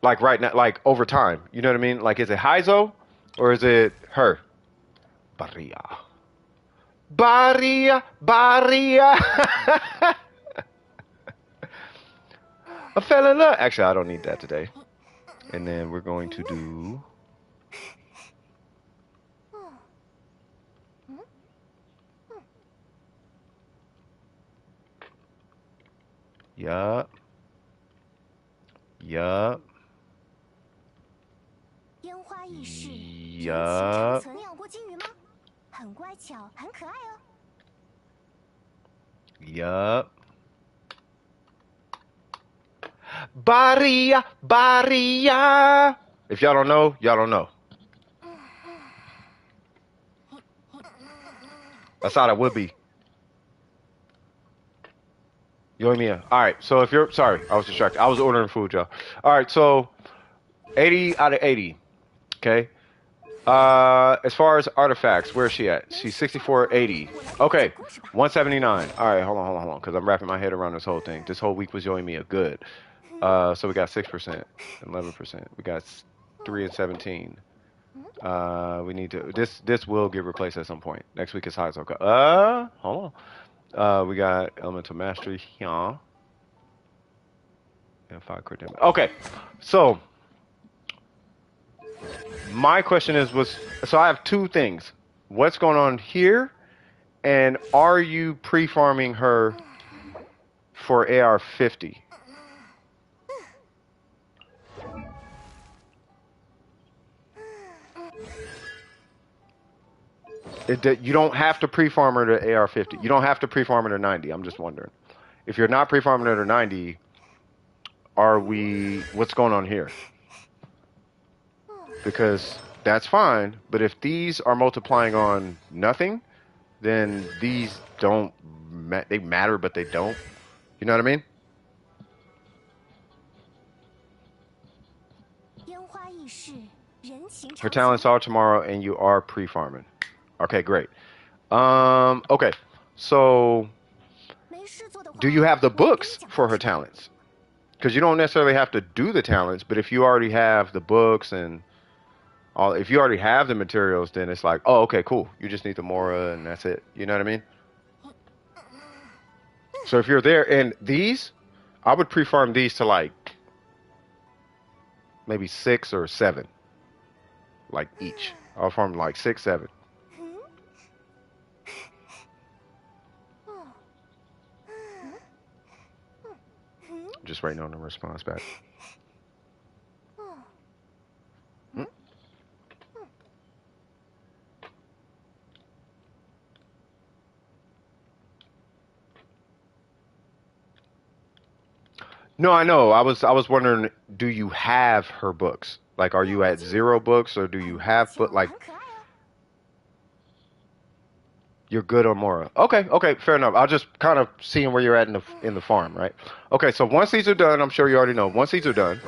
Like right now, like over time. You know what I mean? Like, is it Heizo or is it her? Barria. Barria. Barria. I fell in love. Actually, I don't need that today. And then we're going to do. Yup. Yup. Yup. Yup. Barria. Barria. If y'all don't know, y'all don't know. I thought it would be. Yoimiya. All right. So if you're sorry, I was distracted. I was ordering food, y'all. All right. So 80 out of 80. Okay. As far as artifacts, where is she at? She's 6480. Okay. 179. All right. Hold on. Because I'm wrapping my head around this whole thing. This whole week was Yoimiya. Good. So we got 6%, 11%. We got 3 and 17. We need to. This will get replaced at some point. Next week is Heizo. Hold on. We got Elemental Mastery here. And 5 crit damage. Okay, so my question so I have two things. What's going on here, and are you pre-farming her for AR50? You don't have to pre-farm her to AR50. You don't have to pre-farm her to 90. I'm just wondering. If you're not pre-farming her to 90, what's going on here? Because that's fine, but if these are multiplying on nothing, then these don't, they matter, but they don't. You know what I mean? Her talents are tomorrow, and you are pre-farming. Okay, great. Okay, so do you have the books for her talents? Because you don't necessarily have to do the talents, but if you already have the books and all, if you already have the materials, then it's like, oh, okay, cool. You just need the Mora and that's it. You know what I mean? So if you're there, and these, I would pre-farm these to like maybe 6 or 7, like each. I'll farm like 6, 7. Just waiting on the response back. No, I know. I was wondering, do you have her books? Like, are you at 0 books, or do you have like you're good on Mora? Okay, okay, fair enough. I'll just kind of seeing where you're at in the farm, right? Okay, so once these are done, I'm sure you already know. Once these are done,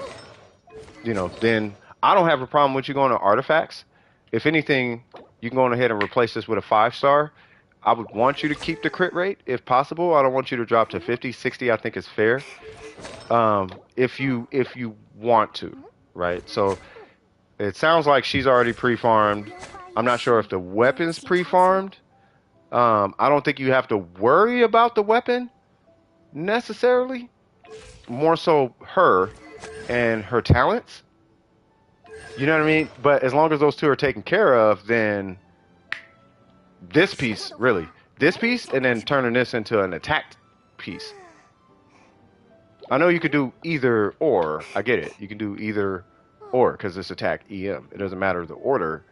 you know, then I don't have a problem with you going to artifacts. If anything, you can go on ahead and replace this with a 5-star. I would want you to keep the crit rate if possible. I don't want you to drop to 50, 60. I think is fair. If you want to, right? So it sounds like she's already pre-farmed. I'm not sure if the weapon's pre-farmed. I don't think you have to worry about the weapon necessarily. More so her and her talents. You know what I mean? But as long as those two are taken care of, then this piece, really, this piece, and then turning this into an attack piece. I know you could do either or. I get it. You can do either or because it's attack EM. It doesn't matter the order.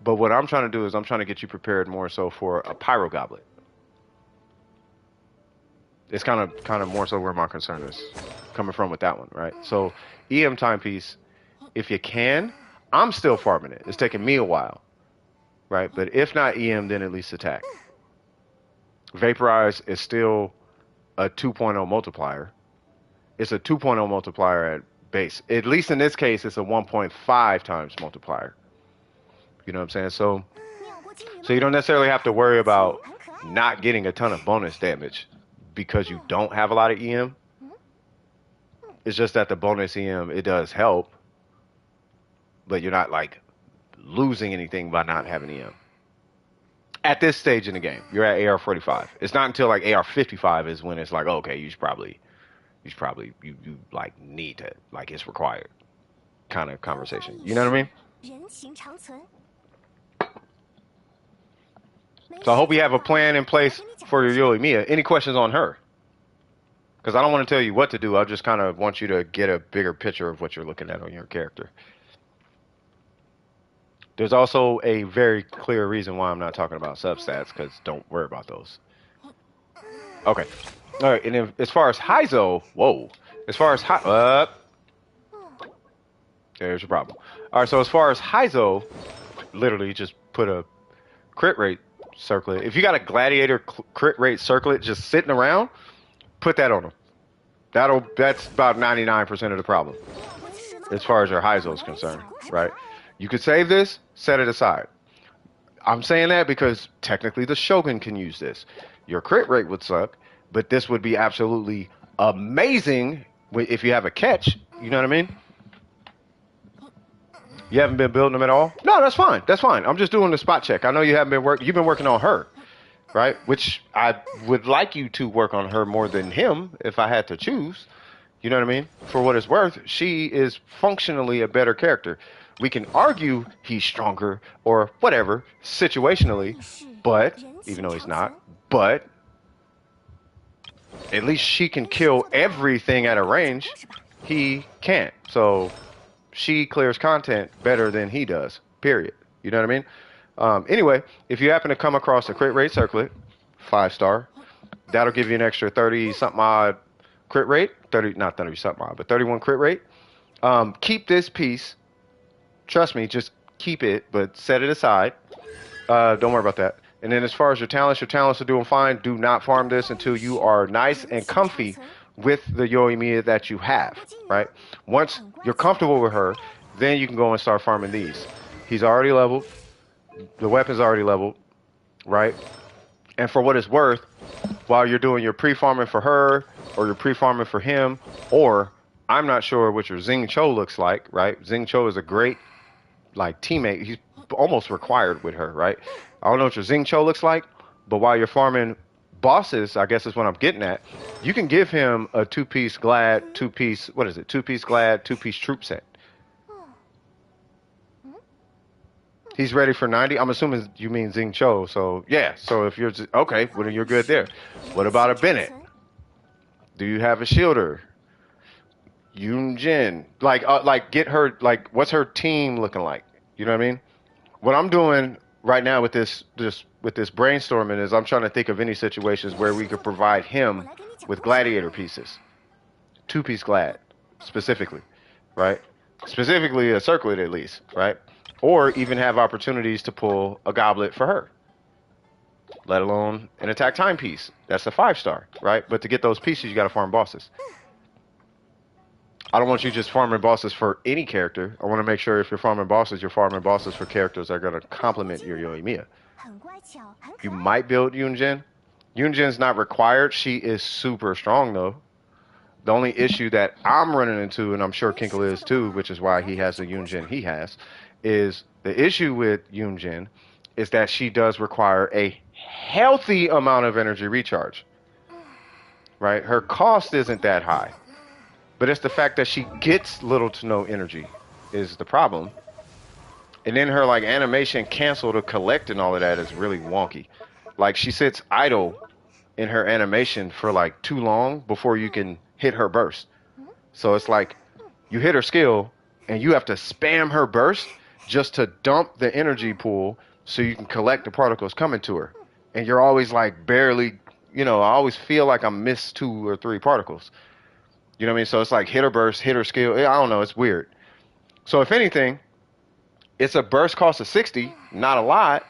But what I'm trying to do is I'm trying to get you prepared more so for a pyro goblet. It's kind of more so where my concern is coming from with that one, right? So EM timepiece, if you can, I'm still farming it. It's taking me a while, right? But if not EM, then at least attack. Vaporize is still a 2.0 multiplier. It's a 2.0 multiplier at base. At least in this case, it's a 1.5 times multiplier. You know what I'm saying? So you don't necessarily have to worry about not getting a ton of bonus damage because you don't have a lot of EM. It's just that the bonus EM, it does help, but you're not like losing anything by not having EM. At this stage in the game, you're at AR45. It's not until like AR55 is when it's like, oh, okay, you like need to, like it's required kind of conversation. You know what I mean? So I hope you have a plan in place for your Yoimiya. Any questions on her? Because I don't want to tell you what to do. I just kind of want you to get a bigger picture of what you're looking at on your character. There's also a very clear reason why I'm not talking about substats, because don't worry about those. Okay. All right, and then as far as Heizo, whoa. As far as there's your problem. All right, so as far as Heizo, literally just put a crit rate circlet. If you got a gladiator crit rate circlet just sitting around, put that on them. That's about 99% of the problem as far as your Heizo is concerned, right? You could save this, set it aside. I'm saying that because technically the Shogun can use this. Your crit rate would suck, but this would be absolutely amazing if you have a catch. You know what I mean? You haven't been building them at all? No, that's fine. That's fine. I'm just doing the spot check. I know you haven't been working. You've been working on her, right? Which I would like you to work on her more than him if I had to choose. You know what I mean? For what it's worth, she is functionally a better character. We can argue he's stronger or whatever situationally, but even though he's not, but at least she can kill everything at a range. He can't. So she clears content better than he does, period. You know what I mean? Anyway, if you happen to come across a crit rate circlet, 5-star, that'll give you an extra 30-something odd crit rate. 30, not 30-something odd, but 31 crit rate. Keep this piece. Trust me, just keep it, but set it aside. Don't worry about that. And then as far as your talents are doing fine. Do not farm this until you are nice and comfy with the Yoimiya that you have, right? Once you're comfortable with her, then you can go and start farming these. He's already leveled. The weapon's already leveled, right? And for what it's worth, while you're doing your pre-farming for her or your pre-farming for him, or I'm not sure what your Xing Cho looks like, right? Xing Cho is a great like teammate. He's almost required with her, right? I don't know what your Xing Cho looks like, but while you're farming bosses, I guess is what I'm getting at. You can give him a two-piece Glad, two-piece, what is it? Two-piece Glad, two-piece troop set. He's ready for 90. I'm assuming you mean Xing Cho. So yeah. So if you're okay, well then you're good there. What about a Bennett? Do you have a shielder? Yoon Jin. Like get her. Like, what's her team looking like? You know what I mean? What I'm doing right now with this brainstorming is I'm trying to think of any situations where we could provide him with gladiator pieces, two-piece glad, specifically, right? Specifically a circlet at least, right? Or even have opportunities to pull a goblet for her, let alone an attack timepiece. That's a 5-star, right? But to get those pieces, you got to farm bosses. I don't want you just farming bosses for any character. I want to make sure if you're farming bosses for characters that are going to complement your Yoimiya. You might build Yunjin. Yunjin's not required. She is super strong, though. The only issue that I'm running into, and I'm sure Kinkle is too, which is why he has the Yunjin he has, is the issue with Yunjin is that she does require a healthy amount of energy recharge. Right? Her cost isn't that high. But it's the fact that she gets little to no energy is the problem. And then her like animation cancel to collect and all of that is really wonky. Like she sits idle in her animation for like too long before you can hit her burst. So it's like you hit her skill and you have to spam her burst just to dump the energy pool so you can collect the particles coming to her. And you're always like barely, I always feel like I missed 2 or 3 particles. You know what I mean? So it's like hit her burst, hit her skill. I don't know. It's weird. So if anything, it's a burst cost of 60, not a lot.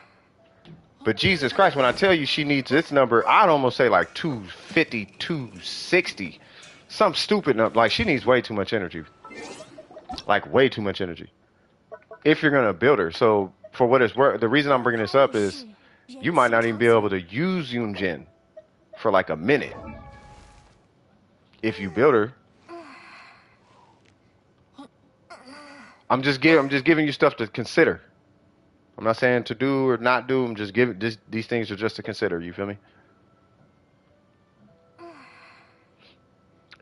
But Jesus Christ, when I tell you she needs this number, I'd almost say like 250, 260. Some stupid number. Like she needs way too much energy. Like way too much energy. If you're going to build her. So for what it's worth, the reason I'm bringing this up is you might not even be able to use Yunjin for like a minute. If you build her. I'm just giving you stuff to consider. I'm not saying to do or not do. I'm just giving these things are just to consider. You feel me?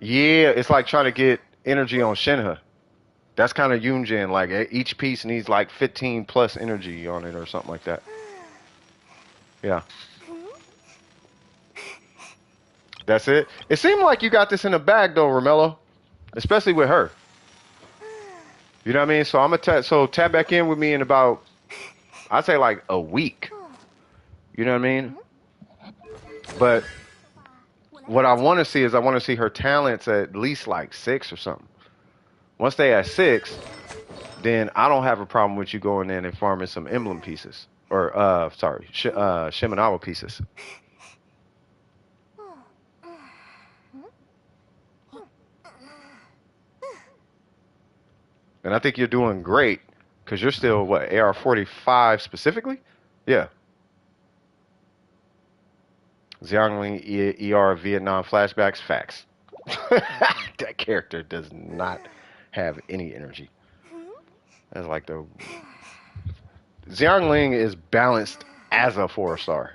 Yeah, it's like trying to get energy on Shinha. That's kind of Yunjin. Like each piece needs like 15 plus energy on it or something like that. Yeah. That's it. It seemed like you got this in the bag though, Romello. Especially with her. You know what I mean? So I'm gonna tap back in with me in about, I'd say like a week. You know what I mean? But what I want to see is I want to see her talents at least like 6 or something. Once they at 6, then I don't have a problem with you going in and farming some emblem pieces or Shimenawa pieces. And I think you're doing great because you're still, what, AR45 specifically? Yeah. Xiangling ER Vietnam flashbacks, facts. That character does not have any energy. That's like the... Xiangling is balanced as a 4-star.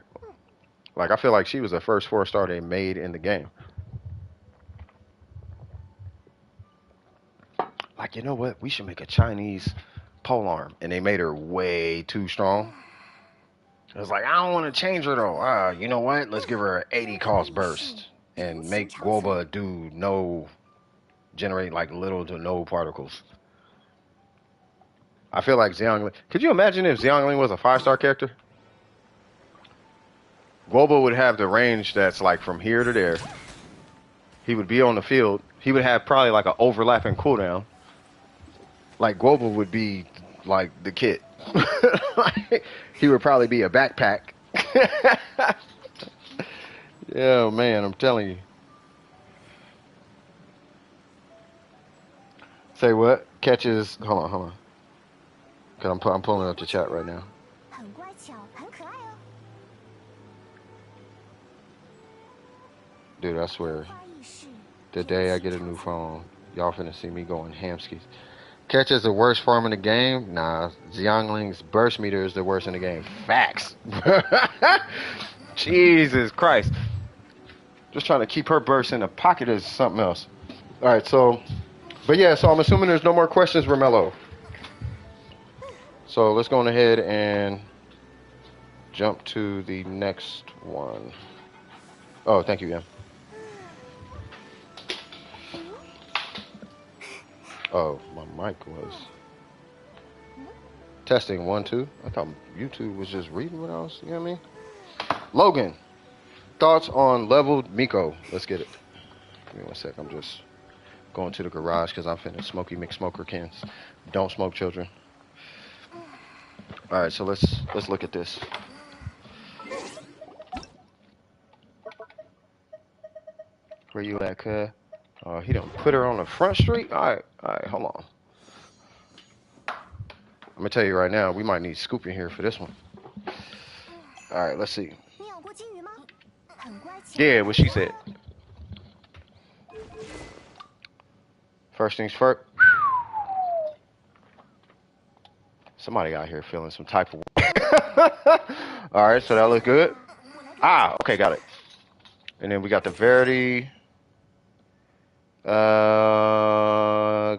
Like, I feel like she was the first 4-star they made in the game. Like, you know what? We should make a Chinese polearm. And they made her way too strong. I was like, I don't want to change her, though. You know what? Let's give her an 80 cost burst. And make Guoba generate like little to no particles. I feel like Xiangling... Could you imagine if Xiangling was a 5-star character? Guoba would have the range that's like from here to there. He would be on the field. He would have probably like an overlapping cooldown. Like Guoba would be like the kit. He would probably be a backpack. Yeah, man, I'm telling you. Say what? Catches... Hold on. Because I'm pulling up the chat right now. Dude, I swear, the day I get a new phone, y'all finna see me going hamskis. Catch is the worst farm in the game? Nah, Xiangling's burst meter is the worst in the game. Facts. Jesus Christ. Just trying to keep her burst in the pocket is something else. All right, so, but yeah, so I'm assuming there's no more questions, Romello. So let's go on ahead and jump to the next one. Oh, thank you, Em. Oh, my mic was testing 1, 2. I thought YouTube was just reading what I was, you know what I mean? Logan, thoughts on leveled Miko? Let's get it. Give me 1 sec. I'm just going to the garage because I'm finna Smokey McSmoker cans. Don't smoke, children. All right, so let's look at this. Where you at, cuz? Oh, he done put her on the front street? All right, hold on. I'm gonna tell you right now, we might need Scoop in here for this one. All right, let's see. Yeah, what she said. First things first. Somebody out here feeling some type of All right, so that looks good. Ah, okay, got it. And then we got the Verity,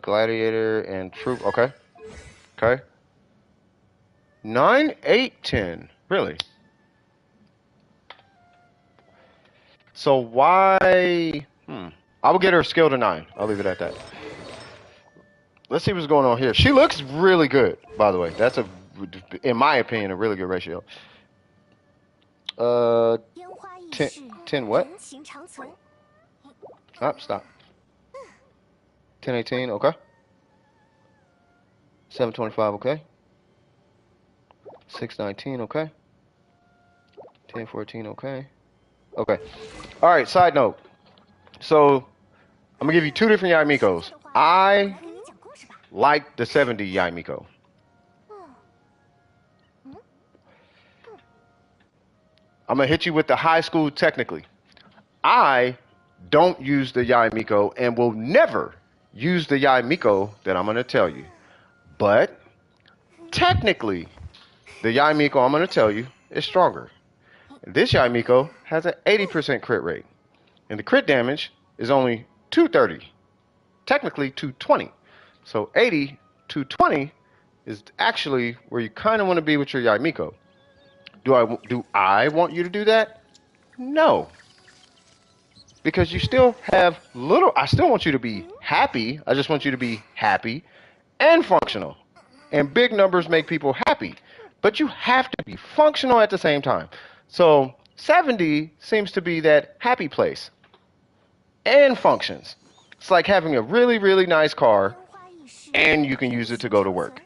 Gladiator, and Troop. Okay. Okay. 9, 8, 10. Really? So why? I will get her skill to 9. I'll leave it at that. Let's see what's going on here. She looks really good, by the way. That's in my opinion, a really good ratio. 10 what? Oh, stop. 10, 18, okay. 725, okay. 619, okay. 10, 14, okay. Okay. All right, side note. So, I'm going to give you 2 different Yaimikos. I like the 70 Yaimiko. I'm going to hit you with the high school technically. I don't use the Yaimiko and will never use the Yaimiko that I'm going to tell you. But technically, the Yaimiko I'm going to tell you is stronger. This Yaimiko has an 80% crit rate. And the crit damage is only 230. Technically 220. So 80 to 20 is actually where you kind of want to be with your Yaimiko. Do I want you to do that? No. Because you still have I still want you to be happy. I just want you to be happy and functional. And big numbers make people happy. But you have to be functional at the same time. So 70 seems to be that happy place. And functions. It's like having a really, really nice car and you can use it to go to work.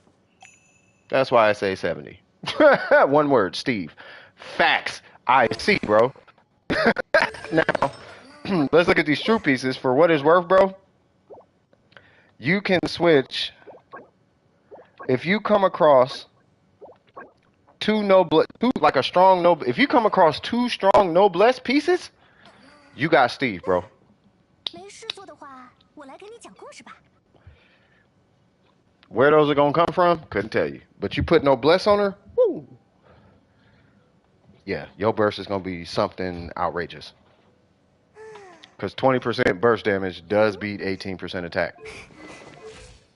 That's why I say 70. One word, Steve. Facts. I see, bro. Now, let's look at these true pieces. For what it's worth, bro, you can switch. If you come across if you come across 2 strong noblesse pieces, you got Steve, bro. Where those are gonna come from, couldn't tell you. But you put noblesse on her, woo. Yeah, your burst is gonna be something outrageous. Because 20% burst damage does beat 18%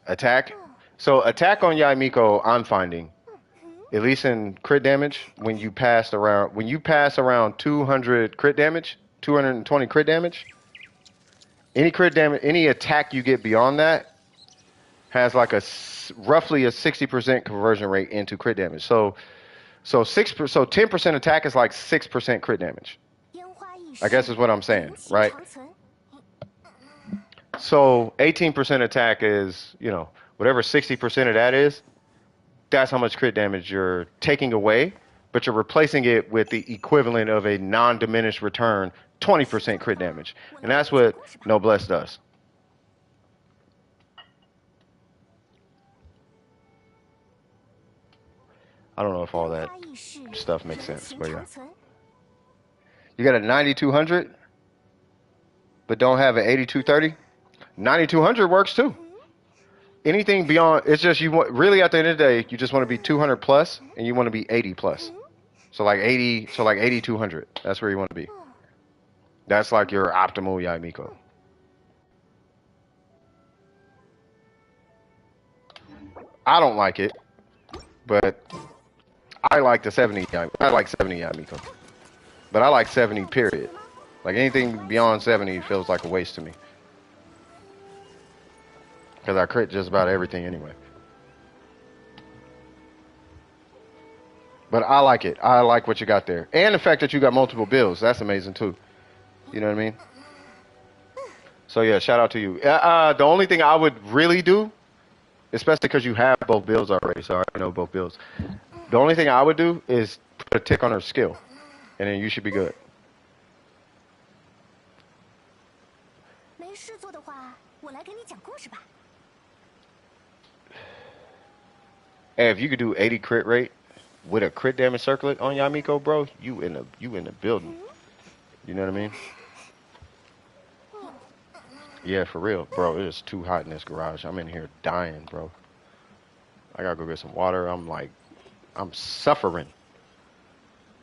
attack. So attack on Yaimiko, I'm finding, at least in crit damage, when you pass around 200 crit damage, 220 crit damage, any attack you get beyond that has like roughly a 60% conversion rate into crit damage. So 10% attack is like 6% crit damage. I guess is what I'm saying, right? So 18% attack is, whatever 60% of that is, that's how much crit damage you're taking away, but you're replacing it with the equivalent of a non-diminished return 20% crit damage. And that's what Noblesse does. I don't know if all that stuff makes sense, but yeah. You got a 9200? but don't have an 8230, 9200 works too. Anything beyond, it's just you want, really at the end of the day, you just want to be 200 plus and you want to be 80 plus. So like 80, so like 8200. That's where you want to be. That's like your optimal Yaimiko. I don't like it, but I like the 70. I like 70 Yaimiko, but I like 70 period. Like anything beyond 70 feels like a waste to me. Because I crit just about everything anyway. But I like it. I like what you got there. And the fact that you got multiple builds. That's amazing too. You know what I mean? So yeah, shout out to you. The only thing I would really do, especially because you have both builds already, so I already know both builds. The only thing I would do is put a tick on her skill. And then you should be good. Hey, if you could do 80 crit rate with a crit damage circlet on Yaimiko, bro, you in the building. You know what I mean? Yeah, for real, bro. It is too hot in this garage. I'm in here dying, bro. I gotta go get some water. I'm suffering.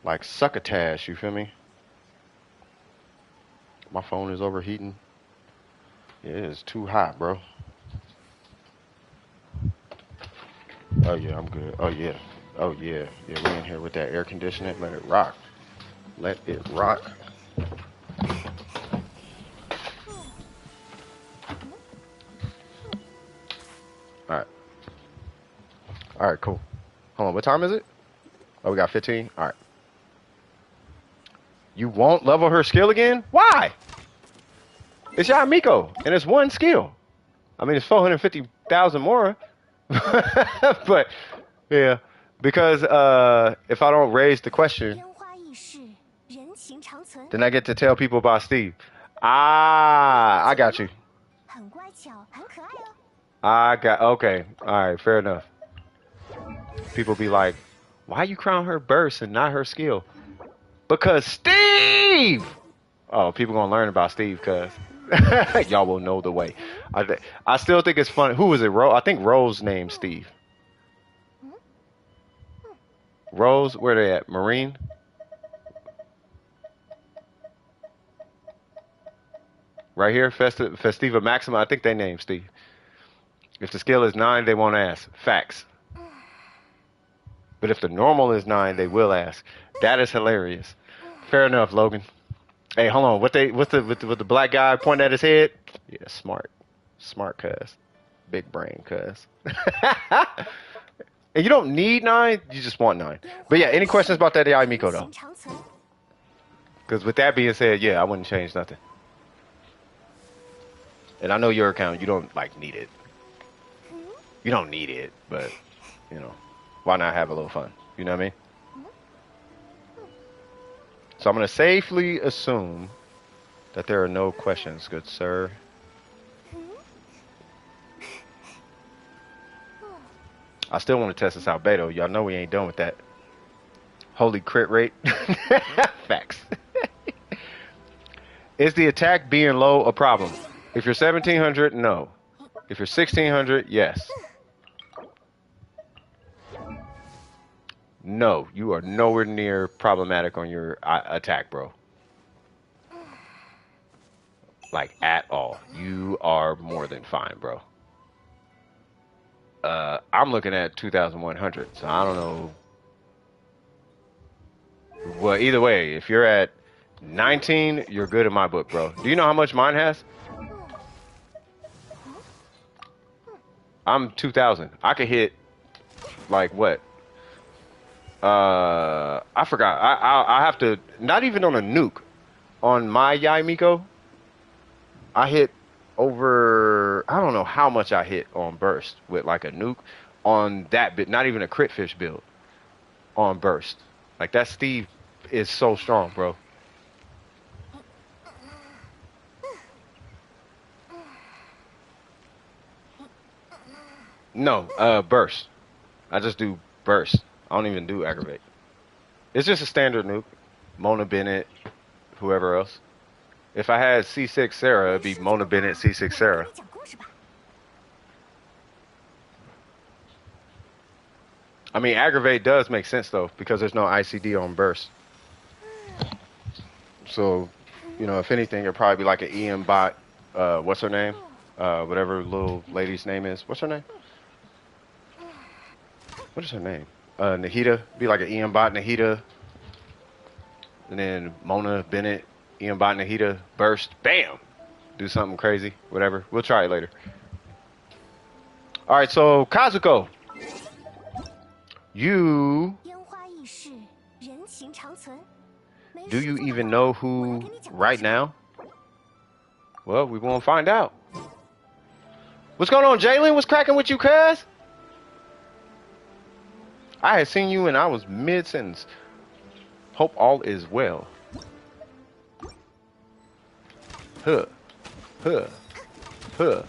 Like succotash, you feel me? My phone is overheating. Yeah, it is too hot, bro. Oh yeah, I'm good. Oh yeah. Oh yeah. Yeah, we in here with that air conditioning. Let it rock. Let it rock. Alright. Alright, cool. Hold on, what time is it? Oh, we got 15? Alright. You won't level her skill again? Why? It's Yaimiko, and it's one skill. I mean, it's 450,000 more. But yeah, because if I don't raise the question, then I get to tell people about Steve. Ah, I got you. Okay. All right, fair enough. People be like, why you crown her burst and not her skill? Because Steve! Oh, people gonna learn about Steve, cuz. Y'all will know the way. I still think it's funny. Who was it? I think Rose named Steve. Rose, where they at? Marine? Right here, Festiva Maxima. I think they named Steve. If the skill is 9, they won't ask. Facts. But if the normal is 9, they will ask. That is hilarious. Fair enough, Logan. Hey, hold on. What's the black guy pointing at his head? Yeah, smart, cuz, big brain, cuz. And you don't need 9. You just want 9. But yeah, any questions about that Yaimiko though? Because with that being said, yeah, I wouldn't change nothing. And I know your account, you don't like need it. You don't need it, but you know, why not have a little fun? You know what I mean? So I'm going to safely assume that there are no questions, good sir. I still want to test this out, Beto. Y'all know we ain't done with that. Holy crit rate. Facts. Is the attack being low a problem? If you're 1700, no. If you're 1600, yes. No, you are nowhere near problematic on your attack, bro. Like, at all. You are more than fine, bro. I'm looking at 2,100, so I don't know. Well, either way, if you're at 19, you're good in my book, bro. Do you know how much mine has? I'm 2,000. I could hit, like, what? I forgot. I have to, not even on a nuke. On my Yaimiko, I hit over, I don't know how much I hit on burst with like a nuke on that bit, not even a crit fish build on burst. Like that Steve is so strong, bro. No, burst. I just do burst. I don't even do aggravate. It's just a standard nuke. Mona Bennett, whoever else. If I had C6 Sarah, it'd be Mona Bennett C6 Sarah. 讲故事吧。 I mean, aggravate does make sense though because there's no ICD on burst. So, you know, if anything, it'd probably be like an EM bot. What's her name? Whatever little lady's name is. What's her name? What is her name? Nahida. Be like an EM bot Nahida. And then Mona Bennett, EM bot Nahida, burst. Bam! Do something crazy. Whatever. We'll try it later. All right, so Kazuko. You. 烟花易逝，人情长存。 Do you even know who right now? Well, we won't find out. What's going on, Jalen? What's cracking with you, cuz? I had seen you and I was mid-sentence. Hope all is well. Huh. Huh. Huh.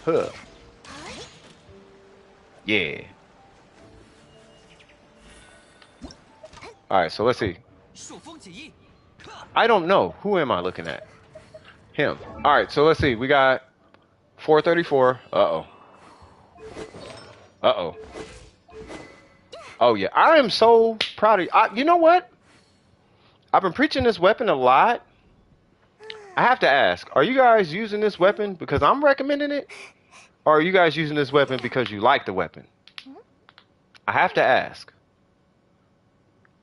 Huh. Yeah. Alright, so let's see. 朔风起义， I don't know. Who am I looking at? Him. Alright, so let's see. We got 434. Uh-oh. Uh-oh. Oh, yeah. I am so proud of you. You know what? I've been preaching this weapon a lot. I have to ask, are you guys using this weapon because I'm recommending it? Or are you guys using this weapon because you like the weapon? I have to ask.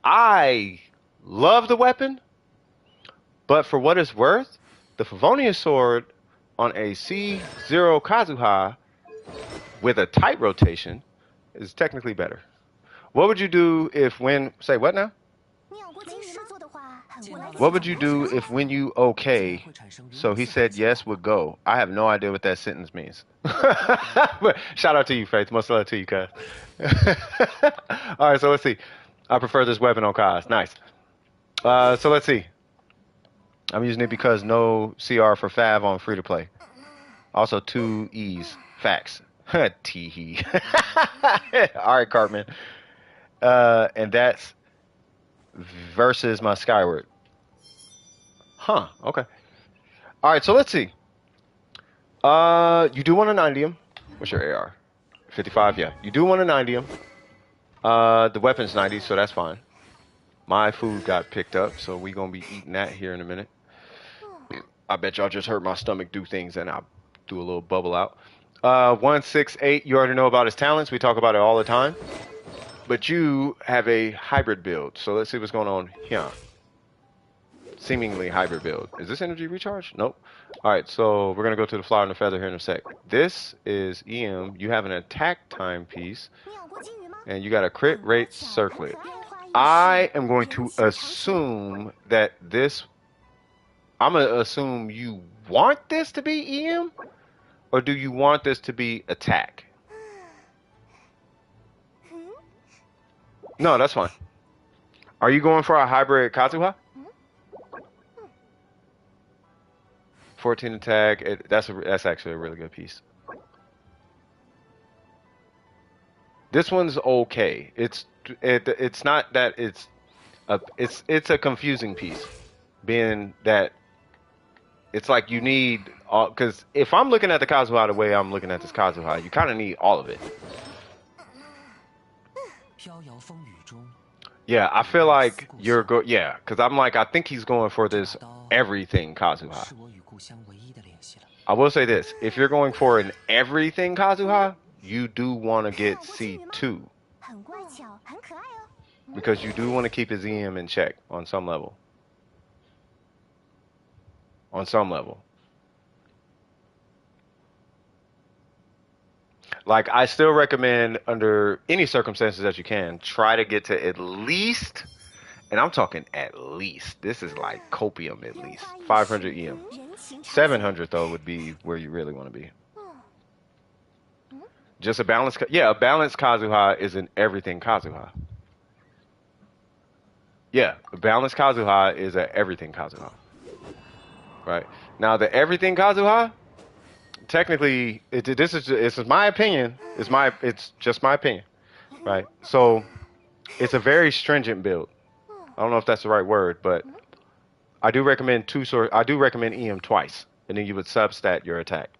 I love the weapon, but for what it's worth, the Favonius sword on a C0 Kazuha with a tight rotation is technically better. What would you do if when... Say what now? 你养过金鱼吗？做的话，我来 What would you do if when you okay, so he said yes would go? I have no idea what that sentence means. But shout out to you, Faith. Much love to you, cuz. All right, so let's see. I prefer this weapon on Kaz. Nice. So let's see. I'm using it because no CR for Fav on free to play. Also 2 E's. Facts. Tee. All right, Cartman. And that's versus my Skyward. Huh. Okay. All right. So let's see. You do want to 90 him. What's your AR? 55. Yeah. You do want to 90 him. The weapon's 90, so that's fine. My food got picked up, so we're going to be eating that here in a minute. I bet y'all just heard my stomach do things, and I'll do a little bubble out. 168, you already know about his talents. We talk about it all the time. But you have a hybrid build, so let's see what's going on here. Seemingly hybrid build. Is this energy recharge? Nope. All right, so we're going to go to the flower and the feather here in a sec. This is EM. You have an attack timepiece. 你养过金鱼吗？ And you got a crit rate circlet. I am going to assume that this... I'm going to assume you want this to be EM? Or do you want this to be attack? No, that's fine. Are you going for a hybrid Kazuha? 14 attack. That's actually a really good piece. This one's okay. It's not that it's a confusing piece, being that it's like you need all, because if I'm looking at the Kazuha the way I'm looking at this Kazuha, you kind of need all of it. 飘摇风雨中， Yeah, I feel like yeah, because I'm like, I think he's going for this everything Kazuha. 是我与故乡唯一的联系了。 I will say this, if you're going for an everything Kazuha, you do want to get C2. 很乖巧，很可爱哦。 Because you do want to keep his EM in check on some level. On some level. Like, I still recommend, under any circumstances that you can, try to get to at least, and I'm talking at least, this is like copium at least, 500 EM. 人情长存 700 though would be where you really want to be. Just a balanced, yeah, a balanced Kazuha is an everything Kazuha. Yeah, a balanced Kazuha is an everything Kazuha. Right. Now the everything Kazuha, technically, this is my opinion. It's just my opinion. Right. So it's a very stringent build. I don't know if that's the right word, but I do recommend I do recommend EM twice, and then you would substat your attack,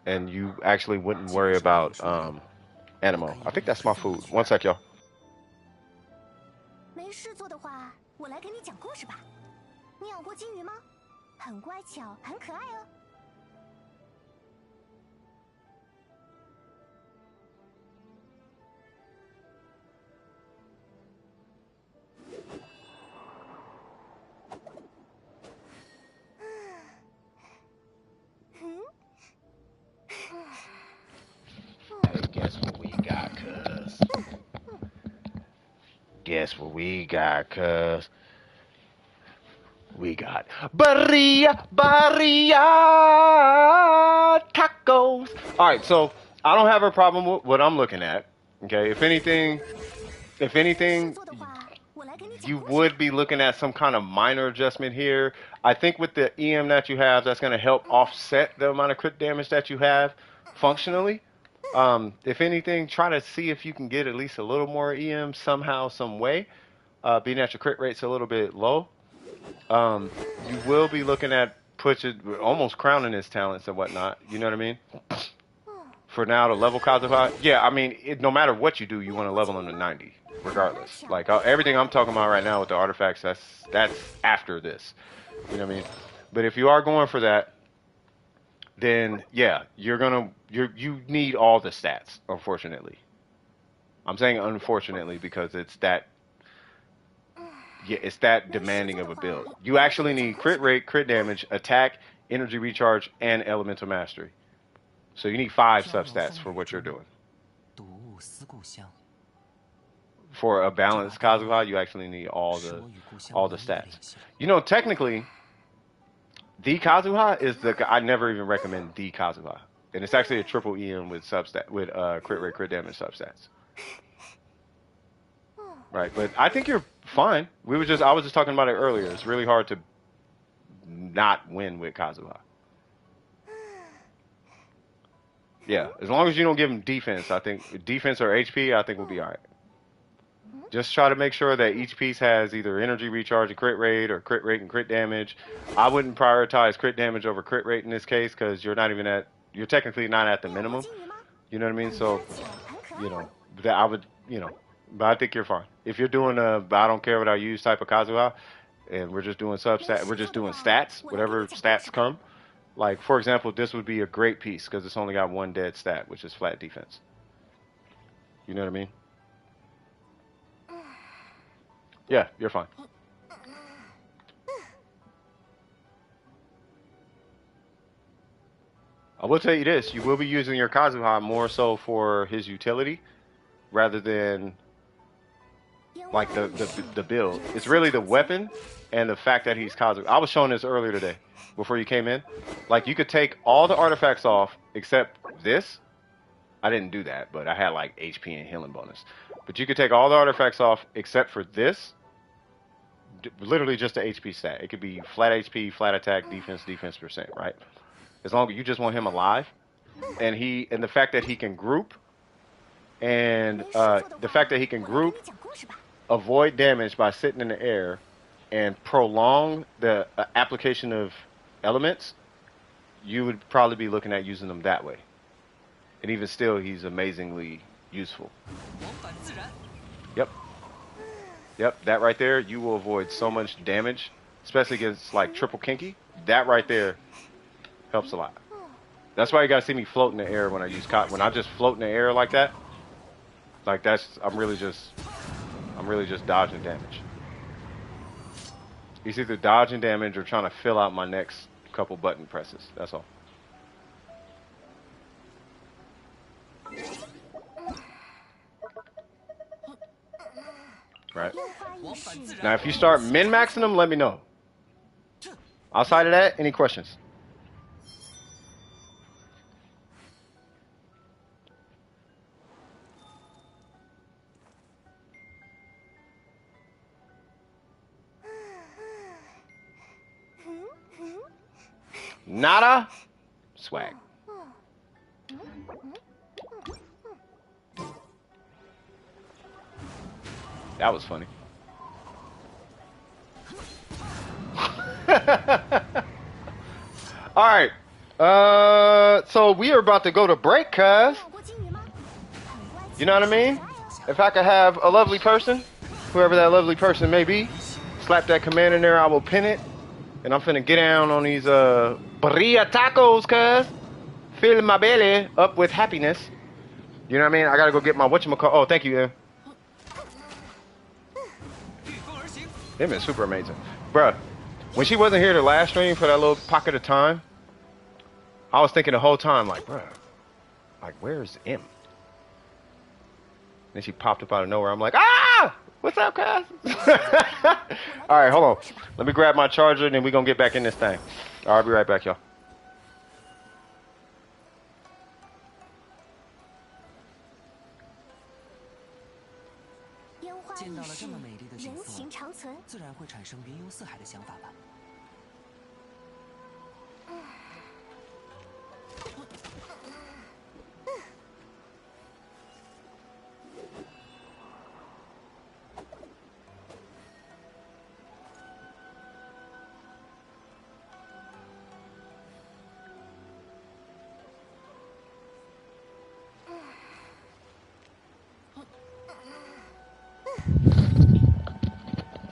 and you actually wouldn't worry about Animo. I think that's my food. One sec, y'all. 没事做的话，我来给你讲故事吧。你养过金鱼吗？很乖巧，很可爱哦。Hey, guess what we got, cuz? Guess what we got, cuz? We got barria tacos. All right, so I don't have a problem with what I'm looking at. Okay, if anything, you would be looking at some kind of minor adjustment here. I think with the EM that you have, that's going to help offset the amount of crit damage that you have functionally. If anything, try to see if you can get at least a little more EM somehow, some way, being that your crit rate's a little bit low. You will be looking at almost crowning his talents and whatnot. You know what I mean? For now, to level Kazuha, yeah, I mean, no matter what you do, you want to level him to 90, regardless. Like everything I'm talking about right now with the artifacts, that's after this. You know what I mean? But if you are going for that, then yeah, you need all the stats. Unfortunately, I'm saying unfortunately because it's that. Yeah, it's that demanding of a build. You actually need crit rate, crit damage, attack, energy recharge, and elemental mastery. So you need 5 substats for what you're doing. For a balanced Kazuha, you actually need all the stats. You know, technically, the Kazuha is I never even recommend the Kazuha, and it's actually a triple EM with crit rate, crit damage substats. Right, but I think you're fine. I was just talking about it earlier. It's really hard to not win with Kazuha. Yeah, as long as you don't give him defense, I think defense or HP, I think we'll be all right. Just try to make sure that each piece has either energy recharge and crit rate, or crit rate and crit damage. I wouldn't prioritize crit damage over crit rate in this case because you're technically not at the minimum. You know what I mean? So, you know, that I would, you know. But I think you're fine. If you're doing I don't care what I use type of Kazuha, and we're just doing we're just doing stats, whatever stats come. Like, for example, this would be a great piece because it's only got one dead stat, which is flat defense. You know what I mean? Yeah, you're fine. I will tell you this, you will be using your Kazuha more so for his utility rather than like the build. It's really the weapon and the fact that he's Kazuha. I was showing this earlier today before you came in. Like, you could take all the artifacts off except this. I didn't do that, but I had like HP and healing bonus. But you could take all the artifacts off except for this. Literally just the HP stat. It could be flat HP, flat attack, defense percent, right? As long as you just want him alive. And the fact that he can group, and the fact that he can group, avoid damage by sitting in the air, and prolong the application of elements, you would probably be looking at using them that way. And even still, he's amazingly useful. Yep, that right there, you will avoid so much damage, especially against like triple kinky. That right there helps a lot. That's why you gotta see me float in the air when I use when I just float in the air like that. Like I'm really just dodging damage. It's either dodging damage or trying to fill out my next couple button presses. That's all. Right. Now, if you start min-maxing them, let me know. Outside of that, any questions? Nada? Swag. That was funny. All right. So we are about to go to break, cuz. You know what I mean? If I could have a lovely person, whoever that lovely person may be, slap that command in there, I will pin it. And I'm finna get down on these burrilla tacos, cuz. Filling my belly up with happiness. You know what I mean? I gotta go get my whatchamacallit. Oh, thank you, Em. Them is super amazing. Bruh, when she wasn't here the last stream for that little pocket of time, I was thinking the whole time, like, bruh, like, where's M? Then she popped up out of nowhere. I'm like, ah! What's up, cuz? All right, hold on. Let me grab my charger, and then we're gonna get back in this thing. All right, I'll be right back, y'all. 见到了这么美丽的景色，自然会产生云游四海的想法吧。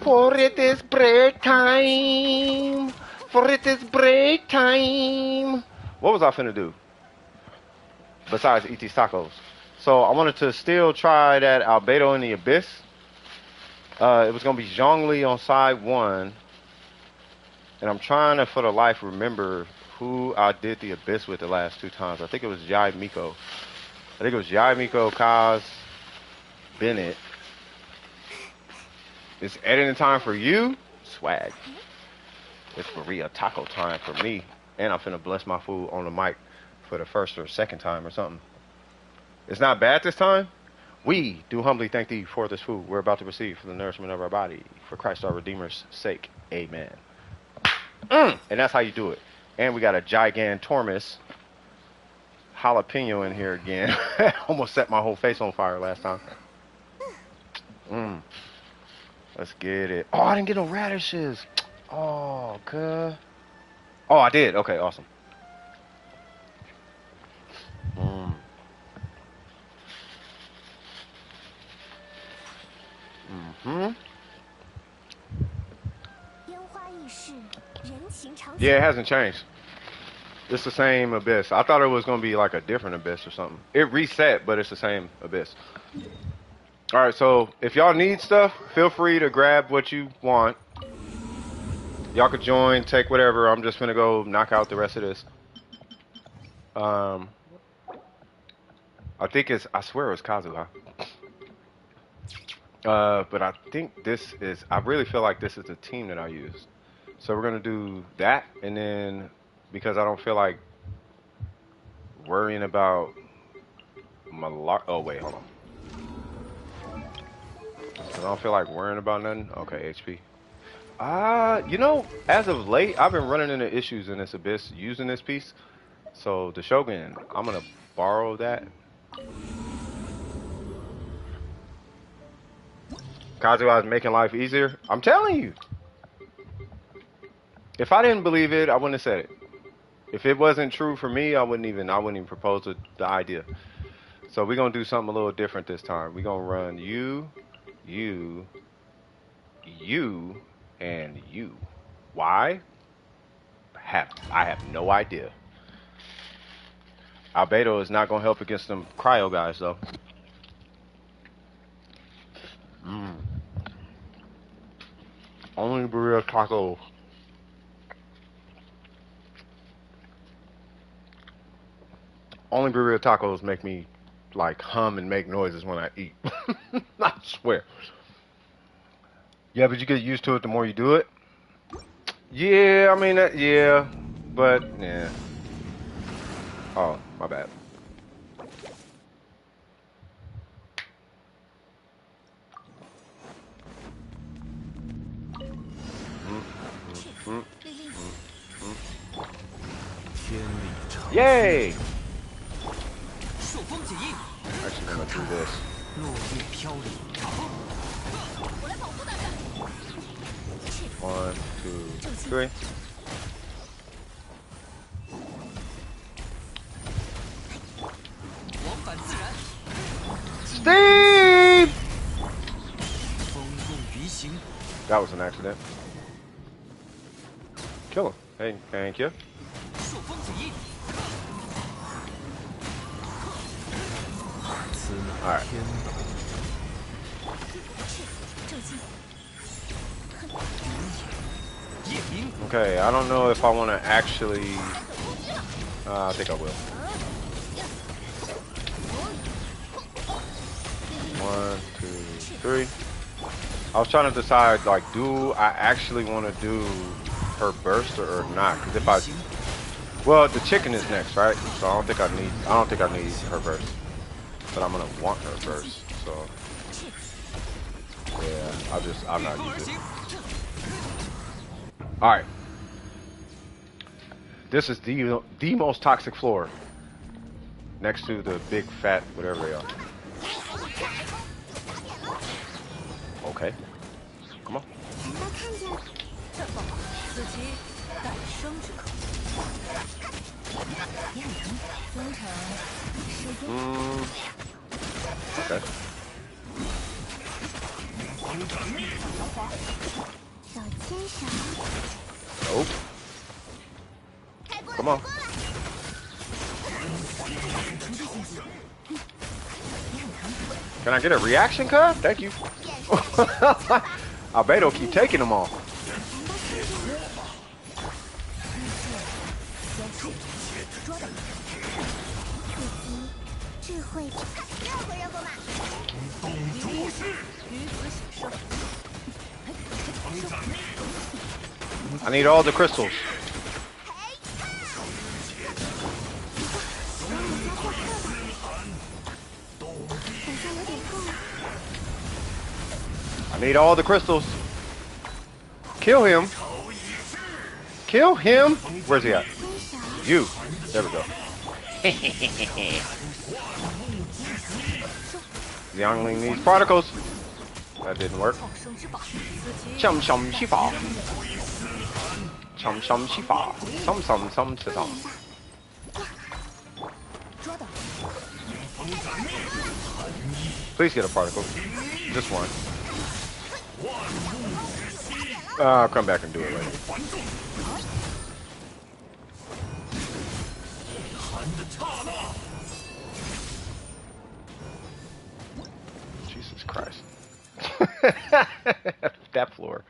For it is break time. For it is break time. What was I finna do? Besides eat these tacos. So I wanted to still try that Albedo in the Abyss. It was gonna be Zhongli on side 1. And I'm trying to, for the life, remember who I did the Abyss with the last 2 times. I think it was Yai Miko. I think it was Yai Miko, Kaz, Bennett. It's editing time for you? Swag. It's Maria taco time for me. And I'm finna bless my food on the mic for the first or second time or something. It's not bad this time. We do humbly thank thee for this food we're about to receive for the nourishment of our body. For Christ our Redeemer's sake. Amen. And that's how you do it. And we got a gigantormous jalapeno in here again. Almost set my whole face on fire last time. Let's get it. Oh, I didn't get no radishes. Oh, good. Oh, I did. Okay, awesome. Yeah, it hasn't changed. It's the same Abyss. I thought it was going to be like a different Abyss or something. It reset, but it's the same Abyss. All right, so if y'all need stuff, feel free to grab what you want. Y'all could join, take whatever. I'm just gonna go knock out the rest of this. I think it's, I swear it was Kazuha. But I think this is, I really feel like this is the team that I use. So we're gonna do that, and then because I don't feel like worrying about oh wait, hold on. I don't feel like worrying about nothing. Okay, HP. You know, as of late, I've been running into issues in this Abyss using this piece. So the Shogun, I'm gonna borrow that. Kazuha is making life easier. I'm telling you. If I didn't believe it, I wouldn't have said it. If it wasn't true for me, I wouldn't even propose the idea. So we're gonna do something a little different this time. We're gonna run you, and you. Why? I have no idea. Albedo is not gonna help against them cryo guys though. Only burrito tacos. Only burrito tacos make me like hum and make noises when I eat. I swear. Yeah, but you get used to it the more you do it. Yeah, I mean, yeah, but yeah. Oh, my bad. Yay! Actually, I'm gonna do this. 1, 2, 3. Steve! That was an accident. Kill him. Hey, thank you. Alright. Okay, I don't know if I want to actually... I think I will. 1, 2, 3. I was trying to decide, like, do I actually want to do her burst or not? Because if I... Well, the chicken is next, right? So I don't think I need her burst. But I'm gonna want her first, so yeah, I'm not using it. Alright. This is the most toxic floor. Next to the big fat whatever they are. Okay. Come on. Okay. Oh. Come on. Can I get a reaction, cuz? Thank you. Albedo keep taking them all. I need all the crystals. I need all the crystals. Kill him. Kill him. Where's he at? You. There we go. Youngling needs particles. That didn't work. Chum chum shifa. Chum chum shifa. Some some. Please get a particle. Just one. I'll come back and do it later. Jesus Christ. That floor.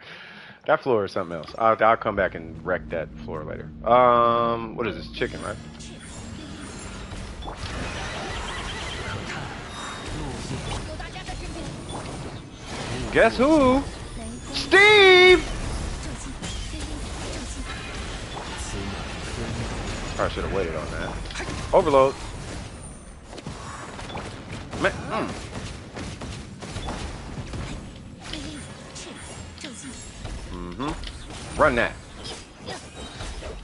That floor is something else. I'll come back and wreck that floor later. What is this? Chicken, right? Guess who? Steve! Probably should have waited on that. Overload. Man, Run that.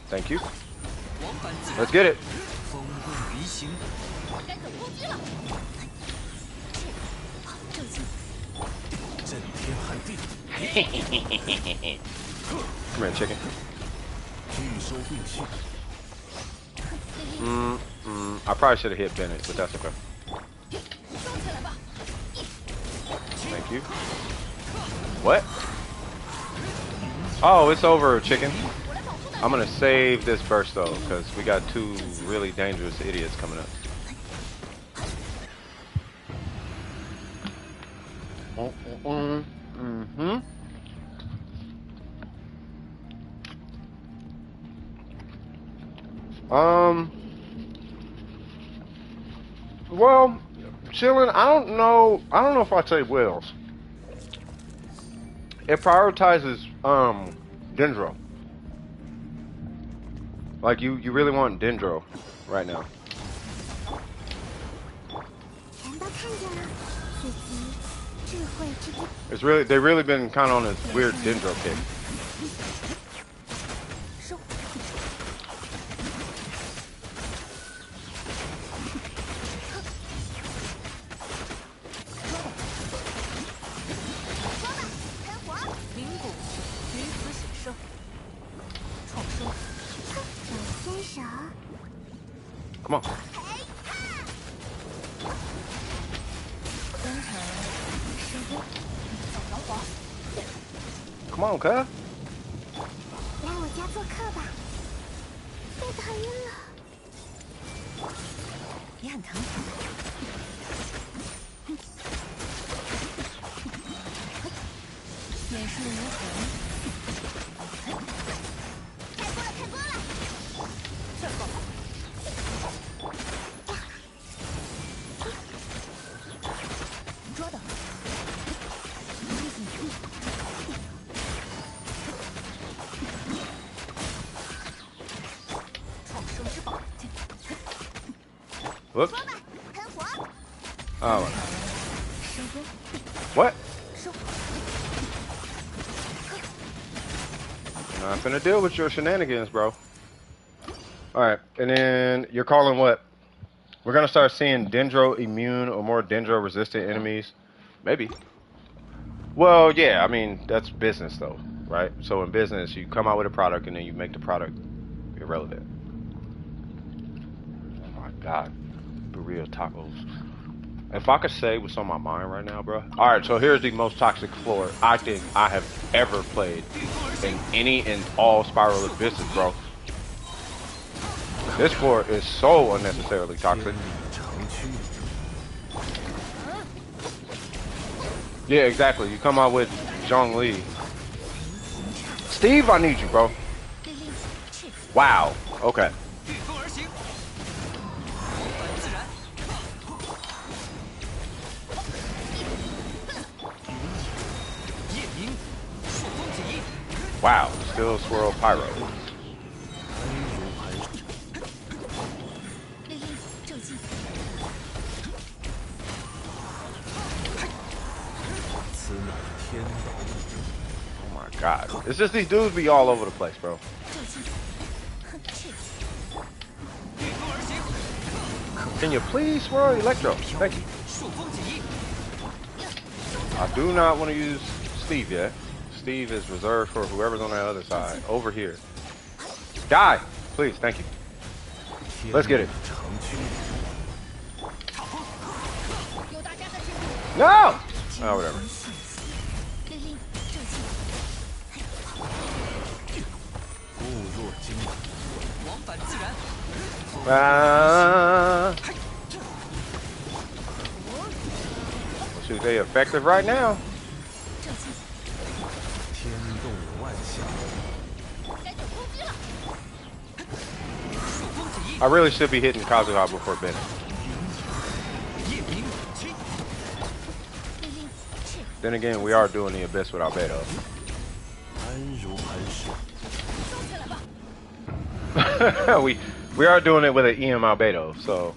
Thank you. Let's get it. Come here, chicken. I probably should have hit Bennett, but that's okay. Thank you. What? Oh, it's over, chicken. I'm gonna save this burst though, because we got two really dangerous idiots coming up. Well, chilling. I don't know if I'd say Wills. It prioritizes Dendro. Like you really want Dendro right now. It's really they've really been kind of on this weird Dendro kick. Come on. 真诚，深呼，小小火， Come on, cuz. 来我家做客吧。被打晕了，也很疼。美术无痕。开锅了，这够了。捉到。创生之宝。 Whoops. 说吧，喷火。 Oh. 深呼， What? 收。 I'm not gonna deal with your shenanigans, bro. Alright, and then you're calling what? We're gonna start seeing dendro immune or more dendro resistant enemies. Maybe. Well, yeah, I mean, that's business though, right? So in business, you come out with a product and then you make the product irrelevant. Oh my god. Burrito tacos. If I could say what's on my mind right now, bro. Alright, so here's the most toxic floor I think I have ever played in any and all Spiral of Business, bro. This floor is so unnecessarily toxic. Yeah, exactly. You come out with Zhongli. Steve, I need you, bro. Wow. Okay. 御风而行，本自然。夜明，朔风起义。 Wow. Still swirl pyro. 丽丽，正气。 此乃天道。 Oh my god. It's just these dudes be all over the place, bro. 正气。哼，去。 御风而行， Can you please swirl Electro? Thank you. 朔风起义。 I do not want to use Steve yet. Steve is reserved for whoever's on that other side. Over here. Die! Please, thank you. Let's get it. 有大家的支持。 No! Oh, whatever. 丽丽，正气。 固若金汤。往返自然。 Shoot, they effective right now. 正气。 天动万象。 该等攻击了。 朔风起义。 I really should be hitting Kazuha before Bennett. 夜明，起。 丽丽，去。 Then again, we are doing the Abyss without Beto. 安如磐石。 收起来吧。 we are doing it with an EM Albedo, so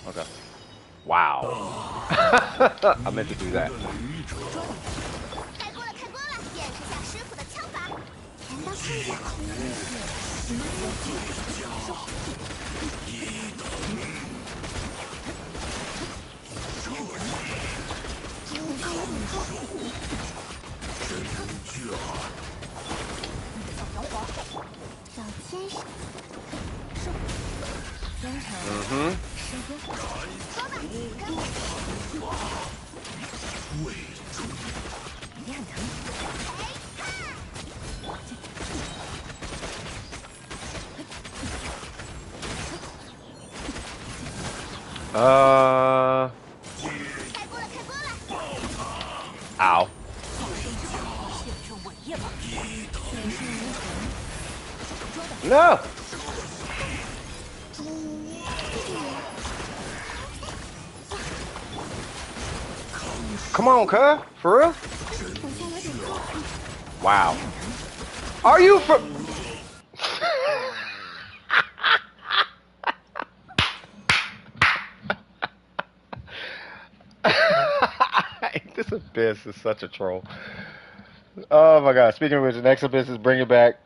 okay. Wow. I meant to do that. 开锅了，开锅了！演示下师傅的枪法。难道看见？小天使，是天成，师哥，说吧，跟我。也很疼。 开锅了，开锅了！ Ow. 献出伟业吧！美术无痕，捉的。 No. Come on, cuz. For real? 好像有点痛。 Wow. Are you for? This Abyss is such a troll. Oh my god. Speaking of which, the next Abyss is bring it back.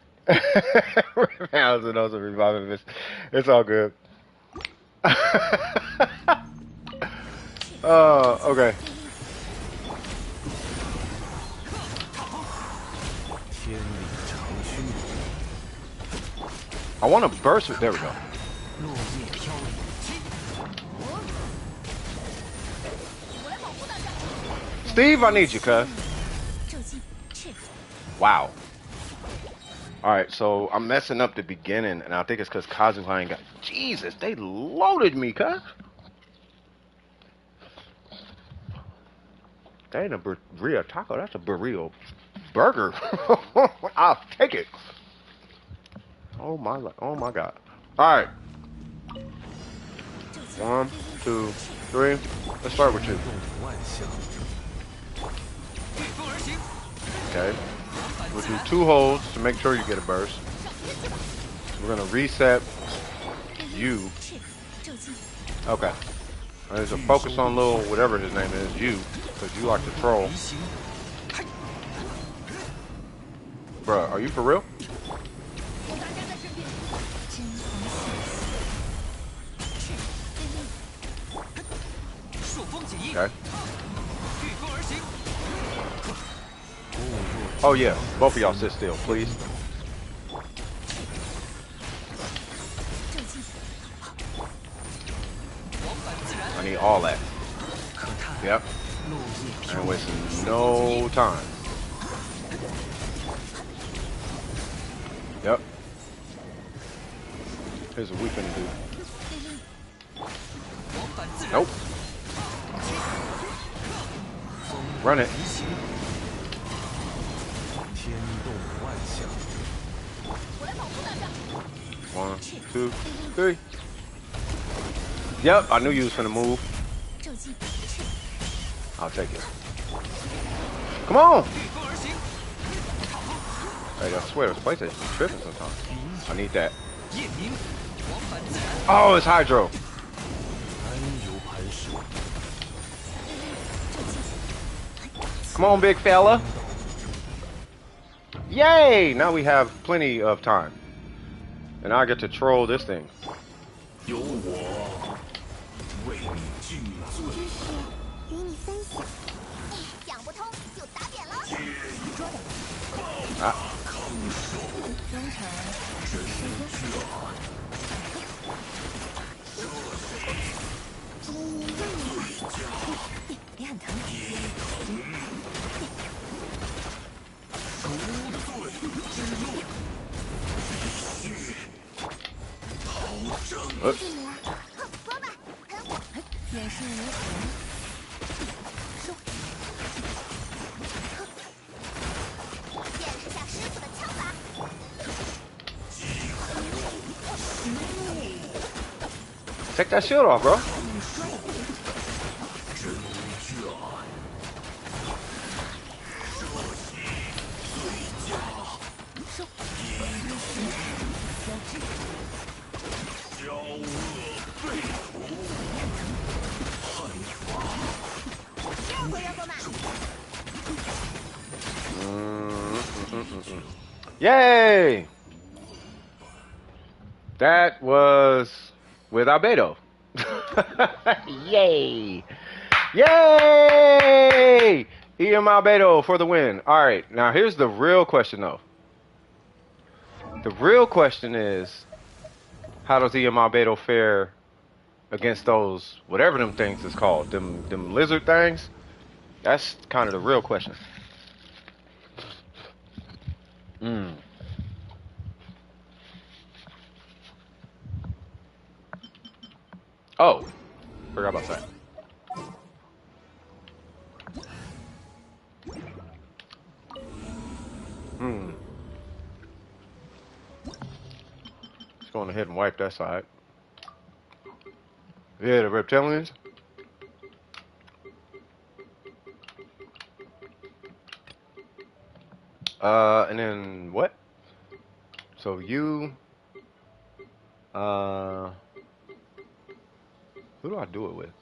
Rounds and those are reviving Abyss. It's all good. Okay. 天理长驱。I want to burst it. There we go. 落叶飘零，我来保护大家。 Steve, I need you, cuz. 这击赤 Wow. Alright, so I'm messing up the beginning, and I think it's because Kazuha ain't got. Jesus, they loaded me, cuz. That ain't a burrito taco, that's a burrito burger. I'll take it. Oh my god. Alright. 1, 2, 3. Let's start with you. 动万象，御风而行， Okay. We'll do 2 holds to make sure you get a burst. We're gonna reset you. 赤这击 Okay. There's a focus on little whatever his name is, you, because you like to troll. 移形， Bruh, are you for real? 大家在身边。真红色赤朔风解衣， Okay. 御风而行， Oh yeah, both of y'all sit still, please. 这击 往返自然， I need all that. 可叹 Yep. 落叶 I 飘 ain't 零， wasting no time. Yep. Here's what we finna do. 往返自然， Nope. Run it. 移形，天动万象，我来保护大家。 1, 2, 3. Yep, I knew you was finna move. 这击赤 I'll take it. Come on! 御风而行， Hey, I swear this PlayStation is tripping sometimes. I need that. 夜明，往返自然， Oh, it's Hydro. 安由磐石， Come on, big fella. Yay! Now we have plenty of time. And I get to troll this thing. 由我为你尽罪。与你分享。想不通就打点了。捉到。 Ah. 忠诚是一个别很疼。 进来，说吧。远视如虹。收。见识下师傅的枪法。 Take that shield off, bro. Yay! That was with Albedo. Yay! Yay! EM Albedo for the win. All right, now here's the real question, though. The real question is, how does EM Albedo fare against those, whatever them things is called, them lizard things? That's kind of the real question. Oh, forgot about that. Let's go on ahead and wipe that side. Yeah, the reptilians. And then what? So you, who do I do it with?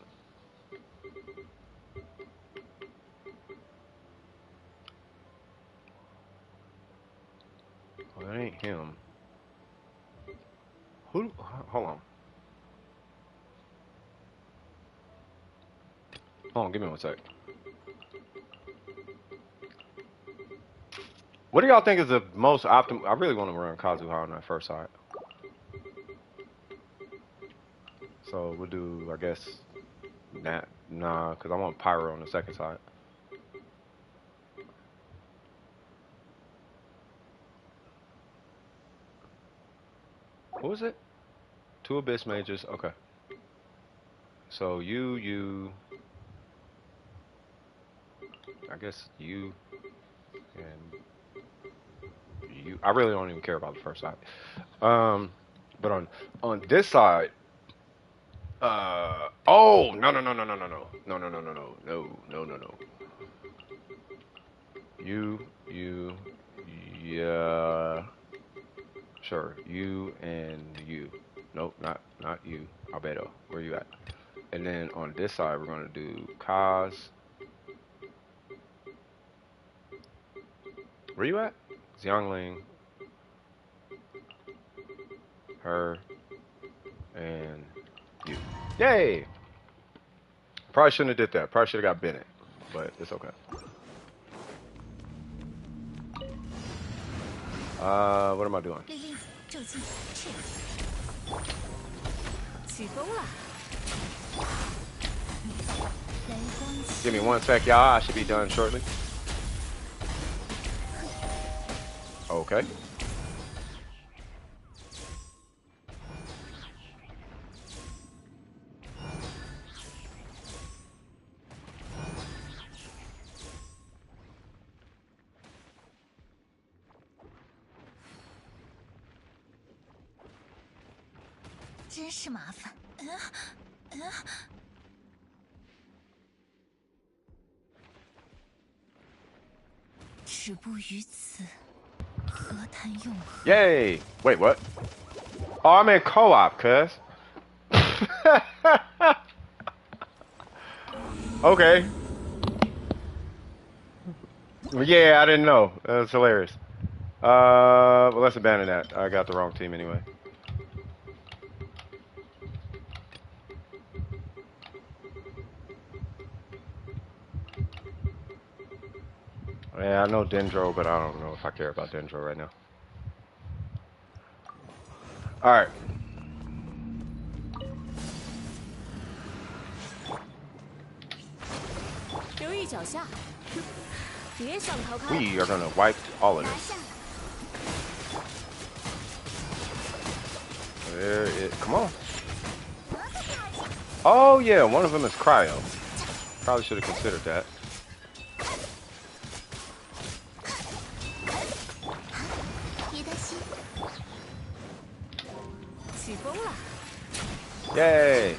Well, that ain't him. Who? Hold on. Hold on, give me one sec. What do y'all think is the most optimal? I really want to run Kazuha on that first side. So we'll do, I guess, nah, because I want Pyro on the second side. What was it? 2 Abyss Mages. Okay. So you. I guess you and you. I really don't even care about the first side. But on this side. Oh, no. You, yeah, sure. You and you. Nope, not you. Albedo, where you at? And then on this side, we're gonna do Kaz. Where you at? Xiangling, her, and you. Yay! Probably shouldn't have did that. Probably should have got Bennett, but it's okay. What am I doing? Give me 1 sec, y'all. I should be done shortly. Okay. Yay! Wait, what? Oh, I'm in co-op, cuz. Okay. Yeah, I didn't know. That's hilarious. Well, let's abandon that. I got the wrong team anyway. Yeah, I know Dendro, but I don't know if I care about Dendro right now. Alright. We are gonna wipe all of this. There it. Come on. Oh yeah, one of them is cryo. Probably should have considered that. Yay!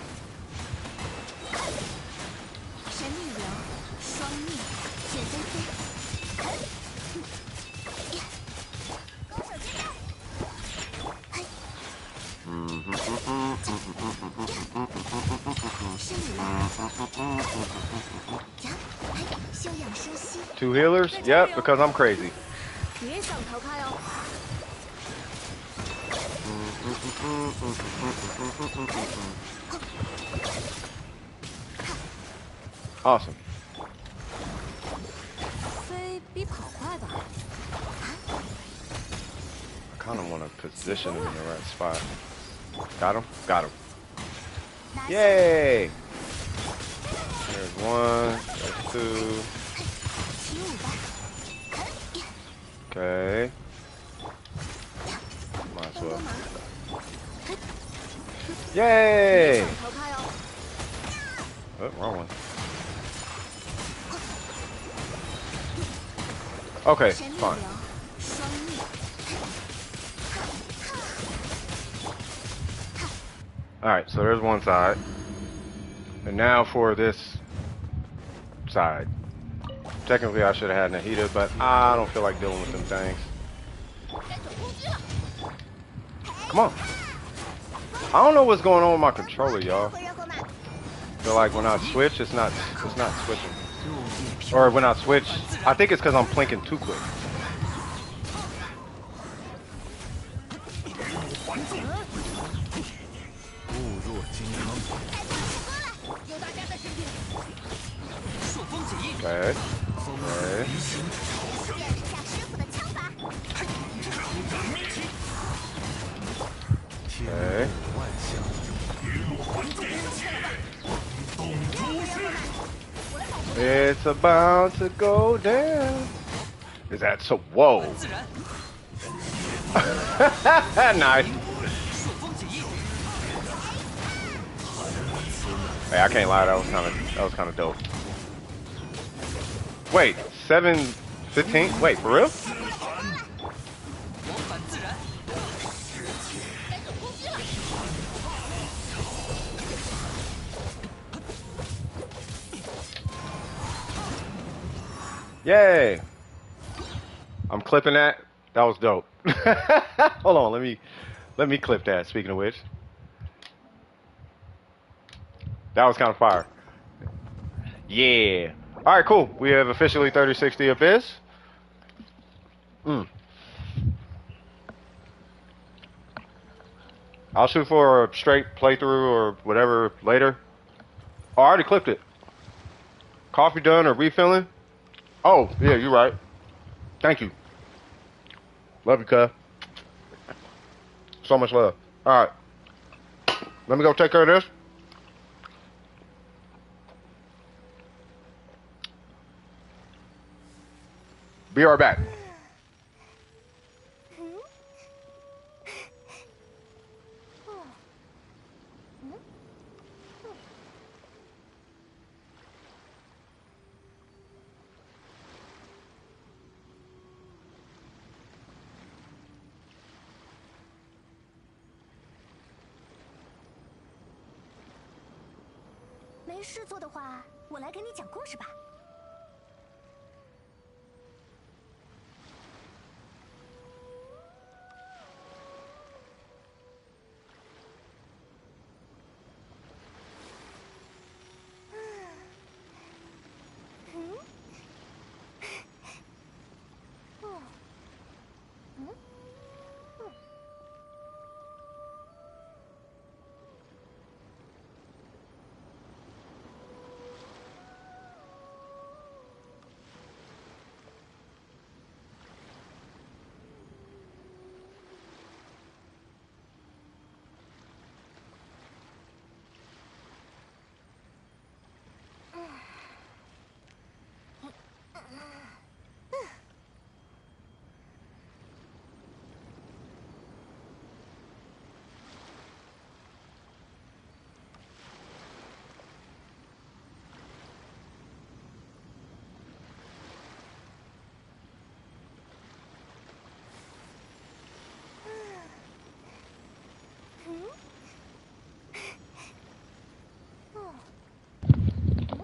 Two healers? Yep, because I'm crazy. Awesome. I kind of want to position him in the right spot. Got him? Got him. Yay! There's 1, there's 2. Okay. Might as well. Yay! Oh, wrong one. Okay, fine. Alright, so there's one side. And now for this side. Technically I should have had Nahida, but I don't feel like dealing with them things. Come on. I don't know what's going on with my controller, y'all. Feel like when I switch, it's not switching. Or when I switch, I think it's because I'm plinking too quick. Okay. Okay. Okay. It's about to go down. Is that so? Whoa. 自然， Nice. 数风起义， Hey, I can't lie. That was kind of dope. Wait, 7:15. Wait, for real? 往返自然， 该走攻击了。 Yay! I'm clipping that. That was dope. Hold on, let me clip that. Speaking of which, that was kind of fire. Yeah. All right, cool. We have officially 3060 Abyss. I'll shoot for a straight playthrough or whatever later. Oh, I already clipped it. Coffee done or refilling? Oh, yeah, you're right. Thank you. Love you, cuz. So much love. All right. Let me go take care of this. Be right back. 没事做的话，我来给你讲故事吧。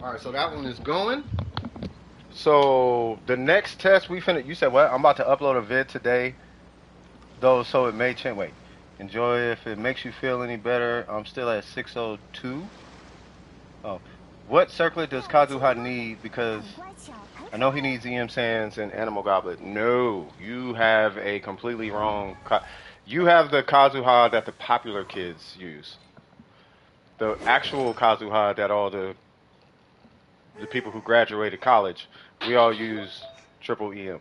All right, so that one is going. So the next test we finished. You said what? I'm about to upload a vid today, though, so it may change. Wait, enjoy if it makes you feel any better. I'm still at 602. Oh, what circlet does Kazuha need? Because I know he needs EM Sands and Animal Goblet. No, you have a completely wrong. You have the Kazuha that the popular kids use. The actual Kazuha that all the people who graduated college, we all use triple EM.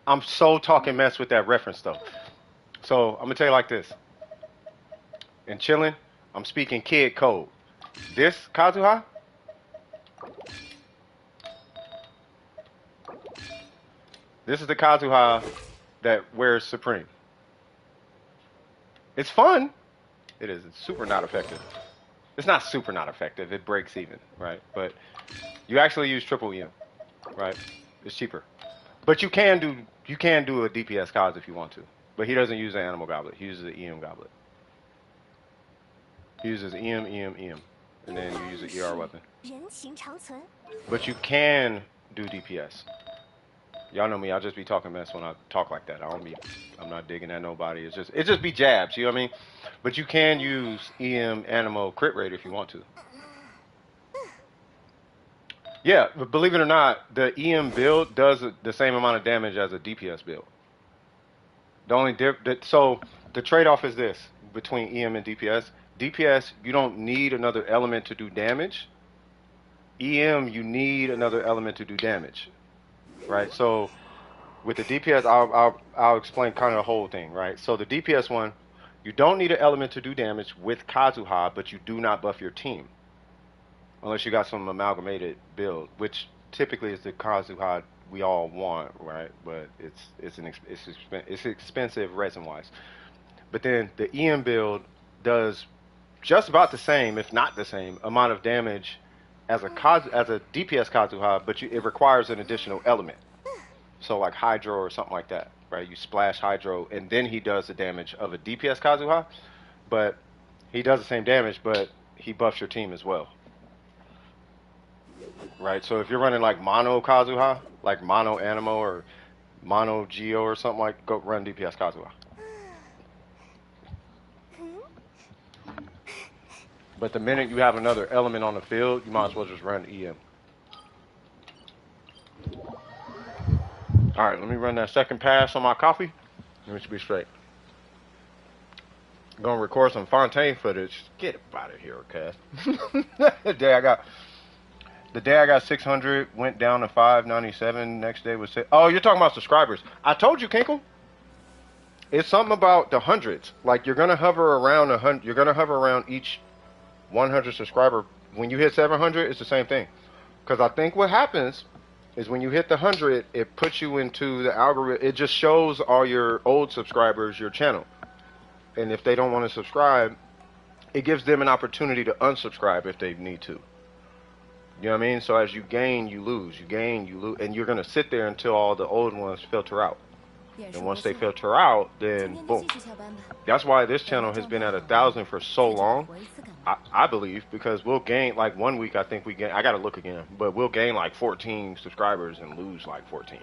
I'm so talking mess with that reference though. So I'm gonna tell you like this. In chilling, I'm speaking kid code. This Kazuha, this is the Kazuha that wears Supreme. It's fun. It is. It's super not effective. It's not super not effective. It breaks even, right? But you actually use triple EM, right? It's cheaper. But you can do a DPS Kaz if you want to. But he doesn't use the Animal Goblet. He uses the EM Goblet. He uses EM, EM, EM. And then you use the ER weapon. But you can do DPS. Y'all know me, I just be talking mess when I talk like that. I'm not digging at nobody. It just be jabs, you know what I mean? But you can use EM Animo crit rate if you want to. Yeah, but believe it or not, the EM build does the same amount of damage as a DPS build. The only so the trade-off is this between EM and DPS. DPS, you don't need another element to do damage. EM, you need another element to do damage. Right, so with the DPS, I'll explain kind of the whole thing, right? So the DPS one, you don't need an element to do damage with Kazuha, but you do not buff your team. unless you got some amalgamated build, which typically is the Kazuha we all want, right? But it's expensive resin wise. But then the EM build does just about the same, if not the same, amount of damage as a DPS Kazuha, but it requires an additional element. So like Hydro or something like that, right? You splash Hydro, and then he does the damage of a DPS Kazuha, but he does the same damage, but he buffs your team as well, right? So if you're running like Mono Kazuha, like Mono Animo or Mono Geo or something like, go run DPS Kazuha. But the minute you have another element on the field, you might as well just run EM. All right, let me run that second pass on my coffee. Let me be straight. I'm gonna record some Fontaine footage. Get out of here, okay? the day I got 600, went down to 597. Next day was oh, you're talking about subscribers. I told you, Kinkle. It's something about the hundreds. Like you're gonna hover around 100. You're gonna hover around each 100 subscriber. When you hit 700, it's the same thing. Because I think what happens is when you hit the 100, it puts you into the algorithm. It just shows all your old subscribers your channel. And if they don't want to subscribe, it gives them an opportunity to unsubscribe if they need to. You know what I mean? So as you gain, you lose. You gain, you lose. And you're going to sit there until all the old ones filter out. And once they filter out, then boom. That's why this channel has been at 1,000 for so long, I believe, because we'll gain, like 1 week I think we gain, I got to look again, but we'll gain like 14 subscribers and lose like 14.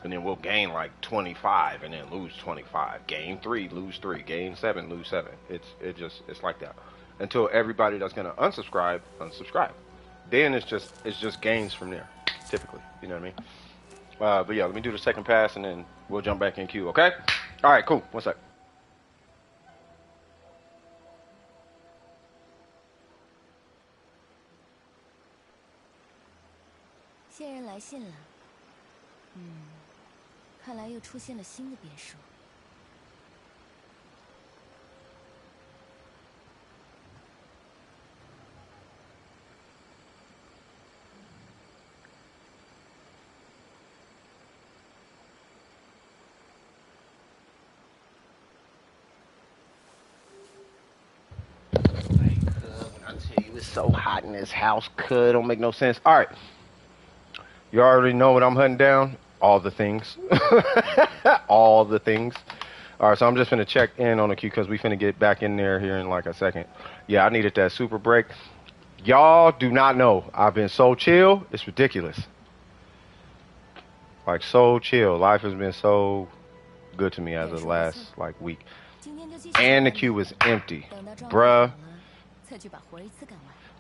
And then we'll gain like 25 and then lose 25. Gain 3, lose 3. Gain 7, lose 7. It's like that. Until everybody that's gonna unsubscribe. Then it's just gains from there, typically. You know what I mean? But yeah, let me do the second pass and then we'll jump back in queue, okay? Alright, cool. 1 sec. 线人来信了。看来又出现了新的变数。I tell you, it's so hot in this house. Don't make no sense. All right. You already know what I'm hunting down. All the things. All the things. All right, so I'm just going to check in on the queue because we finna get back in there here in like a second. Yeah, I needed that super break. Y'all do not know. I've been so chill. It's ridiculous. Like, so chill. Life has been so good to me as of the last, like, week. And the queue was empty. Bruh.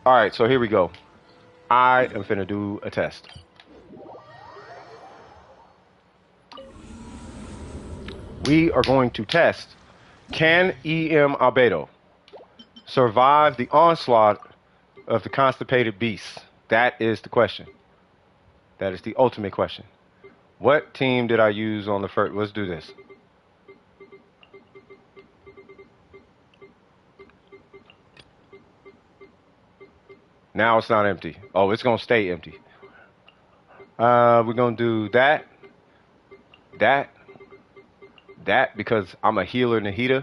All right, so here we go. I am finna do a test. We are going to test, can EM Albedo survive the onslaught of the constipated beasts? That is the question. That is the ultimate question. What team did I use on the first? Let's do this. Now it's not empty. Oh, it's going to stay empty. We're going to do that, because I'm a healer in the heater,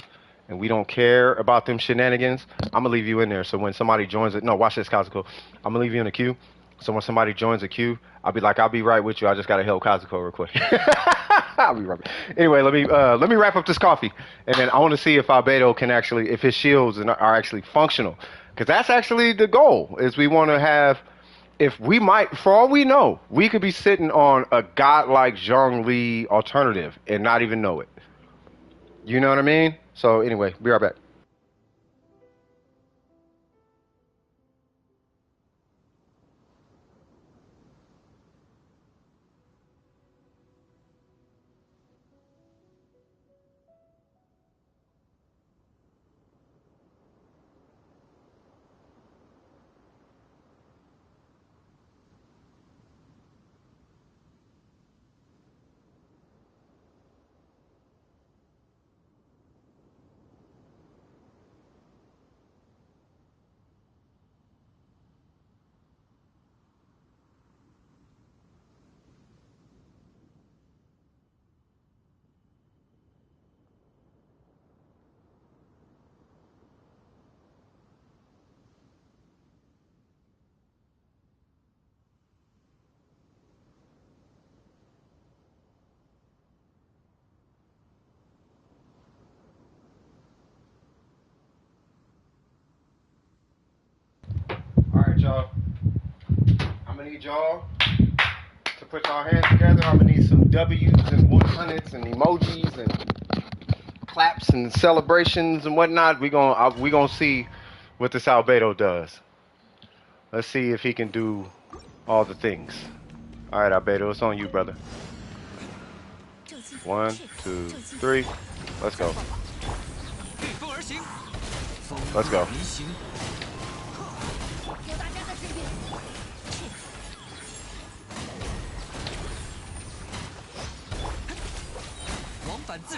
and we don't care about them shenanigans. I'm going to leave you in there, so when somebody joins it, no, watch this, Kazuko. I'm going to leave you in the queue, so when somebody joins the queue, I'll be like, I'll be right with you. I just got to help Kazuko real quick. I'll be right back. Anyway, let me wrap up this coffee, and then I want to see if Albedo can actually, if his shields are actually functional, because that's actually the goal, is we want to have, if we might, for all we know, we could be sitting on a godlike Zhongli alternative and not even know it. You know what I mean? So anyway, be right back. y'all. I'm gonna need y'all to put y'all hands together. I'm gonna need some W's and 100s and emojis and claps and celebrations and whatnot. We gonna see what this Albedo does. Let's see if he can do all the things. All right, Albedo, it's on you, brother. 1, 2, 3. Let's go. Let's go.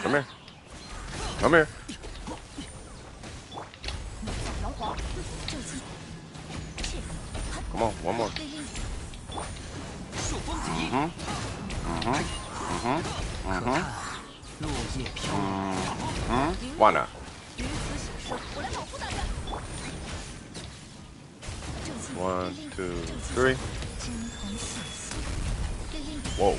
Come here. Come here. Come on, one more. Why not? 1, 2, 3. Whoa.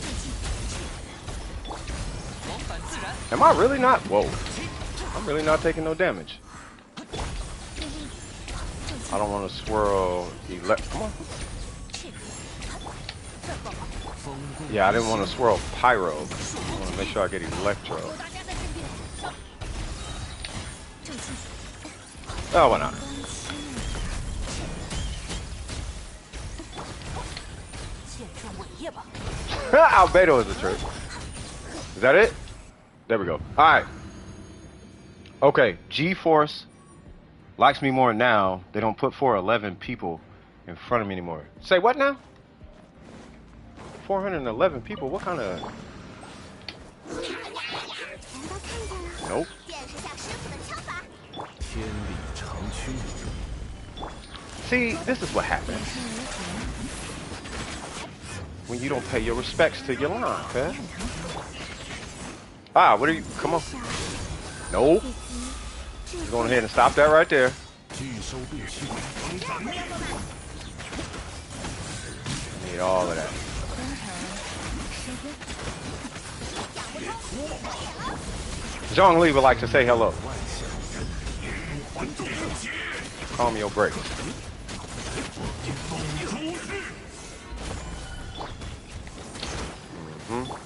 Am I really not? Whoa. I'm really not taking no damage. I don't want to swirl. Come on. Yeah, I didn't want to swirl pyro. I want to make sure I get electro. Oh, why not? Albedo is the trick. Is that it? There we go. Alright. Okay, G-Force likes me more now. They don't put 411 people in front of me anymore. Say what now? 411 people? What kind of... Nope. See, this is what happens when you don't pay your respects to your line, okay? Ah, what are you... Come on. Nope. You're going ahead and stop that right there. Need all of that. Zhongli would like to say hello. Calm your brakes.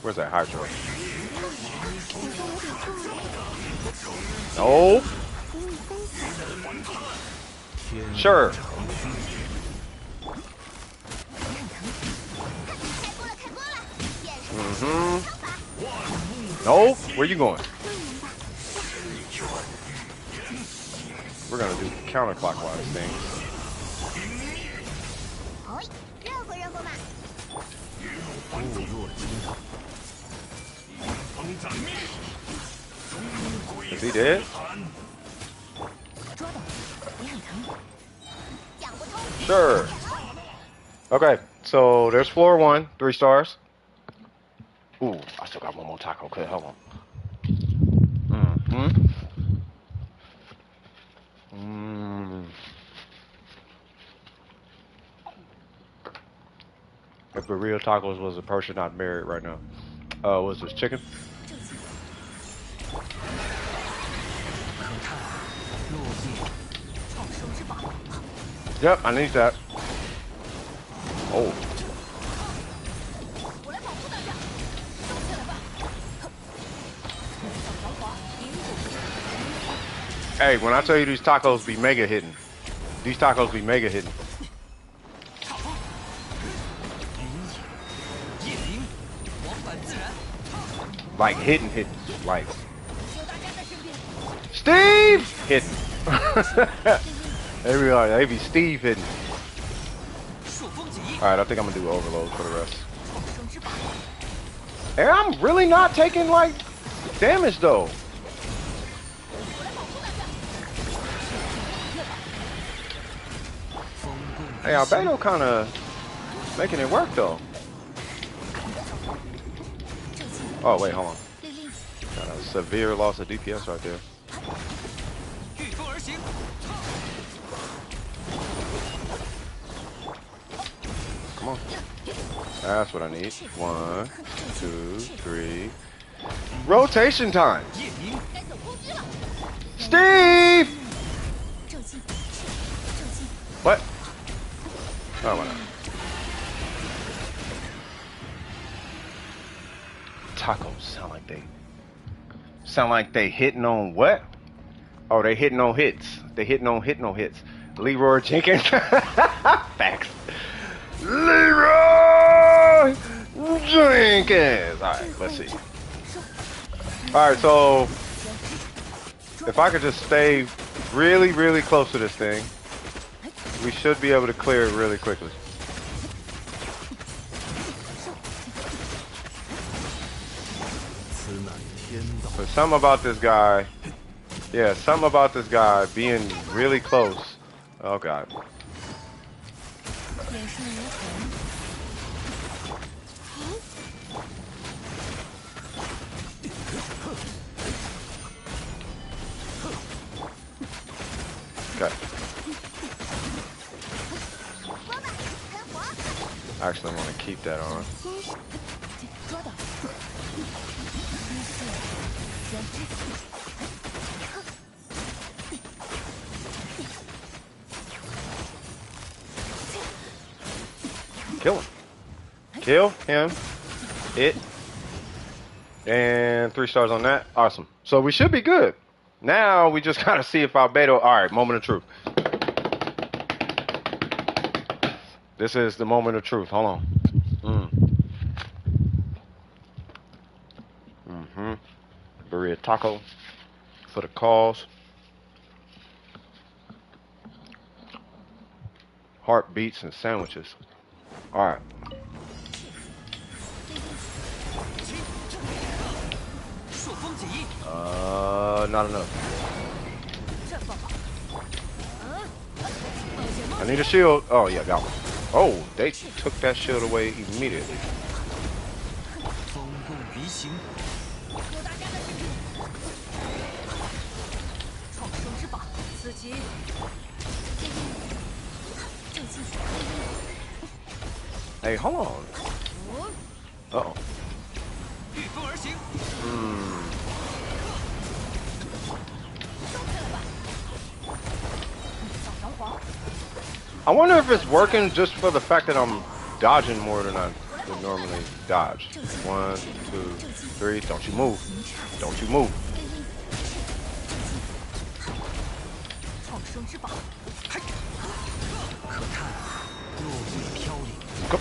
Where's that hydro? No. Sure. No. Where you going? We're gonna do counterclockwise things. Is he dead? Sure. Okay, so there's floor 1, 3 stars. Ooh, I still got one more taco. Okay, hold on. If the real tacos was a person not married right now. Was this chicken? Yep, I need that. Oh. Hey, when I tell you these tacos be mega hidden, these tacos be mega hidden. Like hidden, like Steve hidden. There we are. They be Steve hidden. All right, I think I'm gonna do overload for the rest. And I'm really not taking like damage though. Hey, Albedo kind of making it work though. Oh wait, hold on. Got a severe loss of DPS right there. Come on. That's what I need. 1, 2, 3. Rotation time. Steve! What? Oh, why not? Tacos sound like they hitting on what? Oh, they hitting on hits. They hitting on hit no hits. Leroy Jenkins. Facts. Leroy Jenkins. All right, let's see. All right, so if I could just stay really, really close to this thing, we should be able to clear it really quickly. But something about this guy, yeah, something about this guy being really close. Oh God. Okay. I actually want to keep that on. Kill him. Kill him. It. And 3 stars on that. Awesome. So we should be good. Now we just gotta see if Albedo. Alright, moment of truth. This is the moment of truth. Hold on. Burrito taco for the cause. Heartbeats and sandwiches. Alright. Not enough. I need a shield. Oh, yeah, got one. Oh, they took that shield away immediately. Hey, hold on. Uh-oh. I wonder if it's working just for the fact that I'm dodging more than I would normally dodge. 1, 2, 3. Don't you move. Don't you move. Go.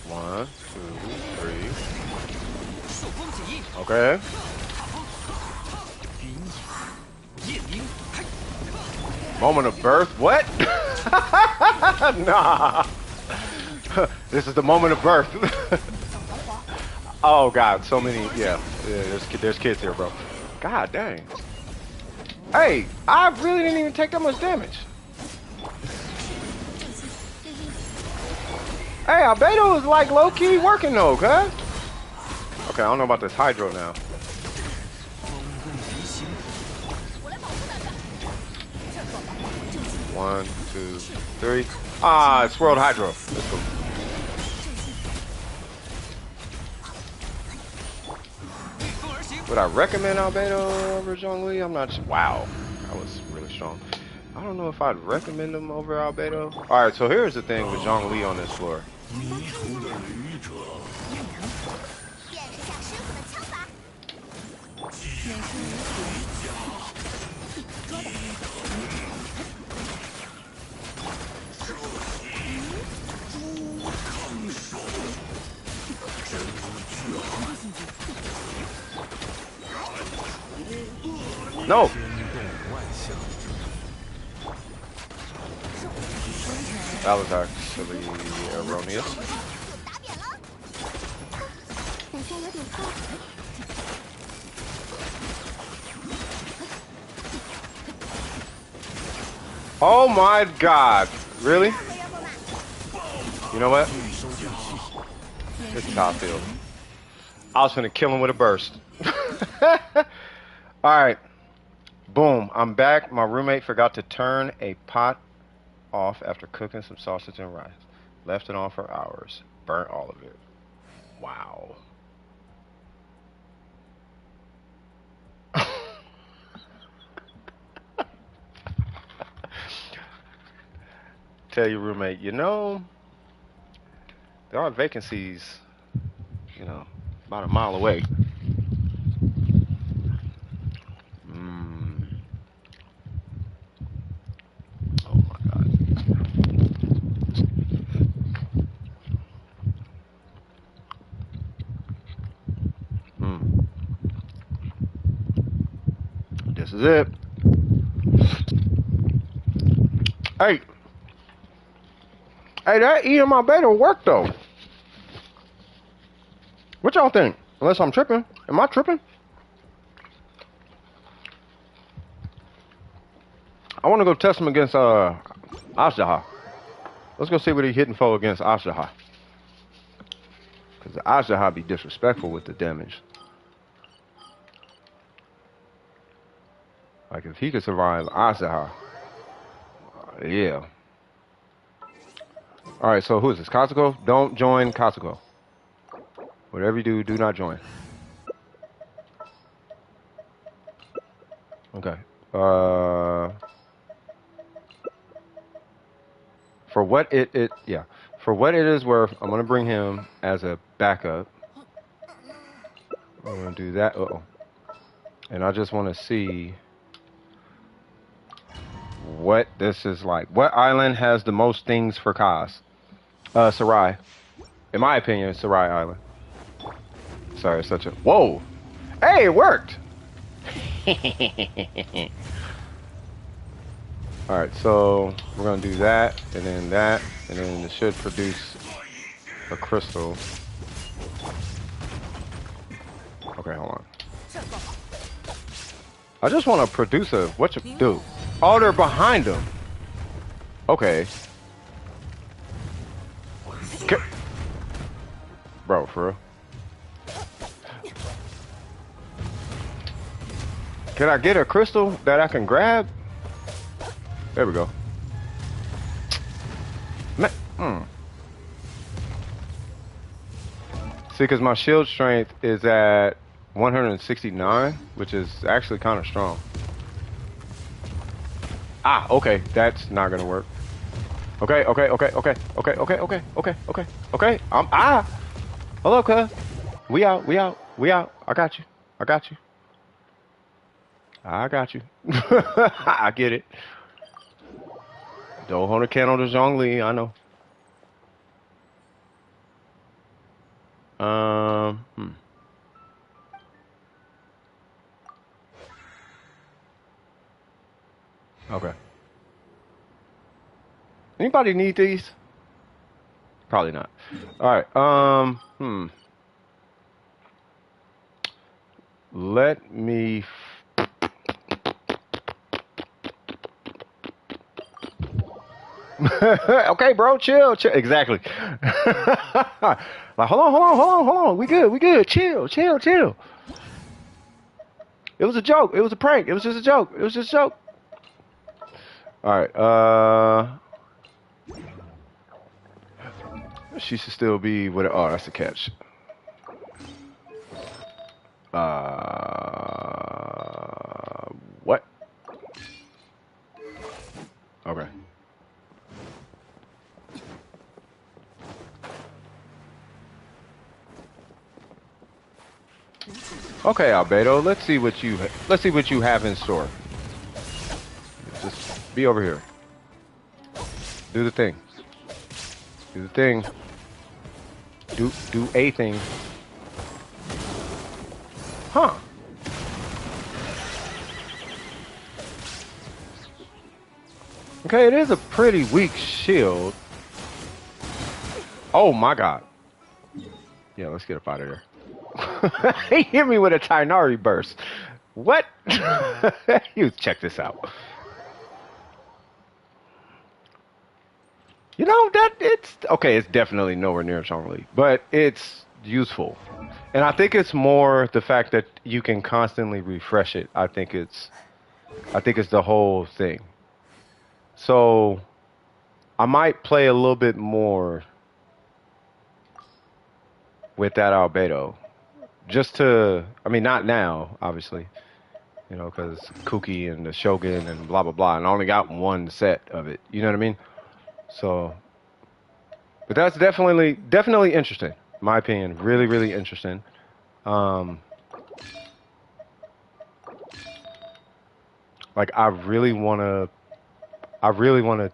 1, 2, 3. Okay. Moment of birth? What? Nah. This is the moment of birth. Oh God, so many. Yeah, there's kids here, bro. God dang. Hey, I really didn't even take that much damage. Hey, Albedo is like low key working though, cuz. Okay, I don't know about this hydro now. One, 2, 3. Ah, it's World Hydro. Let's go. Would I recommend Albedo over Zhongli? I'm not. Wow, that was really strong. I don't know if I'd recommend him over Albedo. All right, so here's the thing with Zhongli on this floor. No. That was actually erroneous. Oh my God. Really? You know what? This is how I feel. I was gonna kill him with a burst. Alright. Boom. I'm back. My roommate forgot to turn a pot off after cooking some sausage and rice. Left it on for hours. Burnt all of it. Wow. tell your roommate, you know, there are vacancies, you know, about a mile away. Mm. Oh my God. Mm. This is it. Hey, hey, that EMI beta worked though. What y'all think? Unless I'm tripping. Am I tripping? I want to go test him against Ashaha. Let's go see what he hitting for against Ashaha. Because Ashaha be disrespectful with the damage. Like if he could survive Ashaha. Yeah. Alright, so who is this? Katsuko? Don't join Katsuko. Whatever you do, do not join. Okay. For what it yeah. For what it is worth, I'm gonna bring him as a backup. I'm gonna do that. Uh-oh. And I just wanna see what this is like. What island has the most things for Kaz? Sarai. In my opinion, Sarai Island. Sorry, it's such a whoa. Hey, it worked! Alright, so we're gonna do that, and then it should produce a crystal. Okay, hold on. I just want to produce a what you do? Oh, they're behind them. Okay. Bro, for real. Can I get a crystal that I can grab? There we go. See, because my shield strength is at 169, which is actually kind of strong. Ah, okay, that's not gonna work. Okay. Hello, cuz. We out. I got you. I get it. Don't hold a candle to Zhongli, I know. Okay. Anybody need these? Probably not. All right. Let me. Okay, bro, chill. Exactly. Like, hold on. We good. Chill. It was a joke. It was a prank. It was just a joke. All right. She should still be with it. Oh, that's a catch. What? Okay. Okay, Albedo. Let's see what you have in store. Just be over here. Do the thing. Do a thing. Huh. Okay, it is a pretty weak shield. Oh my god. Yeah, let's get up out of there. He hit me with a Tainari burst. What? You check this out. You know, that it's okay, it's definitely nowhere near Chongli, but it's useful. And I think it's more the fact that you can constantly refresh it. I think it's the whole thing. So I might play a little bit more with that Albedo. Just to, I mean, not now, obviously, you know, because Kuki and the Shogun and blah, blah, blah. And I only got one set of it. You know what I mean? So, but that's definitely interesting. In my opinion, really interesting. Um, like I really wanna, I really wanna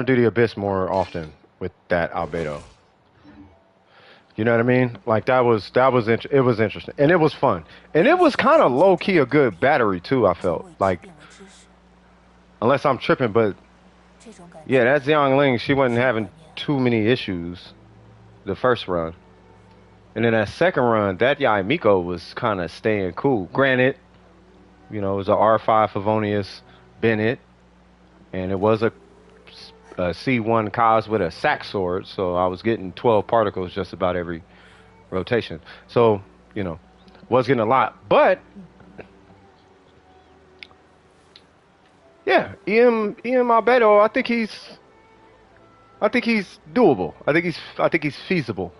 do the Abyss more often with that albedo. You know what I mean? Like it was interesting and it was fun and it was kind of low key a good battery too. I felt like unless I'm tripping, but yeah, that Xiang Ling she wasn't having too many issues the first run, and then that second run that Yai Miko was kind of staying cool. Granted, you know it was a R5 Favonius Bennett, and it was a C1 Kaz with a sack sword, so I was getting 12 particles just about every rotation. So, you know, was getting a lot. But yeah, EM Albedo, I think he's doable. I think he's feasible.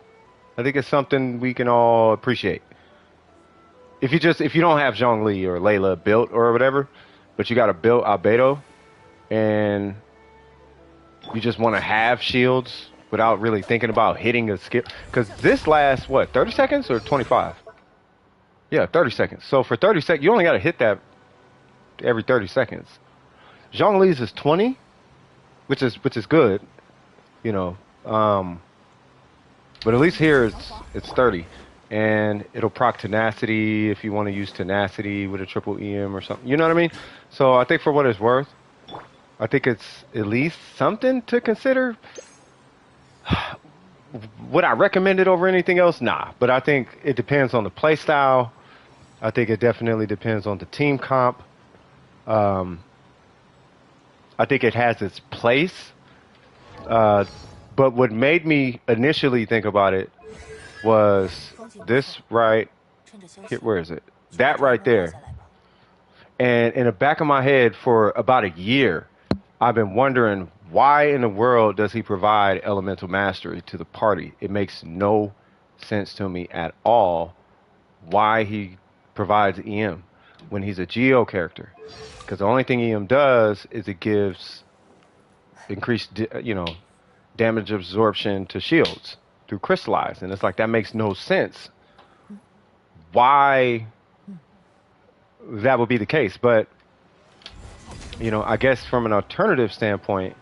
I think it's something we can all appreciate. If you don't have Zhongli or Layla built or whatever, but you got a built Albedo and you just want to have shields without really thinking about hitting a skill. Because this lasts, what, 30 seconds or 25? Yeah, 30 seconds. So for 30 seconds, you only got to hit that every 30 seconds. Zhongli's is 20, which is good, you know. But at least here it's 30. And it'll proc tenacity if you want to use tenacity with a triple EM or something. You know what I mean? So I think for what it's worth, I think it's at least something to consider. Would I recommend it over anything else? Nah. But I think it depends on the play style. I think it definitely depends on the team comp. I think it has its place. But what made me initially think about it was this right here. Where is it? That right there. And in the back of my head for about a year, I've been wondering why in the world does he provide elemental mastery to the party? It makes no sense to me at all why he provides EM when he's a Geo character. Because the only thing EM does is it gives increased, damage absorption to shields through crystallize, and it's like that makes no sense. Why that would be the case, but I guess from an alternative standpoint,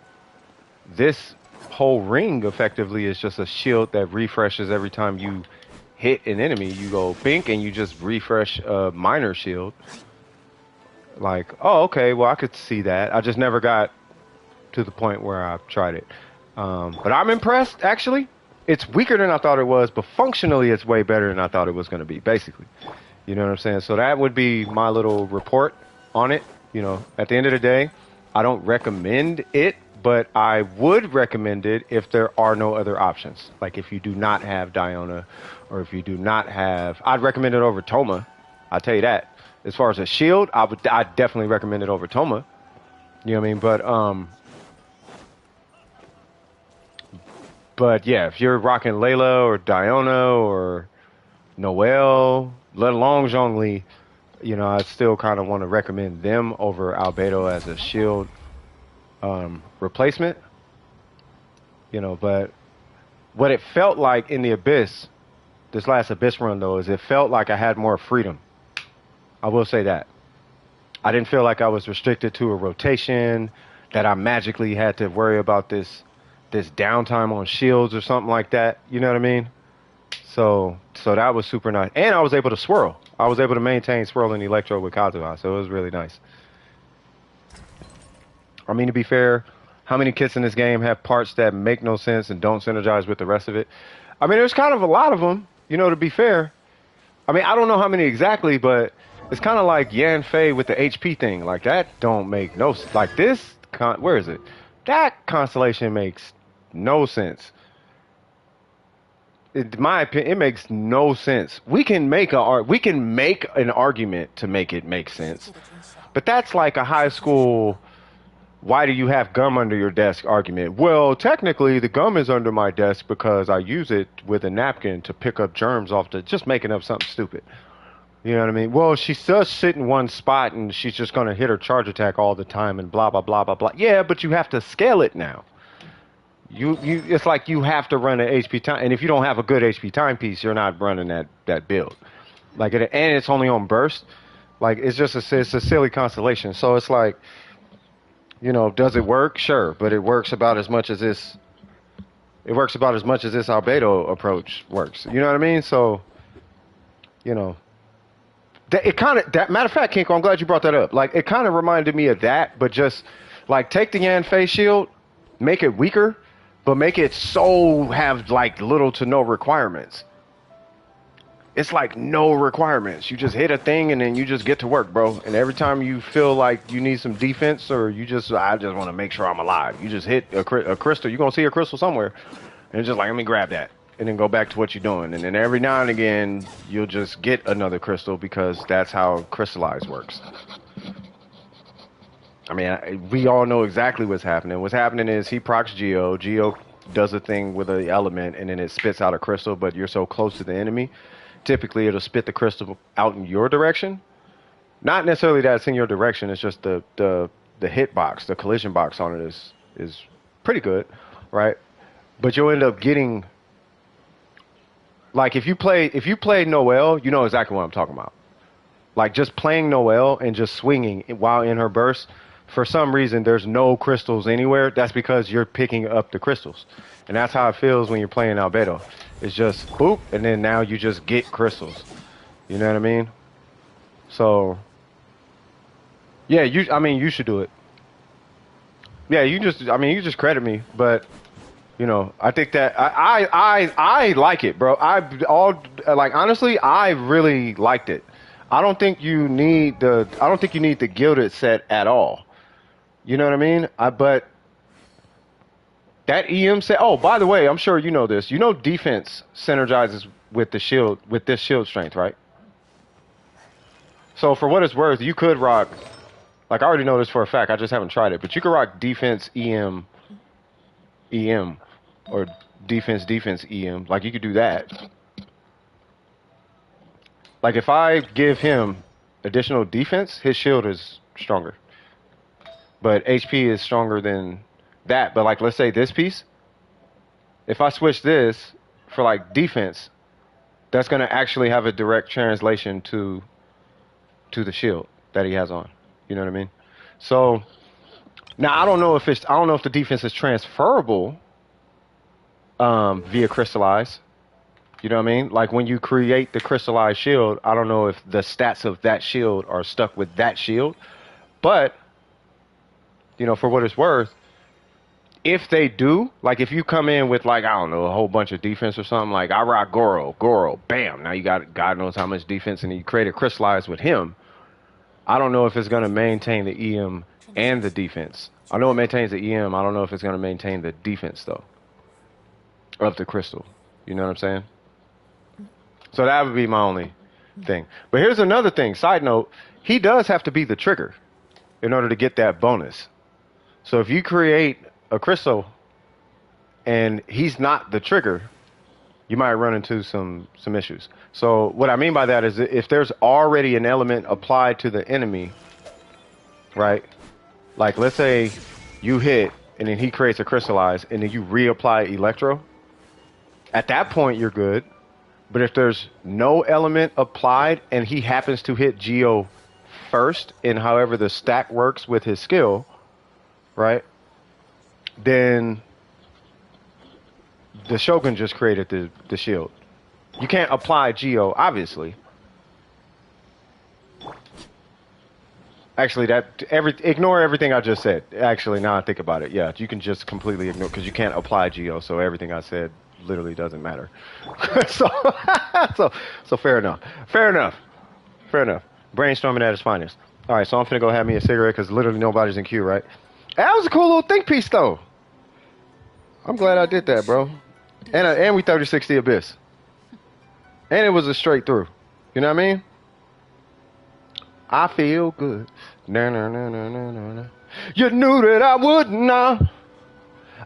this whole ring effectively is just a shield that refreshes every time you hit an enemy. You go bink and you just refresh a minor shield. Like, oh, okay, well, I could see that. I just never got to the point where I've tried it. But I'm impressed, actually. It's weaker than I thought it was, but functionally it's way better than I thought it was going to be, basically. You know what I'm saying? So that would be my little report on it. At the end of the day, I don't recommend it, but I would recommend it if there are no other options. Like if you do not have Diona, or if you do not have... I'd recommend it over Toma. I'll tell you that. As far as a shield, I'd definitely recommend it over Toma. You know what I mean? But yeah, if you're rocking Layla or Diona or Noelle, let alone Zhongli, I still kind of want to recommend them over Albedo as a shield replacement. But what it felt like in the Abyss, this last Abyss run though, is it felt like I had more freedom. I will say that. I didn't feel like I was restricted to a rotation, that I magically had to worry about this downtime on shields or something like that. You know what I mean? So that was super nice. And I was able to swirl. I was able to maintain swirling electro with Kazuha, so it was really nice. I mean, to be fair, how many kits in this game have parts that make no sense and don't synergize with the rest of it? I mean, there's kind of a lot of them, to be fair. I mean, I don't know how many exactly, but it's kind of like Yan Fei with the HP thing. Like, that don't make no sense. Like, where is it? That constellation makes no sense. In my opinion, it makes no sense. We can make an argument to make it make sense, but that's like a high school "why do you have gum under your desk" argument. Well, technically, the gum is under my desk because I use it with a napkin to pick up germs off just making up something stupid. You know what I mean? Well, she does sit in one spot and she's just going to hit her charge attack all the time and blah, blah, blah, blah, blah. Yeah, but you have to scale it now. It's like you have to run an HP time. And if you don't have a good HP timepiece, you're not running that build. Like, and it's only on burst. Like, it's a silly constellation. So it's like, you know, does it work? Sure. But it works about as much as this. It works about as much as this albedo approach works. You know what I mean? So, you know. Matter of fact, Kinko, I'm glad you brought that up. Like, it kind of reminded me of that, but just like take the Yan Fei shield, make it weaker, but make it have like little to no requirements. It's like no requirements. You just hit a thing and then you just get to work, bro. And every time you feel like you need some defense or I just want to make sure I'm alive, you just hit a crystal. You're gonna see a crystal somewhere, and it's just like, let me grab that. And then go back to what you're doing. And then every now and again, you'll just get another crystal because that's how crystallize works. I mean, we all know exactly what's happening. What's happening is he procs Geo. Geo does a thing with an element, and then it spits out a crystal, but you're so close to the enemy. Typically, it'll spit the crystal out in your direction. Not necessarily that it's in your direction. It's just the hit box, the collision box on it is pretty good, right? But you'll end up getting... Like, if you play Noelle, you know exactly what I'm talking about. Like, just playing Noelle and just swinging while in her burst, for some reason, there's no crystals anywhere. That's because you're picking up the crystals. And that's how it feels when you're playing Albedo. It's just, boop, and then now you just get crystals. You know what I mean? So, yeah, you should do it. Yeah, you just credit me, but... You know, I think that I like it, bro. Honestly, I really liked it. I don't think you need the gilded set at all. You know what I mean? But that EM set. Oh, by the way, I'm sure you know this. You know, defense synergizes with the shield, with this shield strength, right? So for what it's worth, you could rock. Like, I already know this for a fact. I just haven't tried it, but you could rock defense EM. Or defense EM. Like, you could do that. Like, if I give him additional defense, his shield is stronger. But HP is stronger than that. But, like, let's say this piece. If I switch this for, like, defense, that's going to actually have a direct translation to the shield that he has on. You know what I mean? So, now I don't know if the defense is transferable via crystallize. You know what I mean? Like, when you create the crystallized shield, I don't know if the stats of that shield are stuck with that shield. But, you know, for what it's worth, if they do, like, if you come in with, like, I don't know, a whole bunch of defense or something, like, I rock Goro, bam, now you got God knows how much defense, and you create a crystallize with him. I don't know if it's going to maintain the EM and the defense. I know it maintains the EM. I don't know if it's going to maintain the defense, though, of the crystal. You know what I'm saying? So that would be my only thing. But here's another thing. Side note, he does have to be the trigger in order to get that bonus. So if you create a crystal and he's not the trigger, you might run into some issues. So what I mean by that is, if there's already an element applied to the enemy, right? Like, let's say you hit and then he creates a crystallize and then you reapply electro. At that point, you're good. But if there's no element applied and he happens to hit Geo first in however the stack works with his skill, right? Then the Shogun just created the shield. You can't apply Geo, obviously. Actually, ignore everything I just said. Actually, now I think about it, yeah, you can just completely ignore, because you can't apply Geo, so everything I said literally doesn't matter. so fair enough. Brainstorming at its finest. All right, so I'm finna go have me a cigarette because literally nobody's in queue, right? That was a cool little think piece, though. I'm glad I did that, bro. And we 3060 Abyss. And it was a straight through. You know what I mean? I feel good. Na, na, na, na, na, na, na. You knew that I would not.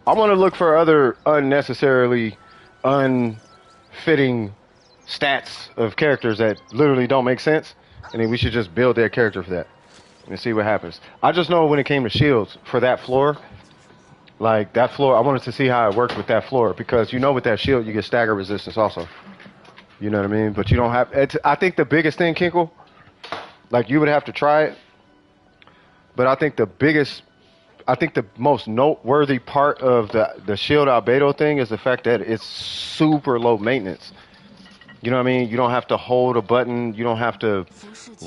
I want to look for other unnecessarily unfitting stats of characters that literally don't make sense, and then we should just build their character for that and see what happens. I just know when it came to shields for that floor, like that floor, I wanted to see how it worked with that floor because you know with that shield you get stagger resistance also. You know what I mean? But you don't have. I think the biggest thing, Kinkle, like you would have to try it. But I think the most noteworthy part of the shield albedo thing is the fact that it's super low maintenance. You know what I mean? You don't have to hold a button. You don't have to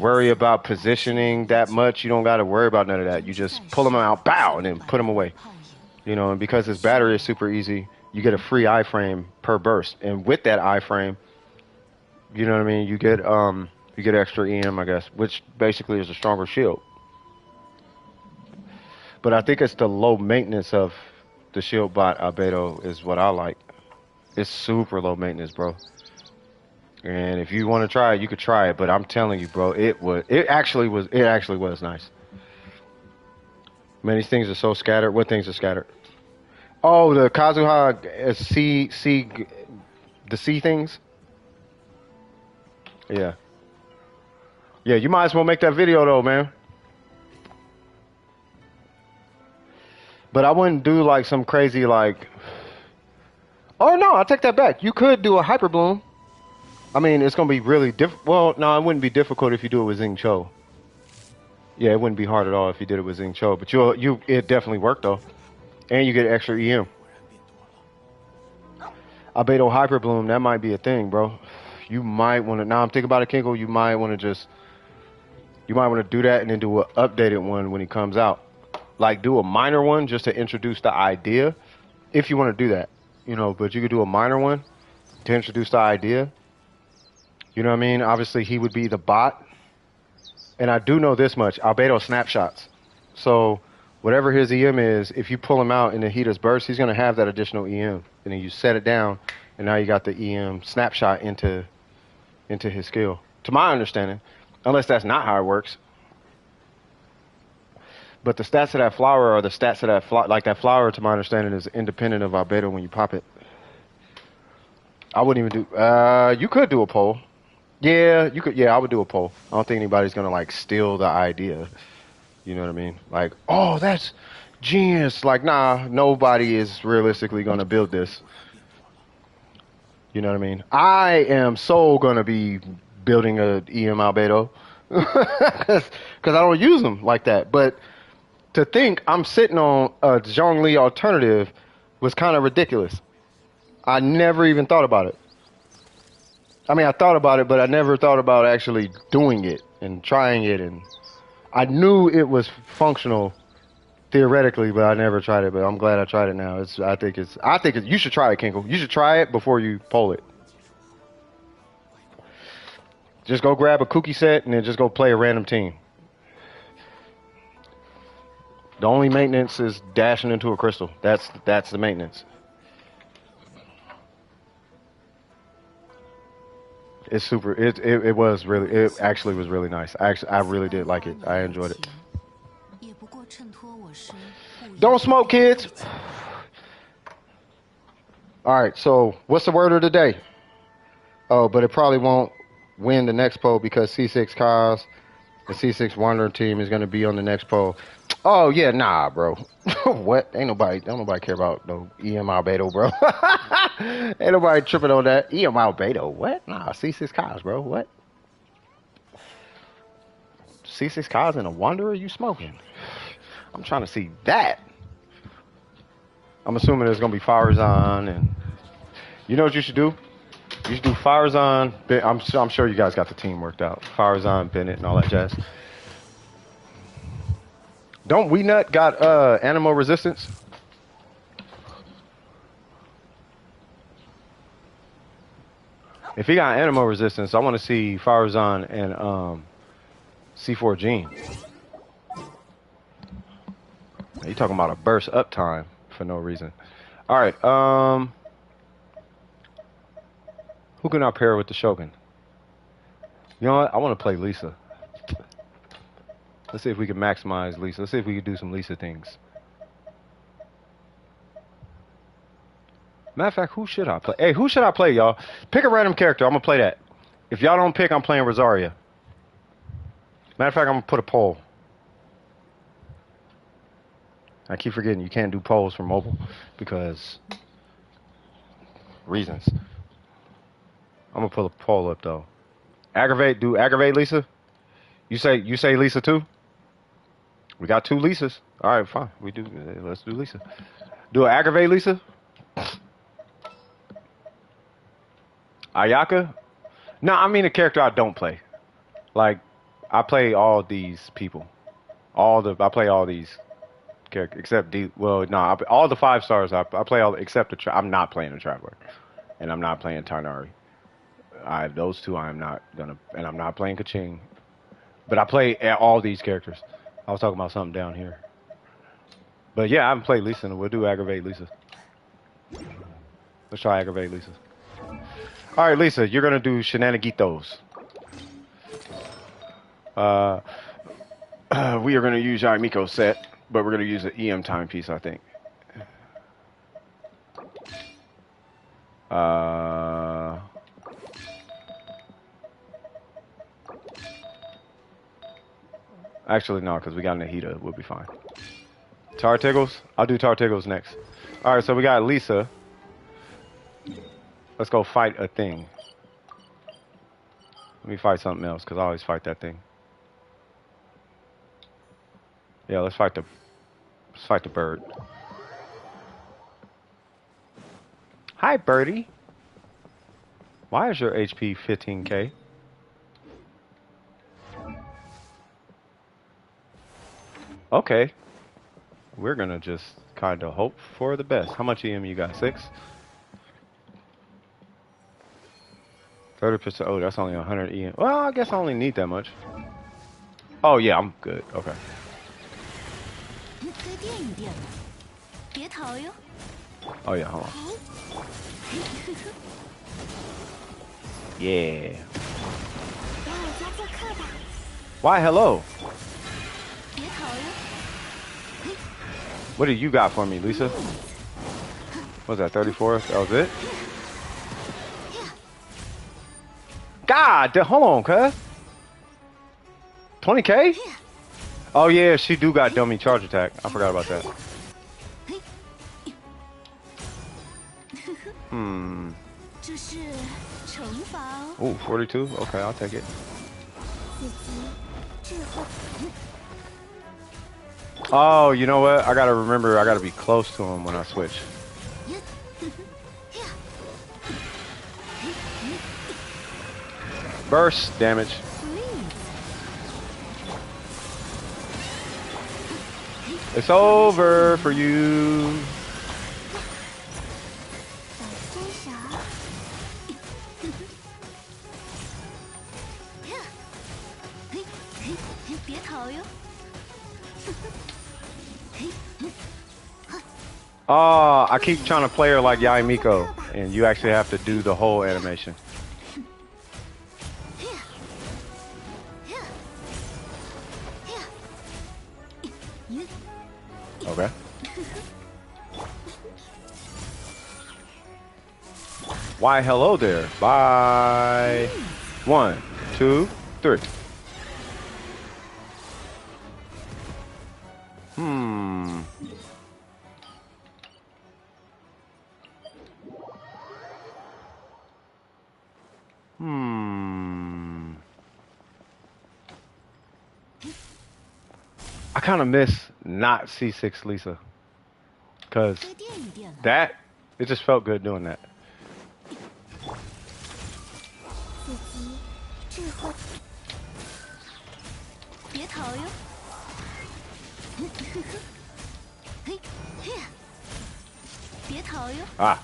worry about positioning that much. You don't got to worry about none of that. You just pull them out, bow, and then put them away. You know, and because this battery is super easy, you get a free iframe per burst. And with that iframe, you know what I mean? You get extra EM, I guess, which basically is a stronger shield. But I think it's the low maintenance of the shield bot albedo is what I like. It's super low maintenance, bro. And if you want to try it, you could try it. But I'm telling you, bro, it actually was nice. Many things are so scattered. What things are scattered? Oh, the Kazuha the C things. Yeah. Yeah, you might as well make that video though, man. But I wouldn't do like some crazy like. Oh no, I take that back. You could do a hyper bloom. I mean, it's gonna be really well, no, it wouldn't be difficult if you do it with Xing Cho. Yeah, it wouldn't be hard at all if you did it with Xing Cho. But it definitely worked though, and you get extra EM. Albedo hyper bloom, that might be a thing, bro. You might want to. Now I'm thinking about it, Kinko. You might want to do that and then do an updated one when he comes out. Like do a minor one just to introduce the idea, if you want to do that, you know. But you could do a minor one to introduce the idea. You know what I mean? Obviously, he would be the bot. And I do know this much. Albedo snapshots. So whatever his EM is, if you pull him out in the heat of burst, he's going to have that additional EM. And then you set it down, and now you got the EM snapshot into his skill. To my understanding. Unless that's not how it works. But the stats of that flower are the stats of that flower. Like that flower, to my understanding, is independent of albedo when you pop it. I wouldn't even do... you could do a poll. Yeah, you could. Yeah, I would do a poll. I don't think anybody's gonna like steal the idea. You know what I mean? Like, oh, that's genius. Like, nah, nobody is realistically gonna build this. You know what I mean? I am so gonna be building a EM albedo because I don't use them like that. But to think I'm sitting on a Zhongli alternative was kind of ridiculous. I never even thought about it. I mean, I thought about it, but I never thought about actually doing it and trying it. And I knew it was functional theoretically, but I never tried it. But I'm glad I tried it now. I think you should try it, Kinkle. You should try it before you poll it. Just go grab a cookie set and then just go play a random team. The only maintenance is dashing into a crystal. That's the maintenance. It's super. It actually was really nice. I really did like it. I enjoyed it. Don't smoke, kids. All right. So what's the word of the day? Oh, but it probably won't win the next poll because C6 Cause, the C6 Wanderer team is going to be on the next poll. Oh yeah, nah, bro. What? Don't nobody care about no EM albedo, bro. Ain't nobody tripping on that. EM albedo, what? Nah, C6 Cause, bro. What? C6 Cause and a Wanderer? You smoking? I'm trying to see that. I'm assuming there's gonna be Farazan, and you know what you should do? You should do Farazan. I'm sure you guys got the team worked out. Farazan, Bennett, and all that jazz. Don't We Nut got animal resistance? If he got animal resistance, I want to see Farazan and C4 Gene. You talking about a burst uptime for no reason. All right. Who can I pair with the Shogun? You know what? I want to play Lisa. Let's see if we can maximize Lisa. Let's see if we can do some Lisa things. Matter of fact, who should I play? Hey, who should I play, y'all? Pick a random character. I'm gonna play that. If y'all don't pick, I'm playing Rosaria. Matter of fact, I'm gonna put a poll. I keep forgetting you can't do polls for mobile because reasons. I'm gonna put a poll up though. Aggravate Lisa. You say Lisa too? We got 2 Lisas. All right, fine. Let's do Lisa. Do an aggravate Lisa. Ayaka? No, I mean a character I don't play. Like I play all these people. I play all these characters except all the 5 stars. I play all except I'm not playing the Traveler, and I'm not playing Tarnari. Those 2 I am not gonna, and I'm not playing Kaching. But I play all these characters. I was talking about something down here. But yeah, I haven't played Lisa, and we'll do aggravate Lisa. Let's try aggravate Lisa. All right, Lisa, you're gonna do shenanigans. We are gonna use Yaimiko's set, but we're gonna use an EM timepiece, I think. Actually, no, because we got Nahida. We'll be fine. Tartiggles? I'll do Tartiggles next. All right, so we got Lisa. Let's go fight a thing. Let me fight something else, because I always fight that thing. Yeah, let's fight the bird. Hi, birdie. Why is your HP 15k? Okay. We're gonna just kind of hope for the best. How much EM you got? 6? 30%. Oh, that's only 100 EM. Well, I guess I only need that much. Oh, yeah, I'm good. Okay. Oh, yeah, hold on. Yeah. Why, hello. What do you got for me, Lisa? What's that, 34? That was it? God, hold on, cuz. 20k? Oh, yeah, she do got dummy charge attack. I forgot about that. Ooh, 42? Okay, I'll take it. Oh, you know what? I gotta remember, I gotta be close to him when I switch. Burst damage. It's over for you. Oh, I keep trying to play her like Yaimiko, and you actually have to do the whole animation. Okay. Why, hello there. Bye. 1, 2, 3. I kind of miss not C6 Lisa. Because that, it just felt good doing that. Ah.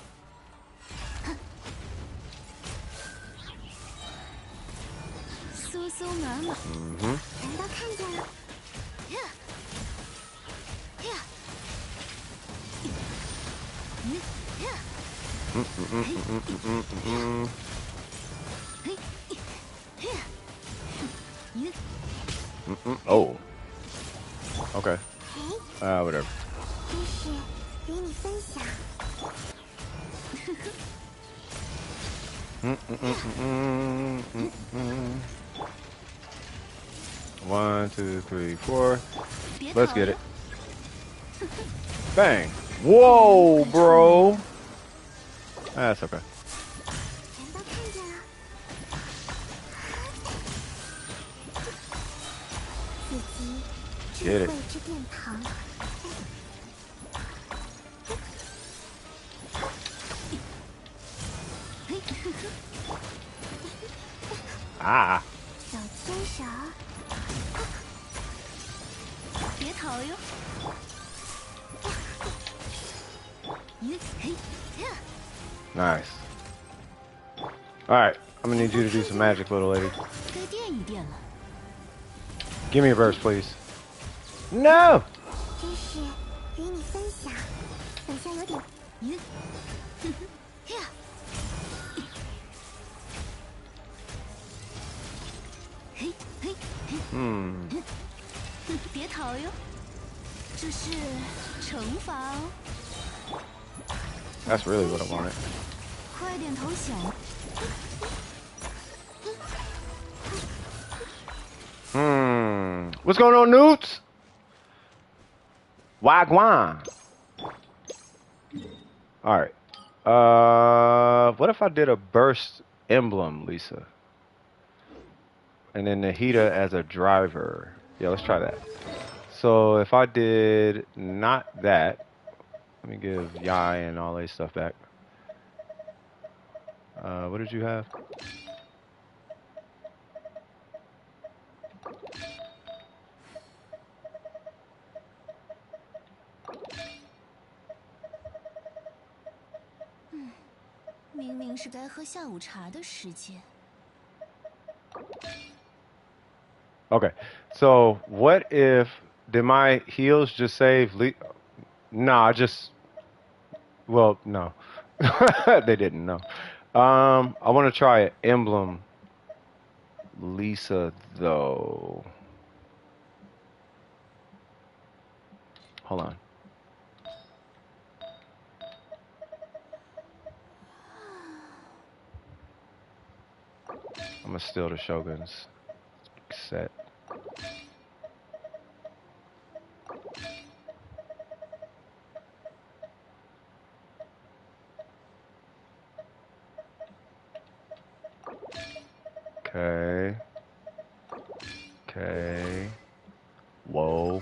Oh. Okay. Whatever. One, two, three, four. Let's get it. Bang. Whoa, bro. That's okay. 全都看见了。自己 Get 智 it. 慧之殿堂。Ah. 小牵手，别逃哟！嘿， Nice. All right. I'm gonna need you to do some magic, little lady. 该垫一垫了。 Give me a verse, please. No. 真是与你分享，等下有点。呀， 嘿嘿， 别逃哟！这是惩罚哦。 That's really what I wanted. 快点投降！ What's going on, Newts? Wagwan. All right. What if I did a burst emblem, Lisa? And then Nahida as a driver. Yeah, let's try that. So if I did not that, let me give Yai and all that stuff back. What did you have? Hmm. 明明是该喝下午茶的时间。 Okay, so what if did my heals just save? Nah, well, no, they didn't. No, I want to try an emblem, Lisa though. Hold on. I'm gonna steal the Shogun's set. Okay. Okay. Whoa.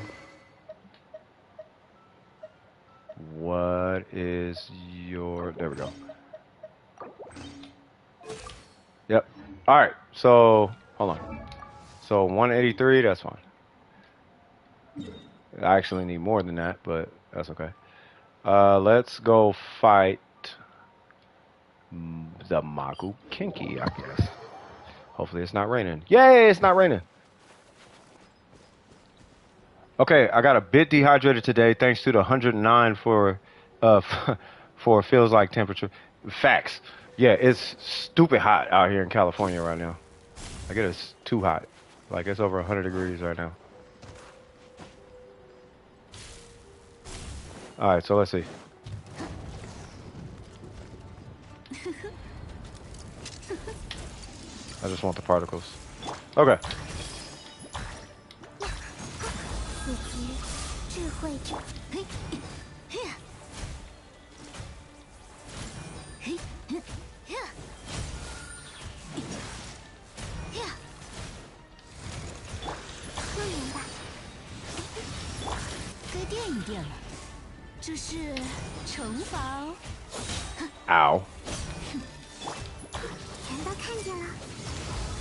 What is your... There we go. Yep. All right. So, hold on. So, 183, that's fine. I actually need more than that, but that's okay. Let's go fight the Magu Kinky, I guess. Hopefully it's not raining. Yay, it's not raining. Okay, I got a bit dehydrated today thanks to the 109 for feels like temperature. Facts. Yeah, it's stupid hot out here in California right now. Like it is too hot. Like it's over 100 degrees right now. All right, so let's see. I just want the particles. Okay. 自己智慧之，嘿，嘿呀，嘿，呀，呀，说明白。该垫一垫了。这是惩罚哦。 Ow. 全都看见了，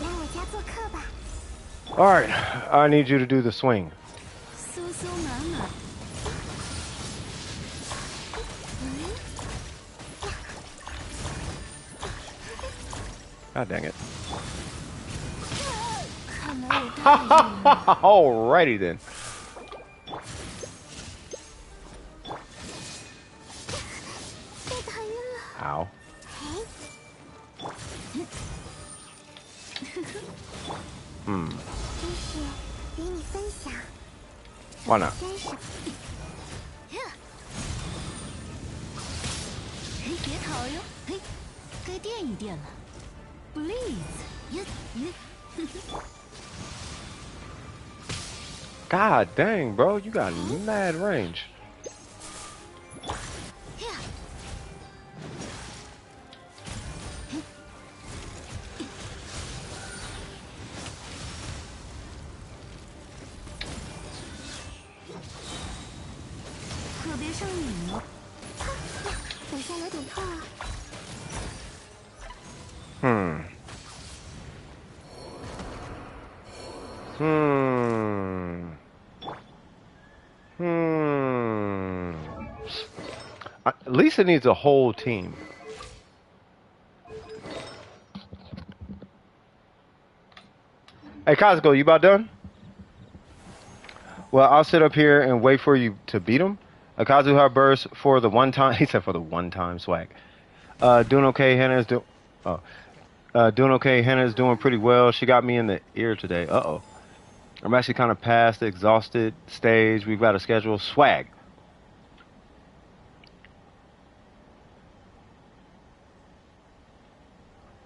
来我家做客吧。 All right, I need you to do the swing. 酥酥麻麻。 God dang it. 看来我太硬了。 Alrighty then. 被打晕了。 Ow. 真是与你分享。 Why not? 真是。嘿，别逃好哟，嘿，该垫一垫了。Please，God dang, bro, you got mad range. 可别上瘾了。手下有点痛啊。Lisa needs a whole team. Hey, Kazuko, you about done? Well, I'll sit up here and wait for you to beat him. Kazuha burst for the one time. He said for the one time swag. Doing okay. Hannah's doing. Oh, doing okay. Hannah's doing pretty well. She got me in the ear today. Uh-oh. I'm actually kind of past the exhausted stage. We've got a schedule. Swag.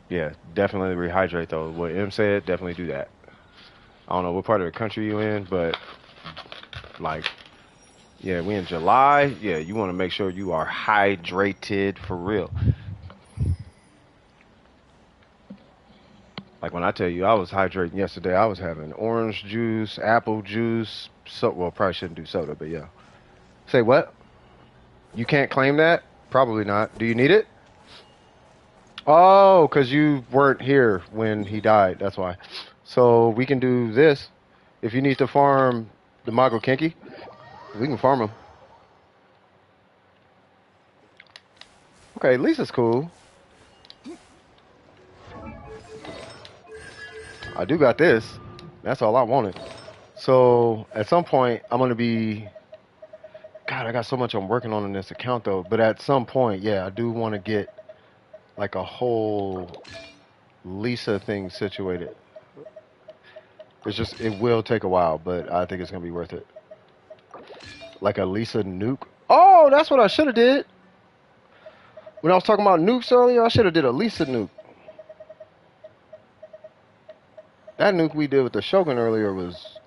Yeah, definitely rehydrate though. What M said, definitely do that. I don't know what part of the country you in, but like, yeah, we in July. Yeah, you want to make sure you are hydrated for real. Like when I tell you I was hydrating yesterday, I was having orange juice, apple juice. Well, probably shouldn't do soda, but yeah. Say what? You can't claim that? Probably not. Do you need it? Oh, because you weren't here when he died. That's why. So we can do this. If you need to farm the Mago Kinky, we can farm him. Okay, Lisa's cool. I do got this. That's all I wanted. So at some point, I'm going to be... God, I got so much I'm working on in this account, though. But at some point, yeah, I do want to get like a whole Lisa thing situated. It's just, it will take a while, but I think it's going to be worth it. Like a Lisa nuke. Oh, that's what I should have did. When I was talking about nukes earlier, I should have did a Lisa nuke. That nuke we did with the Shogun earlier was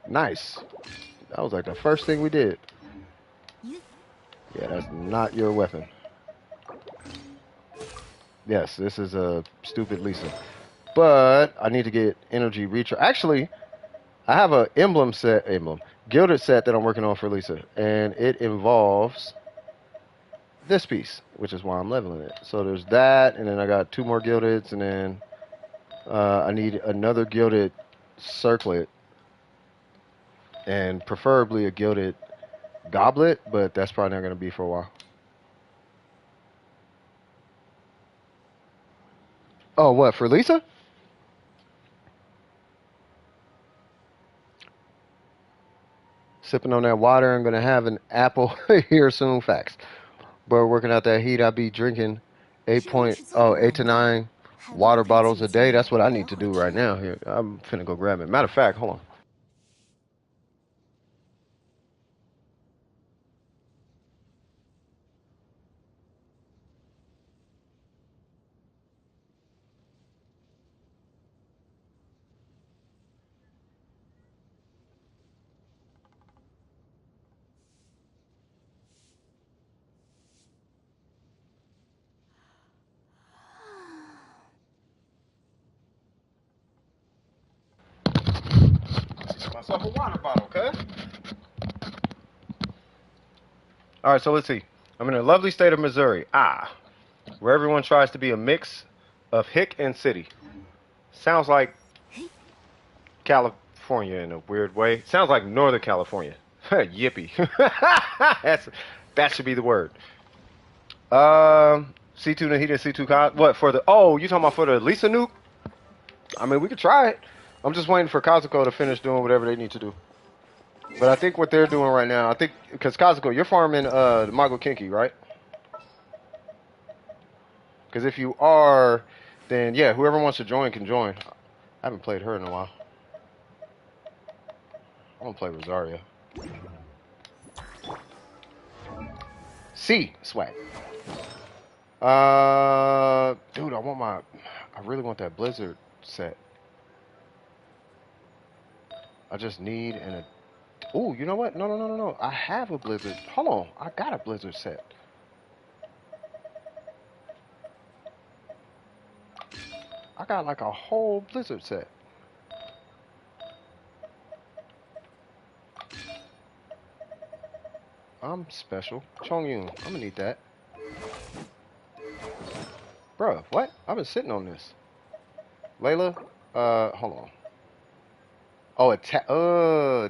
nice. That was like the first thing we did. Yeah, that's not your weapon. Yes, this is a stupid Lisa. But I need to get energy recharge. Actually, I have a gilded set that I'm working on for Lisa. And it involves this piece, which is why I'm leveling it. So there's that, and then I got 2 more gildeds, and then I need another gilded circlet. And preferably a gilded goblet, but that's probably not going to be for a while. Oh, what, for Lisa? Sipping on that water. I'm going to have an apple here soon. Facts. But working out that heat, I'll be drinking 8 to 9 water bottles a day. That's what I need to do right now. Here, I'm finna go grab it. Matter of fact, hold on. Myself a water bottle, okay? All right, so let's see. I'm in a lovely state of Missouri, where everyone tries to be a mix of hick and city. Sounds like California in a weird way. Sounds like Northern California. Yippee. That should be the word. C2 Nahida, C2 Cos. What, for the... Oh, you talking about for the Lisa nuke? I mean, we could try it. I'm just waiting for Kazuko to finish doing whatever they need to do. But I think what they're doing right now, I think... Because Kazuko, you're farming the Mago Kinky, right? Because if you are, then yeah, whoever wants to join can join. I haven't played her in a while. I'm going to play Rosaria. C, swag. Dude, I really want that Blizzard set. I just need oh, you know what? No. I have a Blizzard. Hold on. I got a Blizzard set. I got like a whole Blizzard set. I'm special. Chongyun, I'm gonna need that. Bruh, what? I've been sitting on this. Layla, hold on. Oh, 10%.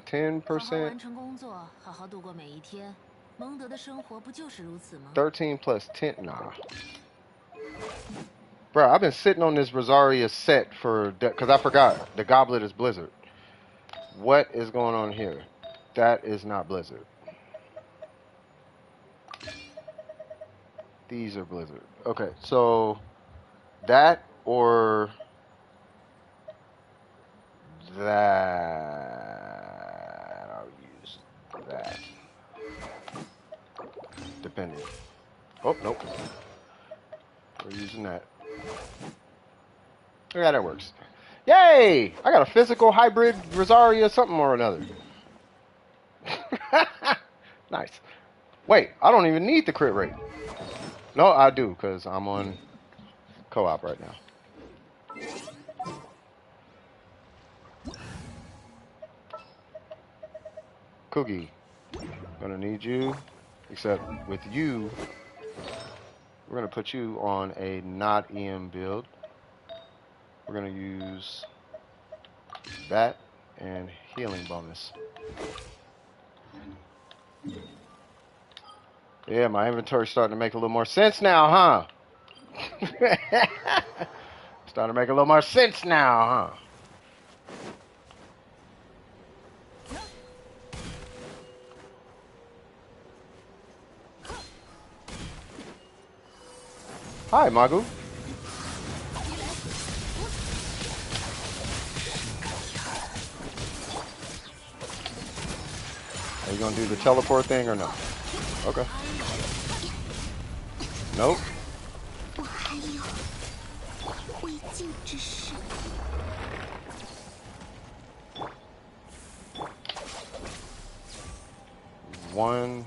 13 plus 10. Nah. Bruh, I've been sitting on this Rosaria set because I forgot. The Goblet is Blizzard. What is going on here? That is not Blizzard. These are Blizzard. Okay, so that or that. I'll use that. Depending. Oh, nope. We're using that. Yeah, that works. Yay! I got a physical hybrid Rosaria something or another. Nice. Wait, I don't even need the crit rate. No, I do, because I'm on co-op right now. Cookie, gonna need you, except with you, we're gonna put you on a not EM build. We're gonna use that and healing bonus. Yeah, my inventory's starting to make a little more sense now, huh? Starting to make a little more sense now, huh? Hi, Magu. Are you gonna do the teleport thing or no? Okay. Nope. 我还有未尽之事。1,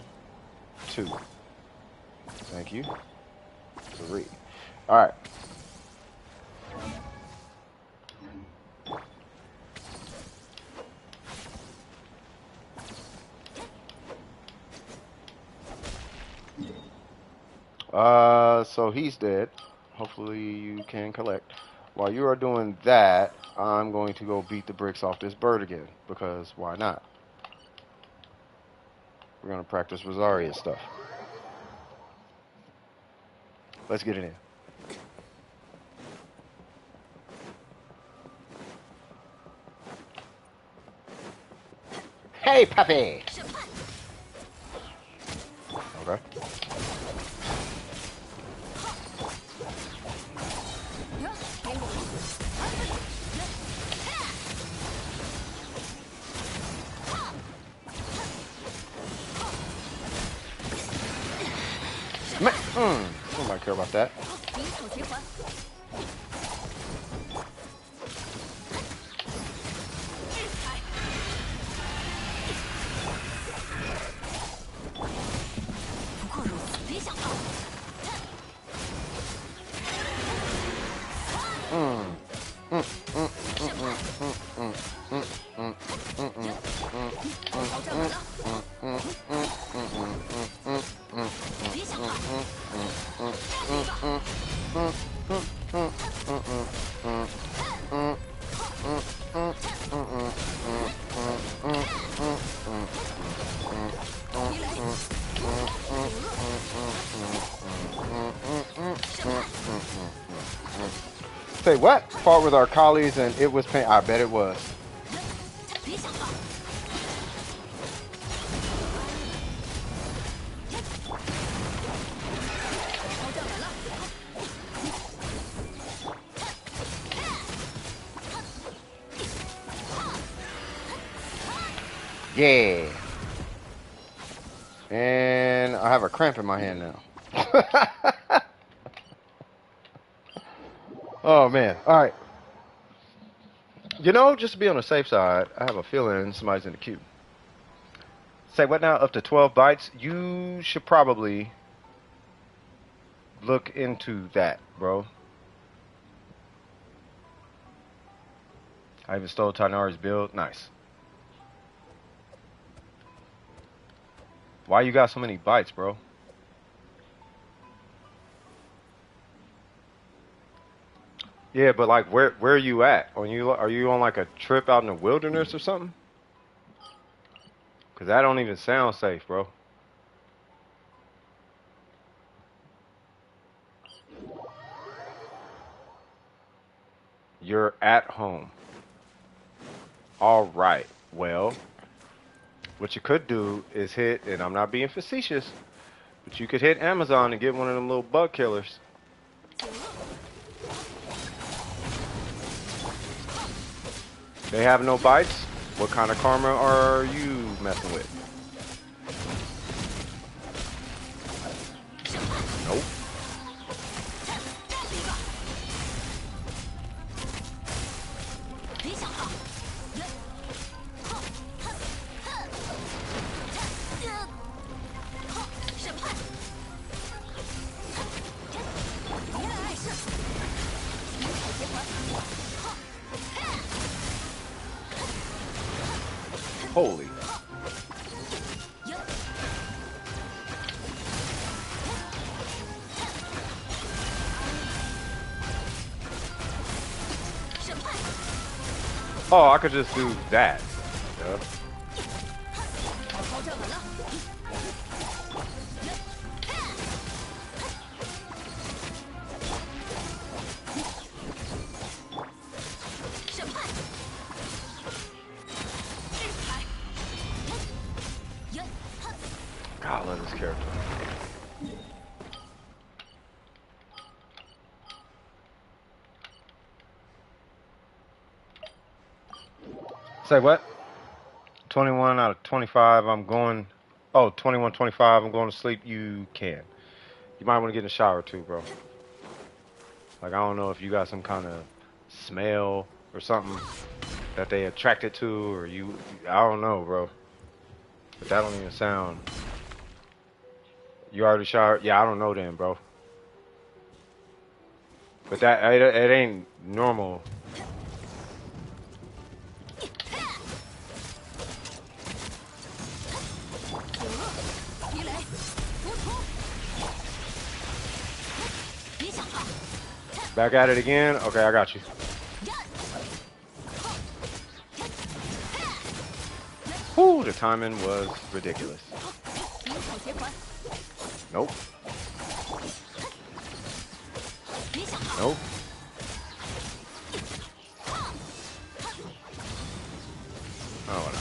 2. Thank you. 3. All right. So he's dead. Hopefully you can collect. While you are doing that, I'm going to go beat the bricks off this bird again, because why not? We're going to practice Rosaria stuff. Let's get it in. Hey, puppy! Okay. Nobody care about that. Say what? Fought with our colleagues and it was pain. I bet it was. Yeah. And I have a cramp in my hand now. Oh man. All right. You know, just to be on the safe side, I have a feeling somebody's in the queue. Say what now? Up to 12 bytes? You should probably look into that, bro. I even stole Tanari's build. Nice. Why you got so many bytes, bro? Yeah, but like, where are you at? Are you on like a trip out in the wilderness or something? Cause that don't even sound safe, bro. You're at home. All right. Well, what you could do is hit, and I'm not being facetious, but you could hit Amazon and get one of them little bug killers. They have no bites? What kind of karma are you messing with? Nope. Holy. Oh, I could just do that. Yeah. God, I love this character. Say what? 21 out of 25, I'm going... Oh, 21, 25, I'm going to sleep. You can. You might want to get in the shower too, bro. Like, I don't know if you got some kind of smell or something that they attracted to, or you... I don't know, bro. But that don't even sound... You already showered? Yeah, I don't know then, bro. But that... It ain't normal. Back at it again? Okay, I got you. Whew, the timing was ridiculous. Nope. Nope. Oh, whatever.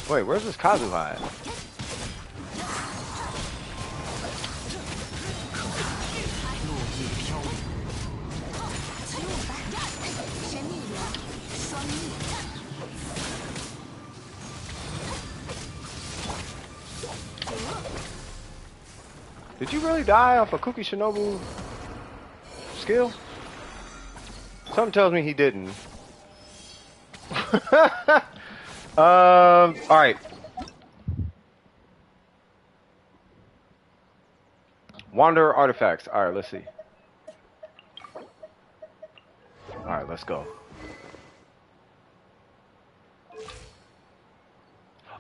Wait, where's this Kazu hide? Did you really die off a Kuki Shinobu skill? Something tells me he didn't. Alright. Wanderer artifacts. Alright, let's see. Alright, let's go.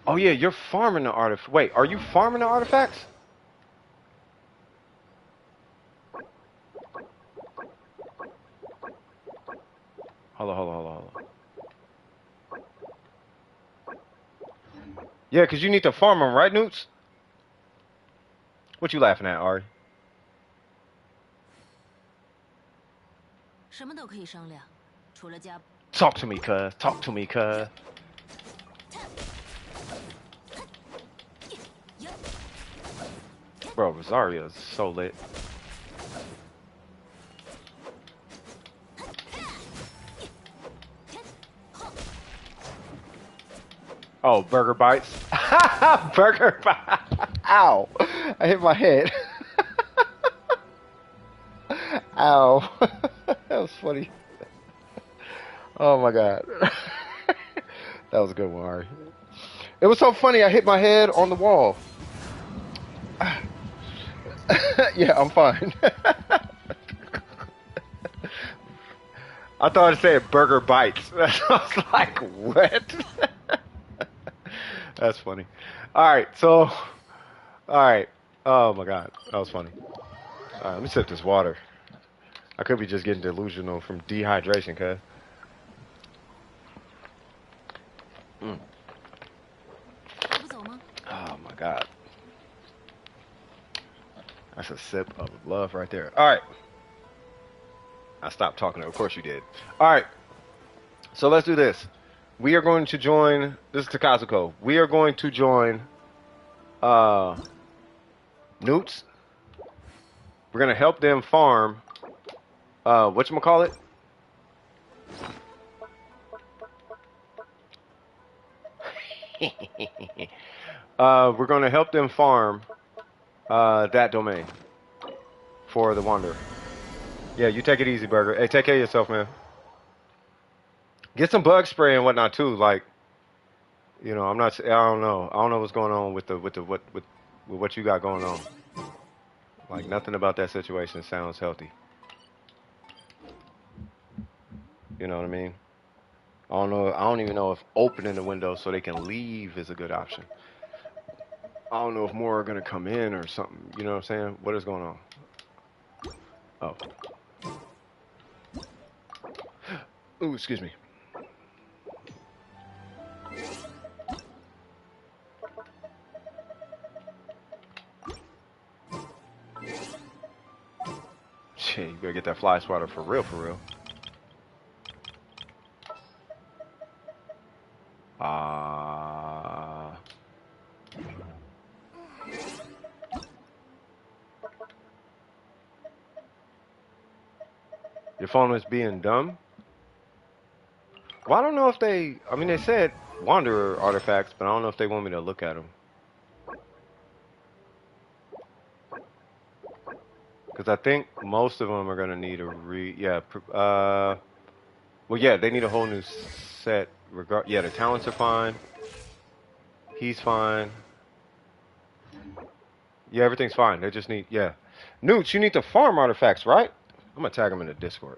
Oh yeah, you're farming the artifact. Wait, are you farming the artifacts? Hold on. Yeah, because you need to farm them, right, Newts? What you laughing at, Ari? 什么都可以商量，除了家。Talk to me, cuz. Talk to me, cuz. Bro, Rosario is so lit. Oh, burger bites. Burger bites. Ow. I hit my head. Ow. That was funny. Oh my god. That was a good one, Ari. It was so funny. I hit my head on the wall. Yeah, I'm fine. I thought it said burger bites. I was like, what? That's funny. All right, so, all right. Oh my god, that was funny. All right, let me sip this water. I could be just getting delusional from dehydration, cuz. Oh my god. That's a sip of love right there. All right. I stopped talking. Of course you did. All right. So let's do this. We are going to join. This is Takazuko. We are going to join Newts. We're going to help them farm. Whatchamacallit? We're going to help them farm that domain for the Wanderer. Yeah, you take it easy, Burger. Hey, take care of yourself, man. Get some bug spray and whatnot too. Like, you know, I don't know. I don't know what's going on with what you got going on. Like, nothing about that situation sounds healthy. You know what I mean? I don't know. I don't even know if opening the window so they can leave is a good option. I don't know if more are gonna come in or something. You know what I'm saying? What is going on? Oh. Ooh, excuse me. Shit, you better get that fly swatter for real, for real. Your phone is being dumb? Well, I don't know if they... I mean, they said Wanderer artifacts, but I don't know if they want me to look at them. Because I think most of them are going to need a Yeah, well, yeah, they need a whole new set. Yeah, the talents are fine. He's fine. Yeah, everything's fine. They just need... Yeah. Newt, you need to farm artifacts, right? I'm going to tag them in the Discord.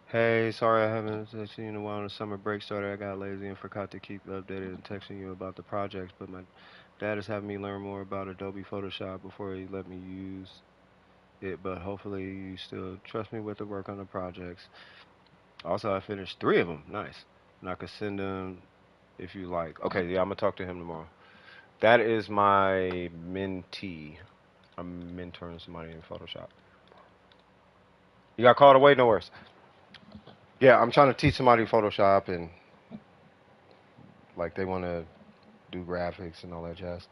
Hey, sorry I haven't seen you in a while. The summer break started. I got lazy and forgot to keep updated and texting you about the projects, but my dad is having me learn more about Adobe Photoshop before he let me use it, but hopefully you still trust me with the work on the projects. Also, I finished 3 of them. Nice. And I could send them if you like. Okay, yeah, I'm going to talk to him tomorrow. That is my mentee. I'm mentoring somebody in Photoshop. You got called away? No worries. Yeah, I'm trying to teach somebody Photoshop and like they want to do graphics and all that jazz.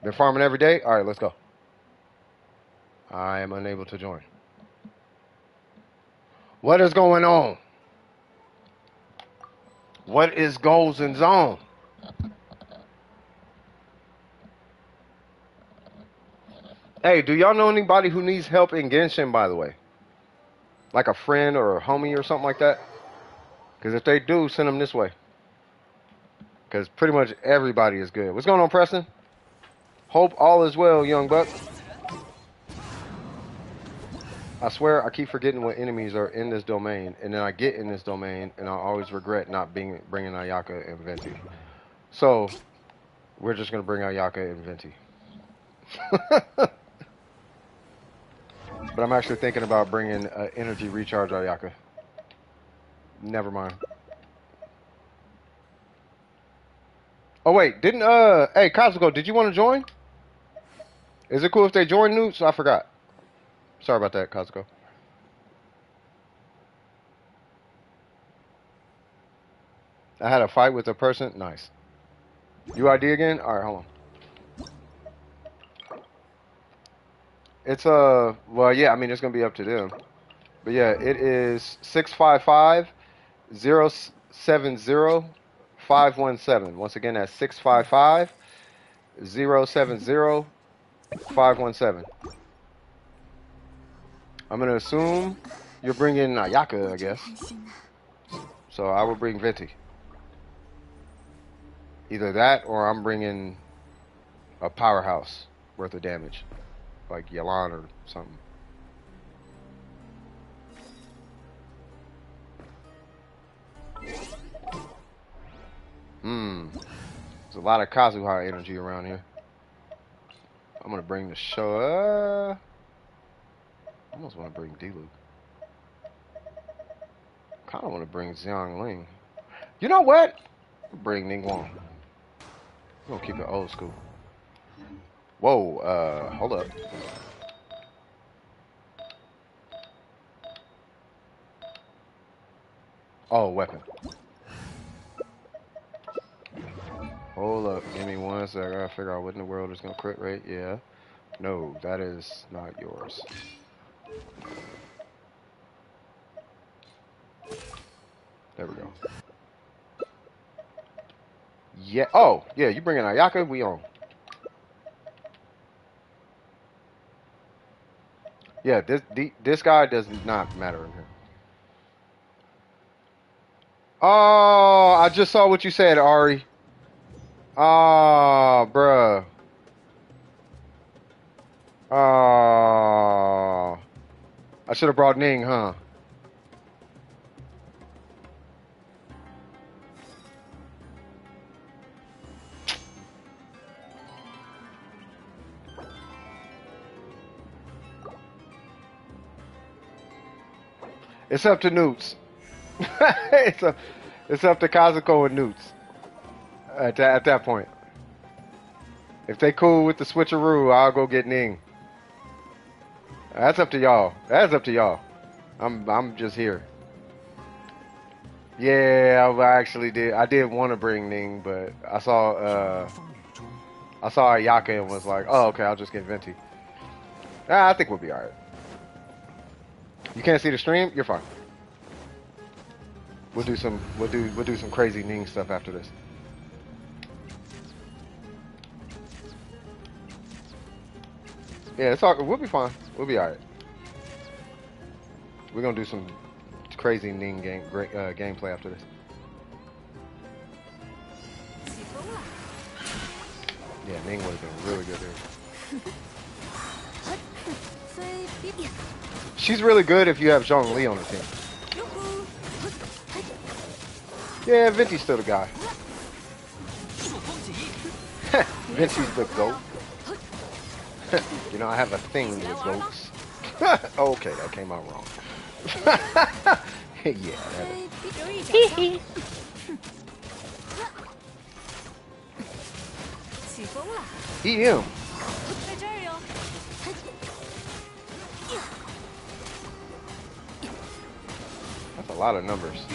Been farming every day? All right, let's go. I am unable to join. What is going on? What is goals and zone? Hey, do y'all know anybody who needs help in Genshin, by the way? Like a friend or a homie or something like that? Because if they do, send them this way. Because pretty much everybody is good. What's going on, Preston? Hope all is well, young buck. I swear I keep forgetting what enemies are in this domain, and then I get in this domain, and I always regret not bringing Ayaka and Venti. So, we're just going to bring Ayaka and Venti. But I'm actually thinking about bringing energy recharge Ayaka. Never mind. Oh, wait, hey, Kazuko, did you want to join? Is it cool if they join Newts? I forgot. Sorry about that, Kazuko. I had a fight with a person. Nice. UID again? All right, hold on. It's well, yeah. I mean, it's gonna be up to them. But yeah, it is 655-070-517. Once again, that's 655-070-517. I'm gonna assume you're bringing Ayaka, I guess. So I will bring Venti. Either that, or I'm bringing a powerhouse worth of damage, like Yalan or something. There's a lot of Kazuha energy around here. I'm gonna bring the show. I almost want to bring Diluc. Kind of want to bring Xiang Ling. You know what? Bring Ningguang. We're gonna keep it old school. Whoa, hold up. Oh, weapon. Hold up. Give me one sec. I gotta figure out what in the world is gonna crit rate. Yeah. No, that is not yours. There we go. Yeah. Oh, yeah. You bringing Ayaka? We on. Yeah. This guy does not matter in here. Oh, I just saw what you said, Ari. Oh, bruh. Oh. I should have brought Ning, huh? It's up to Newts. it's up to Kazuko and Newts at that point. If they cool with the switcheroo, I'll go get Ning. That's up to y'all. That's up to y'all. I'm just here. Yeah, I actually did. I did want to bring Ning, but I saw Ayaka and was like, oh, okay, I'll just get Venti. I think we'll be alright. You can't see the stream? You're fine. We'll do some crazy Ning stuff after this. Yeah, it's all. We'll be fine. We'll be alright. We're gonna do some crazy Ning gameplay after this. Yeah, Ning would have been really good here. She's really good if you have Zhongli on the team. Yeah, Venti's still the guy. Venti's the GOAT. You know, I have a thing with goats. Okay, that came out wrong. Yeah, that is. EM. That's a lot of numbers.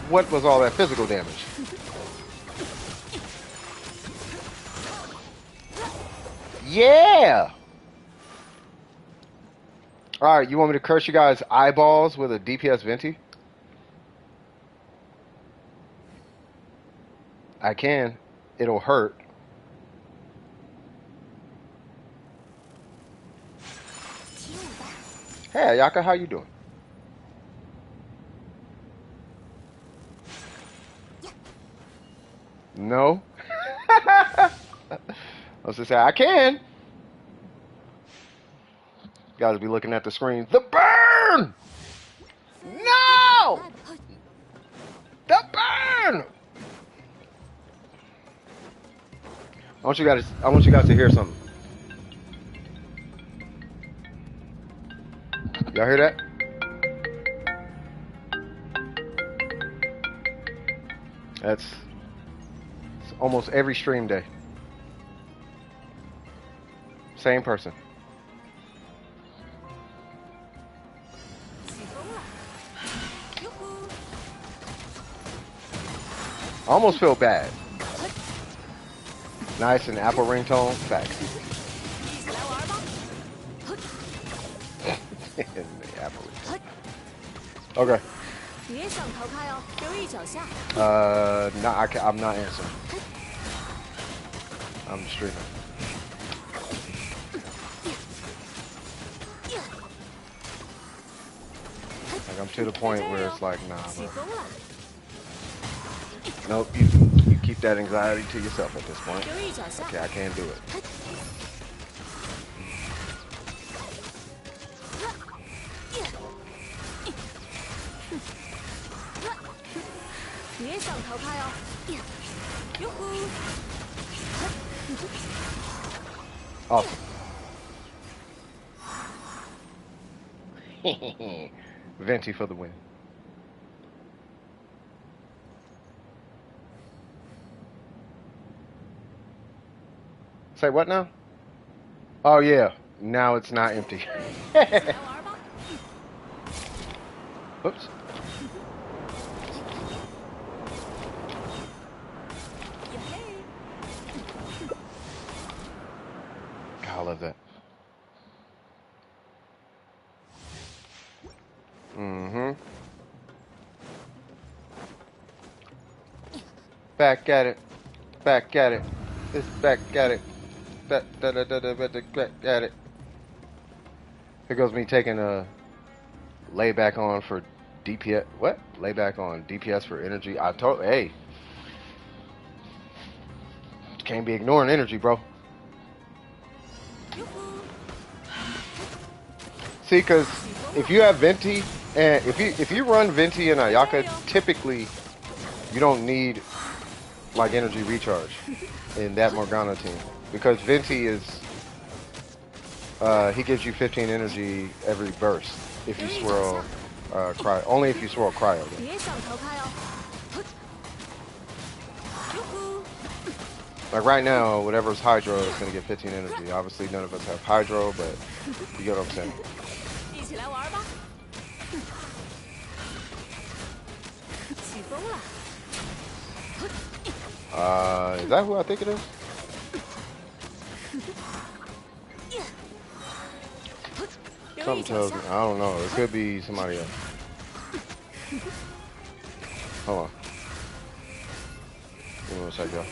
What was all that physical damage? Yeah! Alright, you want me to curse you guys' eyeballs with a DPS Venti? I can. It'll hurt. Hey, Ayaka, how you doing? No? I was just saying, I can. You guys be looking at the screen. The burn! No! The burn! I want you guys to hear something. Y'all hear that? That's it's almost every stream day. Same person. I almost feel bad. Nice and Apple ringtone. Facts. Apple. Okay. No, I'm not answering. I'm streaming. Like I'm to the point where it's like, nah, bro. Nope, you keep that anxiety to yourself at this point. Okay, I can't do it. Awesome. Venti for the win. Say what now? Oh yeah, now it's not empty. Oops. God, I love that. Mm-hmm. Back at it. Back at it. It's back at it. Back at it. Here goes me taking a layback on for DPS. What? Layback on DPS for energy. I told. Hey. Can't be ignoring energy, bro. See, because if you have Venti, and if you run Venti and Ayaka, typically you don't need like energy recharge in that Morgana team, because Venti is he gives you 15 energy every burst if you swirl cryo. Only if you swirl cryo. Though. Like right now, whatever's Hydro is gonna get 15 energy. Obviously, none of us have Hydro, but you get what I'm saying. Is that who I think it is? Something tells me. I don't know. It could be somebody else. Hold on. Give me one sec, y'all.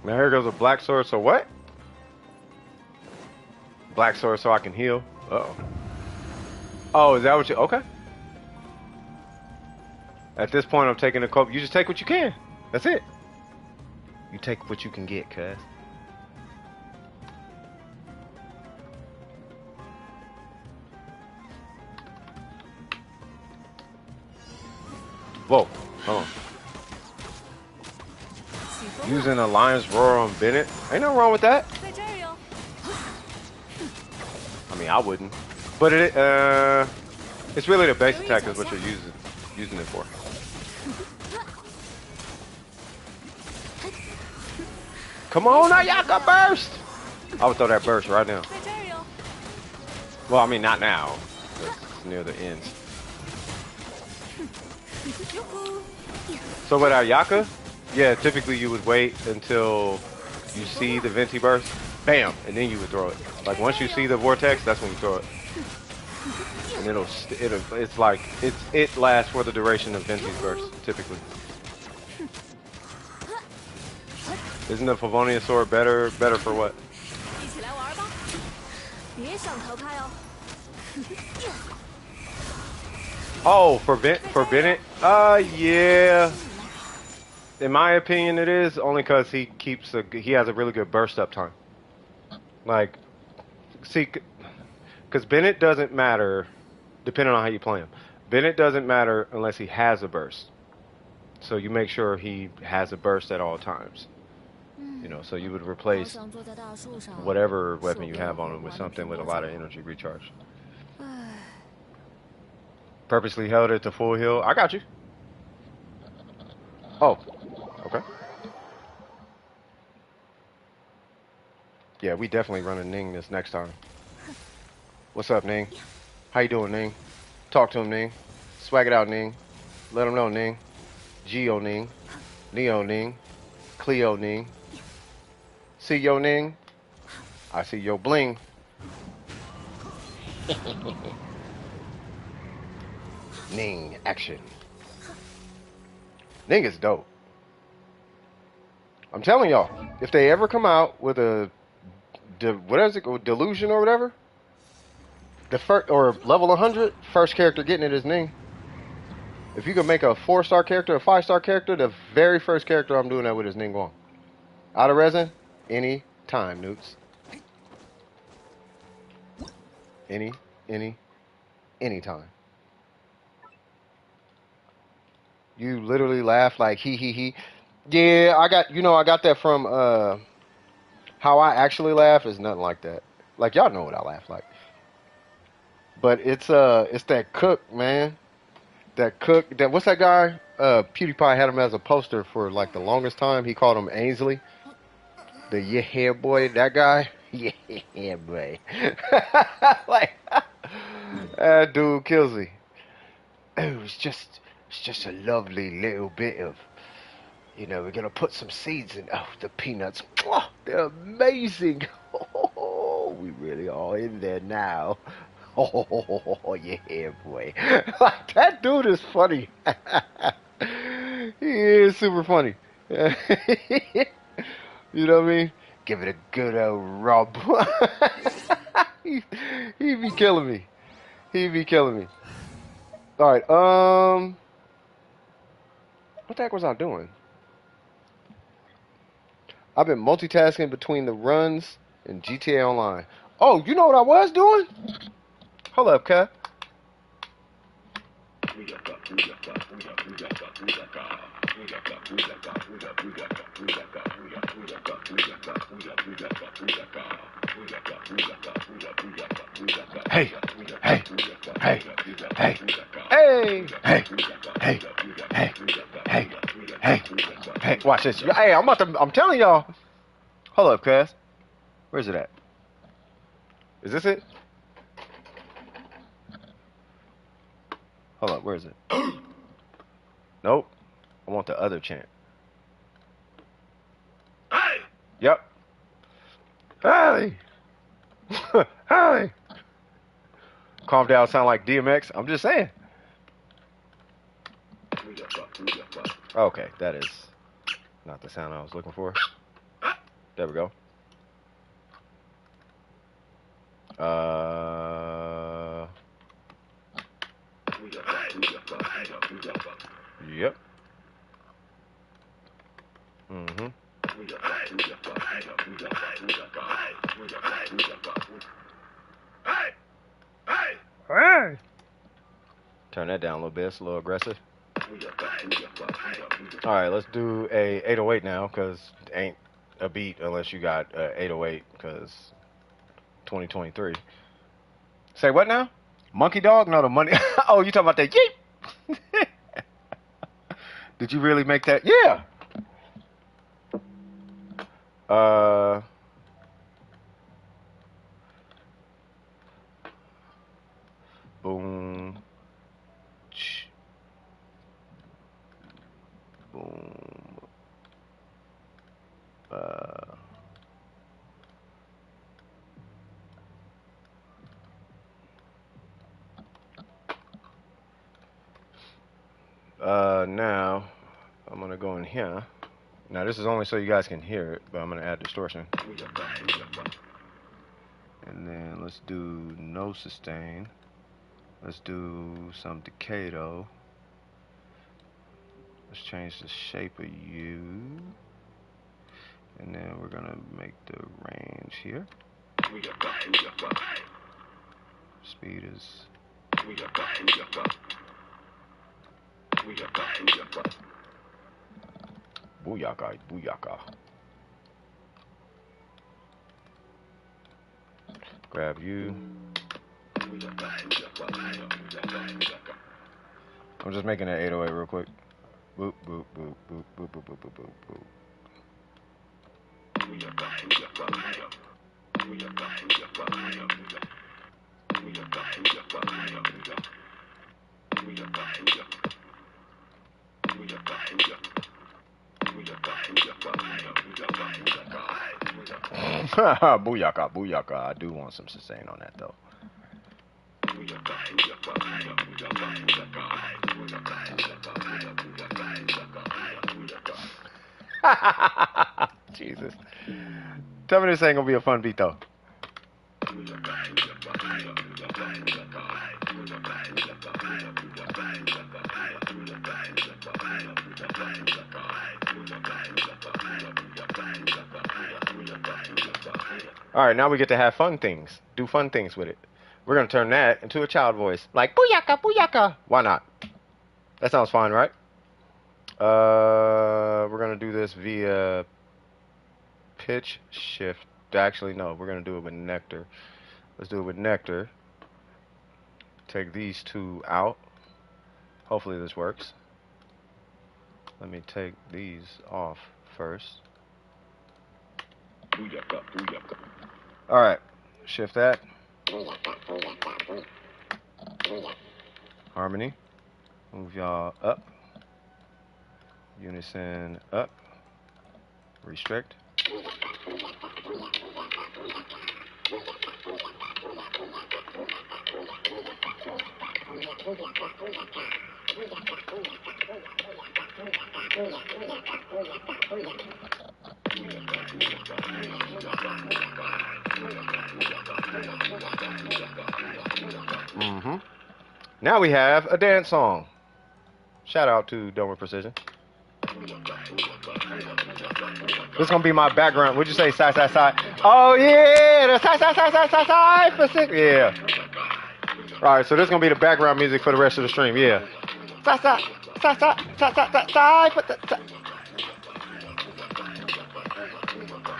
Now here goes a black sword, so what? Black sword so I can heal. Uh-oh. Oh, is that what you... Okay. At this point, I'm taking a cope. You just take what you can. That's it. You take what you can get, cuz. Whoa. Hold on. Using Alliance Roar on Bennett. Ain't nothing wrong with that. I mean, I wouldn't. But it's really the base attack is what you're using it for. Come on, Ayaka, burst! I would throw that burst right now. Well, I mean, not now. It's near the end. So with Ayaka, yeah, typically you would wait until you see the Venti burst, bam, and then you would throw it. Like once you see the vortex, that's when you throw it, and it's like it lasts for the duration of Venti's burst, typically. Isn't the Favonian sword better for what? 一起来玩吧，别想逃开哦。Oh, for Bennett? Yeah. In my opinion, it is only because he has a really good burst up time. Like, see, because Bennett doesn't matter, depending on how you play him. Bennett doesn't matter unless he has a burst. So you make sure he has a burst at all times. You know, so you would replace whatever weapon you have on him with something with a lot of energy recharge. Purposely held it to full heal. I got you. Oh, okay. Yeah, we definitely running Ning this next time. What's up, Ning? How you doing, Ning? Talk to him, Ning. Swag it out, Ning. Let him know, Ning. Geo Ning. Neo Ning. Cleo Ning. See yo Ning? I see yo bling. Ning action. Ning is dope. I'm telling y'all, if they ever come out with a what is it, delusion or whatever, the first or level 100, first character getting it is Ning. If you could make a 4-star character, a 5-star character, the very first character I'm doing that with is Ning Wong. Out of Resin, any time, Newts. Any time. You literally laugh like he. Yeah, I got that from how I actually laugh is nothing like that. Like y'all know what I laugh like. But it's that Cook, man. That Cook, what's that guy? PewDiePie had him as a poster for like the longest time. He called him Ainsley. The yeah boy, that guy. Yeah boy. Like that dude kills me. Oh, it's just a lovely little bit of, we're gonna put some seeds in. Oh, the peanuts. Oh, they're amazing. Oh, we really are in there now. Oh, yeah, boy. Like, that dude is funny. He is super funny. You know what I mean? Give it a good old rub. he, he be killing me. He be killing me. All right. What the heck was I doing? I've been multitasking between the runs and GTA Online. Oh, you know what I was doing? Hold up, cut. Hey, hey, hey, hey, hey, hey, hey, hey, hey, hey, hey. Watch this. Hey, I'm telling y'all. Hold up, cuz. Where's it at? Is this it? Hold up, where is it? Nope. I want the other chant. Hey! Yep. Hey! Hey! Calm down, sound like DMX. I'm just saying. Okay, that is not the sound I was looking for. There we go. Yep. Mm-hmm. Hey! Turn that down a little bit. It's a little aggressive. All right, let's do a 808 now, because it ain't a beat unless you got 808, because 2023. Say what now? Monkey dog? No, the money. Oh, you talking about that yeet? Did you really make that? Yeah. Now I'm gonna go in here. Now this is only so you guys can hear it, but I'm gonna add distortion. And then let's do no sustain. Let's do some decay though. Let's change the shape of you. And then we're gonna make the range here. Speed is booyaka, booyaka. Grab you. I'm just making that 808 real quick. Boop, boop, boop, boop, boop, boop, boop, boop, boop, boop. Booyaka, booyaka. I do want some sustain on that though. Jesus. Tell me this ain't gonna be a fun beat though. Alright, now we get to have fun things. Do fun things with it. We're gonna turn that into a child voice. Like booyaka, booyaka. Why not? That sounds fine, right? We're gonna do this via pitch shift. Actually, no, we're gonna do it with nectar. Let's do it with nectar. Take these two out. Hopefully this works. Let me take these off first. Alright, shift that. Harmony. Move y'all up. Unison up. Restrict. Now we have a dance song. Shout out to Dome with Precision. This is gonna be my background. Would you say side, side, side? Oh yeah, the side, side, side, side, side, side for six. Yeah. All right, so this is gonna be the background music for the rest of the stream. Yeah. Side, side, side, side, side, side, side, side for the side.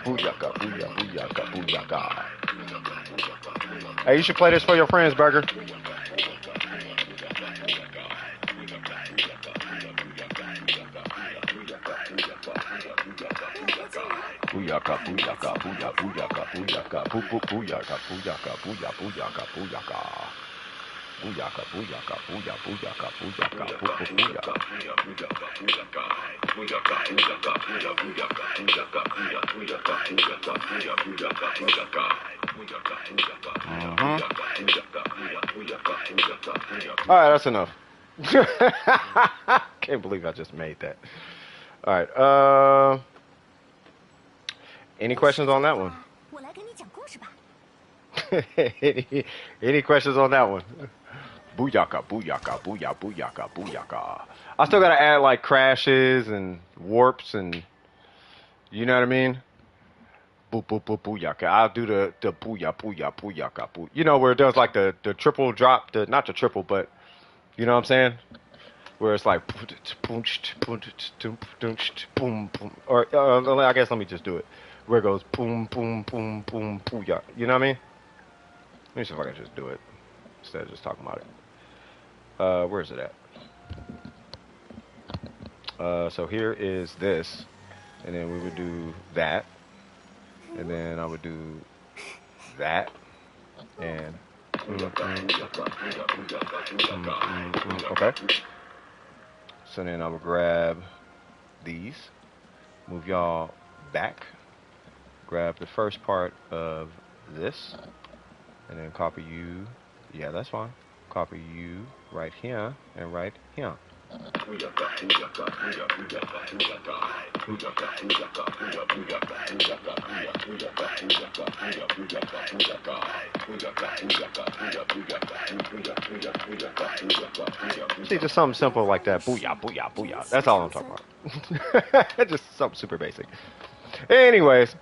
Booyaka, booyaka, booyaka, booyaka. Hey, you should play this for your friends, Burger. Booyaka, booyaka, booyaka, booyaka, booyaka, booyaka, booyaka, booyaka, booyaka, booyaka. Booyaka, booyaka, booyaka, booyaka, booyaka, booyaka. All right, that's enough. Can't believe I just made that. All right. Any questions on that one? any questions on that one? Booyaka, booyaka, booyaka, booyaka, booyaka. I still gotta add like crashes and warps and you know what I mean? Boo, boo, boo, booyaka. I'll do the booyah, booyah, booyaka, boo. You know where it does like the triple drop, not the triple, but you know what I'm saying? Where it's like boom, boom, or I guess let me just do it. Where it goes boom, boom, boom, boom, booyah. You know what I mean? Let me see if I can just do it instead of just talking about it. Where is it at? So here is this, and then we would do that, and then I would do that, and okay. So then I would grab these, move y'all back, grab the first part of this, and then copy you. Yeah, that's fine. Copy you right here and right here. See, just something simple like that. Booyah, booyah, booyah. That's all I'm talking about. Just something super basic. Anyways,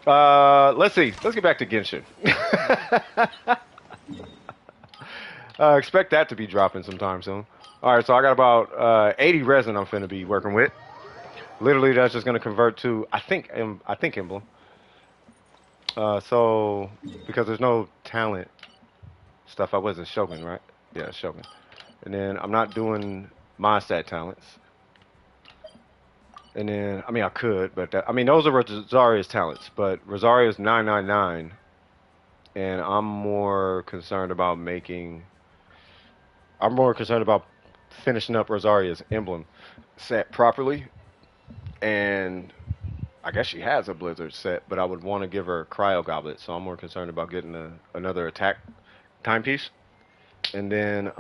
let's see. Let's get back to Genshin. Expect that to be dropping sometime soon. All right, so I got about 80 resin I'm finna be working with. Literally, that's just gonna convert to I think emblem. So because there's no talent stuff, I wasn't Shogun, right? Yeah, Shogun. And then I'm not doing my stat talents. And then I mean I could, but I mean those are Rosaria's talents, but Rosaria's 999, and I'm more concerned about finishing up Rosaria's emblem set properly. And I guess she has a Blizzard set, but I would want to give her a Cryo Goblet, so I'm more concerned about getting another attack timepiece. And then,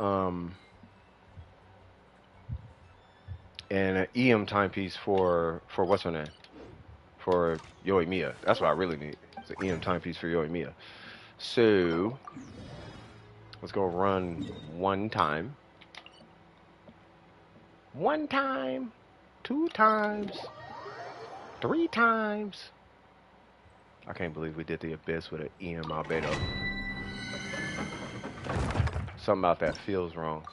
and an EM timepiece for what's her name? For Yoimiya. That's what I really need. It's an EM timepiece for Yoimiya. So, let's go run one time. One time. 2 times. 3 times. I can't believe we did the Abyss with an EM Albedo. Something about that feels wrong.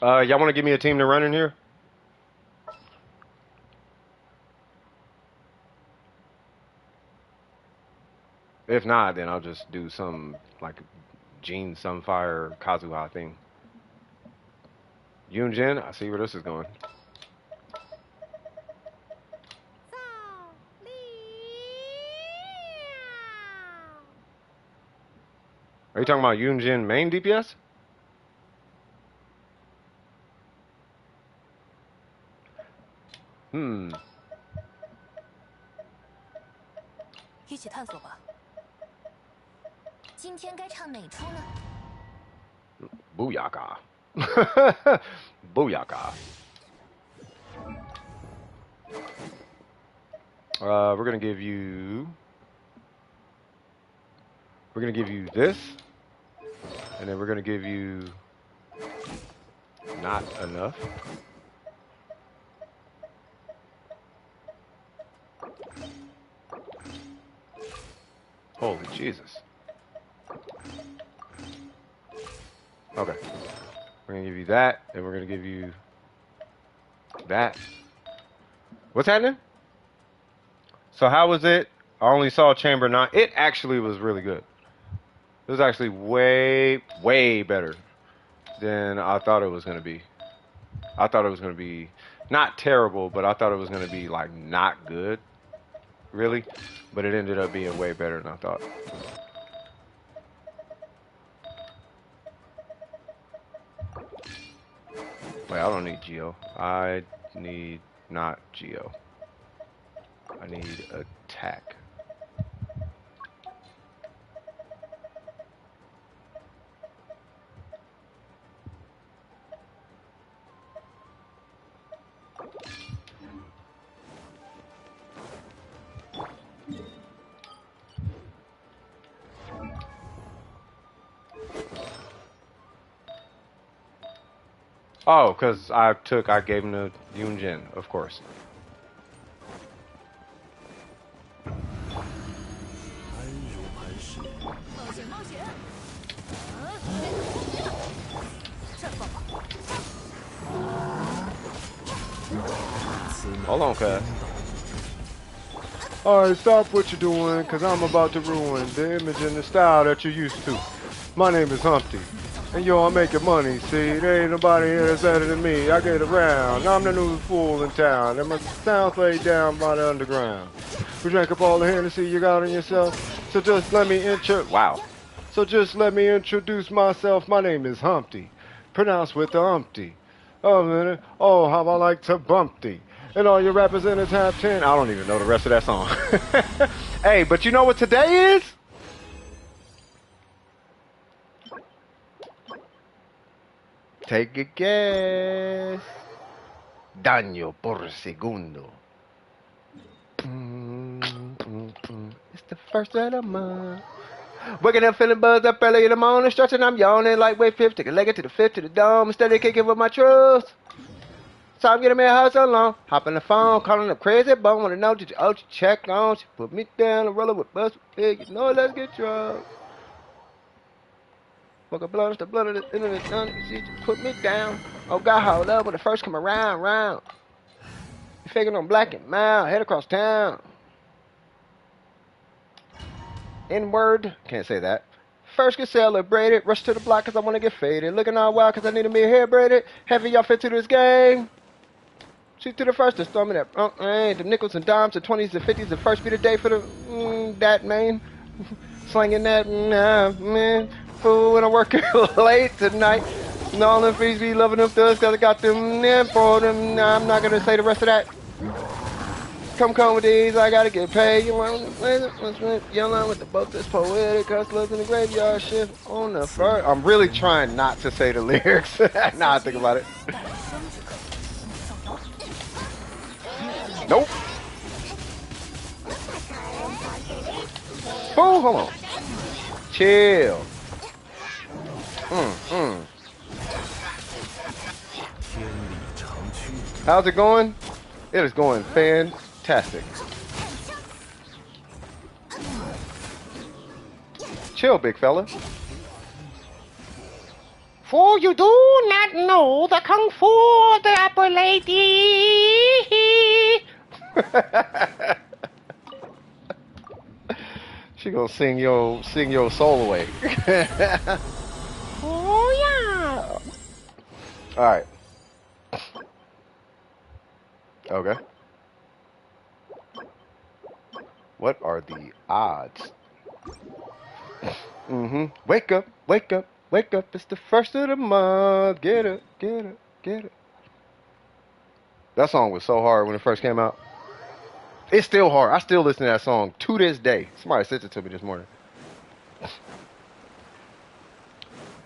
Y'all want to give me a team to run in here? If not, then I'll just do some like Gene Sunfire Kazuha thing. Yunjin, I see where this is going. Are you talking about Yunjin main DPS? Hmm. 一起探索吧。今天该唱哪出呢？ Booyaka. Booyaka. We're gonna give you this, and then we're gonna give you not enough. Holy Jesus. Okay. We're gonna give you that, and we're gonna give you that. What's happening? So how was it? I only saw Chamber 9. It actually was really good. It was actually way, way better than I thought it was gonna be. I thought it was gonna be not terrible, but I thought it was gonna be like not good, really. But it ended up being way better than I thought. Wait, I don't need Geo. I need not Geo. I need attack. Oh, because I gave him the Yunjin, of course. Hold on, cuz. Alright, stop what you're doing, because I'm about to ruin the image and the style that you're used to. My name is Humpty. And yo, I'm making money, see? There ain't nobody here that's better than me. I get around. I'm the new fool in town. And my sound's laid down by the underground. We drank up all the Hennessy you got on yourself. So just let me So just let me introduce myself. My name is Humpty. Pronounced with the Humpty. Oh, minute. Oh, how I like to bump thee. And all your rappers in the top 10. I don't even know the rest of that song. Hey, but you know what today is? Take a guess. Daño por segundo. It's the first of the month. Waking up feeling buzzed up early in the morning, stretching, I'm yawning, lightweight fifth, take a leg to the fifth to the dome, steady kicking with my trust. So I'm getting me a house so long, hop on the phone, calling up crazy bone, wanna know did you out you check on, she put me down, a roller with bust with pig, you know let's get drunk. Fuck a blood, the blood of the internet, she just put me down. Oh God, hold up when it first come around. You faking on black and mild, head across town. N-word, can't say that. First get celebrated, rush to the block cause I wanna get faded. Looking all wild cause I need me a hair braided. Heavy y'all fit to this game. Shoot to the first to storm me that the nickels and dimes, the 20s and 50s, the first beat of day for the that man. Slinging that man. Fool when I work late tonight. And all them freaks be loving them thugs cause I got them in for them. Nah, I'm not gonna say the rest of that. Come with these, I gotta get paid. You want yelling with the boat that's poetic, hustlers in the graveyard shift on the first. I'm really trying not to say the lyrics. Now I think about it. Nope. Oh, hold on. Chill. How's it going? It is going fantastic. Chill, big fella. For you do not know the kung fu of the upper lady. She gonna sing your soul away. Oh yeah. All right. Okay. What are the odds? Wake up, wake up, wake up. It's the first of the month. Get it, get it, get it. That song was so hard when it first came out. It's still hard. I still listen to that song to this day. Somebody sent it to me this morning.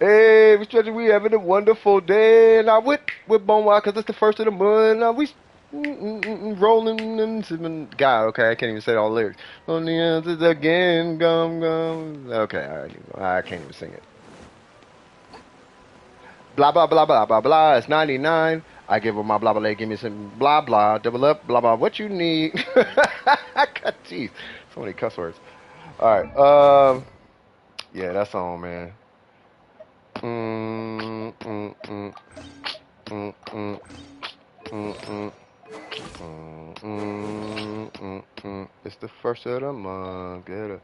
Hey, we having a wonderful day. Now with Bonwire, because it's the first of the month. Now we rolling and God, okay, I can't even say all the lyrics. On the answers again, gum. Okay, all right, I can't even sing it. Blah blah blah blah blah blah. It's 99. I give her my blah blah. Give me some blah blah. Double up blah blah. What you need? Jeez, so many cuss words. All right. Yeah, that song, man. It's the first of the month. Get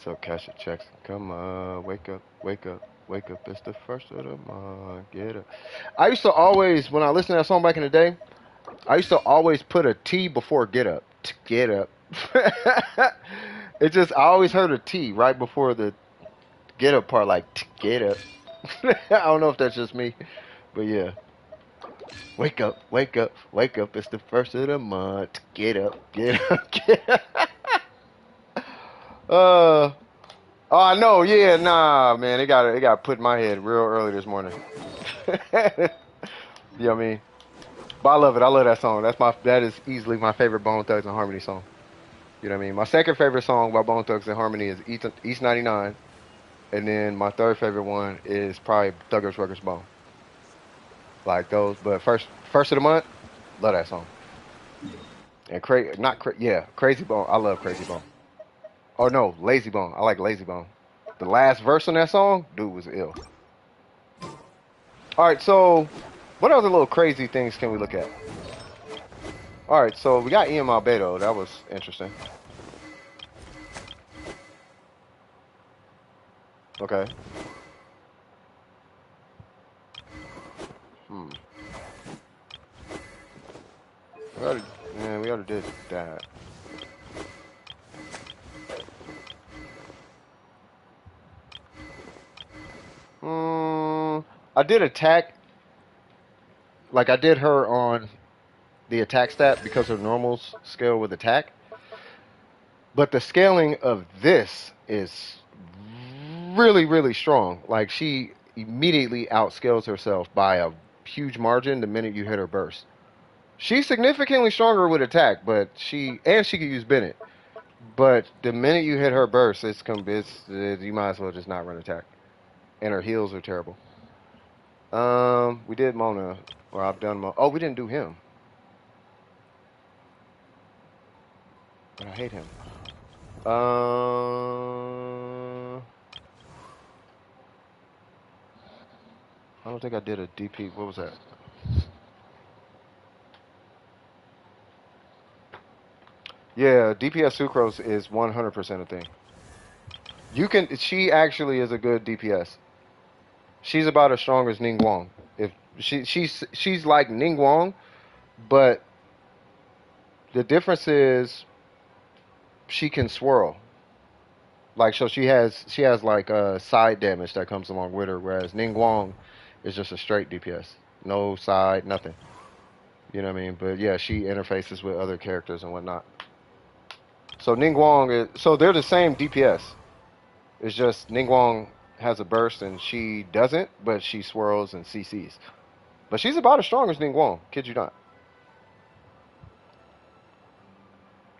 some cash and checks. Come on, wake up, wake up, wake up. It's the first of the month. Get up. I used to always, when I listened to that song back in the day, I used to always put a T before get up. Get up. I always heard a T right before the get up part, like get up. I don't know if that's just me, but yeah. Wake up, wake up, wake up. It's the first of the month. Get up, get up, get up. Oh, I know. Yeah, nah, man. It got put in my head real early this morning. You know what I mean? But I love it. I love that song. That is easily my favorite Bone Thugs and Harmony song. You know what I mean? My second favorite song by Bone Thugs and Harmony is East 99. And then my third favorite one is probably Thuggers Ruggers Bone. Like those, but first of the month, love that song. And Crazy Bone. I love Crazy Bone. Oh no, Lazy Bone. I like Lazy Bone. The last verse on that song, dude was ill. All right, so what other little crazy things can we look at? All right, so we got Ian Malbedo. That was interesting. Okay. We already did that. I did Attack. Like I did her on the attack stat because her normals scale with attack. But the scaling of this is really, really strong. Like she immediately outscales herself by a huge margin the minute you hit her burst. She's significantly stronger with attack, but she can use Bennett. But the minute you hit her burst, you might as well just not run attack. And her heals are terrible. We did Mona, or I've done Mona. Oh, we didn't do him. But I hate him. I don't think I did a DP. What was that? Yeah, DPS Sucrose is 100% a thing. She actually is a good DPS. She's about as strong as Ning Wong. If she's like Ning Wong, but the difference is she can swirl. Like so she has like side damage that comes along with her, whereas Ning Wong is just a straight DPS. No side, nothing. You know what I mean? But yeah, she interfaces with other characters and whatnot. So so they're the same DPS. It's just Ning Wong has a burst and she doesn't, but she swirls and CCs. But she's about as strong as Ning Wong. Kid you not.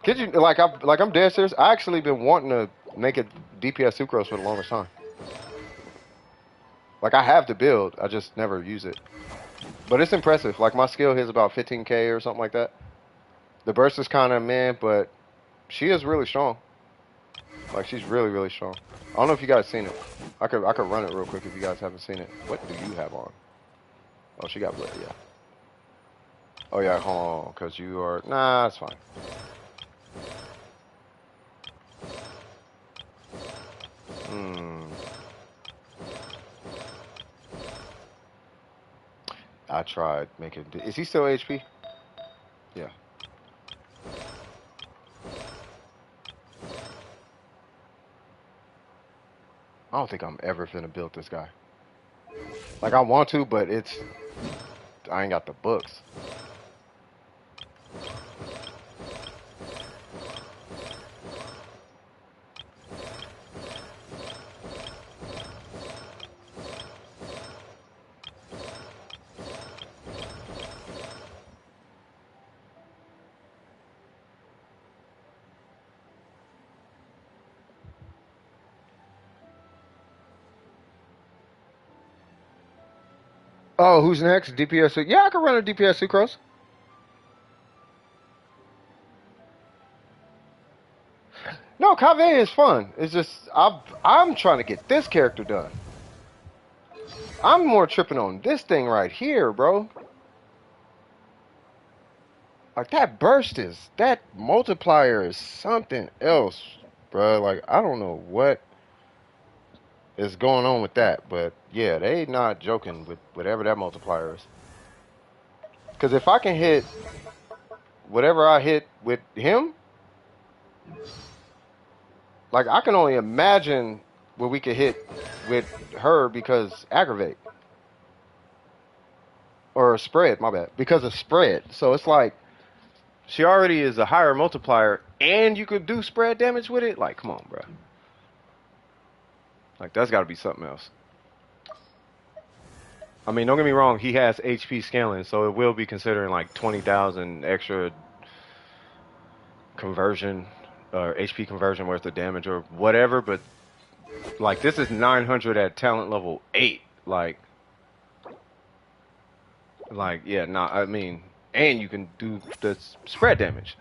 Kid you I'm dead serious. I actually been wanting to make a DPS Sucrose for the longest time. Like I have the build, I just never use it. But it's impressive. Like my skill hits about 15k or something like that. The burst is kind of meh, but she is really strong. Like she's really, really strong. I don't know if you guys seen it. I could run it real quick if you guys haven't seen it. What do you have on? Oh, she got blood, yeah. Oh yeah, hold on, cause you are nah, it's fine. I tried making. Is he still HP? Yeah. I don't think I'm ever finna build this guy. Like I want to, but I ain't got the books. Oh, who's next? DPS? Yeah, I can run a DPS Sucrose. No, Kaveh is fun. It's just I'm trying to get this character done. I'm more tripping on this thing right here, bro. Like that multiplier is something else, bro. Like I don't know what is going on with that, but yeah, they not joking with whatever that multiplier is. Because if I can hit whatever I hit with him, like I can only imagine what we could hit with her because aggravate or spread. My bad, because of spread. So it's like she already is a higher multiplier, and you could do spread damage with it. Like, come on, bro. Like that's got to be something else. I mean, don't get me wrong. He has HP scaling, so it will be considering like 20,000 extra conversion or HP conversion worth of damage or whatever. But like this is 900 at talent level 8. Like yeah, nah. I mean, and you can do the spread damage.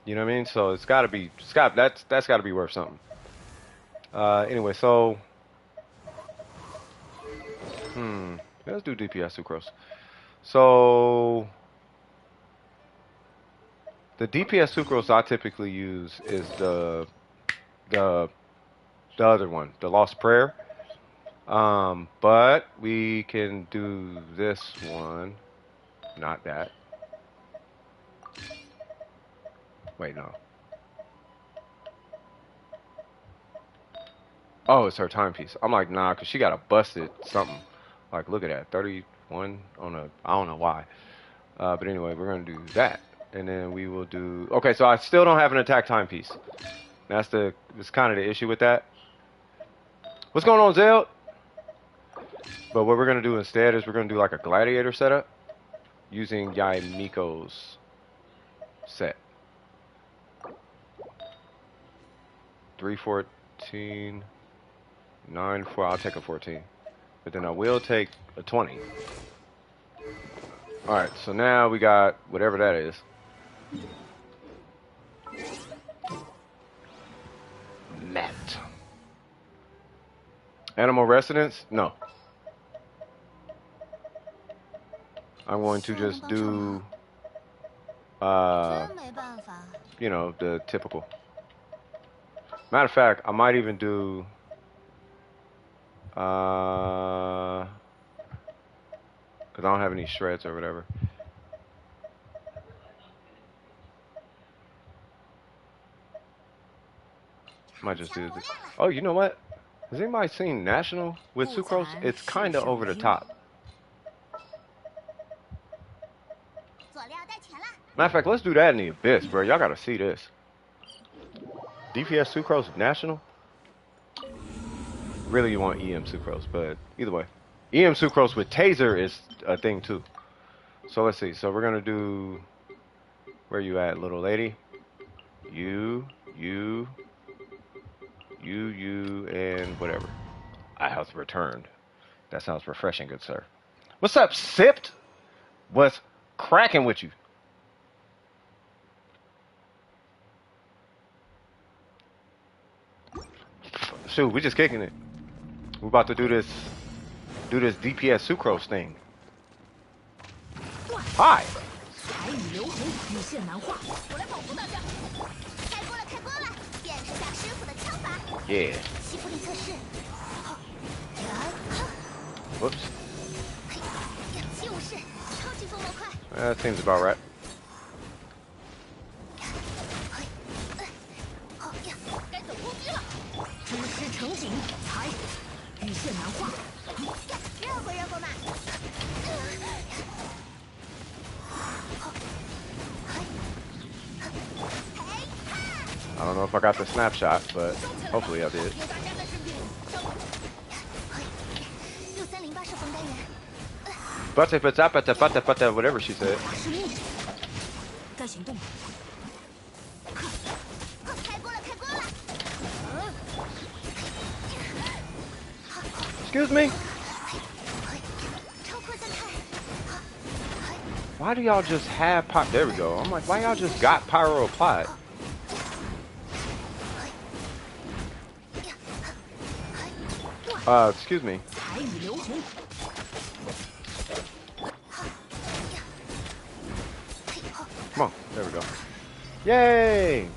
You know what I mean? So it's got to be. That's got to be worth something. Anyway, so let's do DPS Sucrose. So the DPS Sucrose I typically use is the other one, the Lost Prayer. But we can do this one, not that. Wait, no. Oh, it's her timepiece. I'm like, nah, because she got a busted something. Like, look at that. 31 on a, I don't know why. But anyway, we're gonna do that, and then we will do. Okay, so I still don't have an attack timepiece. That's kind of the issue with that. What's going on, Zeld? But what we're gonna do instead is we're gonna do like a gladiator setup using Yai Miko's set. 314, 9-4. I'll take a 14, but then I will take a 20. All right, so now we got whatever that is. Matt. Animal residence? No. I'm going to just do, you know, the typical. Matter of fact, I might even do, because I don't have any shreds or whatever. Might just do this. Oh, you know what? Has anybody seen National with Sucrose? It's kind of over the top. Matter of fact, let's do that in the Abyss, bro. Y'all gotta see this. DPS Sucrose National? Really, you want EM Sucrose, but either way. EM Sucrose with Taser is a thing, too. So let's see. So we're gonna do... Where you at, little lady? You, and whatever. I have returned. That sounds refreshing, good sir. What's up, Sipped? What's cracking with you? Shoot, we just kicking it. We're about to do this DPS Sucrose thing. Hi. Yeah. Whoops. That seems about right. I don't know if I got the snapshot, but hopefully I did. Whatever she said. Excuse me? Why do y'all just have pop? There we go. I'm like, why y'all just got pyro applied? Excuse me. Come on, there we go. Yay!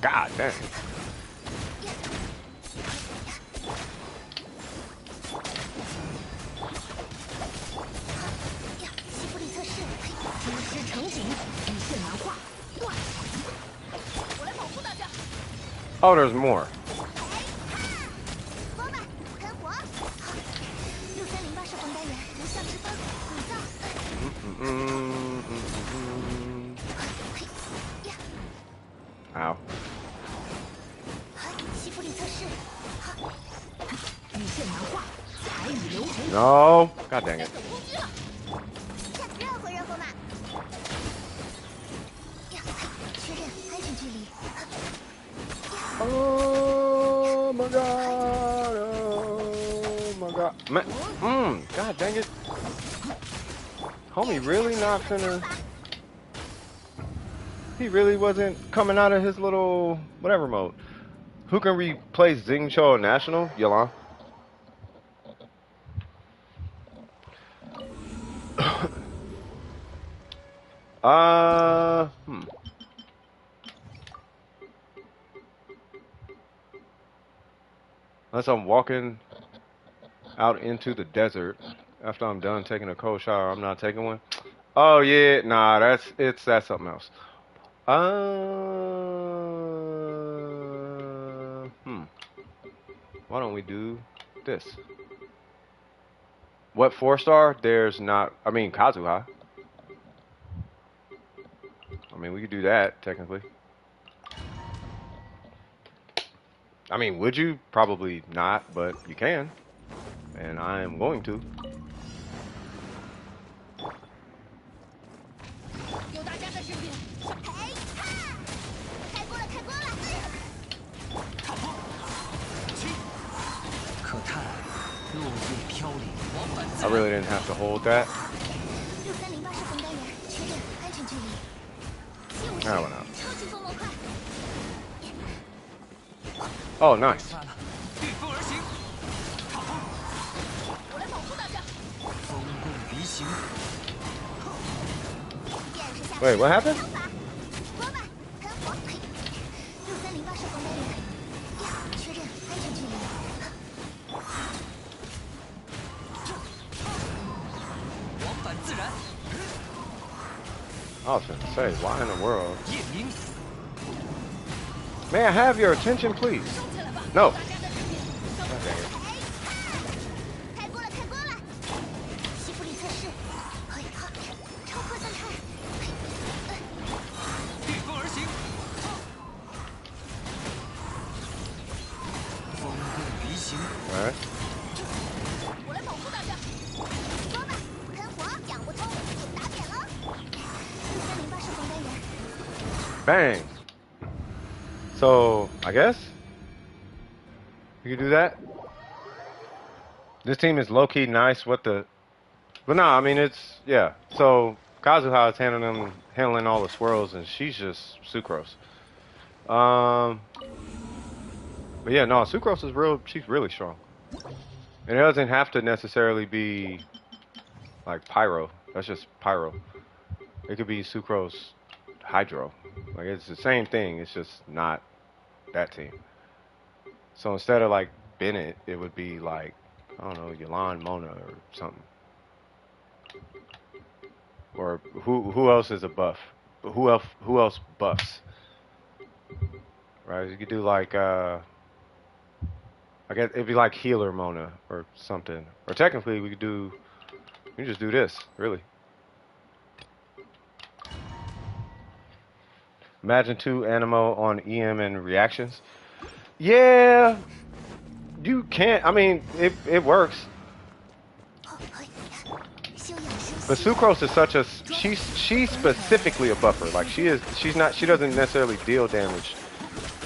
God dang. Oh, there's more. Ow. No. God dang it. Oh my god. Oh my god. Man, God dang it. Homie really knocks in a... He really wasn't coming out of his little whatever mode. Who can replace Zing Cho National? Yalan. uh, hmm. Unless I'm walking out into the desert after I'm done taking a cold shower, I'm not taking one. Oh yeah, nah, that's something else. Why don't we do this? What 4-star? There's not. I mean, Kazuha. I mean, we could do that technically. I mean, would you? Probably not, but you can, and I am going to. 有大家在身边。嘿哈！开锅了，开锅了！踏风，可叹落叶飘零，往返自 I 然。 really didn't have to hold that. 6308射程单元确认安全距离。就是 I went out. 超级风魔快， Oh, nice. 出发了，御风而行，踏风，我来保护大家。风共离行。电是下 Wait, what happened? 锅吧，喷火。6308射程单元，确认安全距离。 往返自然， I was gonna say, why in the world? 夜明， May I have your attention, please? 收起来吧。 No. 大家在身边。 God dang it. 开锅了，开锅了！西弗里测试，嘿哈，超扩散开，御风而行，风共离行， All right. 我来保护大家。锅吧，喷火，讲不通，打点了。6308射程单元， Bang. So, I guess you can do that. This team is low-key nice. What the... But no, I mean, it's... Yeah. So, Kazuha is handling all the swirls, and she's just Sucrose. But yeah, no, Sucrose is real... She's really strong. And it doesn't have to necessarily be, like, Pyro. That's just Pyro. It could be Sucrose Hydro. Like, it's the same thing. It's just not that team. So instead of, like, Bennett, it would be, like, I don't know, Yolan Mona or something. Or who else is a buff? Who else buffs? Right? You could do, like, I guess it'd be like Healer Mona or something. Or technically, we can just do this, really. Imagine 2 Animo on EM and reactions. Yeah, you can't. I mean, it works. 休养生 But 息。 Sucrose is such a she's specifically a buffer. Like she doesn't necessarily deal damage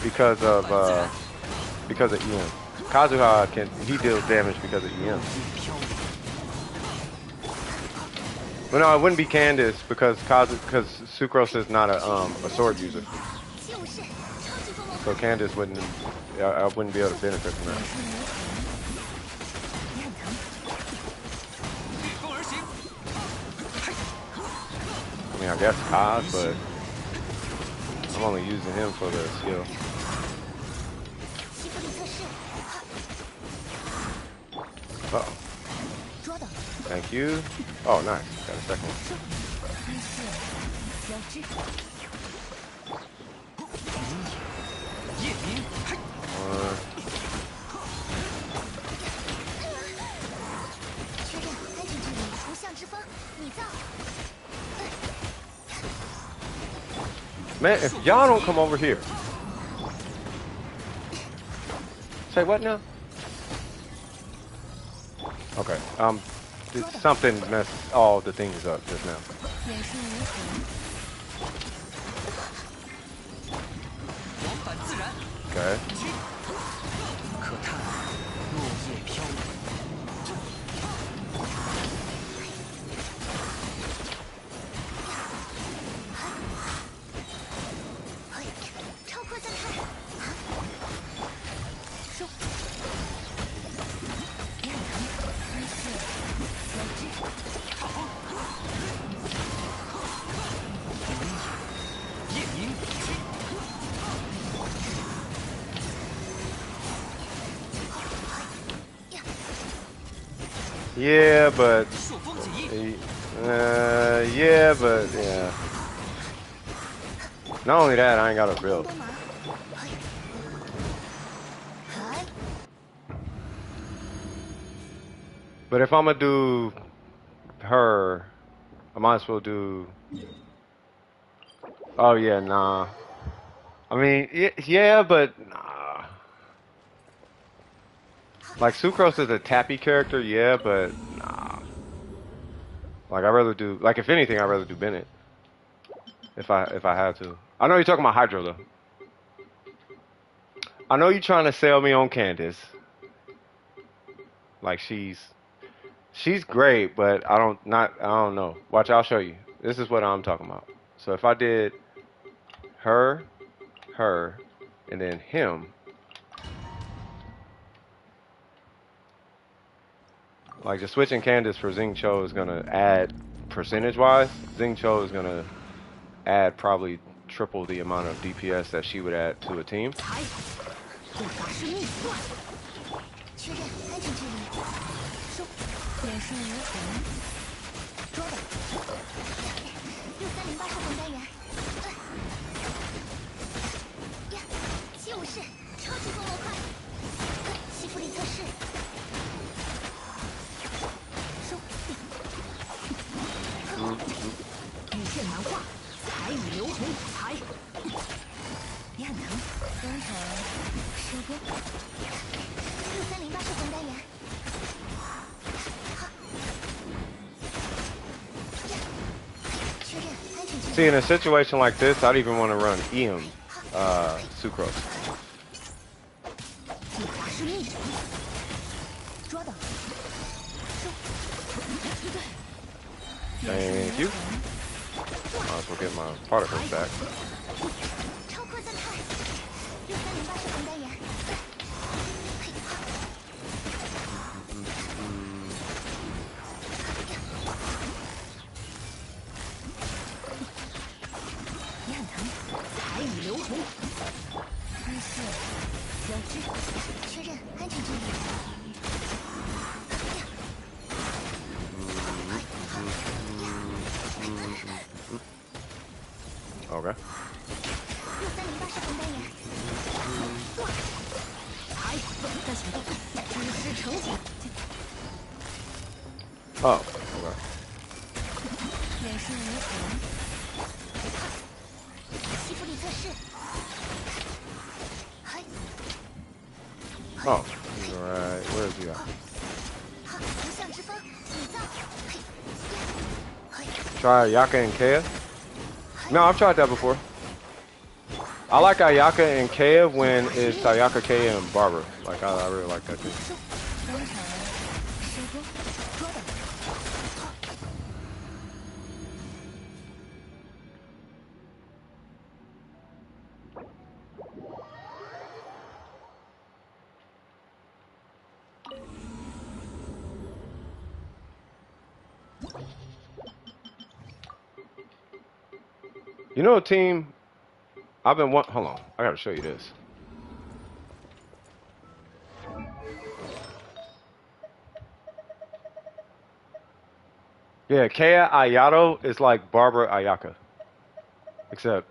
because of EM. Kazuha he deals damage because of EM. 飘零， But no, it wouldn't be Candace because Sucrose is not a sword user. 就是超级风魔 So Candace wouldn't I wouldn't be able to benefit from that. 御风而行， I mean, I guess Kaz, but I'm only using him for the skill. 西弗里测试， Uh-oh. 捉到， Thank you. Oh, nice. Got a second one. 一线交织，夜明，嘿， 确认安全距离，无相之风，拟造。 Man, if y'all don't come over here. Say what now? Okay. Something messed all the things up just now. 远身无痕， 往返自然， Okay. 可叹落叶飘零， Yeah, but 朔风起义， yeah, but yeah. Not only that, I ain't got a build. 多麻。嗨， But if I'm gonna do her, I might as well do. Oh yeah, nah. I mean, yeah, but nah. Like Sucrose is a tappy character, yeah, but nah. Like I'd rather do, like if anything, I'd rather do Bennett if I had to. I know you're talking about Hydro though. I know you're trying to sell me on Candace. Like she's great, but I don't know. Watch, I'll show you. This is what I'm talking about. So if I did her, and then him, like just switching Candace for Xing Cho is gonna add percentage-wise. Xing Cho is gonna add probably triple the amount of DPS that she would add to a team. 这法师秘断，确认安全距离。收，远视无痕，捉的。6308射程单元。呀，七武士，超级风魔快。吸附力测试。收。雨线难画，彩雨流红，彩。亮能，工程，施工。6308射程单元。好。呀，确认安全距离。 See, in a situation like this, I'd even want to run EM, Sucrose. 这法师秘诀。捉到。收。Thank you. Might as well get my particles back. 超扩散态，6308射程单元。亮能，彩雨流红。日线，交织，确认安全距离。 Okay. 6308射程单元。彩在行动，知识成型。 Oh, okay. 远视无痕。吸附力测试。嗨， Oh, he's alright. Where is he at? 好，无相之风，体造。嘿， Try Ayaka and Kea? No, I've tried that before. I like Ayaka and Kea when it's Ayaka, Kea, and Barber. Like, I really like that too. 收，工程，施工，捉的。 You know a team I've been hold on, I gotta show you this. Yeah, Kea Ayato is like Barbara Ayaka. Except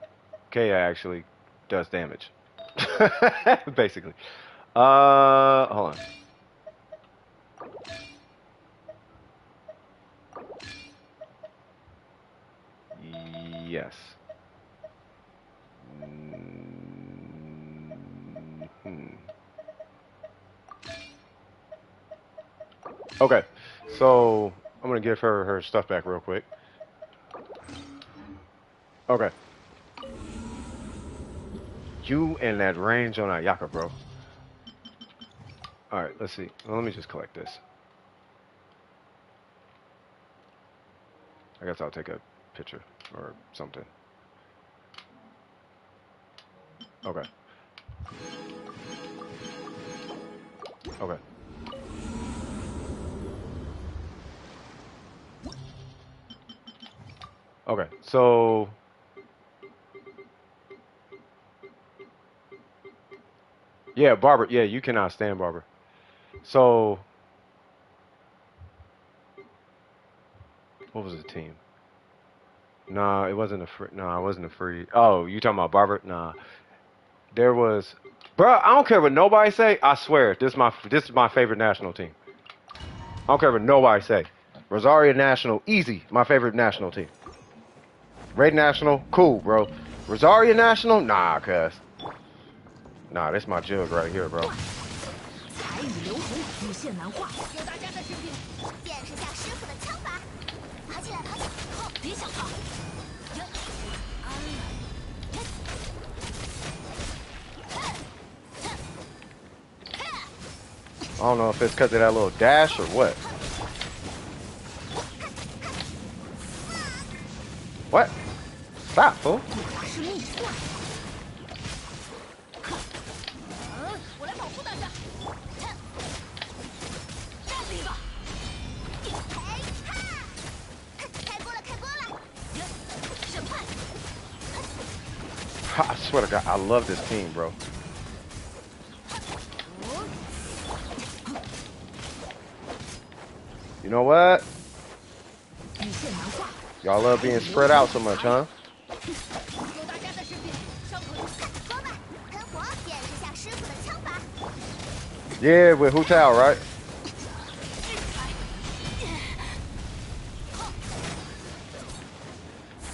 Kea actually does damage. Basically. Hold on. Yes. Okay, so I'm gonna give her her stuff back real quick. Okay. You and that range on Ayaka, bro. All right, let's see. Well, let me just collect this. I guess I'll take a picture or something. Okay. Okay. Okay, so yeah, Barber. Yeah, you cannot stand Barber. So What was the team? Nah, it wasn't a free. Nah, it wasn't a free. Oh, you talking about Barber? Nah, there was. Bro, I don't care what nobody say. I swear, this is my favorite national team. I don't care what nobody say. Rosario National, easy. My favorite national team. Red National, cool, bro. Rosario National, nah, cuz. Nah, this my jug right here, bro. 彩雨流红，无限难画。有大家的视频，见识下师傅的枪法。爬起来，爬起来！别想逃！I don't know if it's because of that little dash or what. What? Stop, fool. 是秘术。我来保护大家。站立吧！开锅了，开锅了！审判。I swear to God, I love this team, bro. You know what? Y'all love being spread out so much, huh? Yeah, with Hu Tao, right?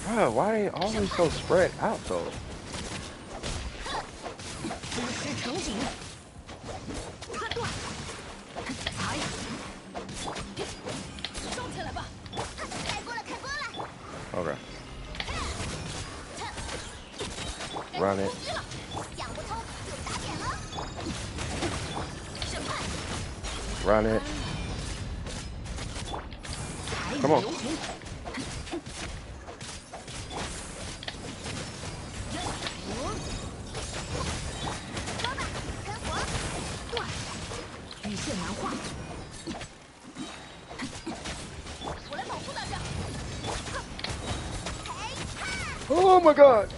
Bro, why they always so spread out though? Okay. Run it. Run it. Come on. Oh my God.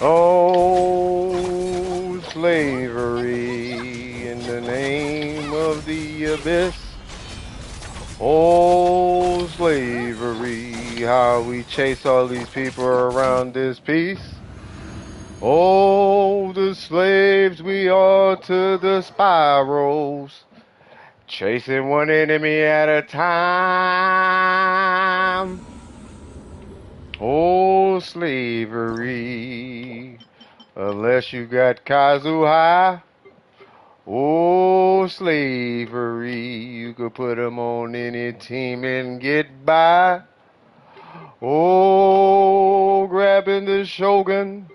Oh, slavery in the name of the abyss. Oh, slavery, how we chase all these people around this piece. Oh, the slaves we are to the spirals, chasing one enemy at a time. Oh, slavery, unless you got Kazuha. Oh, slavery, you could put them on any team and get by. Oh, grabbing the Shogun,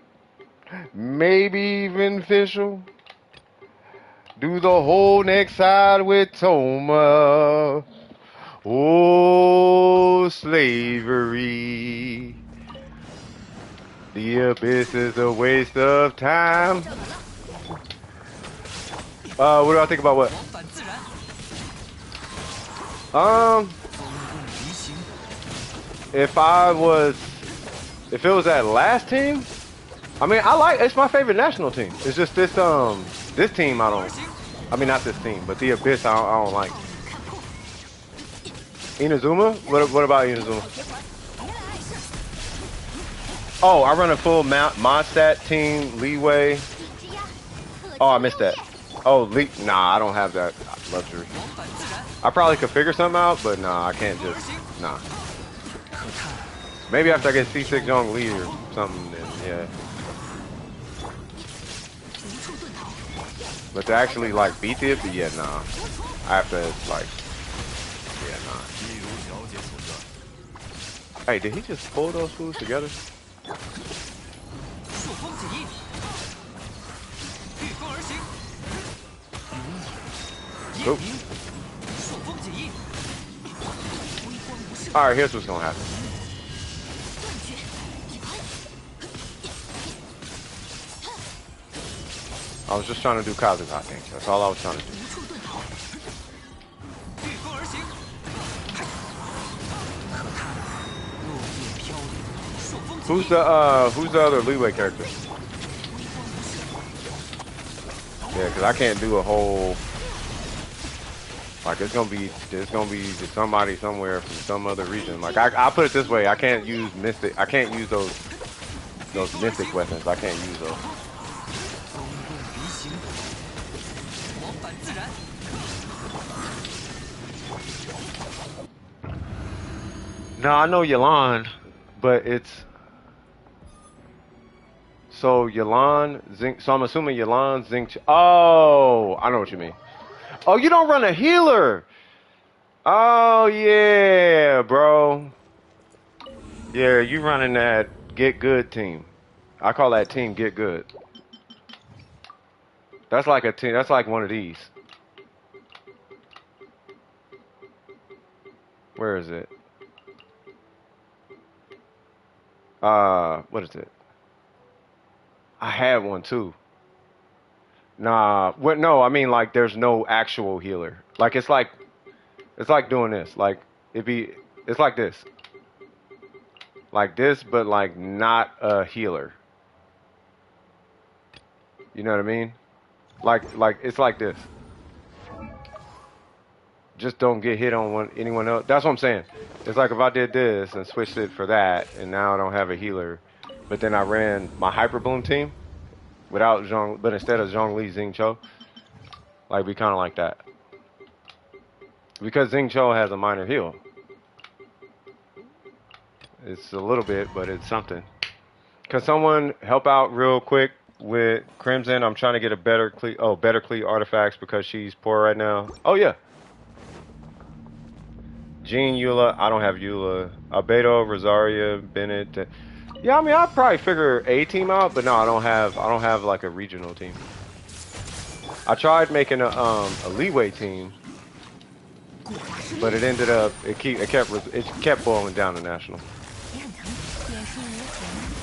maybe even Fischl. Do the whole next side with Toma. Oh, slavery. The abyss is a waste of time. What do I think about what? If it was that last team, I mean, it's my favorite national team. It's just this team I mean, not this team, but the abyss I don't like. Inazuma? What about Inazuma? Oh, I run a full Mondstadt team, leeway. Oh, I missed that. Oh, nah, I don't have that luxury. I probably could figure something out, but nah, I can't just, nah. Maybe after I get C6 Young Lee or something, then yeah. But to actually like beat the Iffy, yeah, nah. I have to like, yeah, nah. Hey, did he just pull those fools together? Oop. All right, here's what's gonna happen. I was just trying to do Kazuha things. That's all I was trying to do. Who's the other leeway character? Yeah, because I can't do a whole. Like it's gonna be somebody somewhere from some other region. Like I put it this way, I can't use mystic. I can't use those mythic weapons. I can't use those. No, I know Yelan, but it's so Yelan Zinc. So I'm assuming Yelan Zinc. Oh, I know what you mean. Oh, you don't run a healer. Oh yeah, bro. Yeah, you running that Get Good team. I call that team Get Good. That's like a team. That's like one of these. Where is it? What is it? I had one too. Nah, what? No, I mean like there's no actual healer. Like it's like doing this. Like it's like this, but like not a healer. You know what I mean? Like it's like this. Just don't get hit on anyone else. That's what I'm saying. It's like if I did this and switched it for that, and now I don't have a healer, but then I ran my Hyper Bloom team without Zhong, but instead of Zhongli, Xing Cho, like be kind of like that. Because Xing Cho has a minor heal. It's a little bit, but it's something. Can someone help out real quick with Crimson? I'm trying to get a better Clee artifacts because she's poor right now. Oh yeah. Jean, Eula, I don't have Eula. Albedo, Rosaria, Bennett. Yeah, I mean I'd probably figure a team out, but no, I don't have like a regional team. I tried making a leeway team, but it ended up it kept boiling down to national.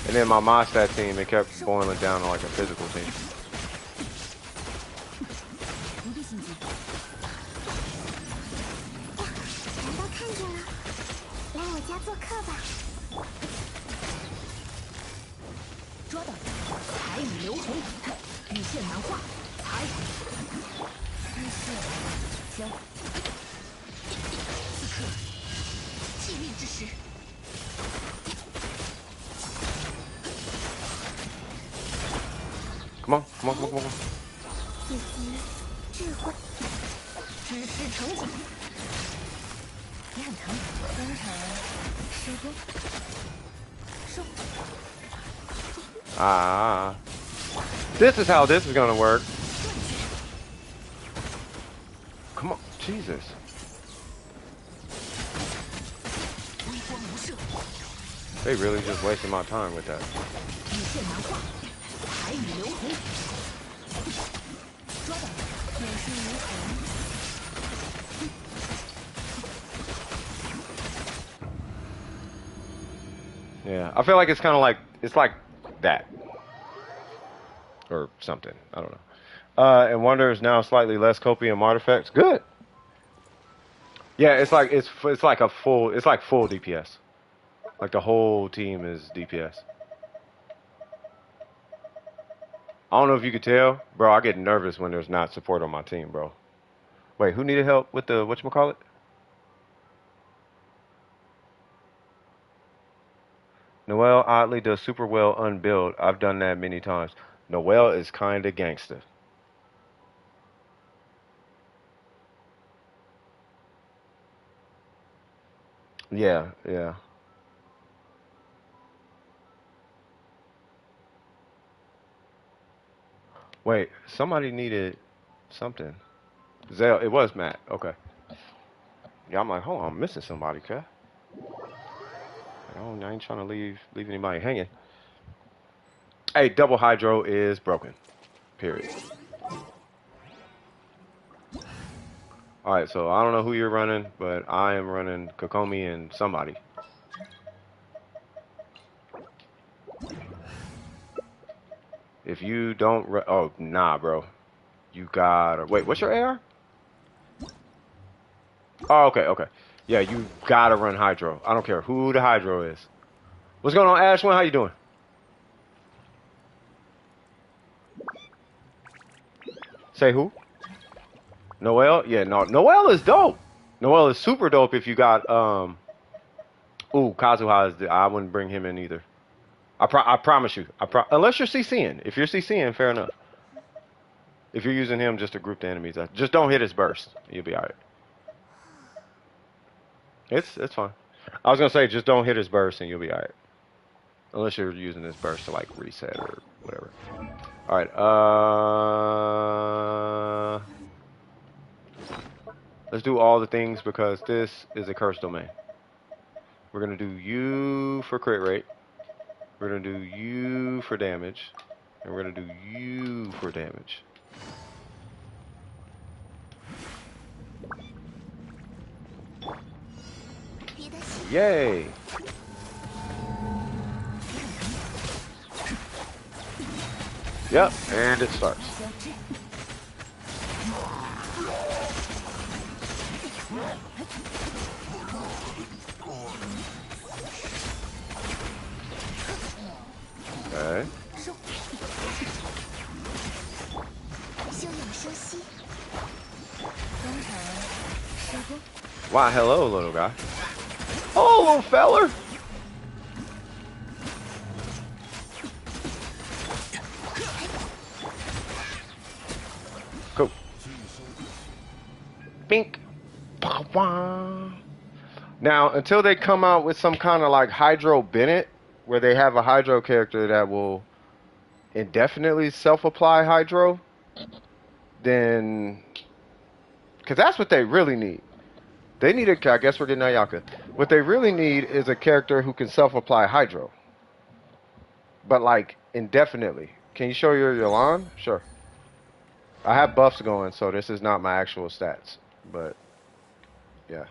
And then my Mostat team, it kept boiling down to like a physical team. Come on, come on, come on, come on. Ah, this is how this is gonna work. Come on, Jesus. They really just wasting my time with that. Yeah, I feel like it's kind of like that or something. I don't know. And Wonder is now slightly less copium artifacts. Good. Yeah, it's like full DPS. Like the whole team is DPS. I don't know if you could tell, bro. I get nervous when there's not support on my team, bro. Wait, who needed help with the whatchamacallit? Noelle oddly does super well unbuild. I've done that many times. Noelle is kinda gangster. Yeah, yeah. Wait, somebody needed something. Zell, it was Matt. Okay. Yeah, I'm like, hold on, I'm missing somebody, cuz. I ain't trying to leave anybody hanging. Hey, double hydro is broken. Period. All right, so I don't know who you're running, but I am running Kokomi and somebody. If you don't, oh nah, bro, you gotta wait. What's your AR? Oh, okay, okay. Yeah, you gotta run Hydro. I don't care who the Hydro is. What's going on, Ashwin? How you doing? Say who? Noel? Yeah, no. Noel is dope. Noel is super dope if you got ooh, Kazuha is I wouldn't bring him in either. I promise you. Unless you're CCing. If you're CCing, fair enough. If you're using him just to group the enemies, just don't hit his burst. You'll be alright. It's fine. I was gonna say just don't hit his burst and you'll be alright. Unless you're using this burst to like reset or whatever. Alright, let's do all the things because this is a cursed domain. We're gonna do you for crit rate. We're gonna do you for damage. And we're gonna do you for damage. Yay! Yep, and it starts. Okay. Why, hello, little guy. Oh, little feller. Cool. Bink. Now, until they come out with some kind of like Hydro Bennett, where they have a Hydro character that will indefinitely self-apply Hydro, then, because that's what they really need. They need a, I guess we're getting Ayaka. What they really need is a character who can self-apply Hydro. But like, indefinitely. Can you show your Yolan? Sure. I have buffs going, so this is not my actual stats. But, yeah.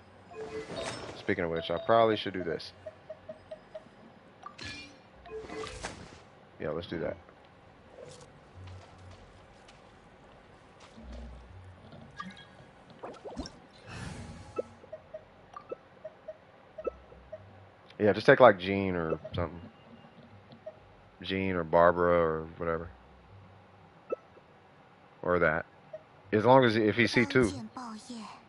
Speaking of which, I probably should do this. Yeah, let's do that. Yeah, just take like Jean or something. Jean or Barbara or whatever. Or that. As long as if he's C2.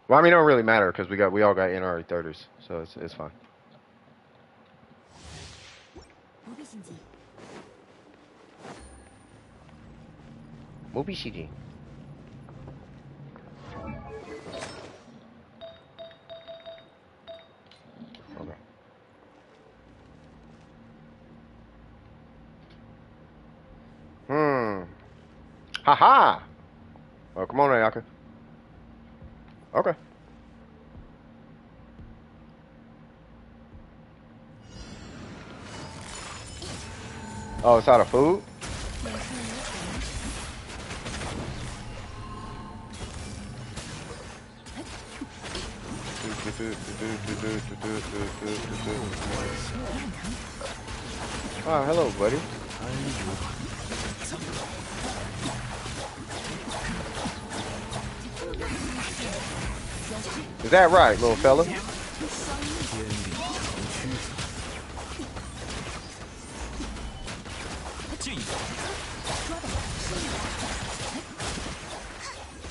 Well, I mean, it don't really matter because we all got NRE 30s, so it's fine. Mobi CG. Okay. Haha. Oh, come on, Ayaka. Okay. Oh, it's out of food? Oh, hello, buddy. Is that right, little fella?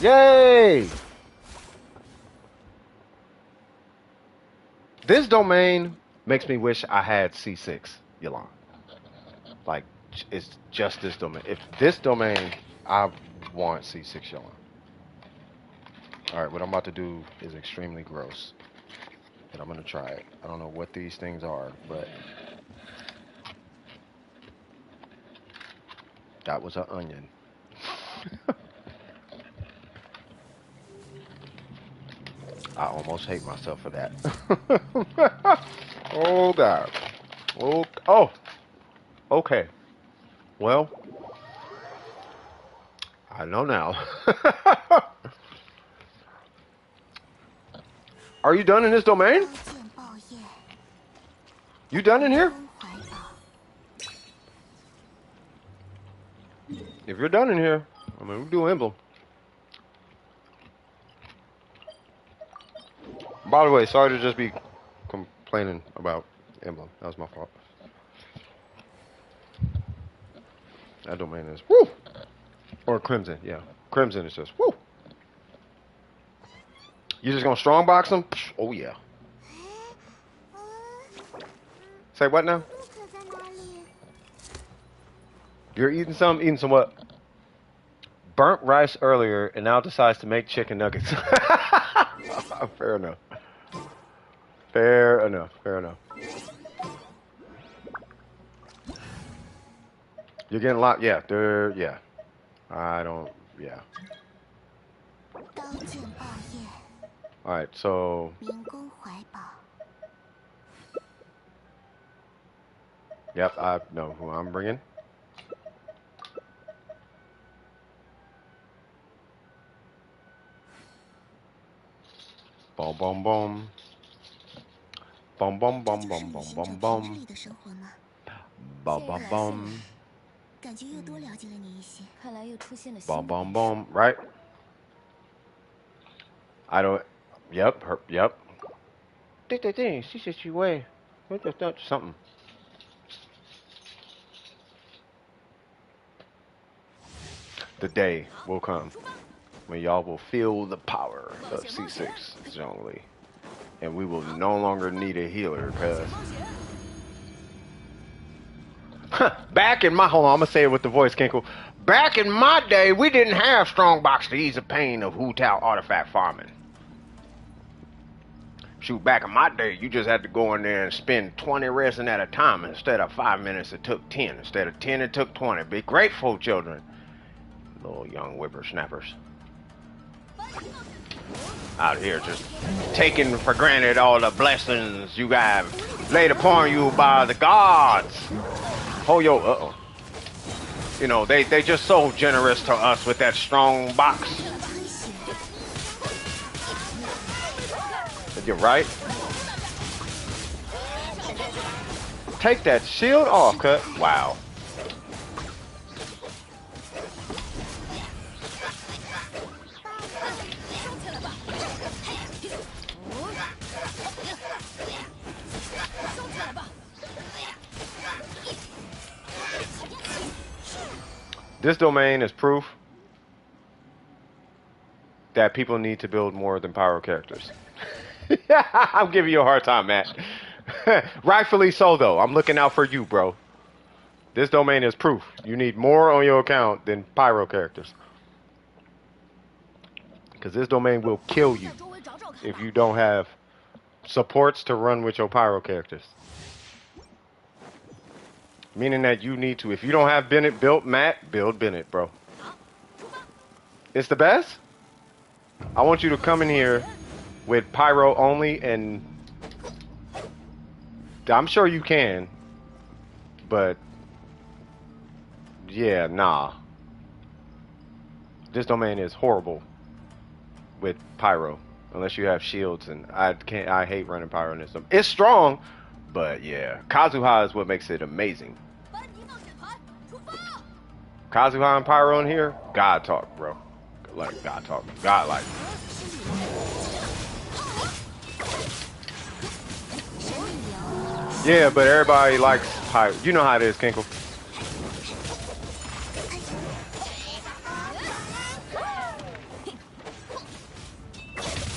Yay! This domain makes me wish I had C6, Yolanda. Like, it's just this domain. If this domain, I want C6 Yolanda. Alright, what I'm about to do is extremely gross. But I'm gonna try it. I don't know what these things are, but that was an onion. I almost hate myself for that. Oh God. Oh. Okay. Well, I know now. Are you done in this domain? 见报业， You done in here? 关怀宝， If you're done in here, I mean, we do emblem. By the way, sorry to just be complaining about emblem. That was my fault. That domain is woo, or crimson. Yeah, crimson is just woo. You just gonna strongbox them? Oh yeah. Say what now? 路可在哪里？ You're eating some? Eating some what? Burnt rice earlier, and now decides to make chicken nuggets. Fair enough. Fair enough. Fair enough. You're getting a lot. Yeah, they're. Yeah. I don't. Yeah. 刀剑报业， All right. So. 民工怀宝， Yep. I know who I'm bringing. Boom, boom, boom. Boom, boom, boom, 这 boom, 就是 boom, 你寻 boom, 找平 boom. 日里的生活吗？ Boom, boom, boom. 感觉又多了解了你一些。看来又出现了新 Boom, 的 boom, 变数 boom. Right? I don't. Yep. Yep. Something. The day will come when y'all will feel the power of C6 Zhongli. And we will no longer need a healer because back in my hold on, I'm gonna say it with the voice, Kinkle. Back in my day, we didn't have strongbox to ease the pain of Hu Tao artifact farming. Shoot, back in my day, you just had to go in there and spend 20 resin at a time. Instead of 5 minutes, it took 10. Instead of 10, it took 20. Be grateful, children. Little young whippersnappers. Out here just taking for granted all the blessings you got laid upon you by the gods. Oh, yo, uh-oh. You know, they just so generous to us with that strong box. You're right. Take that shield off, cut. Wow. This domain is proof that people need to build more than pyro characters. I'm giving you a hard time, Matt. Rightfully so, though. I'm looking out for you, bro. This domain is proof. You need more on your account than pyro characters. Because this domain will kill you if you don't have supports to run with your pyro characters. Meaning that you need to, if you don't have Bennett built, Matt, build Bennett, bro. It's the best. I want you to come in here with pyro only, and I'm sure you can, but yeah, nah. This domain is horrible with pyro unless you have shields, and I hate running pyro in this. It's strong, but yeah, Kazuha is what makes it amazing. Kazuha and pyro in here, God talk, bro. Like God talk, God like. Yeah, but everybody likes pyro. You know how it is, Kinkle.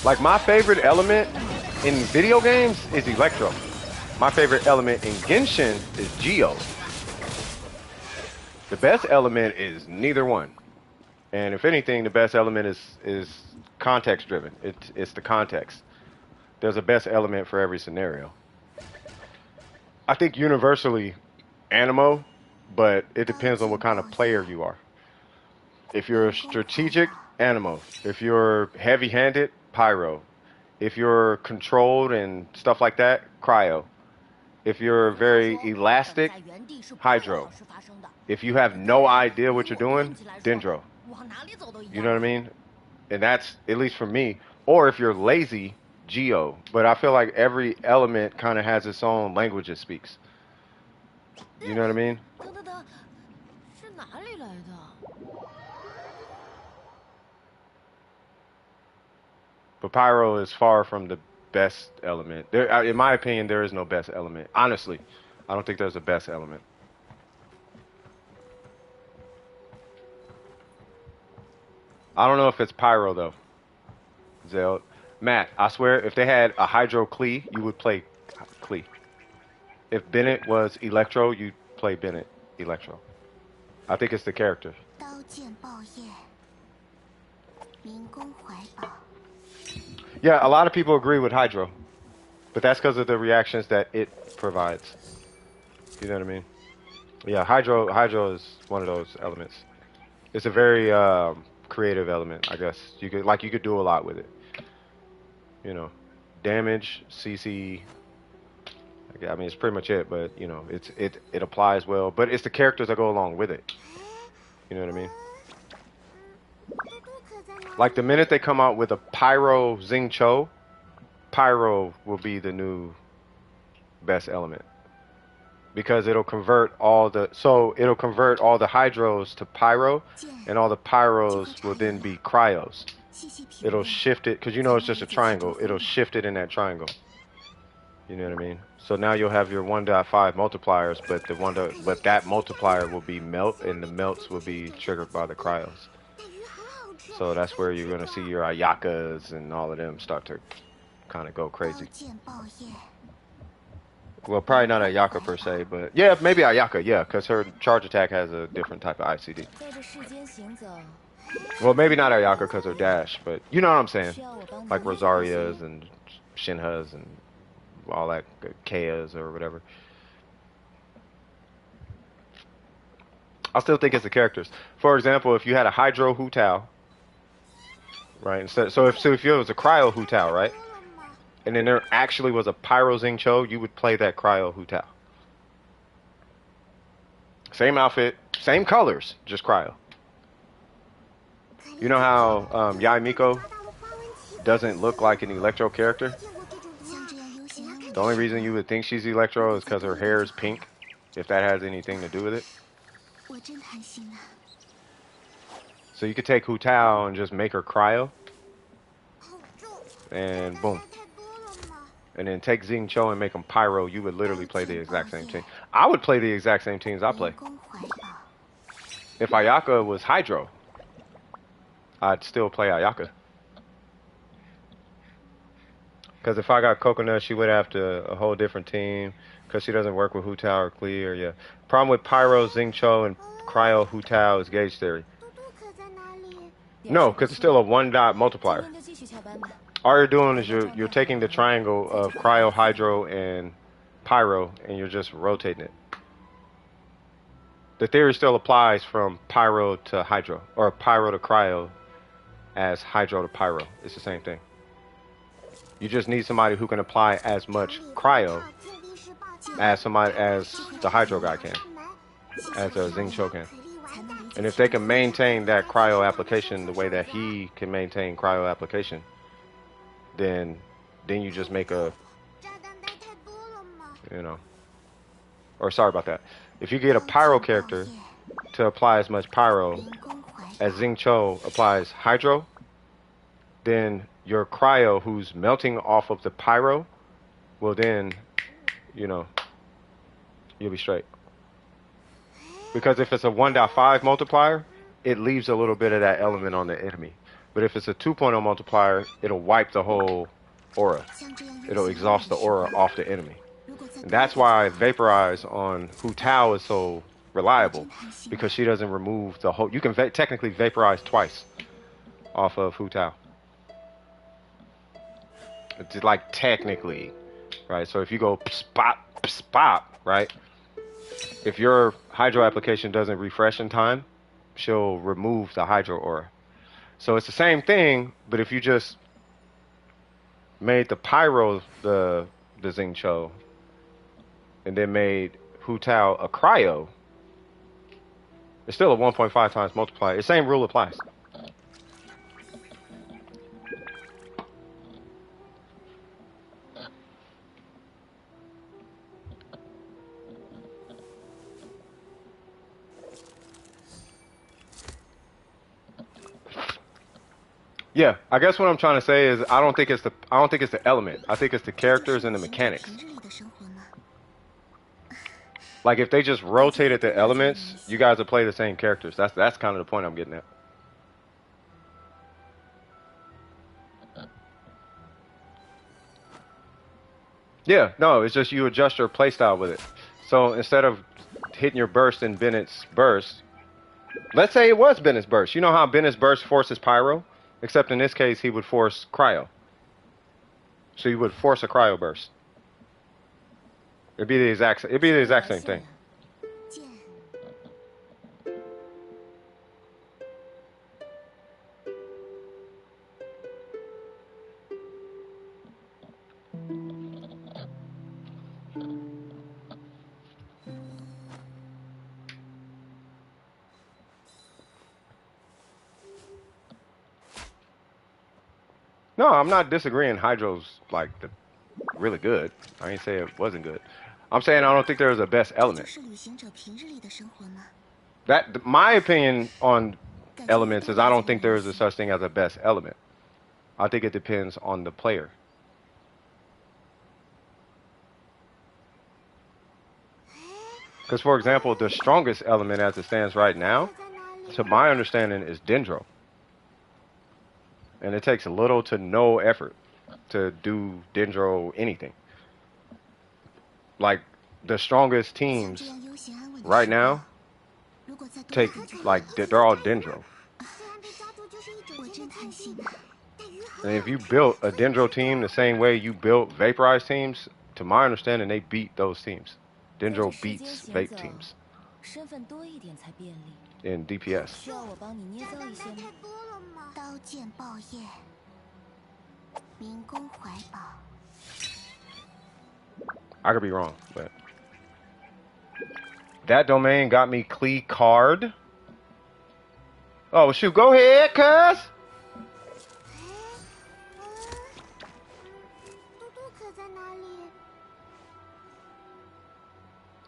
Like, my favorite element in video games is Electro. My favorite element in Genshin is Geo. The best element is neither one. And if anything, the best element is context driven. It's the context. There's a best element for every scenario. I think universally Animo, but it depends on what kind of player you are. If you're strategic, Animo. If you're heavy-handed, Pyro. If you're controlled and stuff like that, Cryo. If you're very elastic, Hydro. If you have no idea what you're doing, Dendro. You know what I mean? And that's, at least for me. Or if you're lazy, Geo, but I feel like every element kind of has its own language it speaks. You know what I mean? 等等等，是哪里来的？ But pyro is far from the best element. There, in my opinion, there is no best element. Honestly, I don't think there's a best element. I don't know if it's pyro though. Zell, Matt, I swear, if they had a hydro Klee, you would play Klee. If Bennett was Electro, you'd play Bennett Electro. I think it's the character. 刀剑爆焰，民工怀抱。 Yeah, a lot of people agree with hydro, but that's because of the reactions that it provides. You know what I mean? Yeah, hydro is one of those elements. It's a very creative element, I guess. You could do a lot with it. You know, damage, CC. I mean, it's pretty much it. But you know, it applies well. But it's the characters that go along with it. You know what I mean? Like the minute they come out with a Pyro Xing Cho, Pyro will be the new best element. Because it'll convert all the hydros to pyro, and all the pyros will then be cryos. It'll shift it because you know it's just a triangle. It'll shift it in that triangle. You know what I mean? So now you'll have your 1.5 multipliers, but that multiplier will be melt, and the melts will be triggered by the cryos. So that's where you're gonna see your Ayakas and all of them start to kind of go crazy. Well, probably not Ayaka per se, but yeah, maybe Ayaka, yeah, because her charge attack has a different type of ICD. Well, maybe not Ayaka because her dash, but you know what I'm saying? Like Rosaria's and Shinha's and all that, Kaya's or whatever. I still think it's the characters. For example, if you had a Hydro Hu Tao, right? So if it was a Cryo Hu Tao, right? And then there actually was a Pyro Xing Cho, you would play that Cryo Hu Tao. Same outfit, same colors, just Cryo. You know how Yai Miko doesn't look like an Electro character? The only reason you would think she's Electro is because her hair is pink, if that has anything to do with it. So you could take Hu Tao and just make her Cryo, and boom. And then take Xing Cho and make them Pyro, you would literally play the exact same team. I would play the exact same teams I play. If Ayaka was Hydro, I'd still play Ayaka. Because if I got Coconut, she would have a whole different team. Because she doesn't work with Hu Tao or Klee or yeah. Problem with Pyro, Xing Cho, and Cryo Hu Tao is gauge theory. No, because it's still a 1-dot multiplier. All you're doing is you're taking the triangle of Cryo, Hydro, and Pyro, and you're just rotating it. The theory still applies from Pyro to Hydro, or Pyro to Cryo, as Hydro to Pyro. It's the same thing. You just need somebody who can apply as much Cryo as the Hydro guy can, as a Xing Cho can. And if they can maintain that Cryo application the way that he can maintain Cryo application, then you just make a, you know, or sorry about that. If you get a Pyro character to apply as much Pyro as Xing Cho applies Hydro, then your Cryo who's melting off of the Pyro will then, you know, you'll be straight. Because if it's a 1.5 multiplier, it leaves a little bit of that element on the enemy. But if it's a 2.0 multiplier, it'll wipe the whole aura. It'll exhaust the aura off the enemy. And that's why Vaporize on Hu Tao is so reliable. Because she doesn't remove the whole... You can technically Vaporize twice off of Hu Tao. It's like technically, right? So if you go spot, right? If your Hydro application doesn't refresh in time, she'll remove the Hydro aura. So it's the same thing, but if you just made the Pyro the Xing Cho, and then made Hu Tao a Cryo, it's still a 1.5 times multiplier. The same rule applies. Yeah, I guess what I'm trying to say is I don't think it's the element. I think it's the characters and the mechanics. Like if they just rotated the elements, you guys would play the same characters. That's kind of the point I'm getting at. Yeah, no, it's just you adjust your playstyle with it. So instead of hitting your burst in Bennett's burst, let's say it was Bennett's burst. You know how Bennett's burst forces pyro? Except in this case, he would force cryo. So you would force a cryo burst. It'd be the exact same thing. No, I'm not disagreeing. Hydro's like really good. I ain't say it wasn't good. I'm saying I don't think there's a best element. My opinion on elements is I don't think there is a such thing as a best element. I think it depends on the player. Because for example, the strongest element as it stands right now, to my understanding, is Dendro. And it takes little to no effort to do Dendro anything. Like the strongest teams right now take like they're all Dendro. And if you built a Dendro team the same way you built Vaporized teams, to my understanding, they beat those teams. Dendro beats Vape teams in DPS. I could be wrong, but that domain got me Klee card. Oh shoot, go ahead, cuz.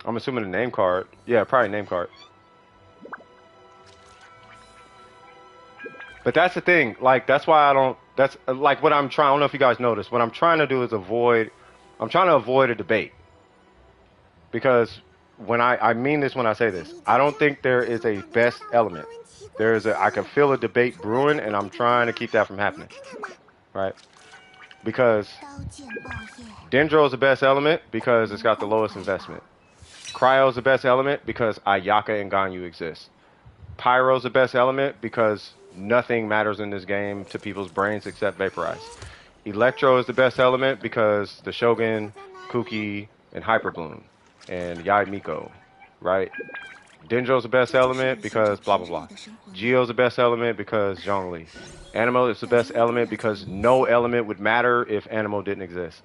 I'm assuming a name card. Yeah, probably name card. But that's the thing. Like, that's why I don't. That's like what I'm trying. I don't know if you guys noticed. What I'm trying to do is avoid. I'm trying to avoid a debate. Because when I mean this when I say this, I don't think there is a best element. There is a. I can feel a debate brewing, and I'm trying to keep that from happening. Right? Because Dendro is the best element because it's got the lowest investment. Cryo is the best element because Ayaka and Ganyu exist. Pyro is the best element because nothing matters in this game to people's brains except Vaporize. Electro is the best element because the Shogun, Kuki, and Hyperbloom, and Yai Miko, right? Dendro's the best element because blah blah blah. Geo's the best element because Zhongli. Animo is the best element because no element would matter if Animo didn't exist.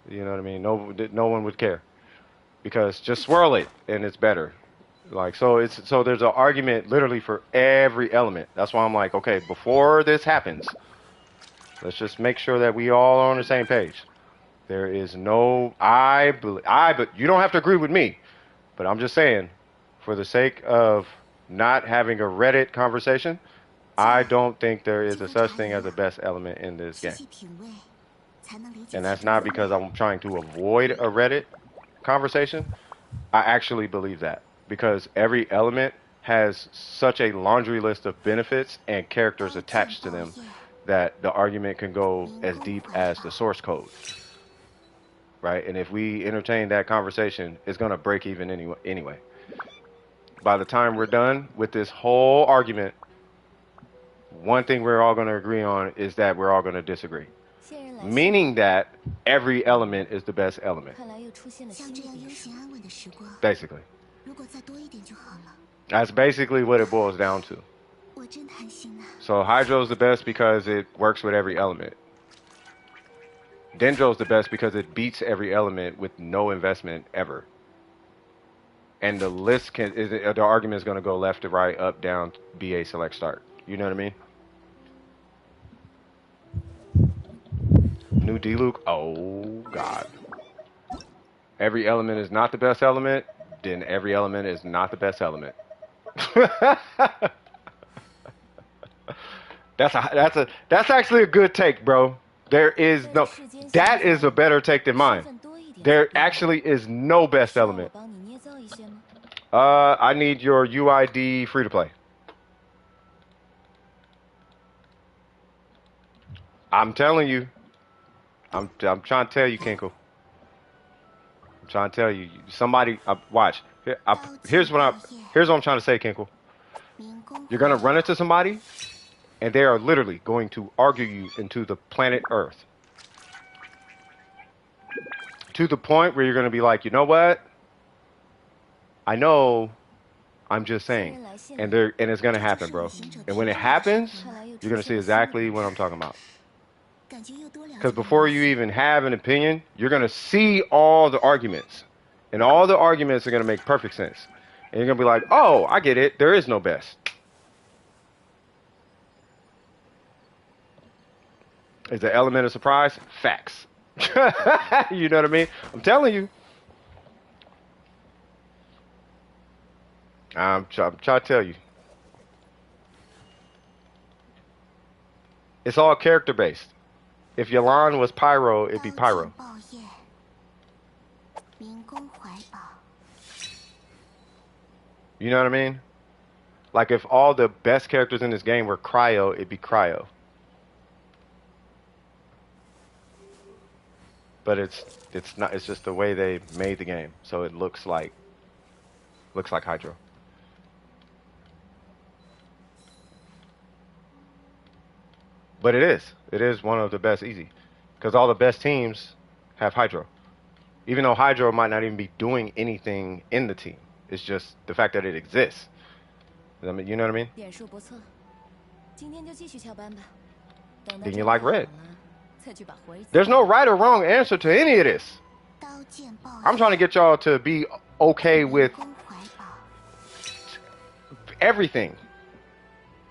You know what I mean? No one would care. Because just swirl it and it's better. Like so there's an argument literally for every element. That's why I'm like, okay, before this happens, let's just make sure that we all are on the same page. There is no but you don't have to agree with me, but I'm just saying, for the sake of not having a Reddit conversation, I don't think there is a such thing as a best element in this game. And that's not because I'm trying to avoid a Reddit conversation. I actually believe that because every element has such a laundry list of benefits and characters attached to them that the argument can go as deep as the source code, right? And if we entertain that conversation, it's going to break even anyway. By the time we're done with this whole argument, one thing we're all going to agree on is that we're all going to disagree. Meaning that every element is the best element. Basically. That's basically what it boils down to. So Hydro's the best because it works with every element. Dendro's the best because it beats every element with no investment ever. And the list the argument is going to go left to right, up, down, BA, select, start. You know what I mean? New D-Luke? Oh, God. Every element is not the best element, then every element is not the best element. That's actually a good take, bro. There is no that is a better take than mine. There actually is no best element. I need your UID free to play. I'm telling you. I'm trying to tell you, Kinkle. I'm trying to tell you. Somebody watch. Here's what I'm trying to say, Kinkle. You're gonna run into somebody, and they are literally going to argue you into the planet Earth. To the point where you're gonna be like, you know what? I know. I'm just saying, and it's gonna happen, bro. And when it happens, you're gonna see exactly what I'm talking about. Because before you even have an opinion, you're gonna see all the arguments, and all the arguments are gonna make perfect sense. And you're gonna be like, oh, I get it. There is no best. Is the element of surprise? Facts. You know what I mean? I'm telling you. I'm trying to tell you. It's all character based. If Yalan was Pyro, it'd be Pyro. You know what I mean? Like if all the best characters in this game were Cryo, it'd be Cryo. But it's not. It's just the way they made the game, so it looks like Hydro. But it is one of the best easy, because all the best teams have Hydro. Even though Hydro might not even be doing anything in the team, it's just the fact that it exists. I mean, you know what I mean? Then you like red. There's no right or wrong answer to any of this. I'm trying to get y'all to be okay with everything.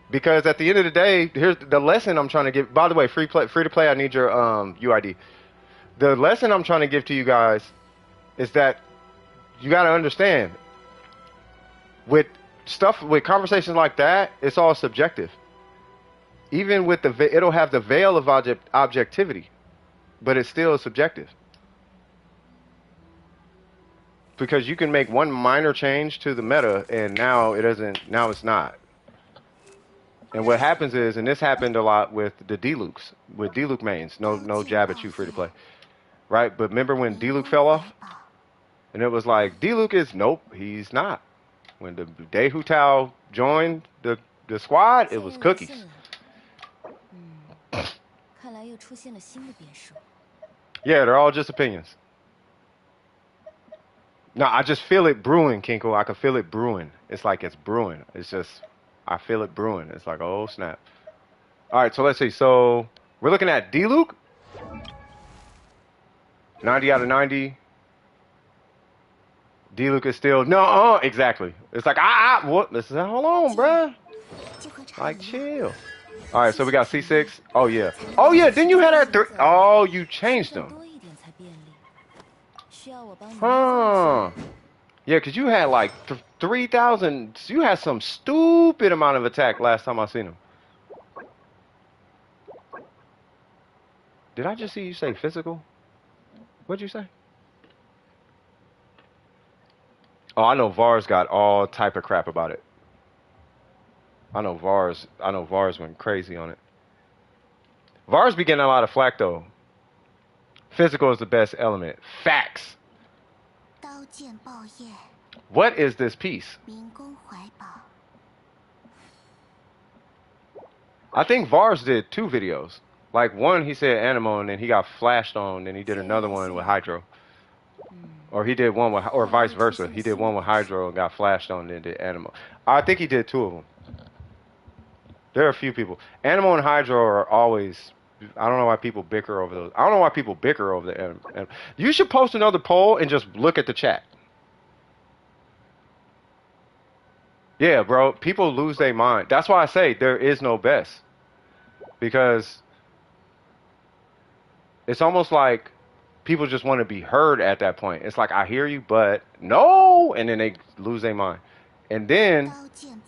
Because at the end of the day, here's the lesson I'm trying to give. By the way, free to play, I need your UID. The lesson I'm trying to give to you guys is that you got to understand, with conversations like that, it's all subjective. Even with it'll have the veil of objectivity, but it's still subjective. Because you can make one minor change to the meta, and now it's not. And what happens is, and this happened a lot with the D-Lukes, with D-Luke mains, no jab at you, free to play, right? But remember when D-Luke fell off, and it was like D-Luke nope, he's not. When the day Hu Tao joined the squad, it was cookies. Yeah, they're all just opinions. No, I just feel it brewing, Kinkle. I can feel it brewing. It's like it's brewing. It's just, I feel it brewing. It's like, oh, snap. All right, so let's see. So we're looking at D-Luke. 90 out of 90. D-Luke is still, no, exactly. It's like, what? This is, hold on, bruh. Like, chill. All right, so we got C6. Oh, yeah. Oh, yeah, didn't you have that 3? Oh, you changed them. Huh. Yeah, because you had like 3,000. You had some stupid amount of attack last time I seen him. Did I just see you say physical? What'd you say? Oh, I know Vars got all type of crap about it. I know Vars went crazy on it. Vars be getting a lot of flack though. Physical is the best element. Facts. What is this piece? I think Vars did 2 videos. Like one, he said Anemo, and then he got flashed on, and he did another one with Hydro. Or he did one with, or vice versa. He did one with Hydro and got flashed on, and then did Anemo. I think he did 2 of them. There are a few people. Anemo and Hydro are always. I don't know why people bicker over those. I don't know why people bicker over the. You should post another poll and just look at the chat. Yeah, bro. People lose their mind. That's why I say there is no best. Because it's almost like people just want to be heard at that point. It's like, I hear you, but no. And then they lose their mind. And then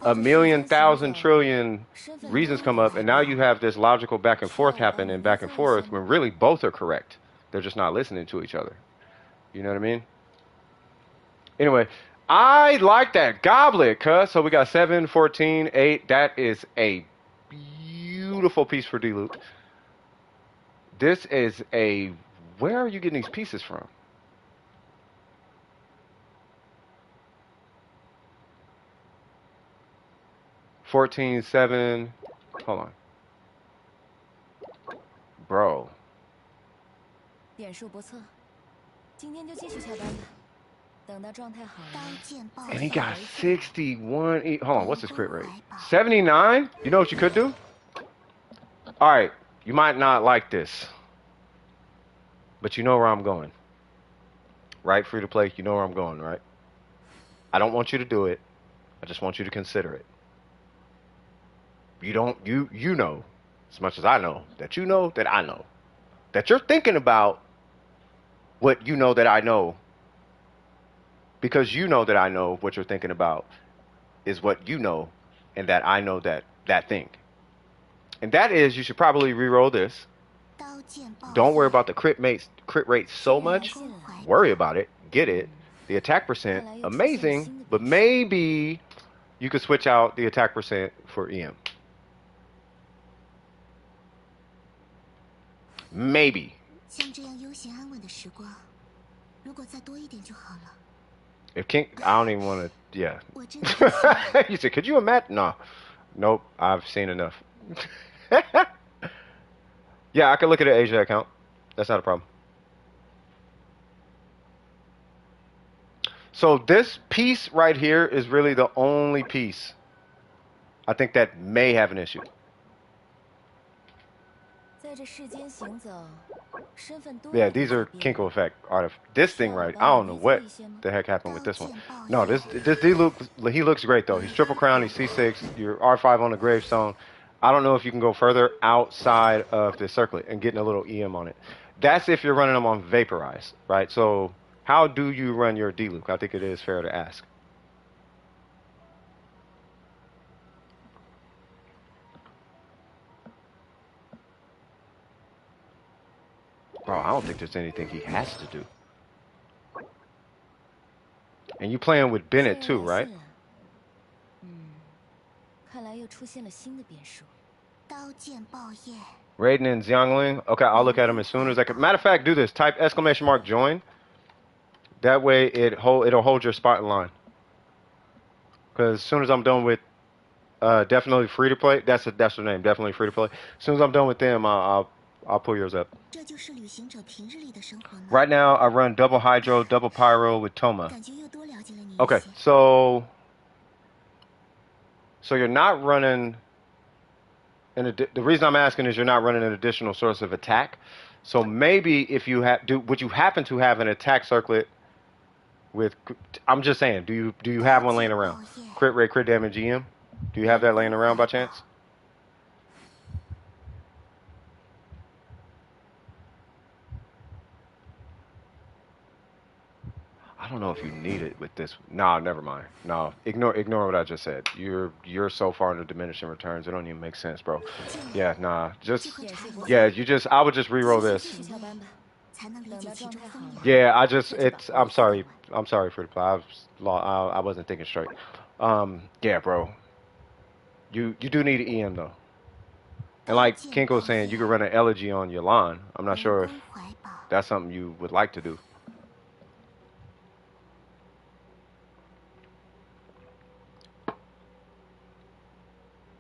a million, thousand, trillion reasons come up, and now you have this logical back and forth happening back and forth when really both are correct. They're just not listening to each other. You know what I mean? Anyway, I like that goblet, cuz. So we got 7, 14, 8. That is a beautiful piece for D-Luke. This is a... Where are you getting these pieces from? $14, 7. Hold on. Bro. 点数不错，今天就继续下单吧。等到状态好了。 And he got 61. Hold on, what's his crit rate? 79? You know what you could do? All right, you might not like this, but you know where I'm going. Right? Free to play, you know where I'm going, right? I don't want you to do it. I just want you to consider it. You know, as much as I know, that you know that I know. That you're thinking about what you know that I know. Because you know that I know what you're thinking about is what you know, and that I know that thing. And that is, you should probably re-roll this. Don't worry about the crit rate so much. Worry about it. Get it. The attack percent, amazing, but maybe you could switch out the attack percent for EM. Maybe. If King, I don't even want to, yeah. You said, could you imagine? No. Nope, I've seen enough. Yeah, I could look at an Asia account. That's not a problem. So this piece right here is really the only piece I think that may have an issue. Yeah, these are Kinko effect This thing right, I don't know what the heck happened with this one. No, this D-Luke, he looks great though. He's triple crown, he's C6, you're R5 on the gravestone. I don't know if you can go further outside of the circlet and getting a little EM on it. That's if you're running them on Vaporize, right? So how do you run your D-Luke? I think it is fair to ask. Bro, I don't think there's anything he has to do. And you playing with Bennett too, right? Raiden and Xiangling. Okay, I'll look at them as soon as I can. Matter of fact, do this. Type ! Join. That way it'll hold your spot in line. Because as soon as I'm done with definitely free to play, that's the name. Definitely free to play. As soon as I'm done with them, I'll pull yours up. Right now, I run double hydro, double pyro with Toma. Okay, so you're not running. And the reason I'm asking is you're not running an additional source of attack. So maybe if you would you happen to have an attack circlet with? I'm just saying, do you have one laying around? Crit rate, crit damage, EM. Do you have that laying around by chance? I don't know if you need it with this. No, never mind. No, ignore what I just said. You're so far into diminishing returns, it don't even make sense, bro. Yeah, nah. I would just re-roll this. Yeah, I'm sorry for the play. I wasn't thinking straight. Yeah, bro. You do need an EM though. And like Kinko was saying, you could run an elegy on your lawn. I'm not sure if that's something you would like to do.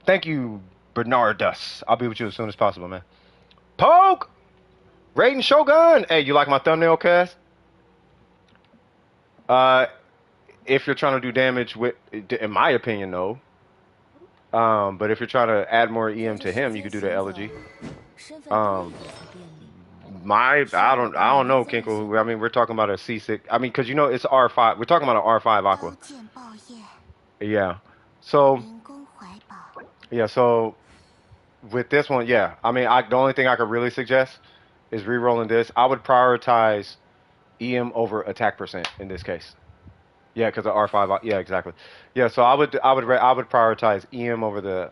Thank you, Bernardus. I'll be with you as soon as possible, man. Poke! Raiden Shogun! Hey, you like my thumbnail, cast? If you're trying to do damage with, in my opinion, no. But if you're trying to add more EM to him, you could do the elegy. I don't know, Kinko. I mean, we're talking about a C6. I mean, because you know it's R5. We're talking about an R5 Aqua. Yeah. So with this one, yeah. I mean, the only thing I could really suggest is re-rolling this. I would prioritize EM over attack percent in this case. Yeah, because of R5. Yeah, exactly. Yeah, so I would prioritize EM over the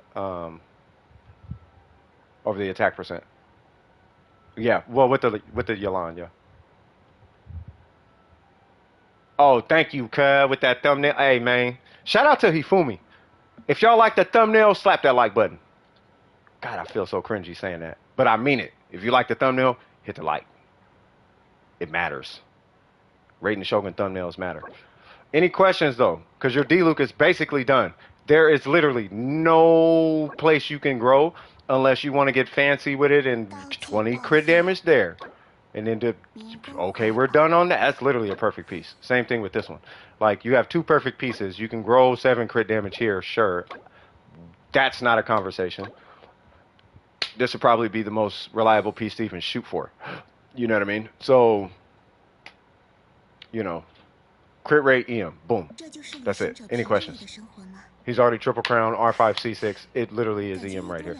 attack percent. Yeah, well with the Yalan, yeah. Oh, thank you, cuz, with that thumbnail. Hey, man. Shout out to Hifumi. If y'all like the thumbnail, slap that like button. God, I feel so cringy saying that. But I mean it. If you like the thumbnail, hit the like. It matters. Rating Shogun thumbnails matter. Any questions, though? Because your D-Luke is basically done. There is literally no place you can grow unless you want to get fancy with it and 20 crit damage there. And then okay, we're done on that. That's literally a perfect piece. Same thing with this one. Like, you have two perfect pieces. You can grow 7 crit damage here, sure. That's not a conversation. This would probably be the most reliable piece to even shoot for. You know what I mean? So, you know, crit rate, EM, boom. That's it. Any questions? He's already triple crown, R5, C6. It literally is EM right here.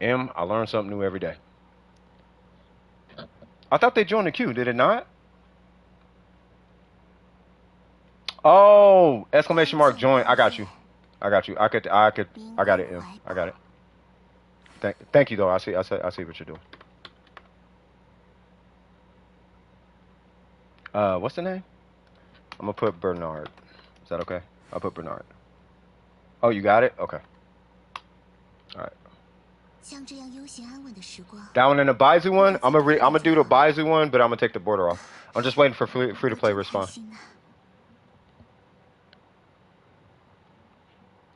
M, I learn something new every day. I thought they joined the queue, did it not? Oh, exclamation mark join. I got you. I got you. I got it, M. I got it. Thank you though. I see what you're doing. What's the name? I'm gonna put Bernard. Is that okay? I'll put Bernard. Oh, you got it? Okay. Alright. That one and the Baizu one, I'm gonna do the Baizu one, but I'm gonna take the border off. I'm just waiting for free to play respawn.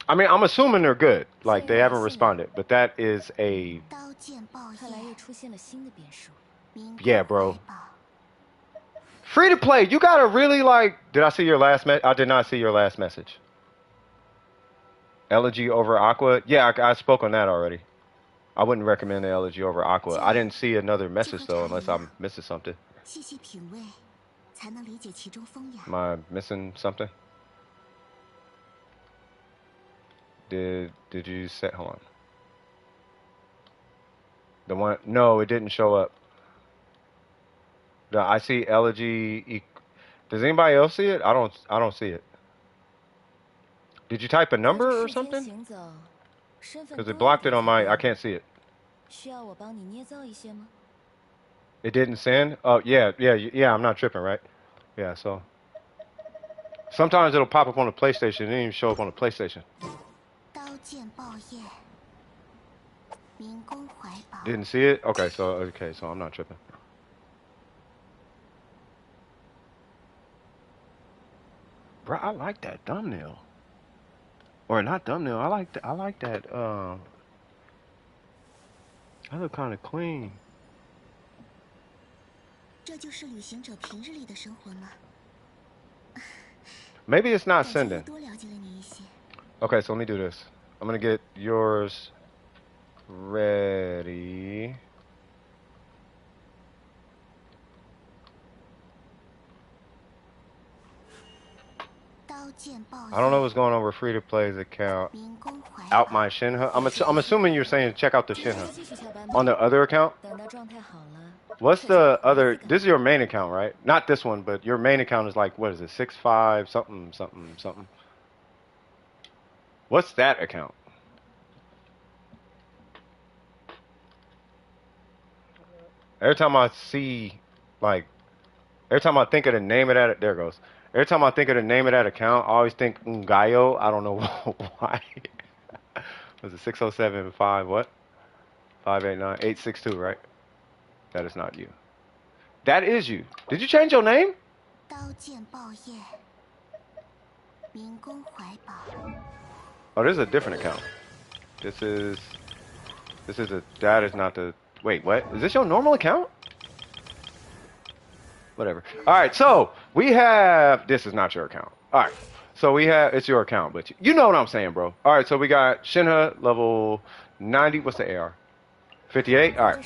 I mean, I'm assuming they're good. Like, they haven't responded, but that is a... Yeah, bro. Free to play, you gotta really, like... Did I see your last message? I did not see your last message. Elegy over Aqua? Yeah, I spoke on that already. I wouldn't recommend the Elegy over Aqua. I didn't see another message, though, unless I'm missing something. Am I missing something? Did you say... Hold on. The one... No, it didn't show up. No, I see Elegy... Does anybody else see it? I don't see it. Did you type a number or something? Because it blocked it on my... I can't see it. It didn't send? Oh, yeah, I'm not tripping, right? Yeah, so... Sometimes it'll pop up on the PlayStation. It didn't even show up on the PlayStation. Didn't see it? Okay, so I'm not tripping. Bro, I like that thumbnail. Or not thumbnail. I like that. I look kind of clean. Maybe it's not sending. Okay, so let me do this. I'm gonna get yours ready. I don't know what's going on with Free to Play's account. Out my Shinha. I'm assuming you're saying check out the Shinha. On the other account? What's the other? This is your main account, right? Not this one, but your main account is like, what is it? 6'5" something. What's that account? Every time I see, like, every time I think of the name of that, there it goes. Every time I think of the name of that account, I always think Ngayo. I don't know why. Was it 6075 what? 589 862, right? That is not you. That is you. Did you change your name? Oh, this is a different account. That is not the, wait, what? Is this your normal account? Whatever. All right, so we have, this is not your account. All right, so we have, it's your account, but you know what I'm saying, bro. All right, so we got Shinha level 90. What's the AR? 58? All right.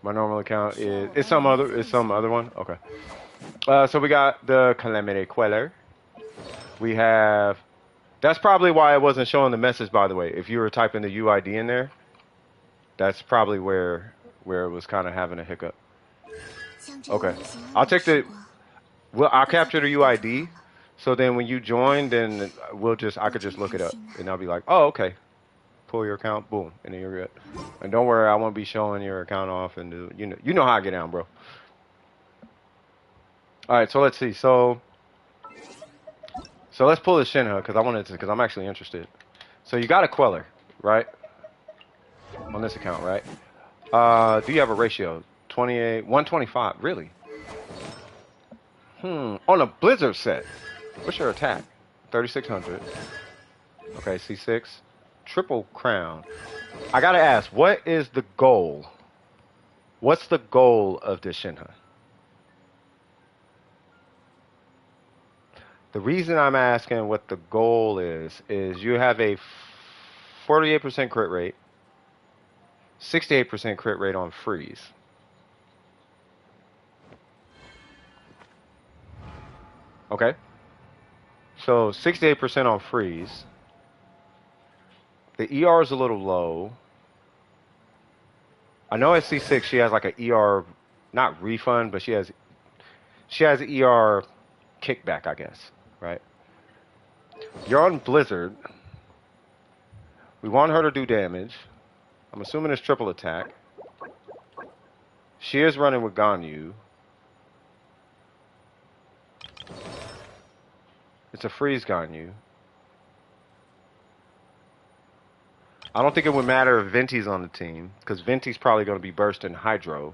My normal account is, it's some other one? Okay. So we got the Calamity Queller. We have, that's probably why it wasn't showing the message, by the way. If you were typing the UID in there, that's probably where where it was kind of having a hiccup. 像这个 Okay, 危险 I'll 暗的 take 时 the. 光， Well, I'll 不再 capture the 给它就 UID, 好了。 so then when you join, then I could just look it up, and I'll be like, oh, okay, pull your account, boom, and then you're good. And don't worry, I won't be showing your account off, and you know how I get down, bro. All right, so let's see. So let's pull this Shinha because I'm actually interested. So you got a Queller, right? On this account, right? Do you have a ratio? 28, 125, really? On a Blizzard set, what's your attack? 3600. Okay, C6. Triple crown. I gotta ask, what is the goal? What's the goal of this Shinha? The reason I'm asking what the goal is you have a 48% crit rate, 68% crit rate on freeze. Okay? So 68% on freeze. The ER is a little low. I know at C6 she has like an ER, not refund, but she has ER kickback, I guess, right? You're on Blizzard. We want her to do damage. I'm assuming it's triple attack. She is running with Ganyu. It's a freeze Ganyu. I don't think it would matter if Venti's on the team, because Venti's probably going to be bursting Hydro.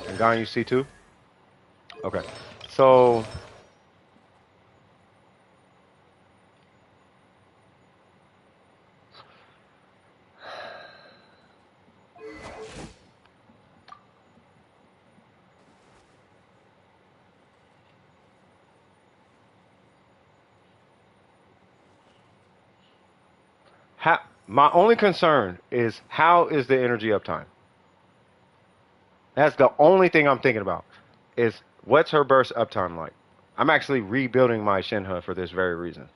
And Ganyu C2? Okay. So... my only concern is how is the energy uptime? That's the only thing I'm thinking about. Is what's her burst uptime like? I'm actually rebuilding my Shinha for this very reason.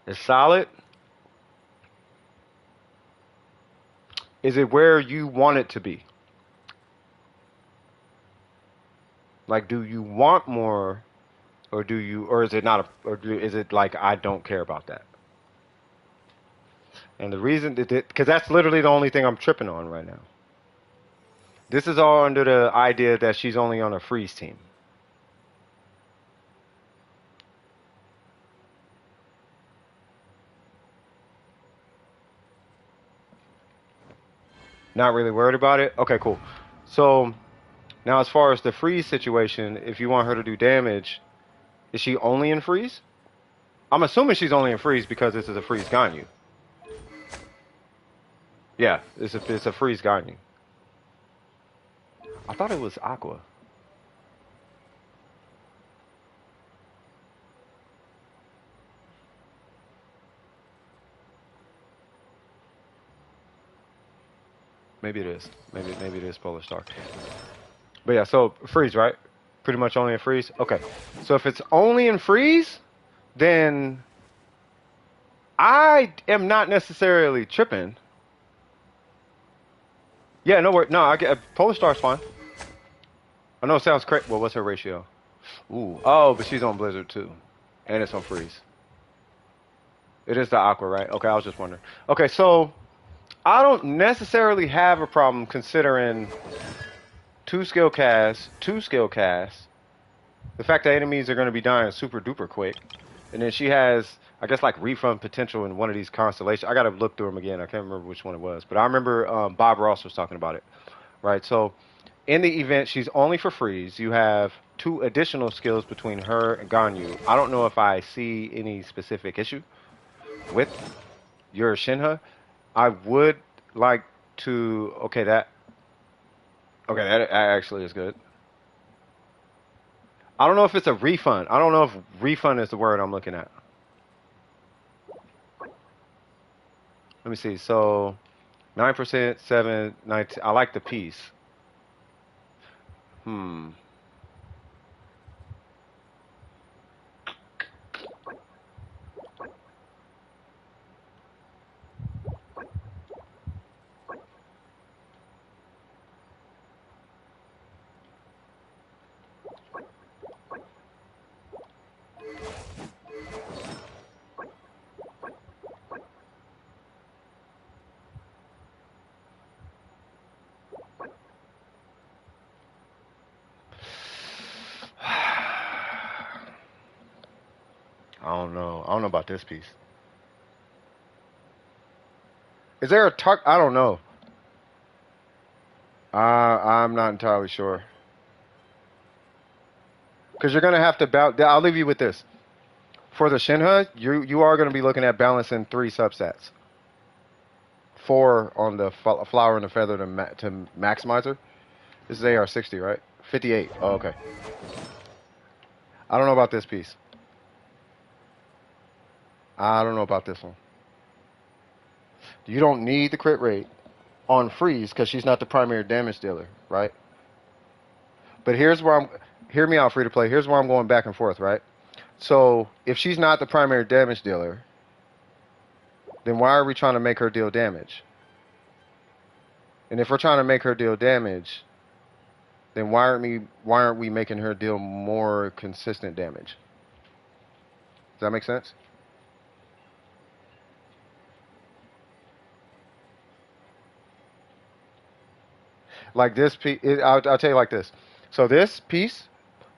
It's solid. Is it where you want it to be? Like, do you want more, or is it not, is it like I don't care about that? And the reason because that's literally the only thing I'm tripping on right now. This is all under the idea that she's only on a freeze team. Not really worried about it? Okay, cool. So, now as far as the freeze situation, if you want her to do damage, is she only in freeze? I'm assuming she's only in freeze because this is a freeze Ganyu. Yeah, it's a freeze Ganyu. I thought it was Aqua. Maybe it is. Maybe it is Polar Star. But yeah, so freeze, right? Pretty much only in freeze? Okay. So if it's only in freeze, then I am not necessarily tripping. Yeah, no worry. No, I get Polar Star's fine. I know it sounds crazy. Well, what's her ratio? Ooh. Oh, but she's on Blizzard too. And it's on freeze. It is the Aqua, right? Okay, I was just wondering. Okay, so I don't necessarily have a problem considering two skill casts. The fact that enemies are going to be dying super duper quick. And then she has, I guess, like refund potential in one of these constellations. I got to look through them again. I can't remember which one it was. But I remember Bob Ross was talking about it. Right, so in the event, she's only for freeze. You have 2 additional skills between her and Ganyu. I don't know if I see any specific issue with your Shinha. I would like to... Okay, that actually is good. I don't know if it's a refund. I don't know if refund is the word I'm looking at. Let me see. So, 9%, 7, 19. I like the piece. I don't know. I don't know about this piece. Is there a tuck? I don't know. I'm not entirely sure. Because you're gonna have to balance. I'll leave you with this. For the Shinha, you are gonna be looking at balancing 3 substats. 4 on the flower and the feather to maximizer. This is AR60, right? 58. Oh, okay. I don't know about this piece. I don't know about this one. You don't need the crit rate on freeze because she's not the primary damage dealer, right? But here's where I'm. Hear me out, free to play. Here's where I'm going back and forth, right? So if she's not the primary damage dealer, then why are we trying to make her deal damage? And if we're trying to make her deal damage, then why aren't we making her deal more consistent damage? Does that make sense? Like this piece, I'll tell you like this. So this piece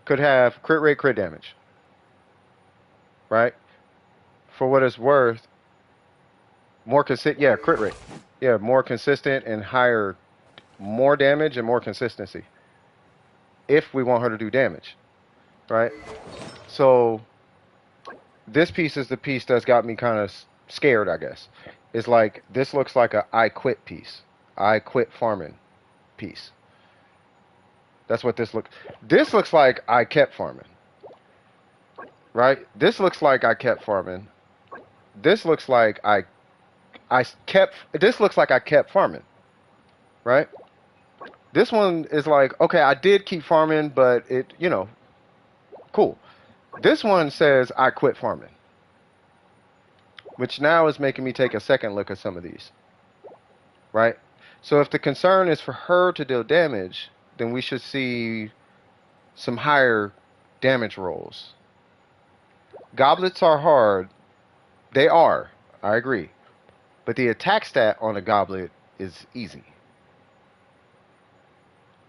could have crit rate, crit damage, right? For what it's worth, more consistent. Yeah, crit rate. Yeah, more consistent and higher, more damage and more consistency. If we want her to do damage, right? So this piece is the piece that's got me kind of scared, I guess. It's like this looks like a I quit piece. I quit farming piece. That's what this looks. This looks like I kept farming. Right? This looks like I kept farming. This looks like this looks like I kept farming. Right? This one is like, okay, I did keep farming, but it, cool. This one says I quit farming. Which now is making me take a second look at some of these. Right? So if the concern is for her to deal damage, then we should see some higher damage rolls. Goblets are hard. They are. I agree. But the attack stat on a goblet is easy.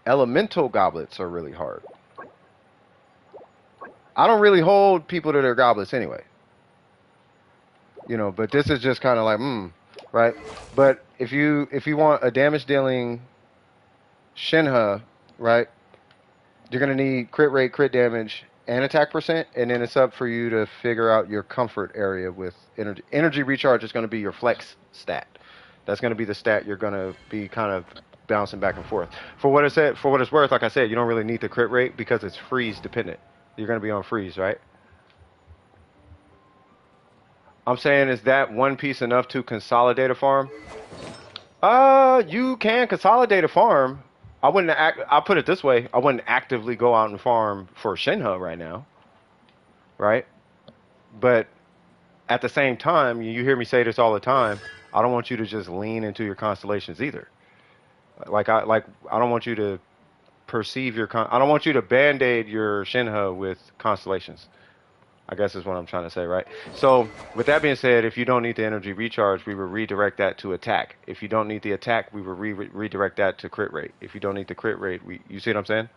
Elemental goblets are really hard. I don't really hold people to their goblets anyway. But this is just kind of like, right? But if you want a damage dealing Shinha, right? You're gonna need crit rate, crit damage, and attack percent, and then it's up for you to figure out your comfort area with energy. Energy recharge is gonna be your flex stat. That's gonna be the stat you're gonna be kind of bouncing back and forth. For what it's worth, like I said, you don't really need the crit rate because it's freeze dependent. You're gonna be on freeze, right? I'm saying, is that one piece enough to consolidate a farm? You can consolidate a farm. I'll put it this way. I wouldn't actively go out and farm for Shinha right now. Right? But at the same time, you hear me say this all the time, I don't want you to just lean into your constellations either. I don't want you to perceive I don't want you to band-aid your Shinha with constellations. I guess is what I'm trying to say, right? So, with that being said, if you don't need the energy recharge, we will redirect that to attack. If you don't need the attack, we will redirect that to crit rate. If you don't need the crit rate, you see what I'm saying?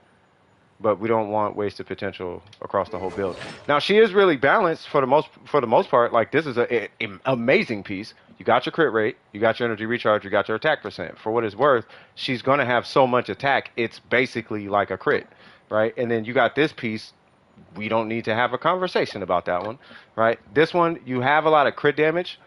But we don't want wasted potential across the whole build. Now, she is really balanced for the most part. Like, this is an amazing piece. You got your crit rate, you got your energy recharge, you got your attack percent. For what it's worth, she's going to have so much attack, it's basically like a crit, right? And then you got this piece. We don't need to have a conversation about that one, right? This one, you have a lot of crit damage.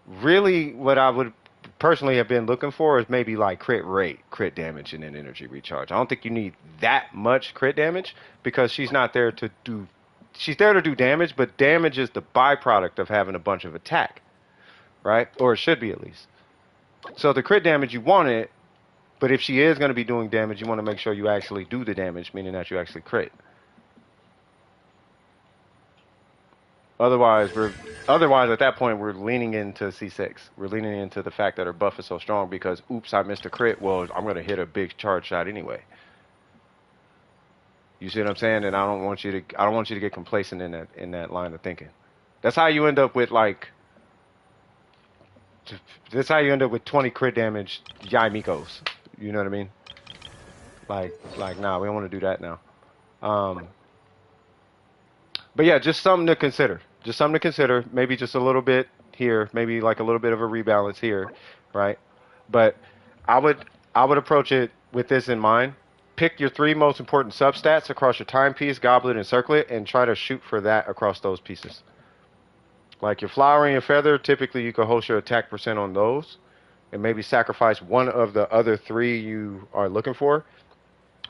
Really, what I would personally have been looking for is maybe like crit rate, crit damage, and then energy recharge. I don't think you need that much crit damage because she's not there to do... She's there to do damage, but damage is the byproduct of having a bunch of attack, right? Or it should be at least. So the crit damage, you want it, but if she is going to be doing damage, you want to make sure you actually do the damage, meaning that you actually crit. Otherwise, at that point, we're leaning into C6. We're leaning into the fact that her buff is so strong because, oops, I missed a crit. Well, I'm going to hit a big charge shot anyway. You see what I'm saying? And I don't want you to get complacent in that line of thinking. That's how you end up with that's how you end up with 20 crit damage Yai Mikos. You know what I mean? Nah, we don't want to do that now. But yeah, just something to consider. Just something to consider. Maybe just a little bit here, maybe like a little bit of a rebalance here, right? But I would I would approach it with this in mind. Pick your three most important substats across your timepiece, goblet, and circlet, and try to shoot for that across those pieces. Like your flower and your feather, typically you can host your attack percent on those, and maybe sacrifice one of the other three you are looking for,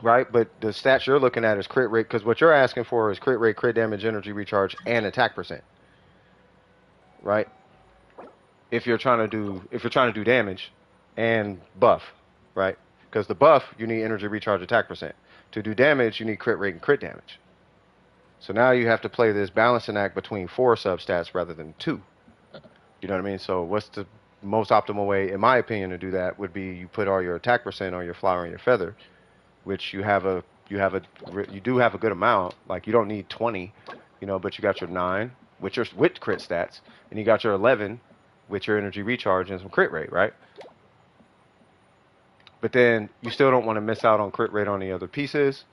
right? But the stats you're looking at is crit rate, because what you're asking for is crit rate, crit damage, energy recharge, and attack percent, right? If you're trying to do damage and buff, right? Because the buff you need energy recharge, attack percent. To do damage you need crit rate and crit damage. So now you have to play this balancing act between four substats rather than two. You know what I mean? So what's the most optimal way, in my opinion, to do that would be you put all your attack percent on your flower and your feather, which you do have a good amount. Like you don't need 20, but you got your 9 with crit stats, and you got your 11 with your energy recharge and some crit rate, right? But then you still don't want to miss out on crit rate on the other pieces.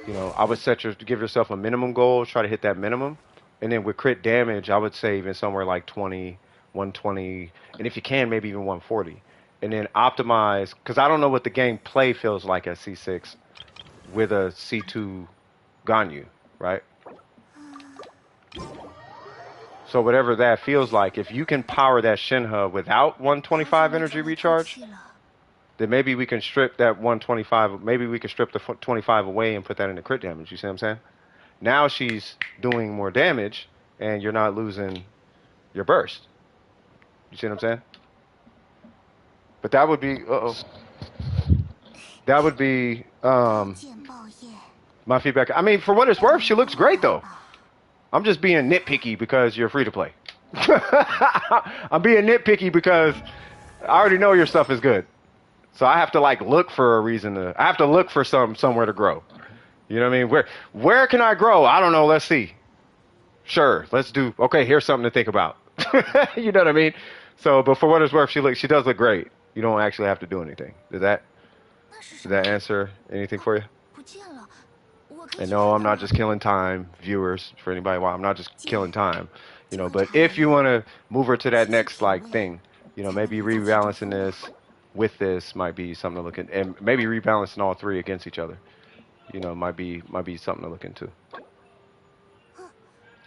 I would give yourself a minimum goal, try to hit that minimum. And then with crit damage, I would say even somewhere like 20, 120, and if you can, maybe even 140. And then optimize, because I don't know what the game play feels like at C6 with a C2 Ganyu, right? So whatever that feels like, if you can power that Shinha without 125 energy recharge, then maybe we can strip that 125, maybe we can strip the 25 away and put that into crit damage. You see what I'm saying? Now she's doing more damage, and you're not losing your burst. You see what I'm saying? But that would be, that would be my feedback. I mean, for what it's worth, she looks great, though. I'm just being nitpicky because you're free to play. I'm being nitpicky because I already know your stuff is good. So I have to look for a reason I have to look for somewhere to grow. You know what I mean? Where can I grow? I don't know. Let's see. Sure. Okay, here's something to think about. You know what I mean? So, but for what it's worth, she does look great. You don't actually have to do anything. Did that answer anything for you? And no, I'm not just killing time, viewers, for anybody. I'm not just killing time. But if you want to move her to that next thing, maybe rebalancing this with this might be something to look at, and maybe rebalancing all three against each other, might be something to look into.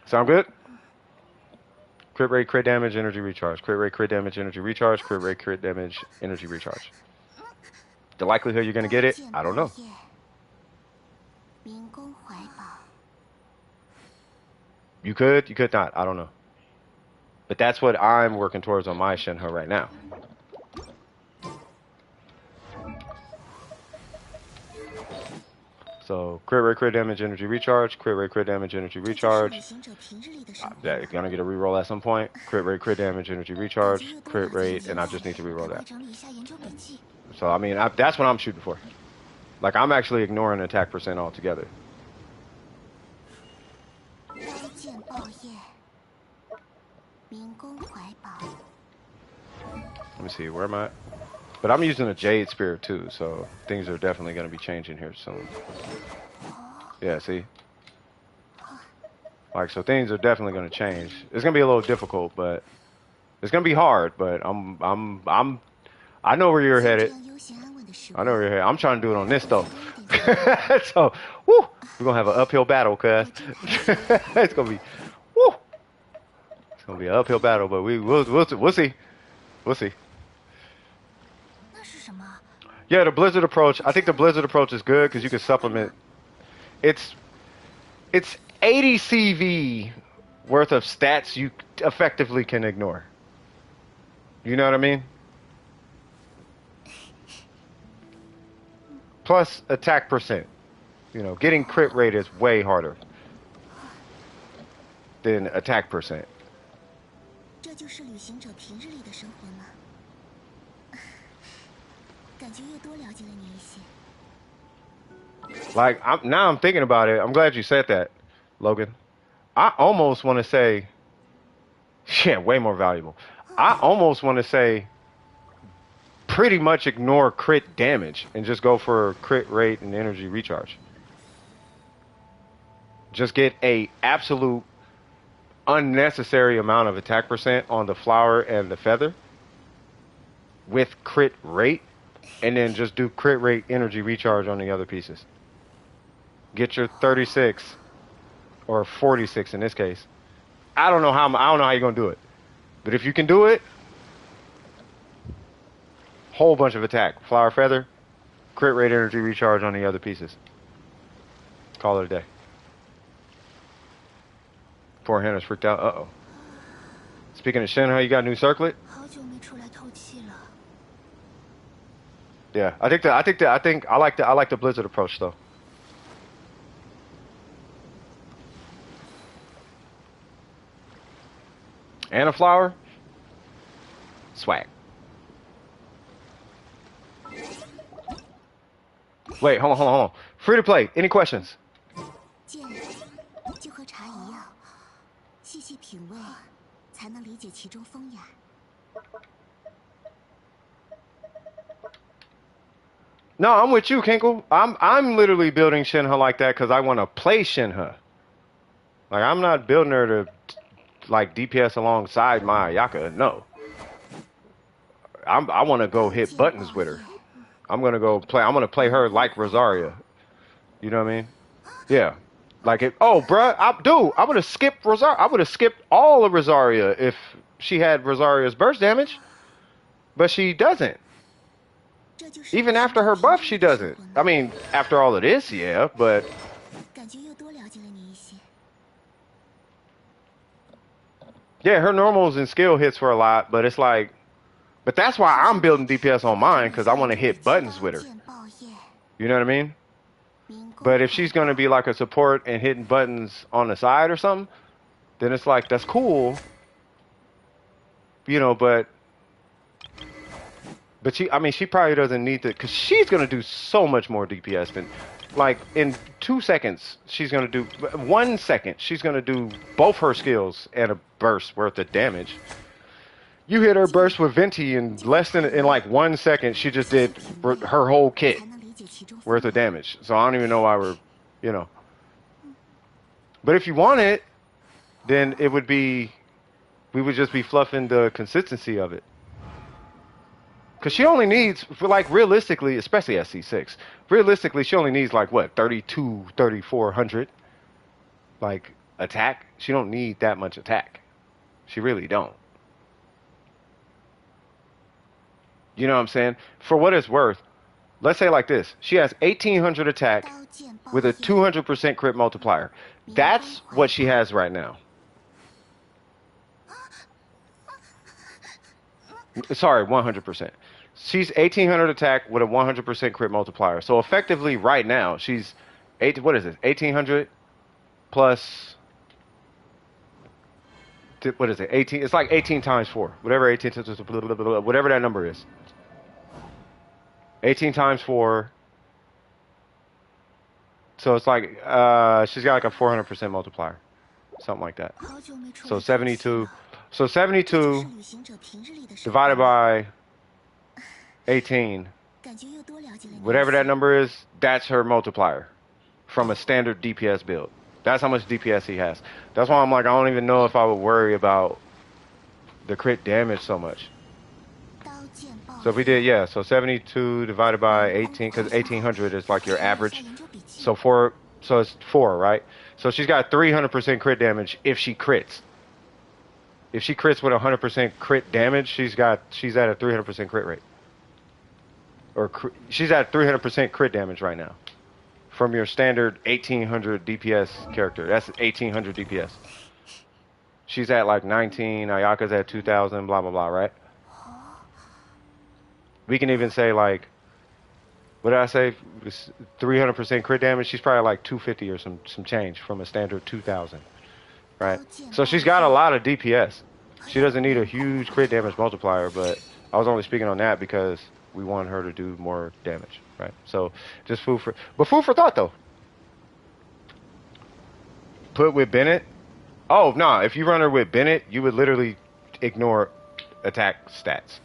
Sound good? Crit rate, crit damage, energy recharge. Crit rate, crit damage, energy recharge. Crit rate, crit damage, energy recharge. The likelihood you're gonna get it, I don't know. You could not. I don't know. But that's what I'm working towards on my Shinha right now. So crit rate, crit damage, energy recharge. Crit rate, crit damage, energy recharge. You're gonna get a reroll at some point. Crit rate, crit damage, energy recharge. Crit rate, and I just need to reroll that. So I mean, that's what I'm shooting for. I'm actually ignoring attack percent altogether. Let me see, where am I? But I'm using a Jade Spear too, so things are definitely going to be changing here soon. Yeah, see? So things are definitely going to change. It's going to be a little difficult, but it's going to be hard, but I know where you're headed. I know where you're headed. I'm trying to do it on this though. So, woo, we're going to have an uphill battle, cuz. It's going to be, woo. It's going to be an uphill battle, but we'll see. We'll see. Yeah, the Blizzard approach. I think the Blizzard approach is good because you can supplement. It's 80 CV worth of stats you effectively can ignore. You know what I mean? Plus attack percent. Getting crit rate is way harder than attack percent. Now I'm thinking about it. I'm glad you said that, Logan. I almost want to say, yeah, way more valuable. I almost want to say pretty much ignore crit damage and just go for crit rate and energy recharge. Just get a absolute unnecessary amount of attack percent on the flower and the feather with crit rate, and then just do crit rate energy recharge on the other pieces. Get your 36 or 46 in this case. I don't know how you're gonna do it, but if you can do it, whole bunch of attack, flower feather, crit rate energy recharge on the other pieces. Call it a day. Poor Hannah's freaked out. Uh-oh. Speaking of Shenhe, you got a new circlet? 好久没出来透气了。 Yeah, I like the Blizzard approach though. And a flower? Swag. Wait, hold on. Free to play. Any questions? 剑就和茶一样，细细品味，才能理解其中风雅。 No, I'm with you, Kinkle. I'm literally building Shenhe like that because I want to play Shenhe. Like, I'm not building her to like DPS alongside my Ayaka. No. I want to go hit buttons with her. I'm gonna play her like Rosaria. You know what I mean? Yeah. Like it. Oh, bruh. I would have skipped Rosaria. I would have skipped all of Rosaria if she had Rosaria's burst damage, but she doesn't. Even after her buff, she doesn't. I mean, after all of this, yeah, but 感觉又多了解了你一些。 yeah, her normals and skill hits for a lot, but it's like, but that's why I'm building DPS on mine because I want to hit buttons with her. You know what I mean? But if she's gonna be like a support and hitting buttons on the side or something, then it's like that's cool. You know, but she probably doesn't need to, because she's gonna do so much more DPS than, like, in 2 seconds she's gonna do 1 second she's gonna do both her skills and a burst worth of damage. You hit her burst with Venti in like 1 second, she just did her whole kit worth of damage. So I don't even know why we're, you know. But if you want it, then we would just be fluffing the consistency of it. Because she only needs, like, realistically, especially at C6, realistically, she only needs, like, what, 3,400, like, attack? She don't need that much attack. She really don't. You know what I'm saying? For what it's worth, let's say like this. She has 1,800 attack with a 200% crit multiplier. That's what she has right now. Sorry, 100%. She's 1,800 attack with a 100% crit multiplier. So effectively, right now, she's 1,800 plus. What is it? 18. It's like 18 times 4. Whatever 18 times, whatever that number is. 18 times 4. So it's like she's got like a 400% multiplier, something like that. So 72. So 72 divided by 18, whatever that number is, that's her multiplier from a standard DPS build. That's how much DPS he has. That's why I'm like, I don't even know if I would worry about the crit damage so much. So if we did, yeah, so 72 divided by 18, because 1,800 is like your average. So it's 4, right? So she's got 300% crit damage if she crits. If she crits with 100% crit damage, she's at a 300% crit rate. Or she's at 300% crit damage right now. From your standard 1,800 DPS character. That's 1,800 DPS. She's at like 19, Ayaka's at 2,000, blah, blah, blah, right? We can even say like, what did I say? 300% crit damage. She's probably like 250 or some change from a standard 2,000. Right? So she's got a lot of DPS. She doesn't need a huge crit damage multiplier, but I was only speaking on that because we want her to do more damage, right? So just food for thought though. Put with Bennett. Oh no, if you run her with Bennett, you would literally ignore attack stats.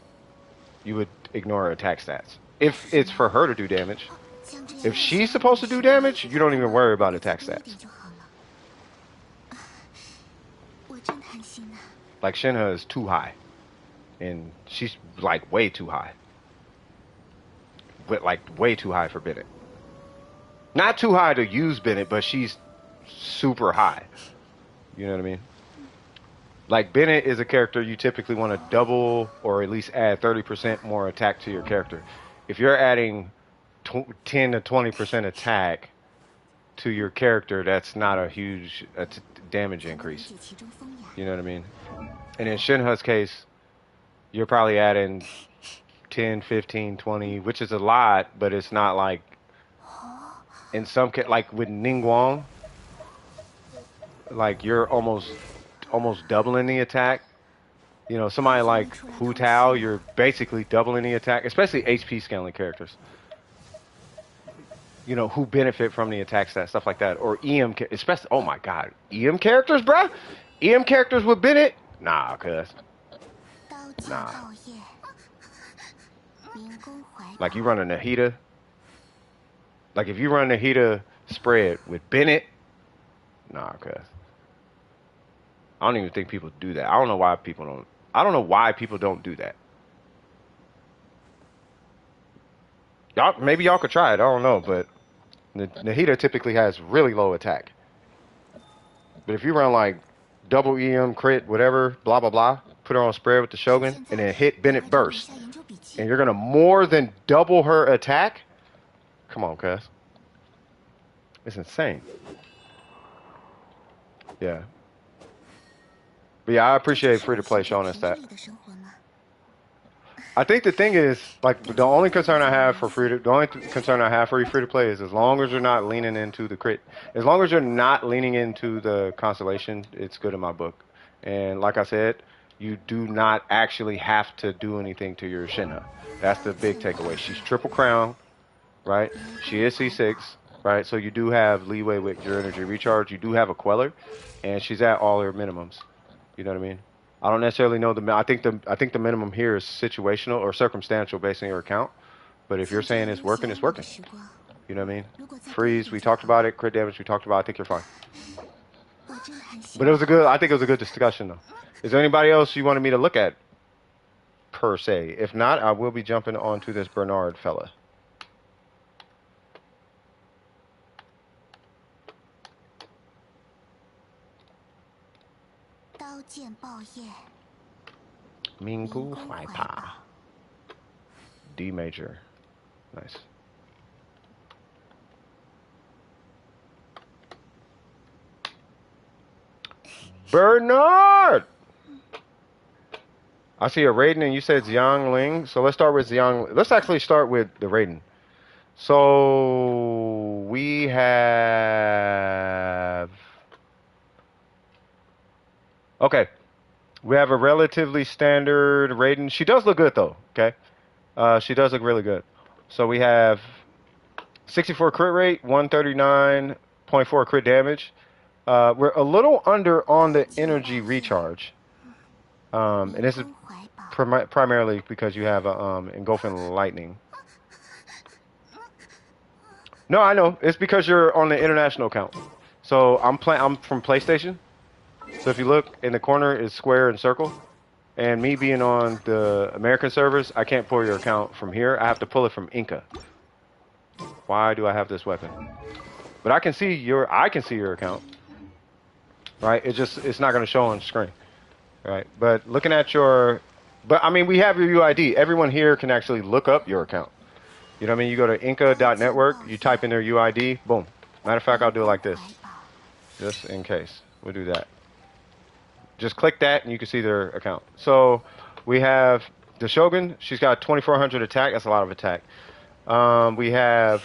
You would ignore her attack stats. If it's for her to do damage. If she's supposed to do damage, you don't even worry about attack stats. Like Shinha is too high, and she's like way too high. But like way too high for Bennett. Not too high to use Bennett, but she's super high. You know what I mean? Like Bennett is a character you typically want to double or at least add 30% more attack to your character. If you're adding 10 to 20% attack to your character, that's not a huge damage increase. You know what I mean? And in Shinha's case, you're probably adding 10, 15, 20, which is a lot, but it's not like in some like with Ningguang, like you're almost doubling the attack. You know, somebody like Hu Tao, you're basically doubling the attack, especially HP scaling characters. You know, who benefit from the attack stat, stuff like that. Or EM, especially, oh my god, EM characters, bruh? EM characters with Bennett? Nah, cuz. Nah. Like you run a Nahida. Like if you run Nahida spread with Bennett, nah, cuz. I don't even think people do that. I don't know why people don't do that. Y'all, maybe y'all could try it. I don't know, but Nahida typically has really low attack. But if you run like double EM crit, whatever, blah blah blah, put her on spread with the Shogun, and then hit Bennett burst, and you're gonna more than double her attack. Come on, cuz. It's insane. Yeah. But yeah, I appreciate free to play showing us that. I think the thing is, like, the only concern I have for free to play is as long as you're not leaning into the crit, as long as you're not leaning into the constellation, it's good in my book. And like I said, you do not actually have to do anything to your Shinha. That's the big takeaway. She's triple crown, right? She is C6, right? So you do have leeway with your energy recharge. You do have a queller, and she's at all her minimums. You know what I mean? I don't necessarily know I think the minimum here is situational or circumstantial based on your account. But if you're saying it's working, it's working. You know what I mean? Freeze, we talked about it. Crit damage, we talked about it. I think you're fine. But I think it was a good discussion though. Is there anybody else you wanted me to look at per se? If not, I will be jumping onto this Bernard fella. Minggu Huaipa. D major. Nice. Bernard! I see a Raiden and you said Xiangling. So let's start with Xiang. Let's actually start with the Raiden. So we have... Okay. We have a relatively standard Raiden. She does look good though, okay? She does look really good. So we have 64 crit rate, 139.4 crit damage. We're a little under on the energy recharge. And this is primarily because you have engulfing lightning. No, I know. It's because you're on the international account. So I'm from PlayStation. So if you look in the corner is square and circle. And me being on the American servers, I can't pull your account from here. I have to pull it from Inca. Why do I have this weapon? But I can see your account. Right? It's not going to show on screen. Right? But looking at I mean, we have your UID. Everyone here can actually look up your account. You know what I mean? You go to inca.network, you type in their UID, boom. Matter of fact, I'll do it like this. Just in case. We'll do that. Just click that and you can see their account. So we have the Shogun. She's got 2,400 attack. That's a lot of attack. We have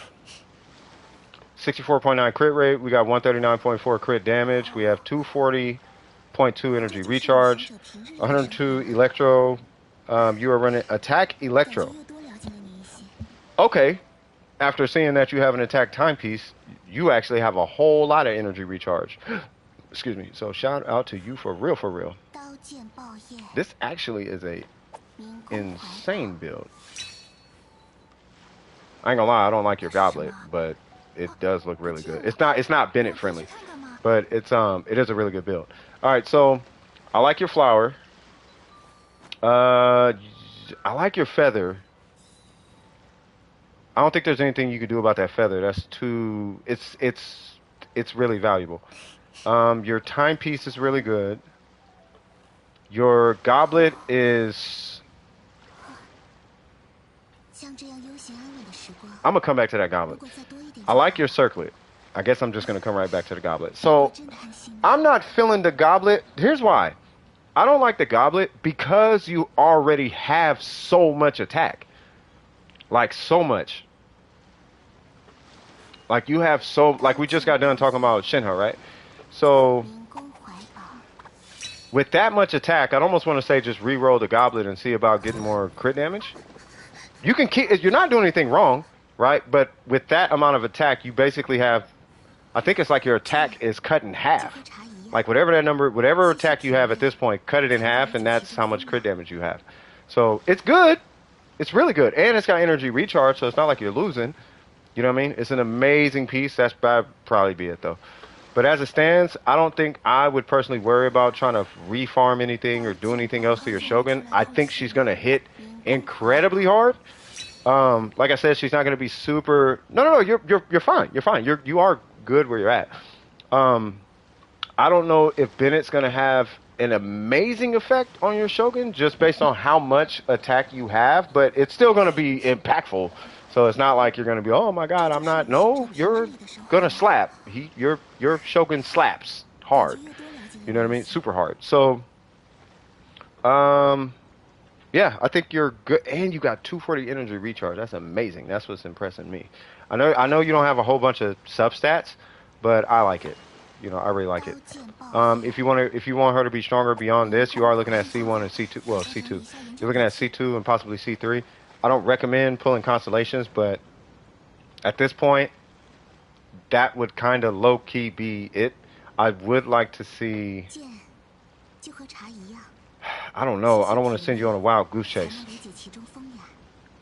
64.9 crit rate. We got 139.4 crit damage. We have 240.2 energy recharge. 102 electro. You are running attack electro. Okay. After seeing that you have an attack timepiece, you actually have a whole lot of energy recharge. Excuse me. So shout out to you for real. This actually is a insane build. I ain't gonna lie, I don't like your goblet, but it does look really good. It's not Bennett friendly, but it is a really good build. All right, so I like your flower. I like your feather. I don't think there's anything you can do about that feather. That's too. It's really valuable. Your timepiece is really good. Your goblet is. I'm gonna come back to that goblet. I like your circlet. I guess I'm just gonna come right back to the goblet. So I'm not feeling the goblet. Here's why. I don't like the goblet because you already have so much attack. Like so much. Like you have so like we just got done talking about Shinha, right? So with that much attack, I'd almost want to say just re-roll the goblet and see about getting more crit damage. You can keep you're not doing anything wrong, right? But with that amount of attack, you basically have I think it's like your attack is cut in half. Like whatever attack you have at this point, cut it in half and that's how much crit damage you have. So it's good. It's really good. And it's got energy recharge, so it's not like you're losing. You know what I mean? It's an amazing piece. That'd probably be it, though. But as it stands, I don't think I would personally worry about trying to refarm anything or do anything else to your Shogun. I think she's going to hit incredibly hard. Like I said, she's not going to be super... No, you're fine. You're fine. You are good where you're at. I don't know if Bennett's going to have an amazing effect on your Shogun just based on how much attack you have, but it's still going to be impactful. So it's not like you're going to be, oh my God, I'm not. No, you're going to slap. Your Shogun slaps hard. You know what I mean? Super hard. So, yeah, I think you're good. And you got 240 energy recharge. That's amazing. That's what's impressing me. I know you don't have a whole bunch of substats, but I like it. You know, I really like it. If you want her to be stronger beyond this, you are looking at C1 and C2. Well, C2. You're looking at C2 and possibly C3. I don't recommend pulling constellations, but at this point, that would kind of low-key be it. I would like to see... I don't know. I don't want to send you on a wild goose chase.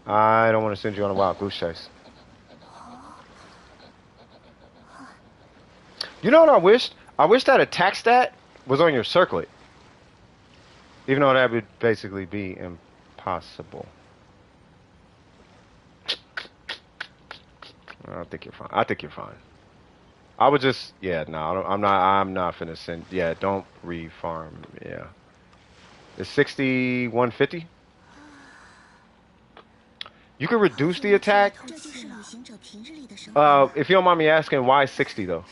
I don't want to send you on a wild goose chase. You know what I wished? I wish that attack stat was on your circlet. Even though that would basically be impossible. I think you're fine. I think you're fine. I would just, yeah, no, I'm not finna send, yeah, don't refarm, yeah. It's 60, 150. You can reduce the attack. If you don't mind me asking, why 60 though?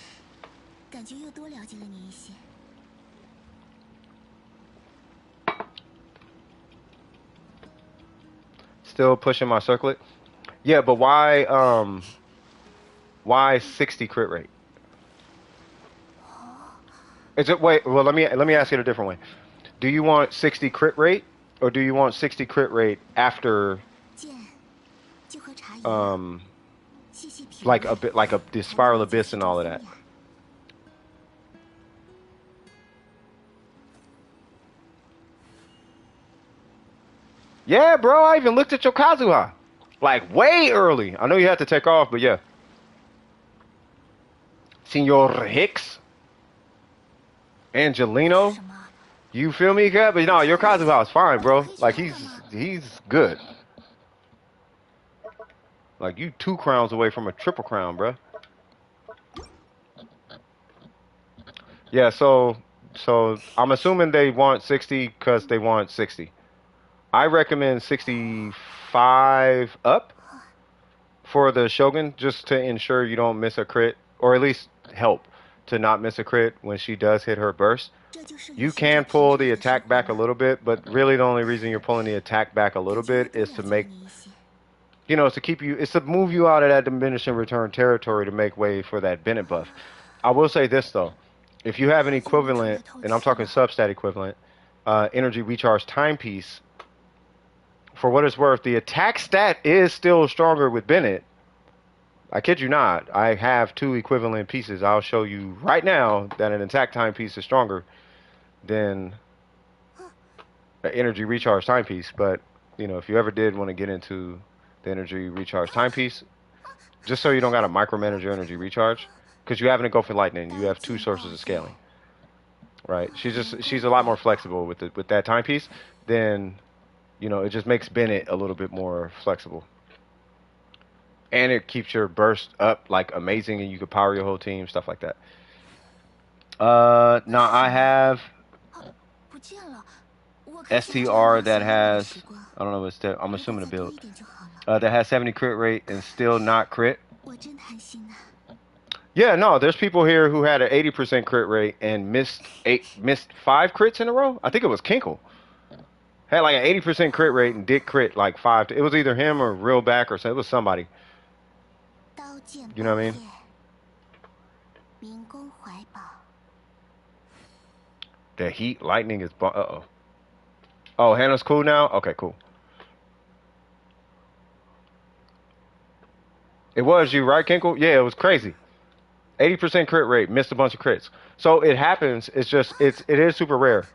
Still pushing my circlet? Yeah, but why 60 crit rate? Is it wait? Well, let me ask it a different way. Do you want 60 crit rate, or do you want 60 crit rate after like a bit like the spiral abyss and all of that? Yeah, bro. I even looked at your Kazuha like way early. I know you had to take off, but yeah. Senor Hicks, Angelino, you feel me, Kat? But no, your Kazuha is fine, bro. Like he's good. Like you 2 crowns away from a triple crown, bro. Yeah, so I'm assuming they want 60 because they want 60. I recommend 65 up for the Shogun just to ensure you don't miss a crit, or at least help to not miss a crit when she does hit her burst. You can pull the attack back a little bit, but really the only reason you're pulling the attack back a little bit is to make, you know, it's to keep you, it's to move you out of that diminishing return territory to make way for that Bennett buff. I will say this though, if you have an equivalent, and I'm talking substat equivalent, energy recharge timepiece, for what it's worth, the attack stat is still stronger with Bennett. I kid you not. I have 2 equivalent pieces. I'll show you right now that an attack timepiece is stronger than an energy recharge timepiece. But, you know, if you ever did want to get into the energy recharge timepiece, just so you don't got to micromanage your energy recharge, because you having to go for lightning, you have 2 sources of scaling. right? She's a lot more flexible with that timepiece. Then, it just makes Bennett a little bit more flexible, and it keeps your burst up like amazing, and you can power your whole team, stuff like that. Now I have 不见了，我可以先 STR 查 that 一下 has 时光。 I don't know what's that. I'm 如果 assuming 再 a 多 build 一点就好了。 that has 70 crit rate and still not crit. 我真贪心呐。 Yeah, no, there's people here who had an 80% crit rate and missed 5 crits in a row. I think it was Kinkle. Had like an 80% crit rate and did crit like 5. It was either him or Real Back or something. It was somebody. 刀剑 You know what I mean? 宝叶民工怀抱。 The heat, lightning is... Uh-oh. Oh, Hannah's cool now? Okay, cool. It was you, right, Kinkle? Yeah, it was crazy. 80% crit rate, missed a bunch of crits. So it happens. It's just, it is super rare.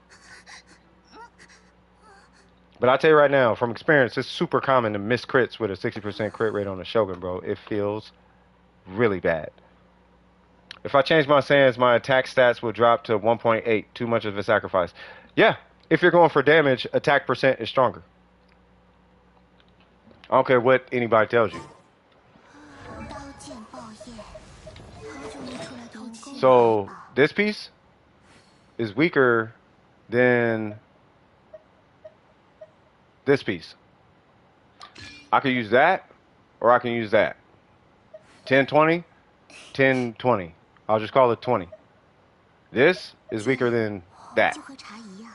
But I tell you right now, from experience, it's super common to miss crits with a 60% crit rate on a Shogun, bro. It feels really bad. If I change my sands, my attack stats will drop to 1.8. Too much of a sacrifice. Yeah, if you're going for damage, attack percent is stronger. I don't care what anybody tells you. 刀剑爆叶，好久没出来透气。 So this piece is weaker than this piece. I can use that, or I can use that. 10-20, 10-20. I'll just call it 20. This is weaker than that. 就和茶一样。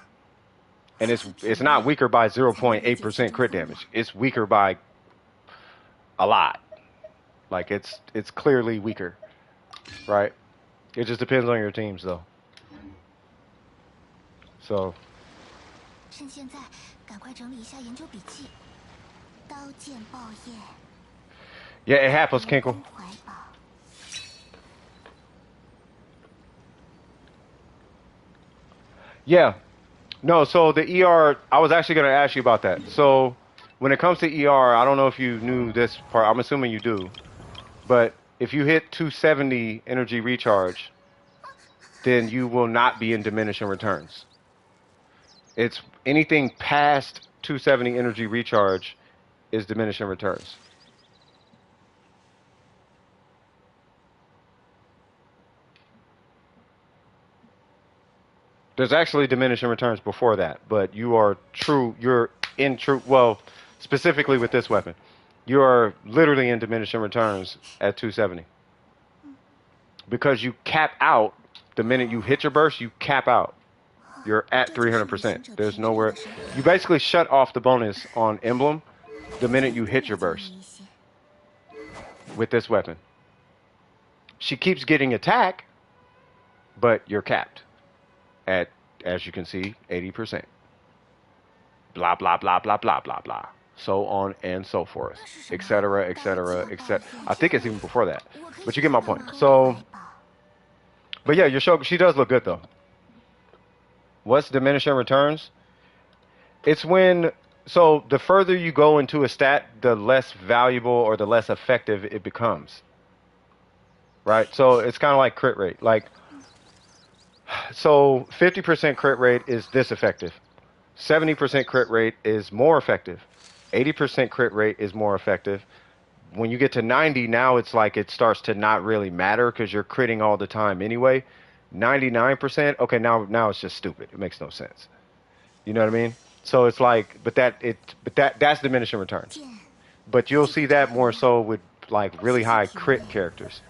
And it's not weaker by 0.8% crit damage. It's weaker by a lot. Like it's clearly weaker, right? It just depends on your teams though. So 趁现在，赶快整理一下研究笔记。刀剑爆叶， yeah, it happens, 民 Kinkle. 工怀抱。 Yeah. No, so the ER, I was actually going to ask you about that. So when it comes to ER, I don't know if you knew this part. I'm assuming you do. But if you hit 270 energy recharge, then you will not be in diminishing returns. It's anything past 270 energy recharge is diminishing returns. There's actually diminishing returns before that, but you're in true, well, specifically with this weapon, you are literally in diminishing returns at 270. Because you cap out, the minute you hit your burst, you cap out. You're at 300%. There's nowhere, you basically shut off the bonus on Emblem the minute you hit your burst with this weapon. She keeps getting attack, but you're capped at, as you can see, 80%. Blah, blah, blah, blah, blah, blah, blah. So on and so forth, etc., etc., etc. I think it's even before that, but you get my point. So, but yeah, your show, she does look good though. What's diminishing returns? It's when, so the further you go into a stat, the less valuable or the less effective it becomes. Right? So it's kind of like crit rate. Like, so 50% crit rate is this effective. 70% crit rate is more effective. 80% crit rate is more effective. When you get to 90, now it's like it starts to not really matter because you're critting all the time anyway. 99%, okay, now it's just stupid. It makes no sense. You know what I mean? So it's like, that's diminishing returns. But you'll see that more so with like really high crit characters.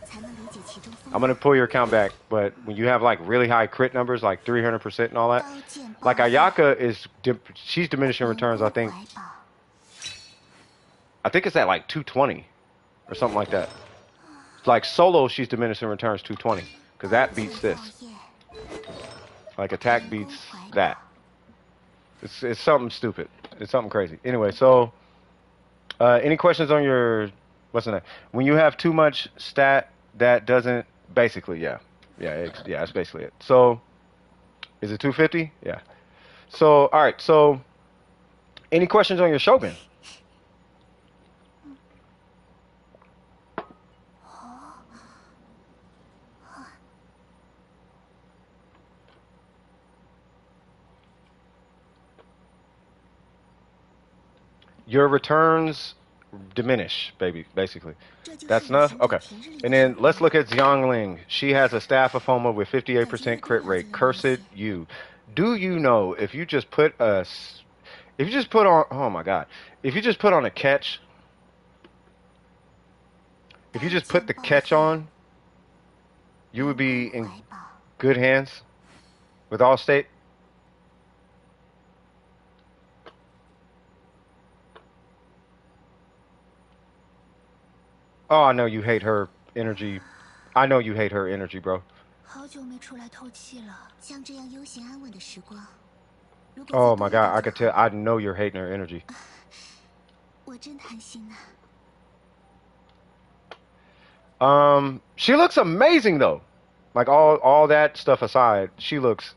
I'm gonna pull your account back, but when you have like really high crit numbers, like 300% and all that, like Ayaka she's diminishing returns. I think it's at like 220 or something like that. Like solo, she's diminishing returns 220 because that beats this. Like attack beats that. It's something stupid. It's something crazy. Anyway, so any questions on your what's the name? When you have too much stat that doesn't basically, that's basically it. So is it 250? Yeah. So all right. So any questions on your Shogun? your returns diminish, baby, basically. That's enough? Okay. And then let's look at Xiangling. She has a Staff of Homa with 58% crit rate. Cursed you. Do you know if you just put a... If you just put on... Oh, my God. If you just put on a catch... If you just put the catch on, you would be in good hands with Allstate. Oh, I know you hate her energy. I know you hate her energy, bro. Oh my God, I could tell. I know you're hating her energy. She looks amazing though. Like all that stuff aside, she looks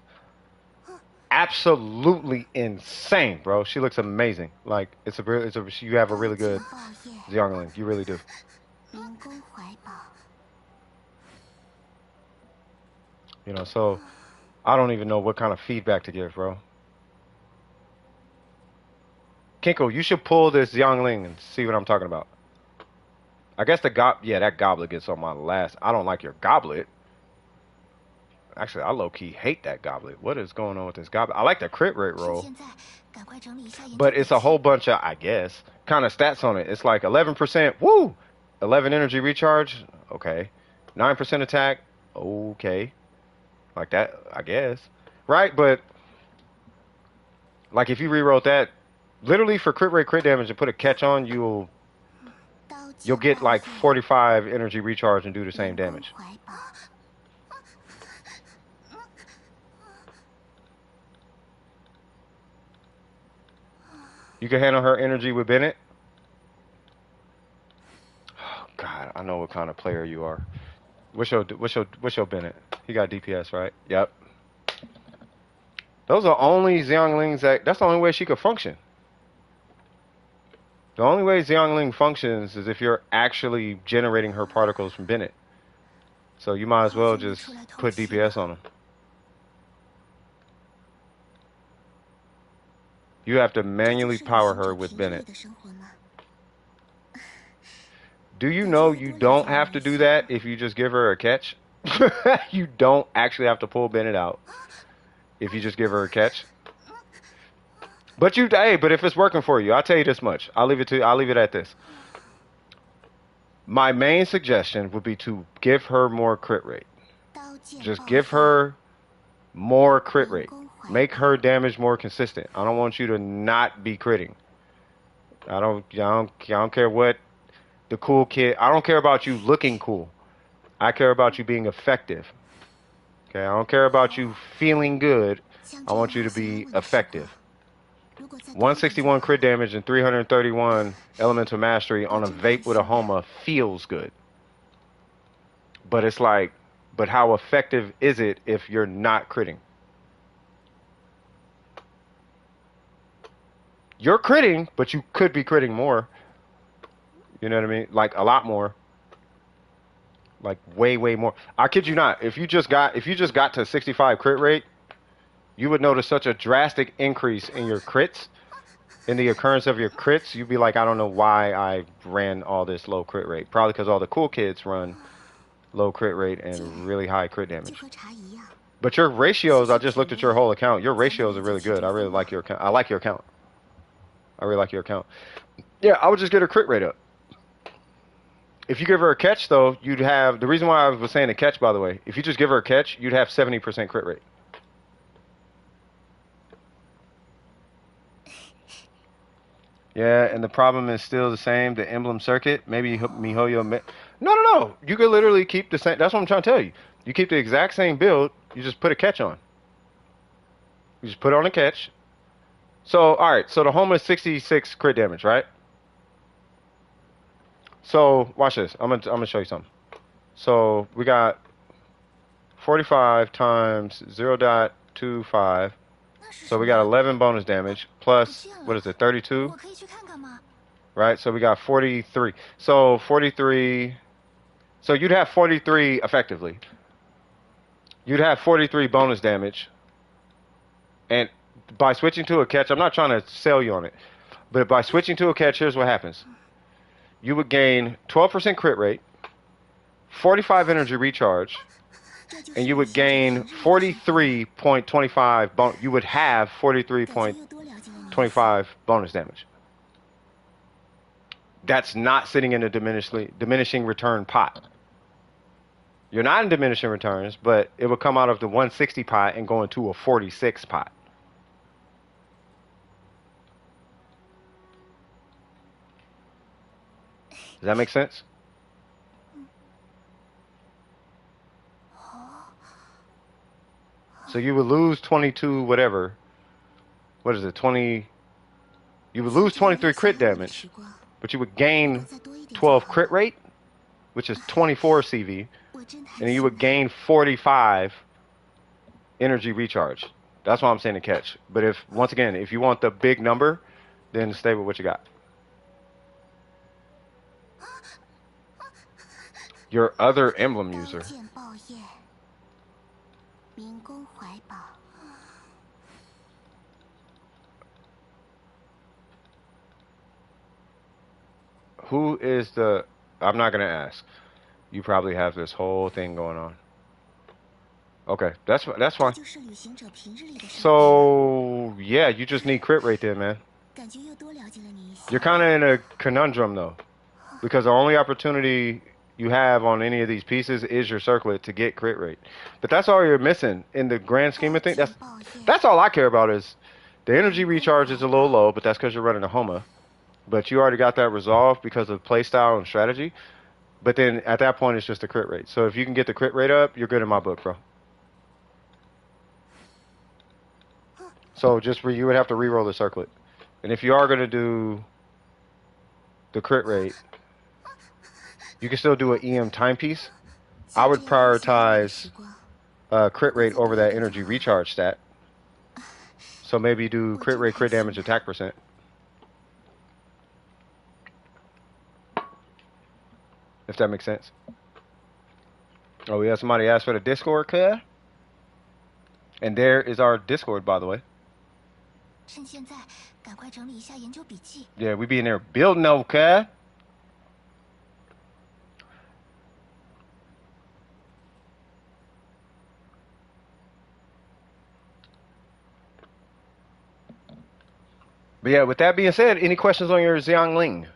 absolutely insane, bro. She looks amazing. Like you have a really good Xiangling. You really do. You know, so I don't even know what kind of feedback to give, bro. Kinko, you should pull this Xiangling and see what I'm talking about. I guess that goblet gets on my last. I don't like your goblet. Actually, I low-key hate that goblet. What is going on with this goblet? I like the crit rate roll. But it's a whole bunch of, I guess, kind of stats on it. It's like 11%, woo! 11 energy recharge, okay. 9% attack, okay. Like that, I guess. Right, but like if you rewrote that, literally for crit rate, crit damage and put a catch on, you'll get like 45 energy recharge and do the same damage. You can handle her energy with Bennett. Oh God, I know what kind of player you are. What's your Bennett? He got DPS, right? Yep. Those are only Xianglings that's the only way she could function. The only way Xiangling functions is if you're actually generating her particles from Bennett. So you might as well just put DPS on them. You have to manually power her with Bennett. Do you know you don't have to do that if you just give her a catch? You don't actually have to pull Bennett out if you just give her a catch. But but if it's working for you, I'll tell you this much. I'll leave it at this. My main suggestion would be to give her more crit rate. Just give her more crit rate. Make her damage more consistent. I don't want you to not be critting. I don't care what the cool kid. I don't care about you looking cool. I care about you being effective. Okay, I don't care about you feeling good. I want you to be effective. 161 crit damage and 331 elemental mastery on a vape with a Homa feels good. But it's like, but how effective is it if you're not critting? You're critting, but you could be critting more. You know what I mean? Like a lot more. Like way more. I kid you not. If you just got to 65 crit rate, you would notice such a drastic increase in your crits, in the occurrence of your crits. You'd be like, I don't know why I ran all this low crit rate. Probably because all the cool kids run low crit rate and really high crit damage. But your ratios, I just looked at your whole account. Your ratios are really good. I really like your account. I like your account. I really like your account. Yeah, I would just get her crit rate up. If you give her a catch, though, you'd have... The reason why I was saying a catch, by the way, if you just give her a catch, you'd have 70% crit rate. Yeah, and the problem is still the same, the emblem circuit. Maybe MiHoYo... No. You could literally keep the same... That's what I'm trying to tell you. You keep the exact same build, you just put a catch on. You just put on a catch. So, alright, so the Homa is 66 crit damage, right? So, watch this. I'm gonna show you something. So, we got 45 times 0.25. So, we got 11 bonus damage plus, what is it, 32? Right? So, we got 43. So, 43... So, you'd have 43 effectively. You'd have 43 bonus damage. And by switching to a catch, I'm not trying to sell you on it. But by switching to a catch, here's what happens. You would gain 12% crit rate, 45 energy recharge, and you would gain 43.25 you would have 43.25 bonus damage. That's not sitting in a diminishing return pot. You're not in diminishing returns, but it will come out of the 160 pot and go into a 46 pot. Does that make sense? So you would lose 22 whatever. What is it? 20. You would lose 23 crit damage, but you would gain 12 crit rate, which is 24 CV, and you would gain 45 energy recharge. That's why I'm saying to catch. But if, once again, if you want the big number, then stay with what you got. Your other emblem user. Who is the... I'm not going to ask. You probably have this whole thing going on. Okay, that's fine. So, yeah, you just need crit rate then, man. You're kind of in a conundrum, though. Because the only opportunity you have on any of these pieces is your circlet to get crit rate. But that's all you're missing in the grand scheme of things. That's all I care about is the energy recharge is a little low, but that's because you're running a Homa. But you already got that resolved because of playstyle and strategy. But then at that point, it's just the crit rate. So if you can get the crit rate up, you're good in my book, bro. So just you would have to re-roll the circlet. And if you are going to do the crit rate, you can still do an EM timepiece. I would prioritize crit rate over that energy recharge stat. So maybe do crit rate, crit damage, attack percent. If that makes sense. Oh, we have somebody asked for the Discord, cuz. And there is our Discord, by the way. Yeah, we be in there building, okay? But yeah, with that being said, any questions on your Xiangling?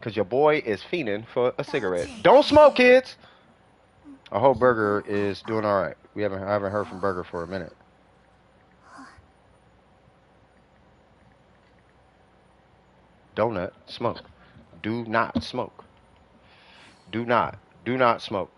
Because your boy is fiending for a cigarette. Don't smoke, kids! I hope Burger is doing alright. I haven't heard from Burger for a minute. Donut, smoke. Do not smoke. Do not smoke.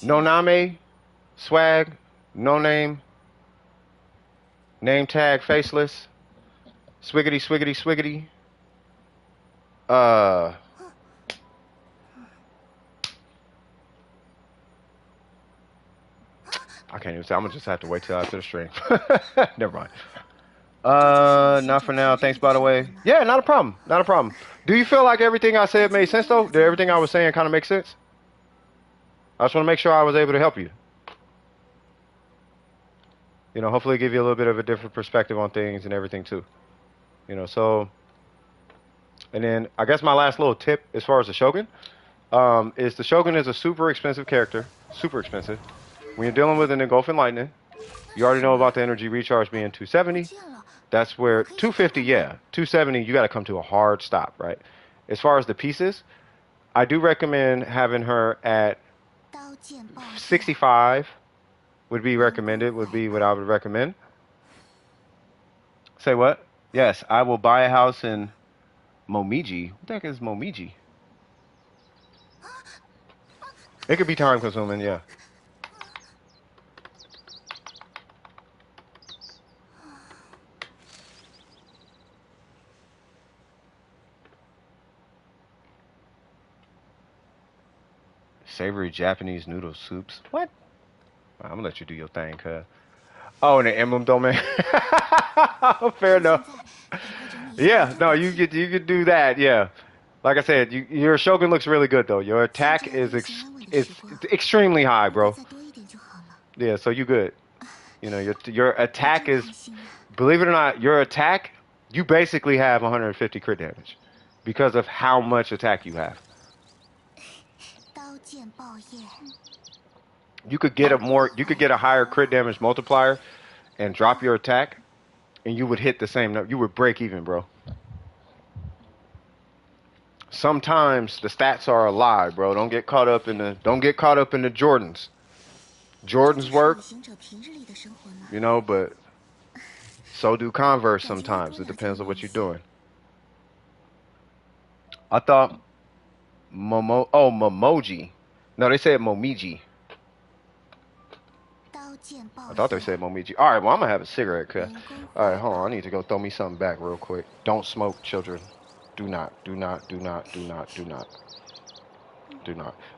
No name, swag, no name, name tag faceless, swiggity swiggity swiggity. I can't even say. I'm gonna just have to wait till after the stream. Never mind. Not for now. Thanks, by the way. Yeah, not a problem. Not a problem. Do you feel like everything I said made sense, though? Did everything I was saying kind of make sense? I just want to make sure I was able to help you. You know, hopefully give you a little bit of a different perspective on things and everything, too. You know, so... And then, I guess my last little tip as far as the Shogun is the Shogun is a super expensive character. Super expensive. When you're dealing with an Engulfing Lightning, you already know about the energy recharge being 270. That's where 250, yeah. 270, you got to come to a hard stop, right? As far as the pieces, I do recommend having her at 65 would be recommended, would be what I would recommend. Say what? Yes, I will buy a house in Momiji. What the heck is Momiji? It could be time consuming, yeah. Savory Japanese noodle soups. What? I'm gonna let you do your thing, cuz. Oh, and the emblem domain. Fair enough. Yeah, no, you could do that. Yeah, Like I said, your Shogun looks really good though. Your attack is extremely high, bro. Yeah, so you good. You know, your attack is, believe it or not, your attack, you basically have 150 crit damage because of how much attack you have. You could get a higher crit damage multiplier and drop your attack, and you would hit the same number. You would break even, bro. Sometimes the stats are a lie, bro. Don't get caught up in the Jordans. Jordans work, you know, but so do Converse sometimes. It depends on what you're doing. I thought Momoji. No, they said Momiji. I thought they said Momiji. All right, well, I'm going to have a cigarette cut. All right, hold on. I need to go throw me something back real quick. Don't smoke, children. Do not.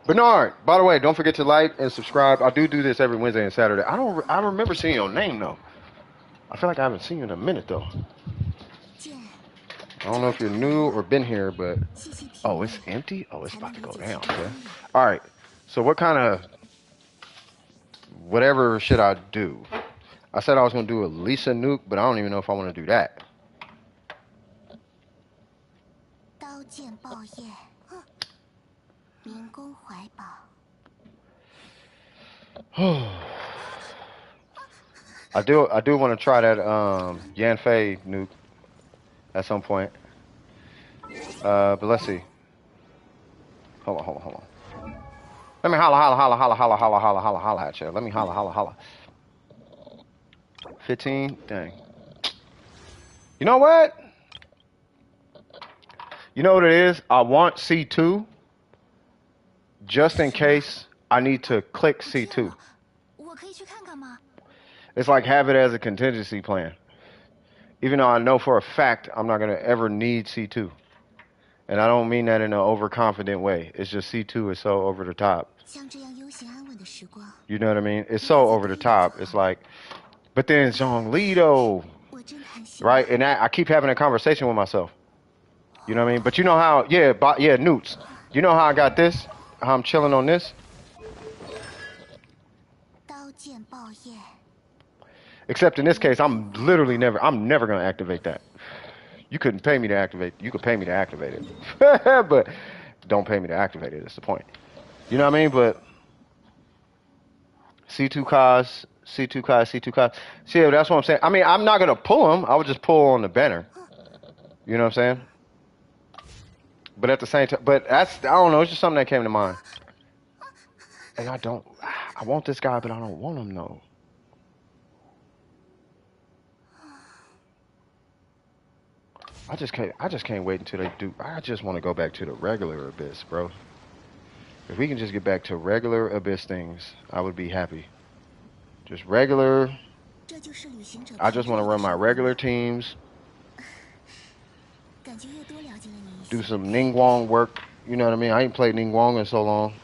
Bernard, by the way, don't forget to like and subscribe. I do this every Wednesday and Saturday. I remember seeing your name, though. I feel like I haven't seen you in a minute, though. I don't know if you're new or been here, but... Oh, it's empty? Oh, it's about to go down, okay? All right. So what kind of... whatever should I do? I said I was going to do a Lisa nuke, but I don't even know if I want to do that. I do want to try that Yanfei nuke at some point. But let's see. Hold on. Let me holla at you. Let me holla. 15? Dang. You know what? You know what it is? I want C2 just in case I need to click C2. It's like have it as a contingency plan. Even though I know for a fact I'm not going to ever need C2. And I don't mean that in an overconfident way. It's just C2 is so over the top. You know what I mean? It's so over the top. It's like, but then Zhongli though, right? And I keep having a conversation with myself. You know what I mean? But you know how, yeah, Newts. You know how I got this? How I'm chilling on this? Except in this case, I'm never going to activate that. You couldn't pay me to activate. You could pay me to activate it. But don't pay me to activate it. That's the point. You know what I mean? But C2 cause. See, that's what I'm saying. I mean, I'm not going to pull them. I would just pull on the banner. You know what I'm saying? But at the same time, I don't know. It's just something that came to mind. And I want this guy, but I don't want him, though. I just can't wait until they do. I just want to go back to the regular Abyss, bro. If we can just get back to regular Abyss things, I would be happy. Just regular. I just want to run my regular teams. Do some Ningguang work. You know what I mean? I ain't played Ningguang in so long.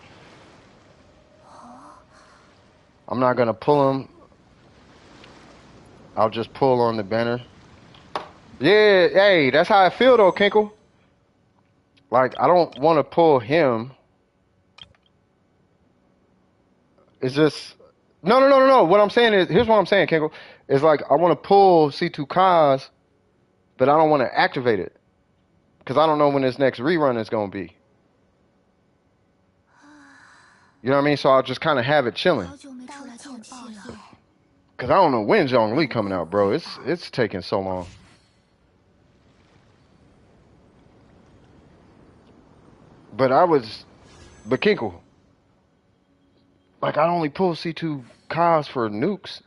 I'm not going to pull him. I'll just pull on the banner. Yeah, hey, that's how I feel though, Kinkle. Like, I don't want to pull him. It's just... No. What I'm saying is, here's what I'm saying, Kinkle. It's like, I want to pull C2 Kaz, but I don't want to activate it. Because I don't know when this next rerun is going to be. You know what I mean? So I'll just kind of have it chilling. Because I don't know when Zhongli coming out, bro. It's taking so long. But Kinkle, like, I'd only pull C2 Kaz for nukes.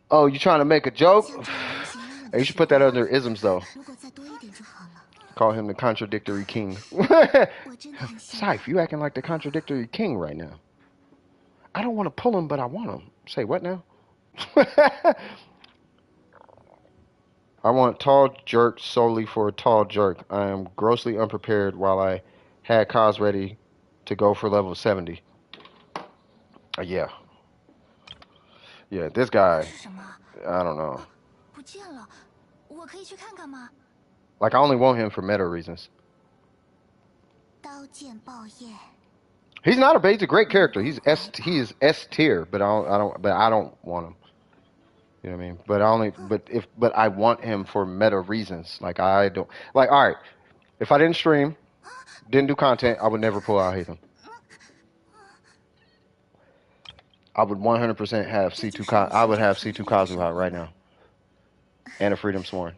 Oh, you trying to make a joke? Hey, you should put that under isms, though. Call him the contradictory king. Scythe, you acting like the contradictory king right now. I don't want to pull him, but I want him. Say what now? I want tall jerk solely for a tall jerk. I am grossly unprepared while I had Kaz ready to go for level 70. Yeah. Yeah, this guy, I don't know. 我可以去看看吗？ Like I only want him for meta reasons. 刀剑爆焰， He's not a bad. He's a great character. He is S tier, but I don't want him. You know what I mean? But I want him for meta reasons. Like I don't like. All right, if I didn't stream, didn't do content, I would never pull out Hatham. I would 100% have C2. I would have C2 Kazuha right now, and a Freedom Sworn.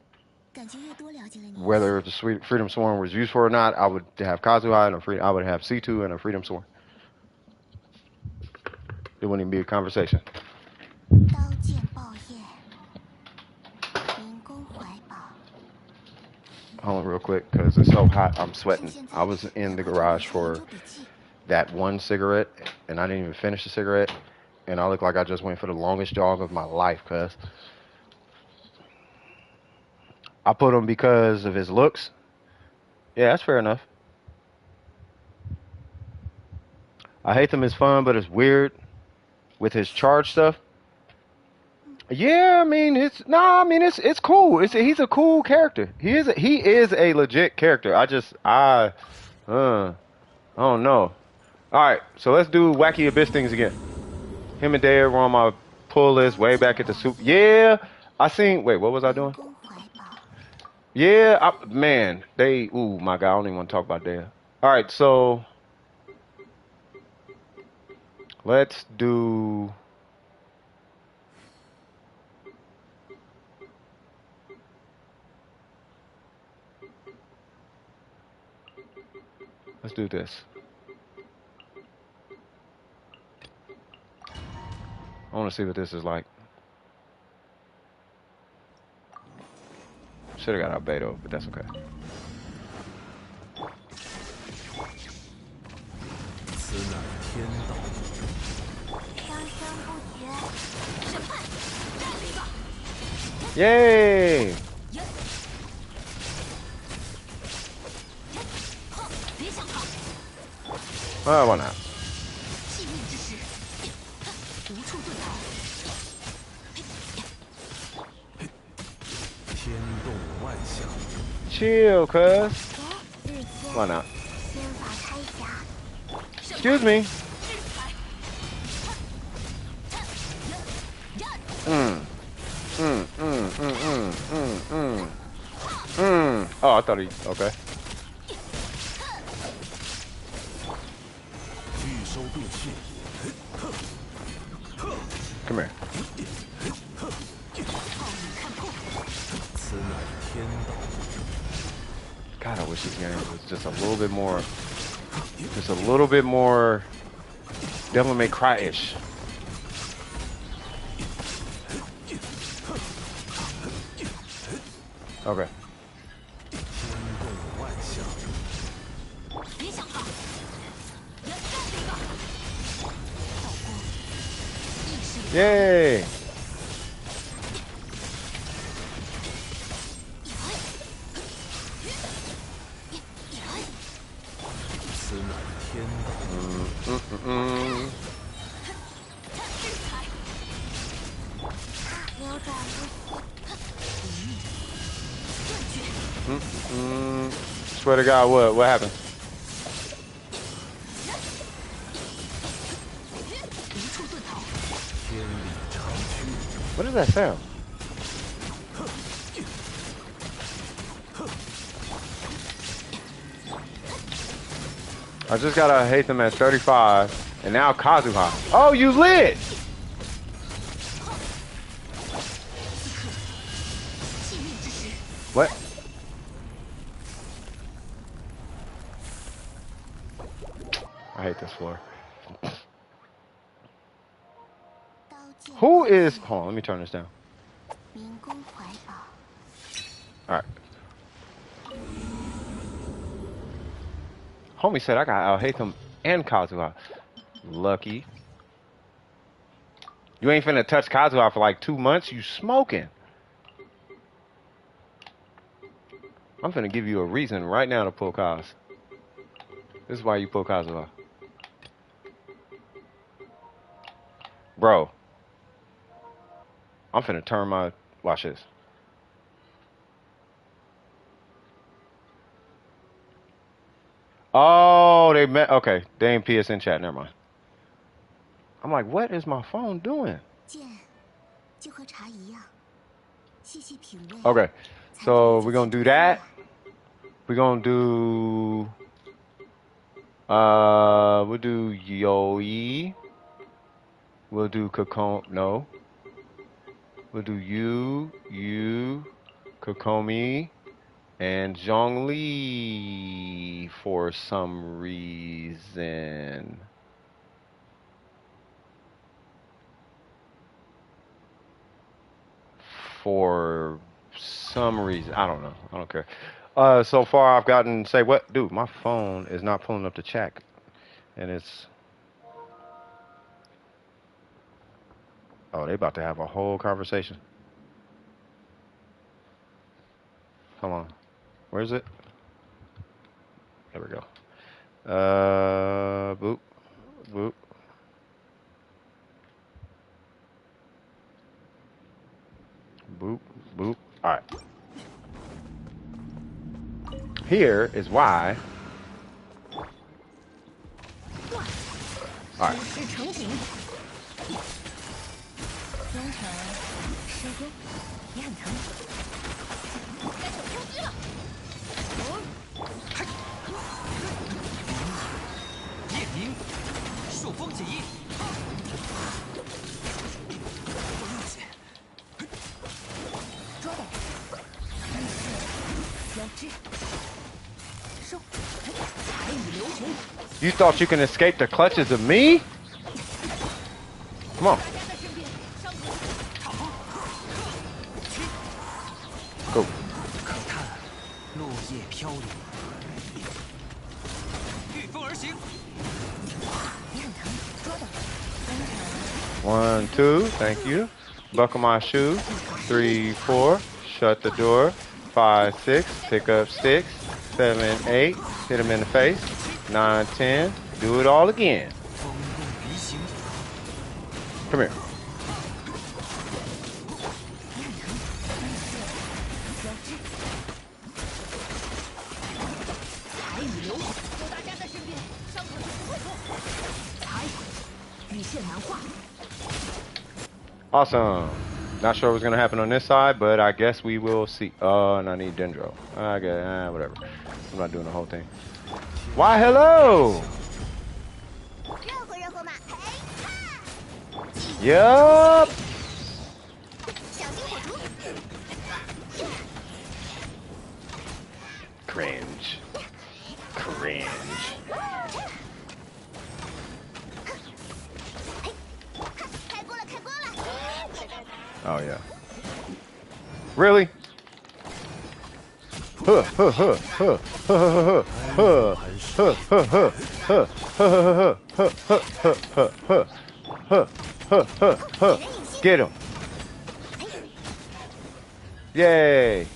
感觉越多了解了你。 Whether the Freedom Sworn was used for or not, I would have Kazuha and I would have C2 and a Freedom Sworn. It wouldn't even be a conversation. 刀剑爆焰，明宫怀抱。 Hold on real quick, because it's so hot, I'm sweating. I was in the garage for that one cigarette, and I didn't even finish the cigarette, and I look like I just went for the longest jog of my life, cuz. I put him because of his looks. Yeah, that's fair enough. I hate them as fun, but it's weird with his charge stuff. Yeah, I mean it's cool. He's a cool character. He is a legit character. I don't know. All right, so let's do Wacky Abyss things again. Him and Dave were on my pull list way back at the soup. Yeah, I seen. Wait, what was I doing? Yeah, man, ooh, my God, I don't even want to talk about Dave. All right, so let's do. Let's do this. I want to see what this is like. Should have got Albedo, but that's okay. 此乃天道。香香不绝。审判，干了一个。 Yay! 别想逃。 Why not? 气运之时，无处遁逃。天动万象。 Chill, cuz. 日仙。 Why not? 仙法开匣。 Excuse me. Oh, I thought he. Okay. 拒收并去。 Come here. 此乃天道。 God, I wish this game was just a little bit more. Just a little bit more. Devil May Cry-ish. Okay. 天动万象。 别想逃。干了一个。道光，意识。 Yay! 此乃天道。扭转不息。 Swear to God, what happened? 无处遁逃。 天理长驱。 What does that sound? I just gotta hate them at 35, and now Kazuha. Oh, you lit! 气运之时。 What? I hate this floor. 刀剑。 Who is? Hold on, let me turn this down. 明宫怀抱。 All right. Homie said I got Alhaitham and Kazuha. Lucky. You ain't finna touch Kazuha for like 2 months. You smoking. I'm finna give you a reason right now to pull Kaz. This is why you pull Kazuha. Bro. I'm finna turn my... Watch this. Oh, they met. Okay, they ain't PSN chat. Never mind. I'm like, what is my phone doing? 剑就和茶一样，细细品味。 Okay, 才能 so 理解 we're gonna 其 do 中 that. 风 We're gonna do. We'll do Yoi. We'll do Kokon. No. We'll do you, Kokomi, and Zhongli for some reason. For some reason. I don't know. I don't care. So far I've gotten, say what? Dude, my phone is not pulling up the chat. And it's, oh, they about to have a whole conversation. Hold on. Where is it? There we go. Boop, boop. Boop, boop. All right. Here is why. All right. 是成品。忠诚、施工也很疼。该手出击了。夜明，朔风解印。抓到。但是标志。收。彩雨流群。 You thought you can escape the clutches of me? Come on. Go. 可叹落叶飘零。御风而行。也很疼。抓到。 1, 2, thank you. Buckle my shoe. 3, 4, shut the door. 5, 6, pick up sticks. 7, 8, hit him in the face. 9, 10, do it all again. 风动鼻行。 Come here. 彩雨流有大家在身边，伤口就不会痛。彩雨线难画。 Awesome. Not sure what's gonna happen on this side, but I guess we will see. And I need Dendro. I guess, whatever. I'm not doing the whole thing. Why, hello! 热乎热乎嘛，嘿哈！ Yup. 小心火烛。 Cringe. Cringe. 开锅了，开锅了！ Oh yeah. Really? Huh, huh, huh, huh, huh, huh, huh, huh, huh, huh, huh, huh, huh, huh, huh, huh, huh. Get him. Yay.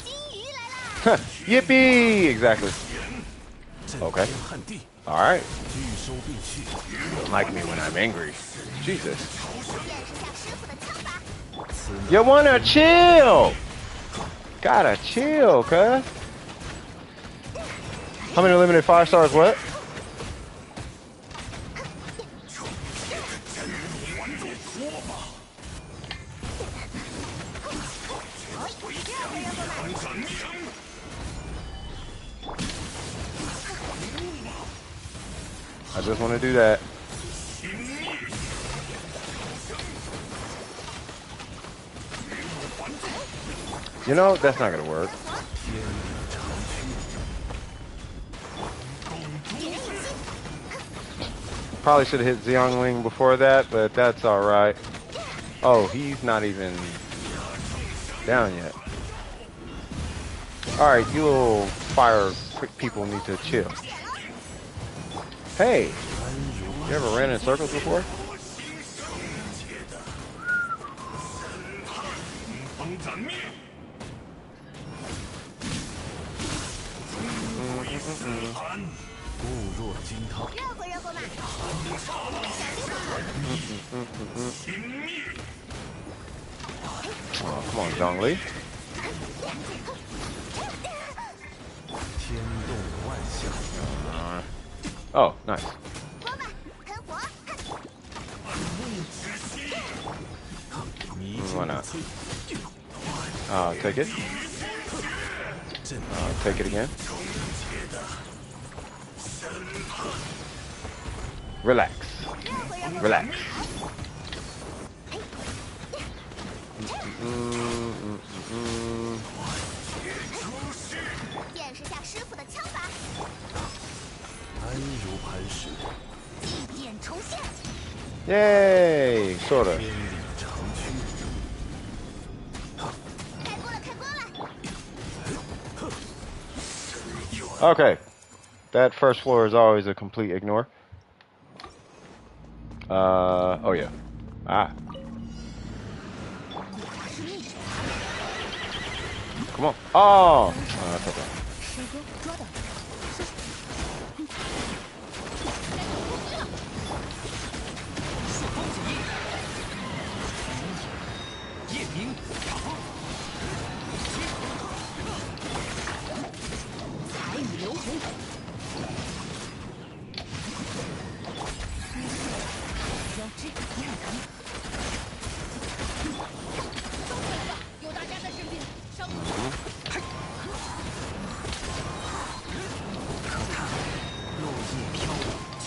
金鱼来啦！ Yippee! Exactly. 震 Okay. 天撼地， All right. 拒收并蓄。 Like me when I'm angry. Jesus. 见识下师傅的枪法。 You wanna chill? Gotta chill, cuz. How many limited 5 stars? What? I just want to do that. You know, that's not gonna work. Probably should have hit Xiangling before that, but that's alright. Oh, he's not even down yet. Alright, you little fire quick people need to chill. Hey, you ever ran in circles before? Oh, come on, Zhongli. Oh, nice. 锅巴，喷火，Why not? Take it. Take it again. Relax. Relax. 见识下师傅的枪法，安如磐石，祭典重现。 Yay! Sorta. 千里长驱。开锅了，开锅了！ Okay. That first floor is always a complete ignore. Oh yeah. Ah. Come on. Oh! That's okay. 师哥抓到，朔风起义，夜明，彩雨流红，腰肢你很疼，有大家在身边，伤口落叶飘舞，起，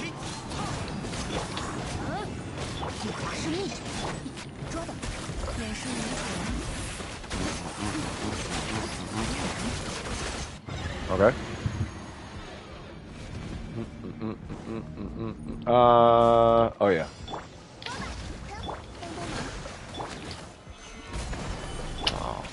法师秘诀，抓到，演示如何？ Okay. Oh yeah. Oh.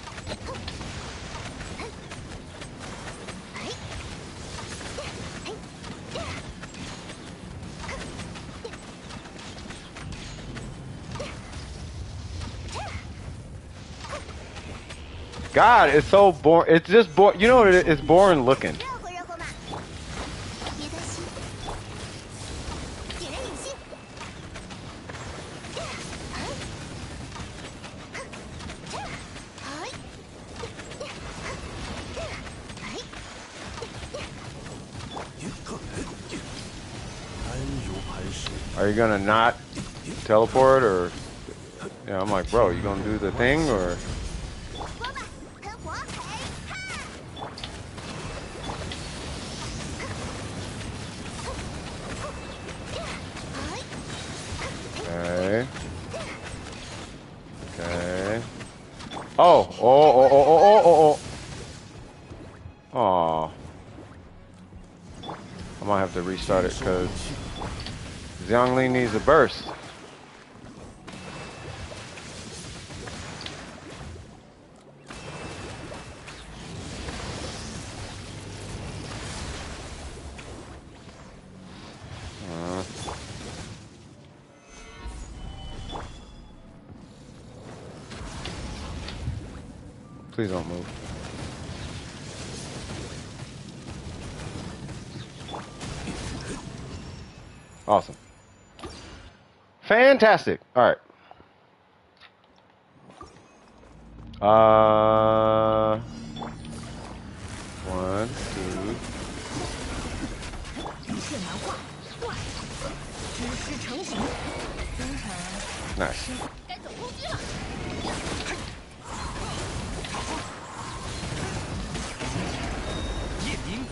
God, it's so boring. It's just boring. You know what it is? It's boring looking. 热乎热乎嘛，别担心，点燃引信。安如磐石， Are you gonna not teleport or? Yeah, I'm like, bro, you gonna do the thing or? 锅巴，喷火，嘿哈！ Okay. Okay. Oh, oh, oh, oh, oh, oh, oh, oh. Aw. I might have to restart it because Xiangli needs a burst. Please don't move. Awesome. Fantastic. All right. 1, 2. 一线难画，知识成型，登场。 Nice. 该走攻击了。夜明，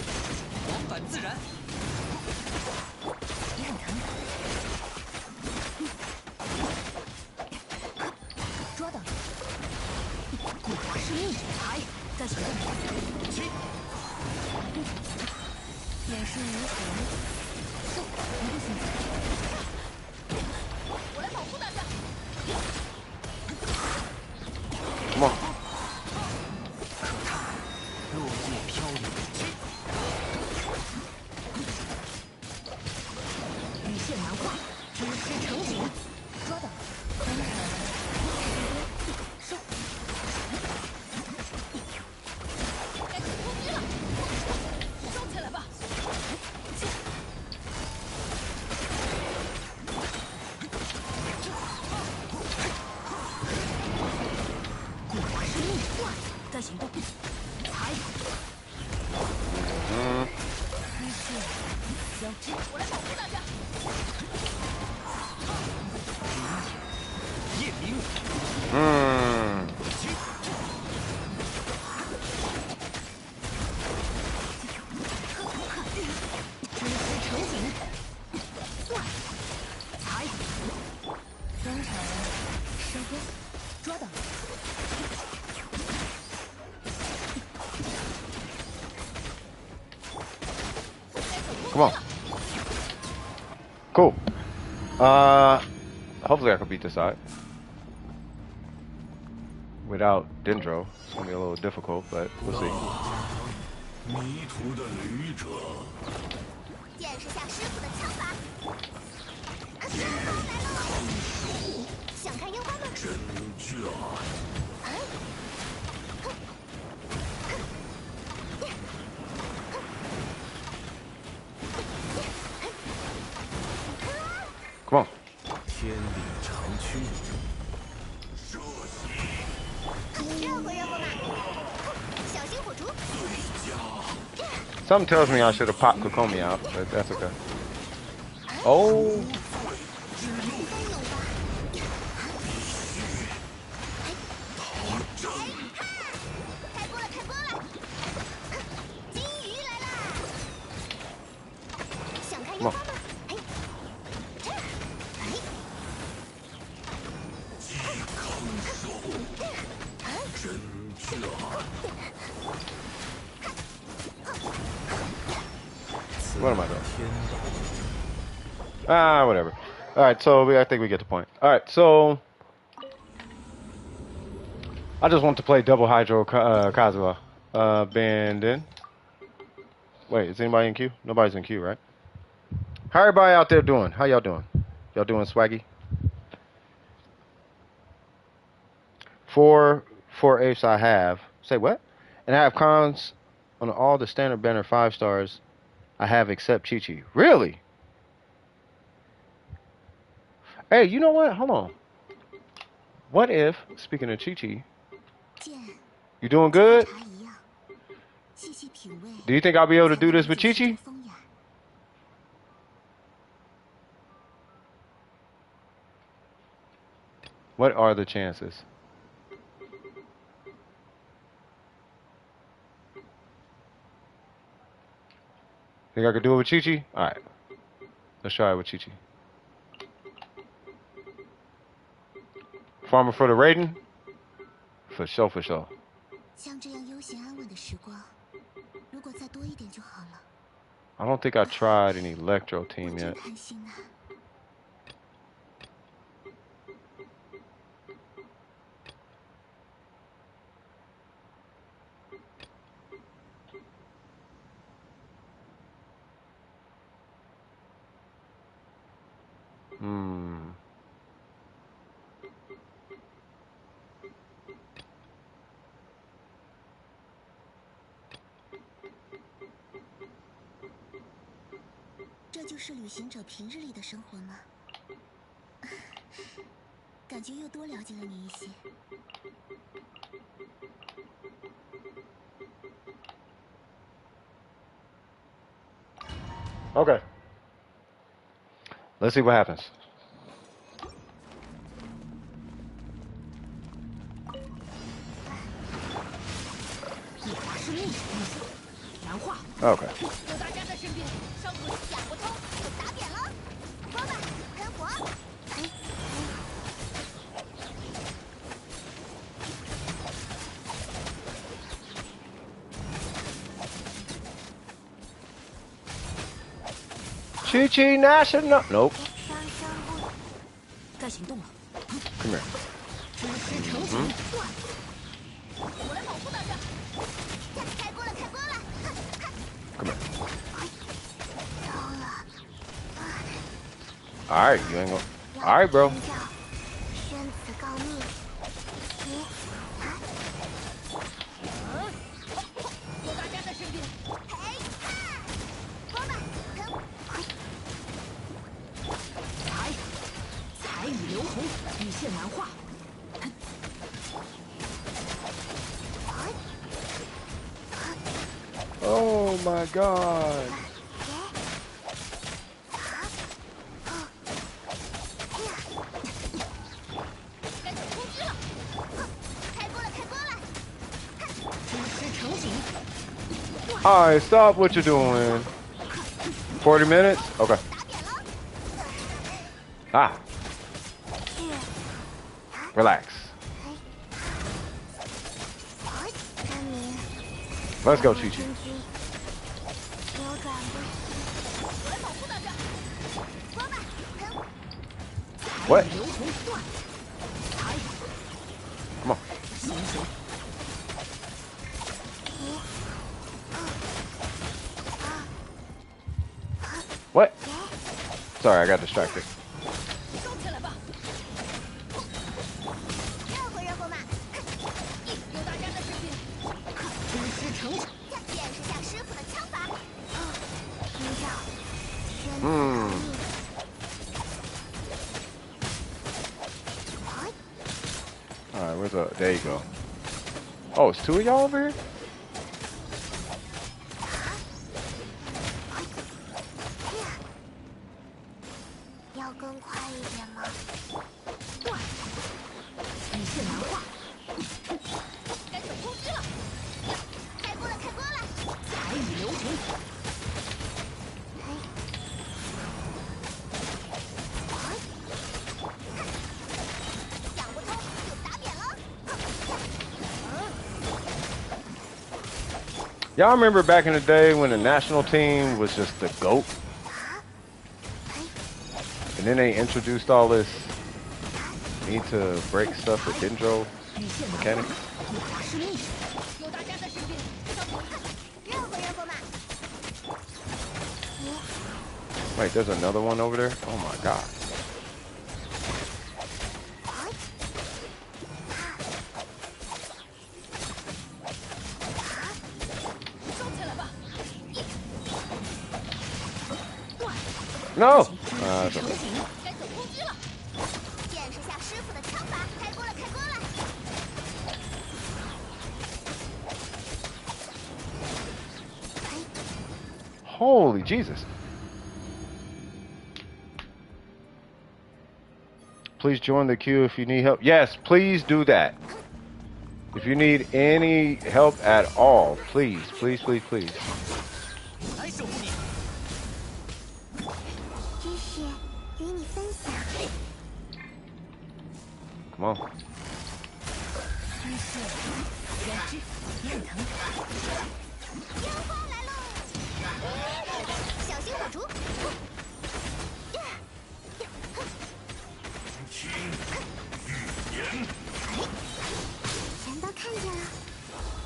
往返自然，你很疼，抓到了。法师秘诀，来，在行动。起，演示如何？送一个星期。我来保护大家。 Come on. 落叶飘零，起，羽线难画，知识成型。抓到了，登场。收。该走攻击了。收起来吧。法师秘诀，在行动。踩。一线交织，我来保护大家。夜明，嗯，支持成型，踩，登场，收工，抓到。Come on. Cool. Hopefully I can beat this side without Dendro. It's gonna be a little difficult, but we'll see. 迷途的旅者，见识下师傅的枪法。来喽！想看樱花吗？真眷。 Come on. 天理长驱，任何任务吗？小心火烛。 Something tells me I should have popped Kokomi out, but that's okay. Oh. 开锅了，开锅了！金鱼来啦！想看樱花吗？哎，这儿，哎，鸡康手，真眷。 What am I doing? Ah, whatever. All right, so I think we get the point. All right, so I just want to play double Hydro Kazuha. Bandin. Wait, is anybody in queue? Nobody's in queue, right? How everybody out there doing? How y'all doing? Y'all doing swaggy? 4/8 I have. Say what? And I have cons on all the standard banner 5 stars I have except Chi-Chi. Really? Hey, you know what? Hold on. What if, speaking of Chi-Chi, you doing good? Do you think I'll be able to do this with Chi-Chi? What are the chances? Think I could do it with Chi-Chi? Alright. Let's try it with Chi-Chi. Farmer for the Raiden? For sure, for sure. 像这样悠闲安稳的时光，如果再多一点就好了。 I don't think I tried an Electro team 我 yet. 真贪心啊！ Hmm. 这就是旅行者平日里的生活吗？感觉又多了解了你一些。 Okay. Let's see what happens. 一把是历史英雄，难化。 Okay. 有大家在身边，伤口想不通就打扁了。说吧，喷火！Chi-Chi National. Nope. 该行动了。 Come here. 支持成型，我来保护大家。开锅了，开锅了！ Come here. 糟了， Alright, you ain't gonna. Alright, bro. 宣此告密。有大家在身边。嘿，说吧，喷！彩雨流红，雨线难化。 Oh my god. All right, stop what you're doing. 40 minutes? Okay. Ah, relax. Let's go, Chi Chi. What? Come on. What? Sorry, I got distracted. Alright, where's the... There you go. Oh, it's two of y'all over here? Y'all remember back in the day when the national team was just the GOAT? And then they introduced all this need to break stuff with Dendro mechanics. Wait, there's another one over there? Oh my god. No! It's okay. Holy Jesus. Please join the queue if you need help. Yes, please do that. If you need any help at all, please, please, please, please. Come on.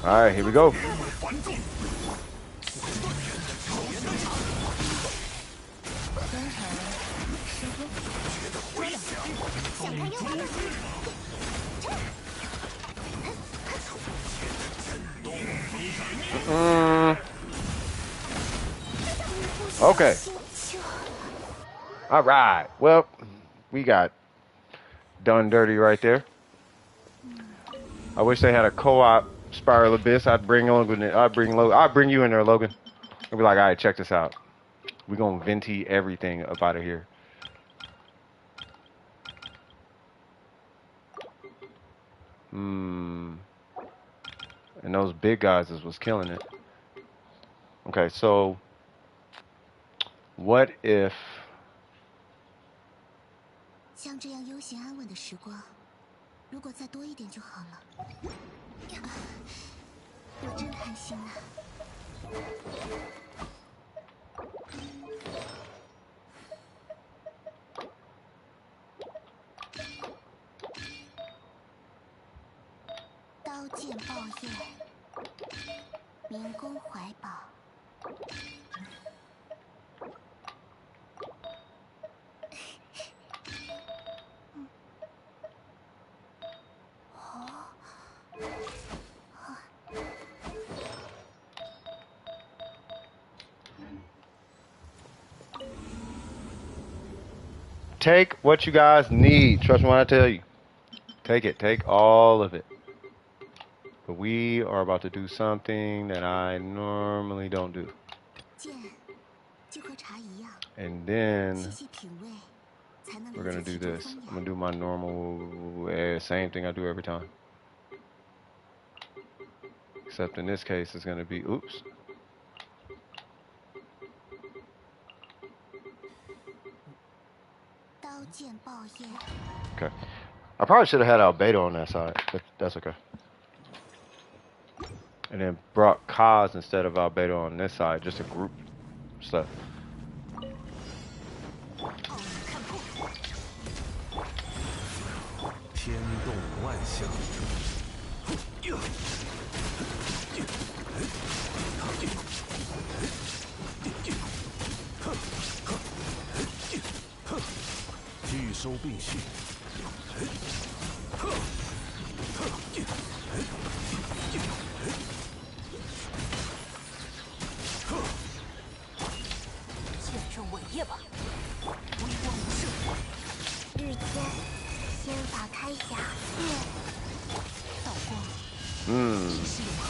All right, here we go. Okay. All right. Well, we got done dirty right there. I wish they had a co-op Spiral Abyss. I'd bring Logan. I'd bring you in there, Logan. I'd be like, all right, check this out. We're gonna venti everything up out of here. And those big guys is what's killing it. Okay, so what if 像这样悠闲安稳的时光，如果再多一点就好了。我真贪心啊！刀剑爆焰，民工怀抱。 take what you guys need? Trust me when I tell you. Take it. Take all of it. But we are about to do something that I normally don't do. And then we're going to do this. I'm going to do my normal, same thing I do every time. Except in this case, it's going to be, oops. Okay. I probably should have had Albedo on that side, but that's okay. And then brought Kaz instead of Albedo on this side, just a group stuff. 天动万象。聚收并蓄。见证伟业吧，微光无射。日间，仙法开匣，道光，意识永恒。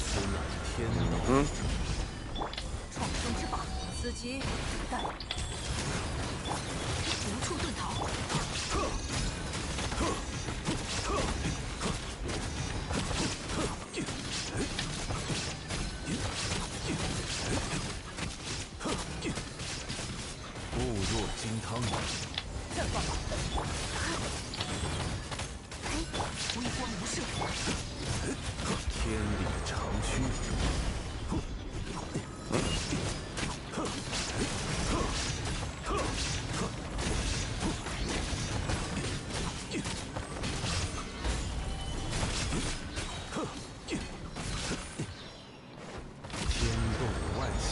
此乃天创生之法，此即待无处遁逃。固若金汤。绽放吧！微光无射。天理长驱。天动万象。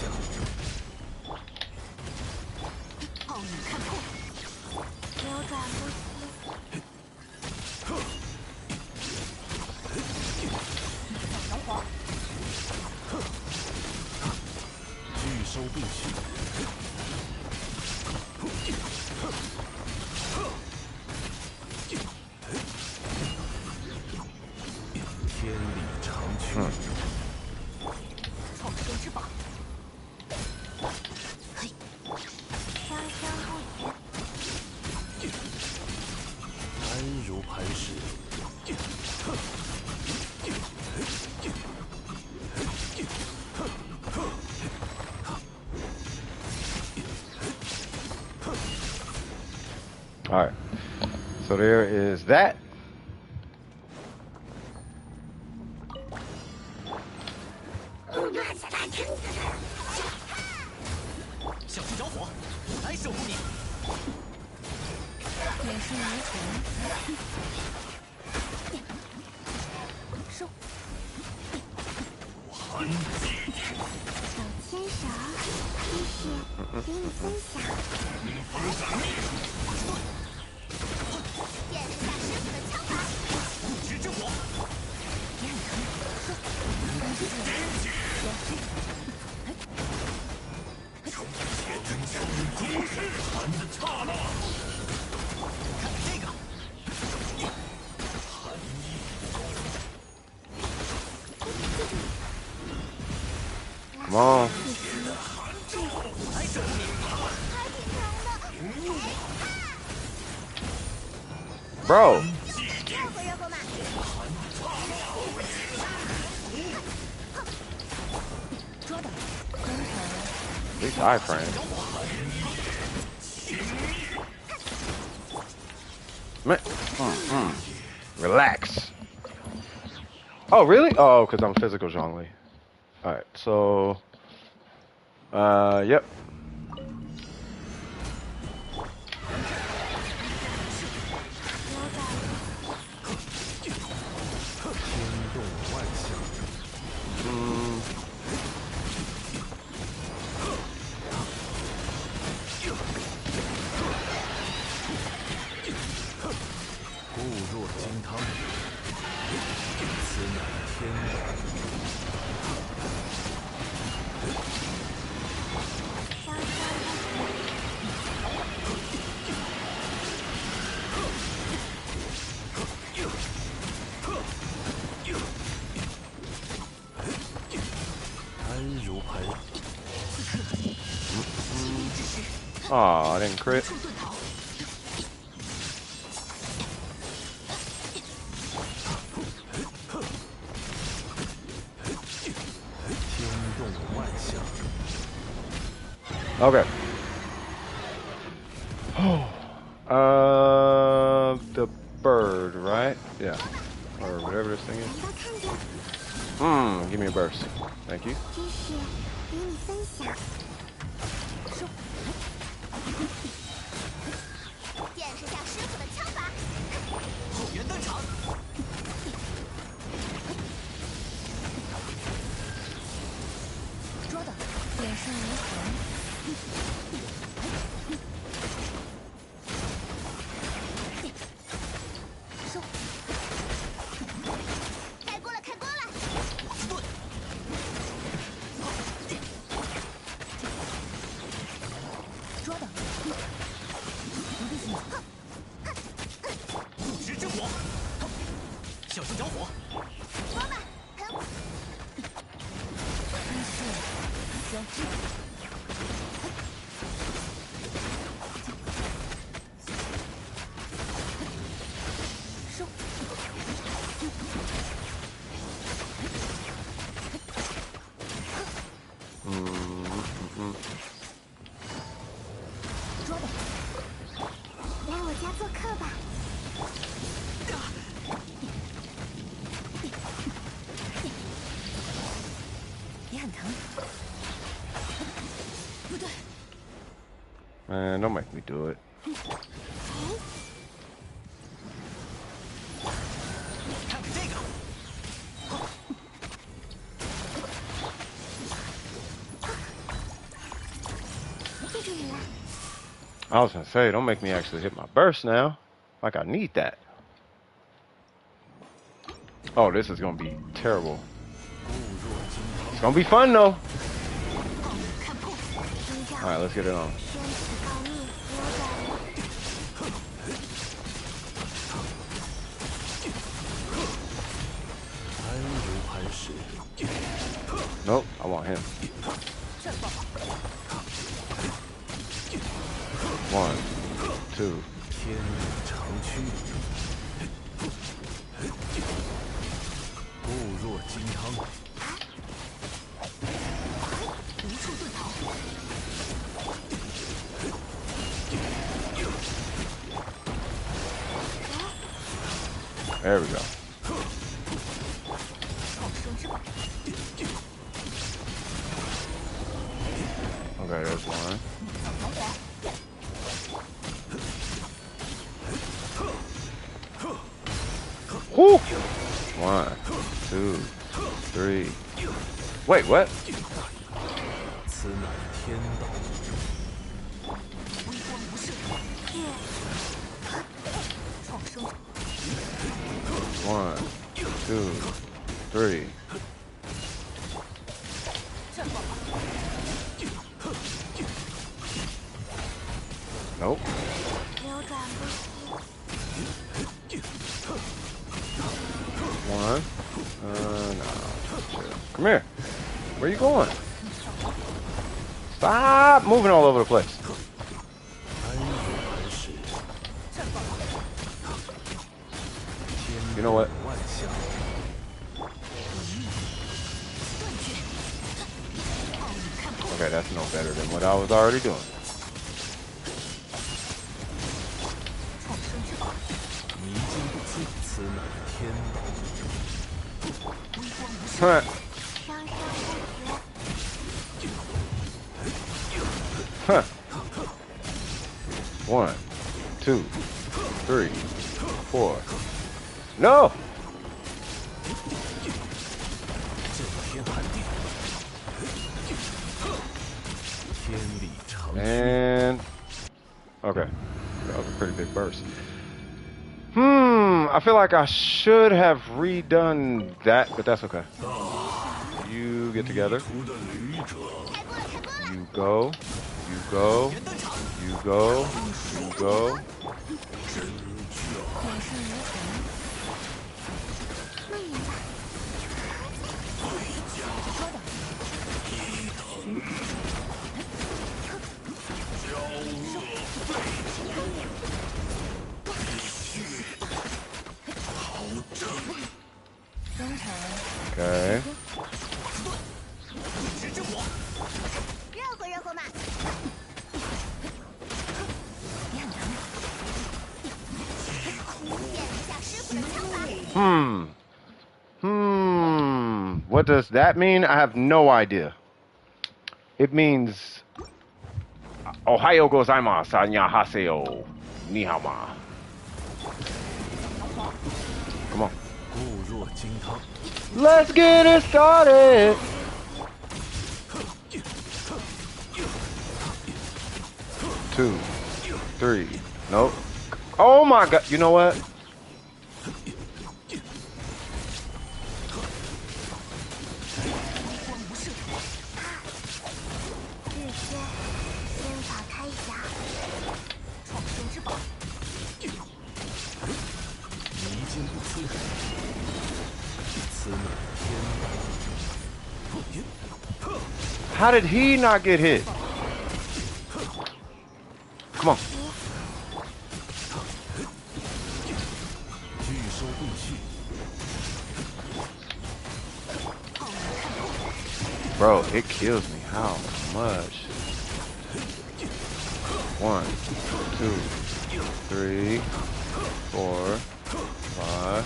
奥秘看破，扭转不息。阳华，聚收并蓄。天理长驱。创生之法。嘿，香香不绝。安如磐石。All right. So there is that. 小心着火，来守护你。也是迷魂。收。小牵手，知识给你分享。见识下师傅的枪法。不知之火。寒的刹那，看这个，寒意。Come on. 来守护你。还挺疼的。Bro. 热乎热乎嘛。抓到，At least I frame. Man. Relax. Oh, really? Oh, because I'm physical Zhongli. Alright, so... yep. Aw, I didn't crit. 象。Okay. The bird, right? Yeah. Or whatever this thing is. 难道看见？ Give me a burst. Thank you. 知识与你分享。见识下师傅的枪法。后援登场。捉到，眼神如虹。收。开锅了，开锅了！捉到。不食之火，小心着火。说吧，喷。但是交织。收。捉到。来我家做客吧。也很疼。不对， Man, don't make me do it. 看看这个，记住你了。 I was gonna say, don't make me actually hit my burst now. Like I need that. Oh, this is gonna be terrible. It's gonna be fun though. All right, let's get it on. 宣此告密，扭转了。 安如磐石。 Nope, I want him. 1, 2. 天理长驱。固若金汤。 无处遁逃。 There we go. 创生之宝。 Okay, there's one. 小团火。 Whew. 1, 2, 3. Wait, what? 此乃天道。 微光无射。创生。 1, 2, 3. 战爆。 Nope. 扭转不息。 1. No. Chill. Come here. Where you going? Stop moving all over the place. 安如磐石。 You know what? 万象。 Okay, that's no better than what I was already doing. 创生之宝。 迷津不尽，此乃天道。 微光无射。Huh. 生生不绝。 Huh. 1, 2, 3, 4. No! 震天撼地。天理长驱。 And okay, that was a pretty big burst. I feel like I should have redone that, but that's okay. You get together. You go. You go. You go. You go. 眼神如虹。慢点吧。捉到。 登场。 Okay. 不食之火， What does that mean? I have no idea. It means Ohayo gozaimasu, annyeonghaseyo, ni hao ma. Come on. Let's get it started. Two, three, nope. Oh my god, you know what? How did he not get hit? Come on. Bro, it kills me. How much? 1, 2, 3, 4, 5.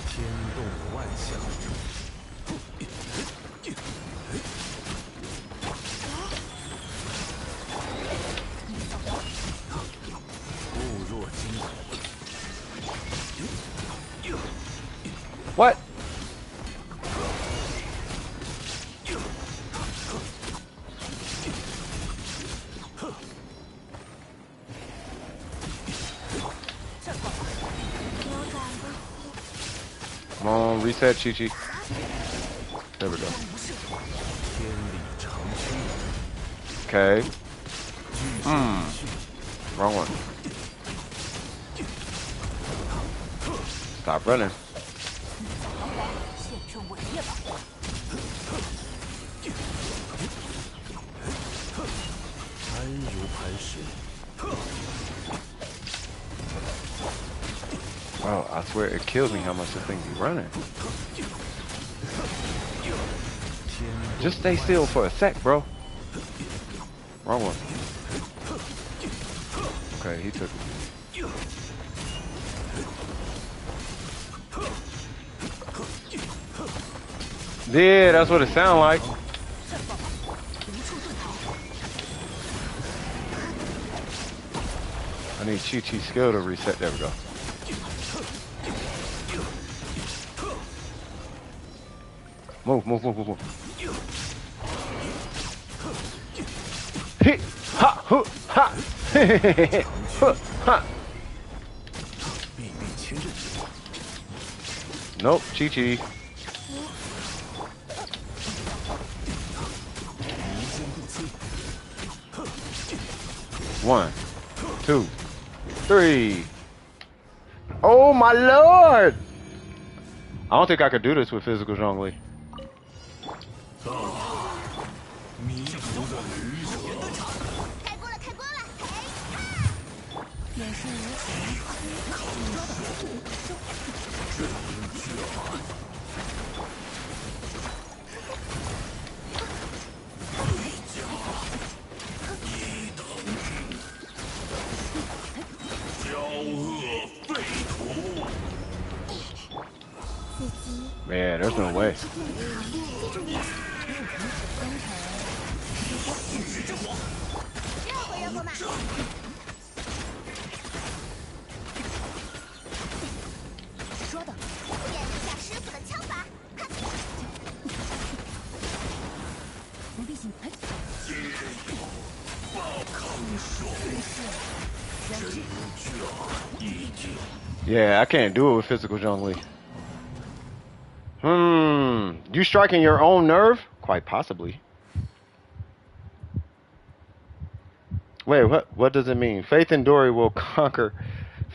What? Come on, reset, Chi-Chi. There we go. Okay. Wrong one. Stop running. Oh, I swear it kills me how much this thing be running. Just stay still for a sec, bro. Wrong one. Okay, he took it. Yeah, that's what it sounded like. I need Chi-Chi's skill to reset. There we go. Move, move, move, move, move. Hit, ha, hu, ha, hu, ha. Nope, Chi-Chi. One, 2, 3. Oh my lord! I don't think I could do this with physical Zhongli. Man, there's no way. Yeah, I can't do it with physical Zhongli. You striking your own nerve? Quite possibly. Wait, what does it mean? Faith and Dory will conquer.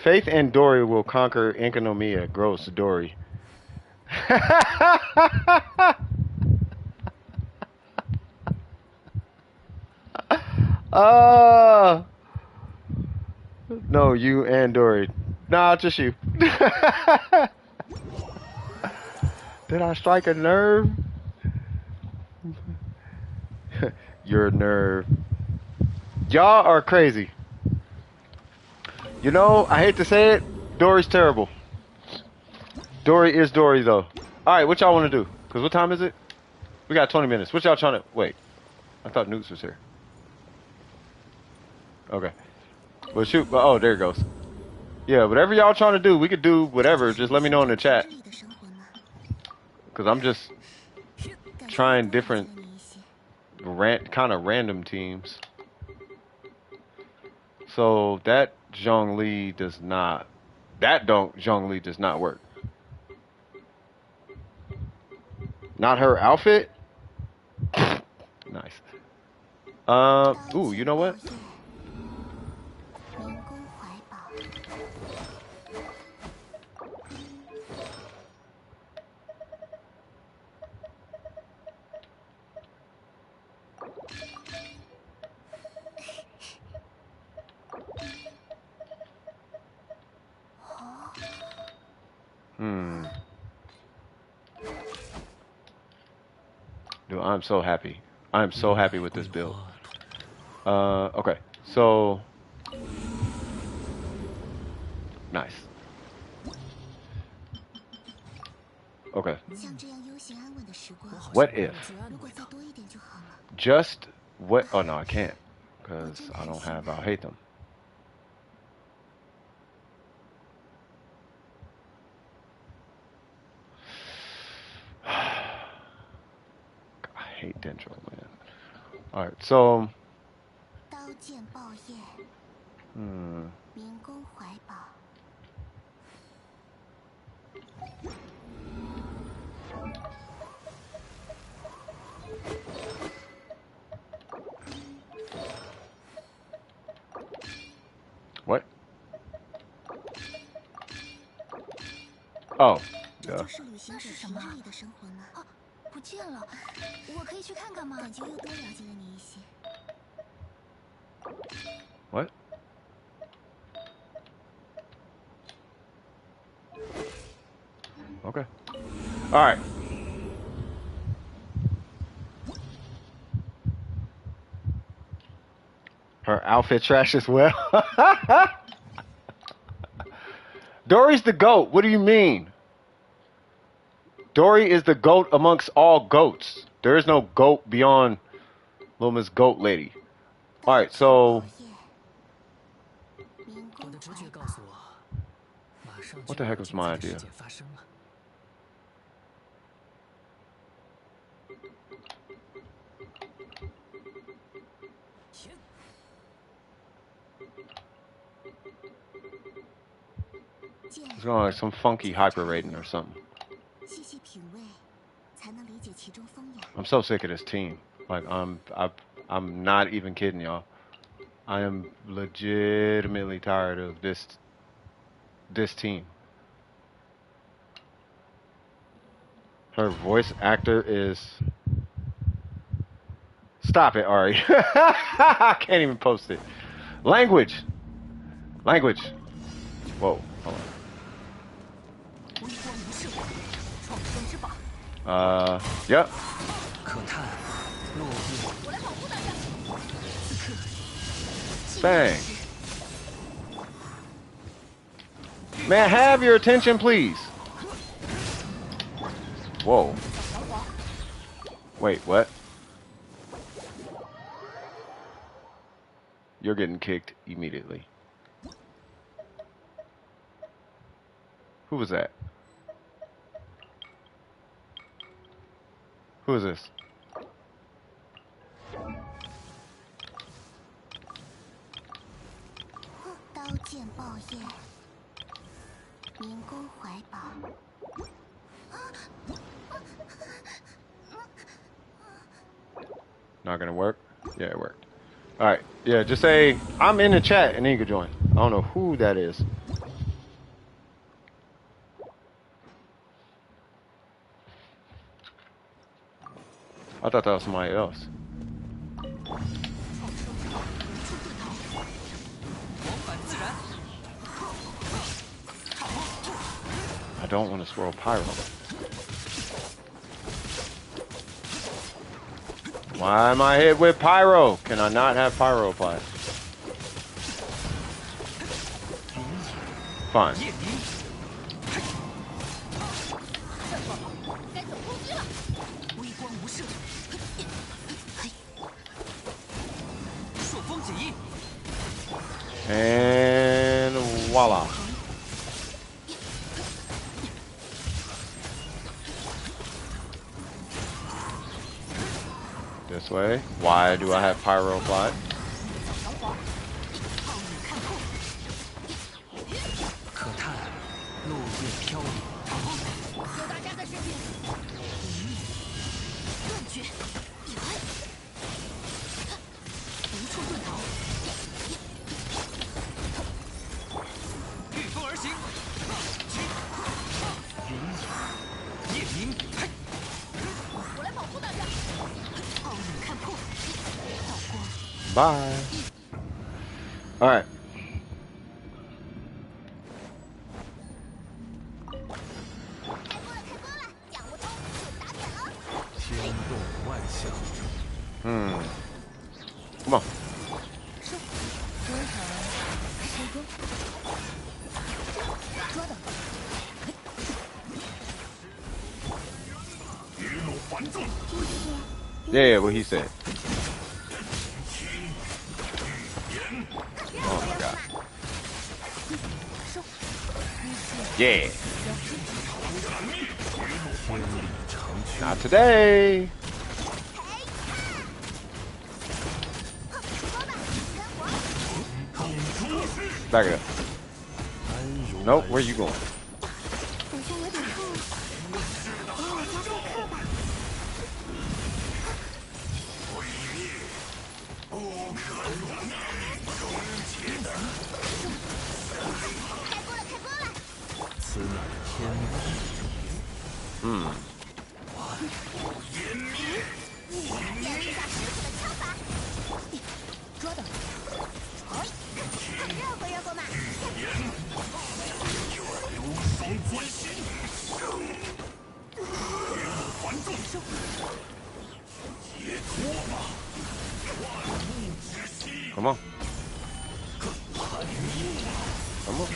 Faith and Dory will conquer Enkanomiya. Gross Dory. No, you and Dory. Nah, just you. Did I strike a nerve? Your nerve. Y'all are crazy. You know, I hate to say it, Dory's terrible. Dory is Dory though. Alright, what y'all want to do? Because what time is it? We got 20 minutes. What y'all trying to... Wait. I thought Newts was here. Okay. Well, shoot. Oh, there it goes. Yeah, whatever y'all trying to do, we could do whatever. Just let me know in the chat. Because I'm just trying different kind of random teams. So that Zhongli does not... That Zhongli does not work. Not her outfit? Nice. Ooh, you know what? Dude, I'm so happy. I'm so happy with this build. Okay. So nice. Okay. What if? Just what? Oh no, I can't. Because I don't have, I'll hate them. I hate Dendro, man. Alright, so... What? Oh, yeah. What? Okay. All right. Her outfit trash as well. Dory's the GOAT. What do you mean? Dory is the GOAT amongst all goats. There is no GOAT beyond Little Miss Goat Lady. All right, so what the heck was my idea? It's going like some funky hyper rating or something. I'm so sick of this team. Like I'm not even kidding y'all. I am legitimately tired of this team. Her voice actor is... Stop it, Ari. I can't even post it. Language. Whoa, hold on. Yep. Bang. May I have your attention, please? Whoa. Wait, what? You're getting kicked immediately. Who was that? Who is this? Not gonna work? Yeah, it worked. Alright, yeah, just say, I'm in the chat, and then you can join. I don't know who that is. I thought that was somebody else. I don't want to swirl pyro. Why am I hit with pyro? Can I not have pyro applied? Fine. 微光无射，朔风解印， And voila. This way. Why do I have pyro applied? 可叹落叶飘零。有大家在身边。断绝，无处遁逃。御风而行，夜明，我来保护大家。奥影看破，道光。 Bye. All right. 天动万象。Come on. 中场收工，抓到。 Yeah, what he said. Oh my god. Yeah. Not today. Back it up. Nope, where you going? 等下有点痛，帮我加快课吧。开锅了，开锅了！此乃天道。演示一下师傅的枪法。抓到。热乎热乎嘛！Come on. Come on.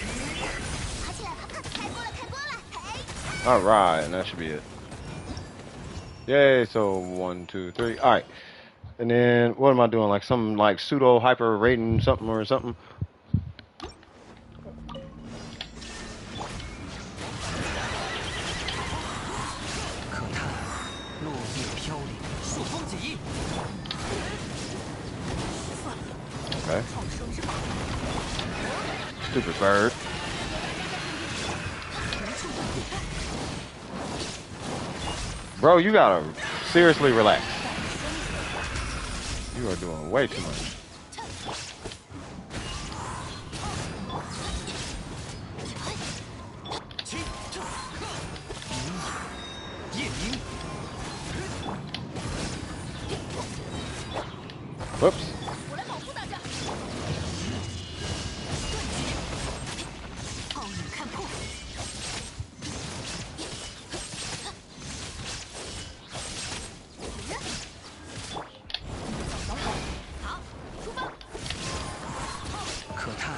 爬起来，爬！开锅了，开锅了！嘿， All right, and that should be it. Yay! So 1, 2, 3. All right. And then what am I doing? Like some like pseudo hyper rating something or something? 可叹落叶飘零，朔风解印。 Okay. Stupid bird. Bro, you gotta seriously relax. You are doing way too much. Whoops. 我来保护大家。奥影看破。好，出发。可叹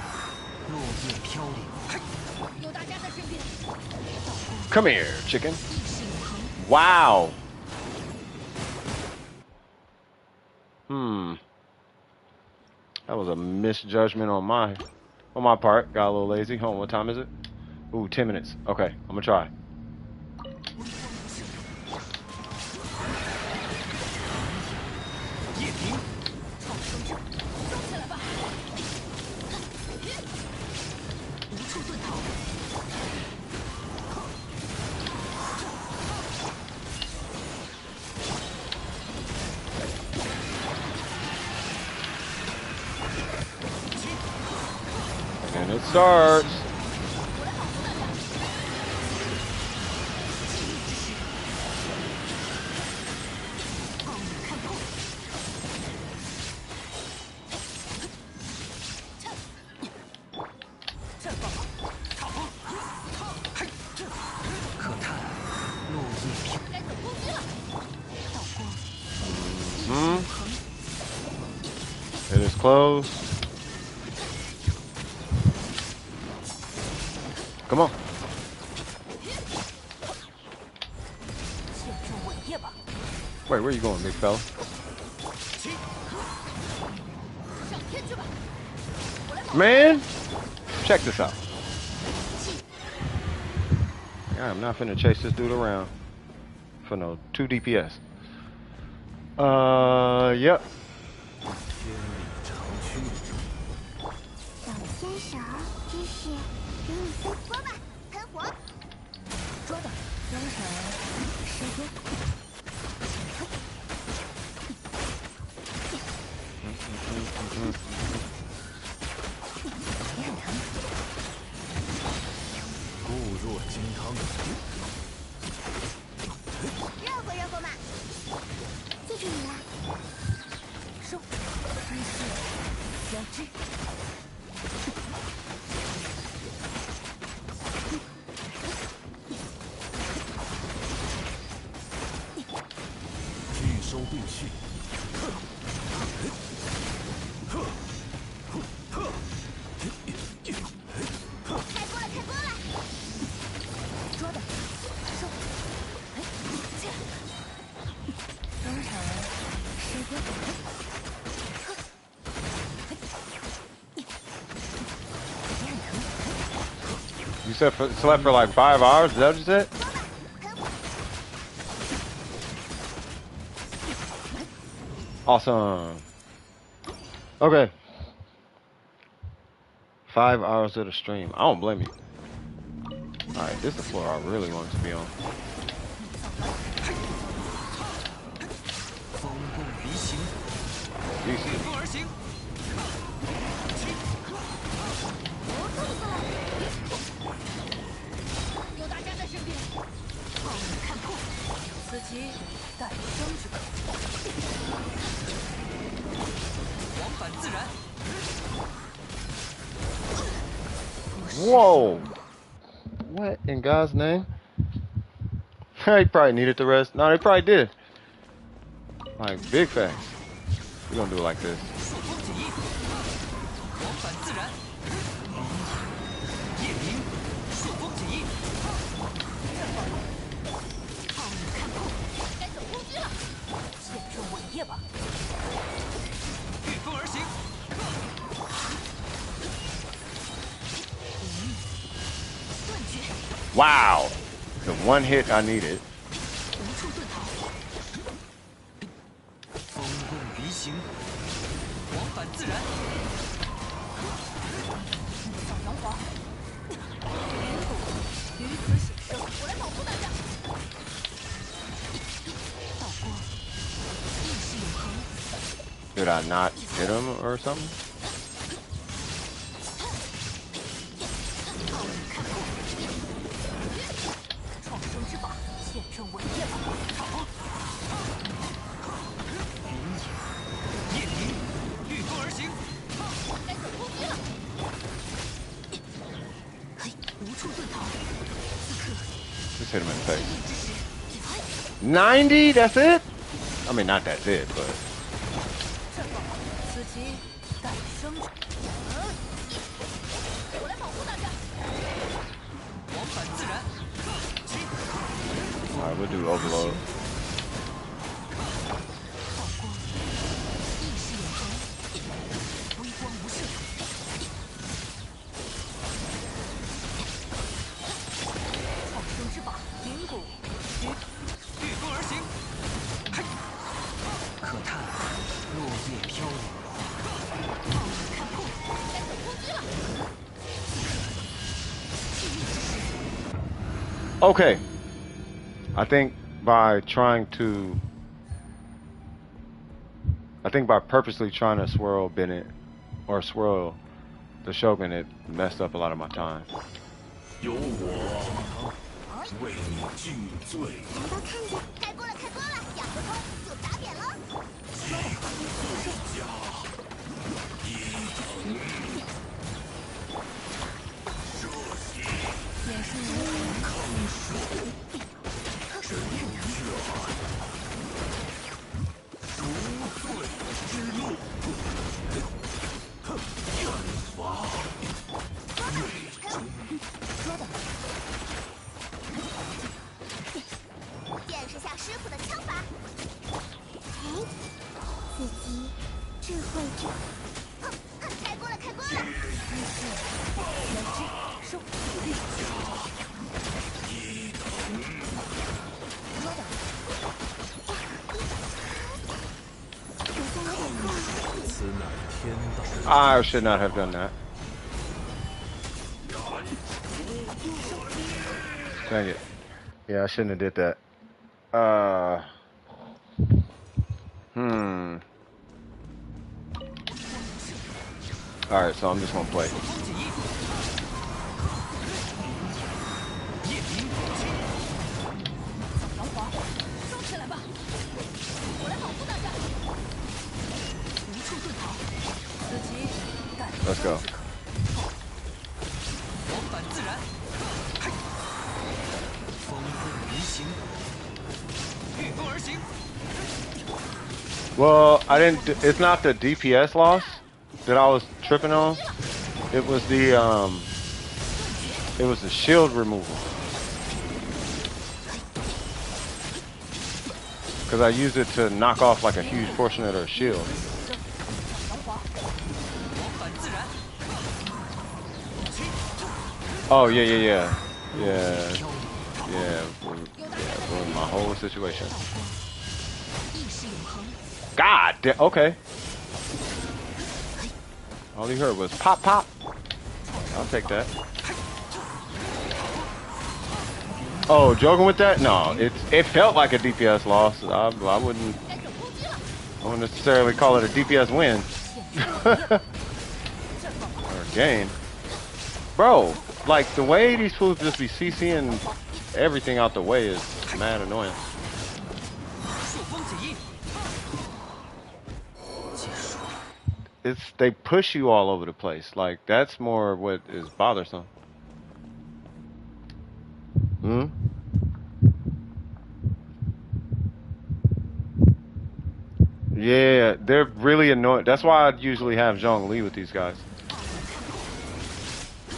落叶飘零，有大家在身边。 Come here, chicken. Wow. That was a misjudgment on my part. Got a little lazy. Hold on, what time is it? Ooh, 10 minutes. Okay, I'm gonna try. 夜明，放生之，收起来吧。无处遁逃。 And it starts. It is closed. Come on. Wait, where you going, big fella? Man, check this out. I'm not finna chase this dude around for no 2 DPS. Yep. 小天使儿，这是给你送说吧，喷火，捉到，扔成时间。也很疼。固若金汤。热乎热乎嘛，记住你了。收，一式交织。拒收并蓄。开锅了，开锅了！捉的，收，扔成时间。也很疼。You said slept for like 5 hours? Is that what you said? Awesome. Okay. 5 hours of the stream. I don't blame you. Alright, this is the floor I really want to be on. 风共离行，御风而行。有大家在身边，炮影看破，此即带生之可。往返自然。 Whoa! What in God's name? He probably needed the rest. No, they probably did. Like, big facts. We're gonna do it like this. 朔风起义，往返自然。夜明，朔风起义。炮影看破，该走攻击了。献出伟业吧。御风而行。 Wow! The one hit I needed. 无处遁逃。风共离行，往返自然。扫摇晃。于此显生，我来保护大家。道光，意识永恒。 Did I not hit him or something? 创生之法，献出伟业吧！好。夜明，御风而行。该走攻击了。嘿，无处遁逃。此刻， Just hit him in the face. 90? That's it? I mean, not that's it, but. 此即带生之。我来保护大家。往返自然。 Alright, we'll do overload. 道光，意识永恒，微光无限。创生之法，灵骨，御风而行。嘿，可叹落叶飘零。炮影看破，该走攻击了。 Okay. I think by purposely trying to swirl Bennett or swirl the Shogun, it messed up a lot of my time. 由我为你尽罪。难道看见？开锅了，开锅了！两个空就打扁了。也是如此。赎罪之路。开锅了，开锅了！此乃天道。I should not have done that. Dang it. Yeah, I shouldn't have did that. Alright, so I'm just gonna play. 收起来吧！我来保护大家。无处遁逃，此棋改 Let's go. 往返自然，风步离行，御风而行。 Well, I didn't. It's not the DPS loss that I was tripping on. It was the shield removal. Because I used it to knock off like a huge portion of their shield. Oh yeah. Ruined my whole situation. God damn. Okay. All you heard was pop, pop. I'll take that. Oh, joking with that? No, it felt like a DPS loss. I wouldn't necessarily call it a DPS win. Or gain. Bro, like the way these fools just be CCing everything out the way is mad annoying. They push you all over the place. Like that's more what is bothersome. Hmm? Yeah, they're really annoying. That's why I usually have Zhongli with these guys.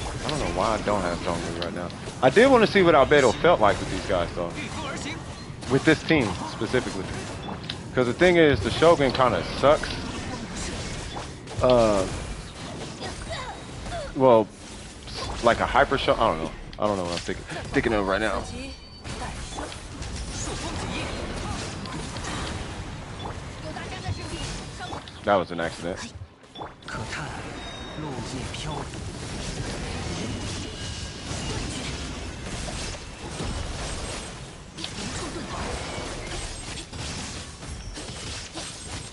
I don't know why I don't have Zhongli right now. I did want to see what Albedo felt like with these guys though. With this team specifically. Because the thing is, the Shogun kind of sucks. Well, like a hyper show. I don't know what I'm thinking of right now. That was an accident.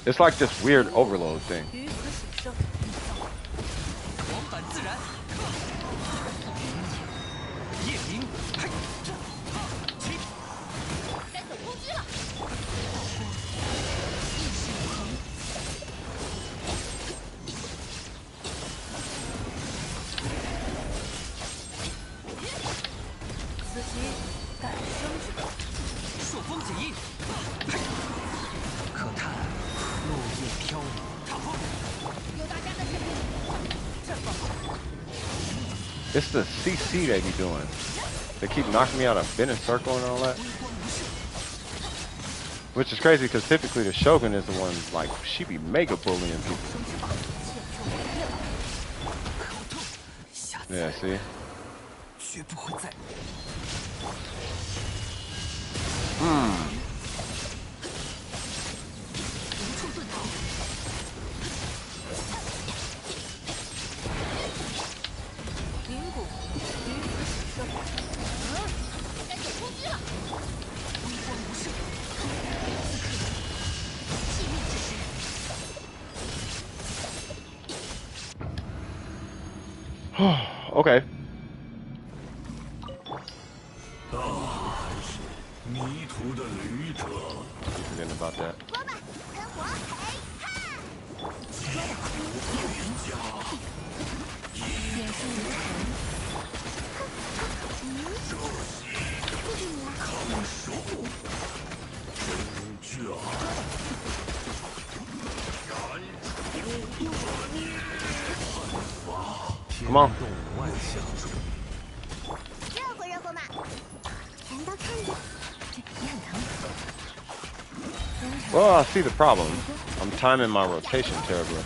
It's like this weird overload thing. It's the CC they be doing. They keep knocking me out of bending circle and all that. Which is crazy because typically the Shogun is the one, like, she be mega bullying people. Yeah, see? Okay. Forgetting about that. Come on. Well, I see the problem. I'm timing my rotation terribly.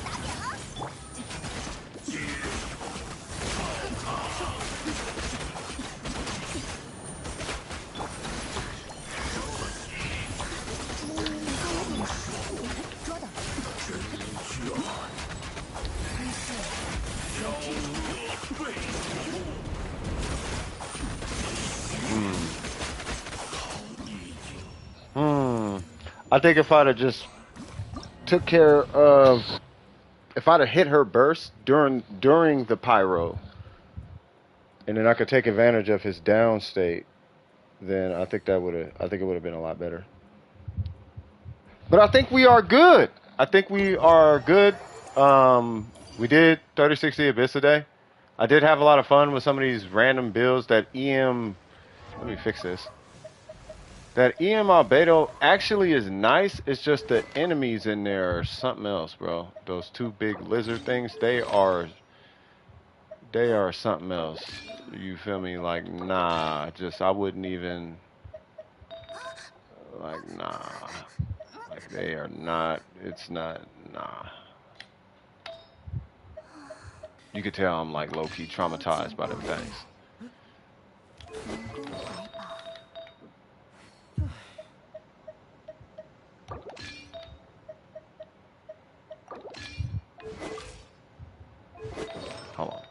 I think if I'd have just took care of, if I'd have hit her burst during the pyro, and then I could take advantage of his down state, then I think it would have been a lot better. But I think we are good. I think we are good. We did 3060 Abyss today. I did have a lot of fun with some of these random builds. That EM, let me fix this. That EM Albedo actually is nice. It's just the enemies in there are something else, bro. Those two big lizard things, they are something else. You feel me? Like, nah, I wouldn't even, like, nah. Like, they are not, it's not, nah. You could tell I'm, like, low-key traumatized by them things. Hold on.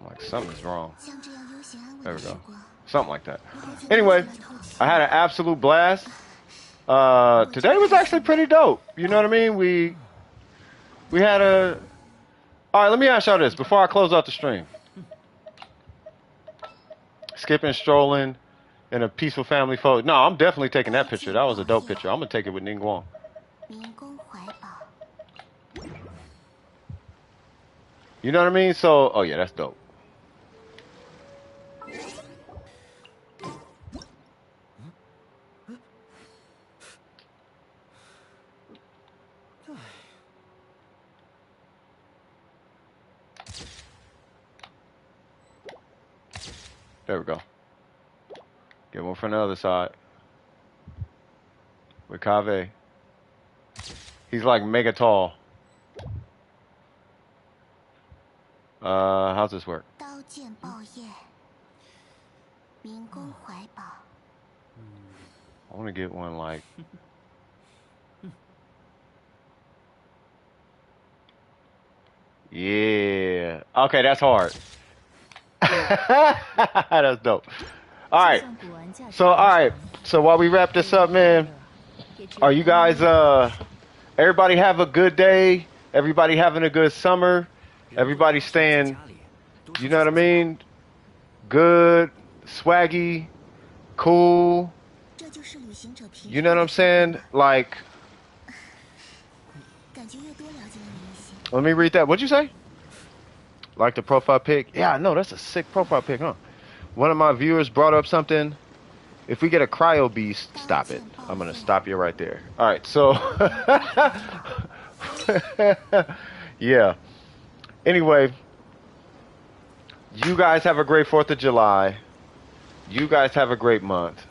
I'm like, something's wrong. There we go. Something like that. Anyway, I had an absolute blast. Today was actually pretty dope. You know what I mean? We had a... Alright, let me ask y'all this before I close out the stream. Skipping, strolling, in a peaceful family photo. No, I'm definitely taking that picture. That was a dope picture. I'm going to take it with Ning Guang. You know what I mean? So, oh yeah, that's dope. There we go. Get one from the other side. With Kave. He's like mega tall. How's this work? I want to get one like... Yeah. Okay, that's hard. That's dope. Alright. So while we wrap this up, man, are you guys, everybody have a good day? Everybody having a good summer? Everybody staying, you know what I mean? Good, swaggy, cool. You know what I'm saying? Like, let me read that. What'd you say? Like the profile pic? Yeah, I know. That's a sick profile pic, huh? One of my viewers brought up something. If we get a cryo beast, stop it. I'm going to stop you right there. All right, so. Yeah. Anyway, you guys have a great 4th of July. You guys have a great month.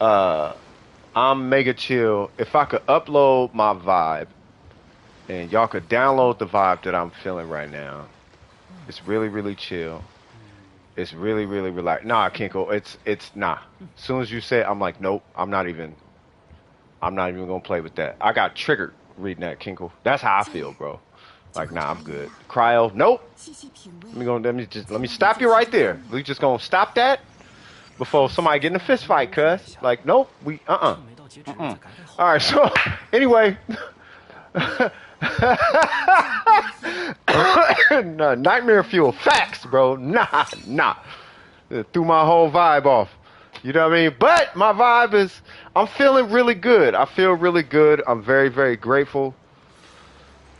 I'm mega chill. If I could upload my vibe and y'all could download the vibe that I'm feeling right now, it's really, really chill. It's really, really relaxed. Nah, Kinko, it's nah. As soon as you say it, I'm like, nope, I'm not even gonna play with that. I got triggered reading that, Kinko. That's how I feel, bro. Like, nah, I'm good. Cryo, nope. Let me stop you right there. We just gonna stop that before somebody get in a fist fight, cuz. Like, nope, All right, so anyway. No, nightmare fuel. Facts, bro. Nah. Threw my whole vibe off. You know what I mean? But my vibe is, I'm feeling really good. I feel really good. I'm very, very grateful.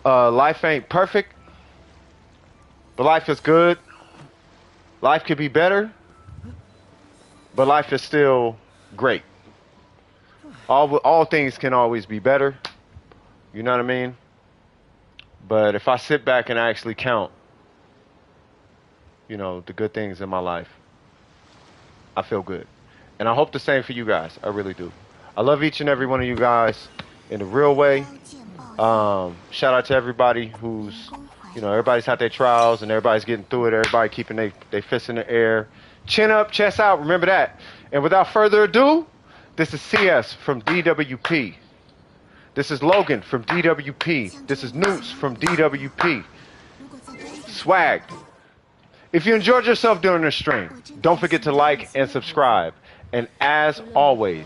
Life ain't perfect, but life is good. Life could be better, but life is still great. All things can always be better. You know what I mean? But if I sit back and actually count, you know, the good things in my life, I feel good. And I hope the same for you guys. I really do. I love each and every one of you guys in a real way. Shout out to everybody who's, you know, everybody's had their trials and everybody's getting through it. Everybody keeping their fists in the air. Chin up, chest out. Remember that. And without further ado, this is CS from DWP. This is Logan from DWP. This is Newts from DWP. Swag. If you enjoyed yourself during the stream, don't forget to like and subscribe. And as always,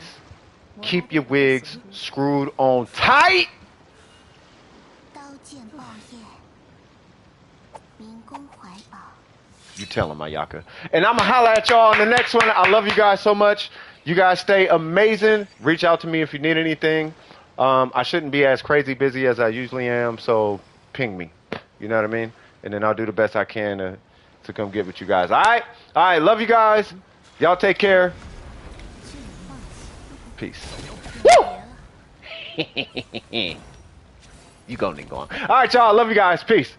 keep your wigs screwed on tight. 刀剑爆业，民工怀抱。 You tell him, Ayaka. And I'm going to holler at y'all on the next one. I love you guys so much. You guys stay amazing. Reach out to me if you need anything. I shouldn't be as crazy busy as I usually am, so ping me. You know what I mean? And then I'll do the best I can to come get with you guys. All right? All right. Love you guys. Y'all take care. Peace. Woo! You go, Ningon. All right, y'all. Love you guys. Peace.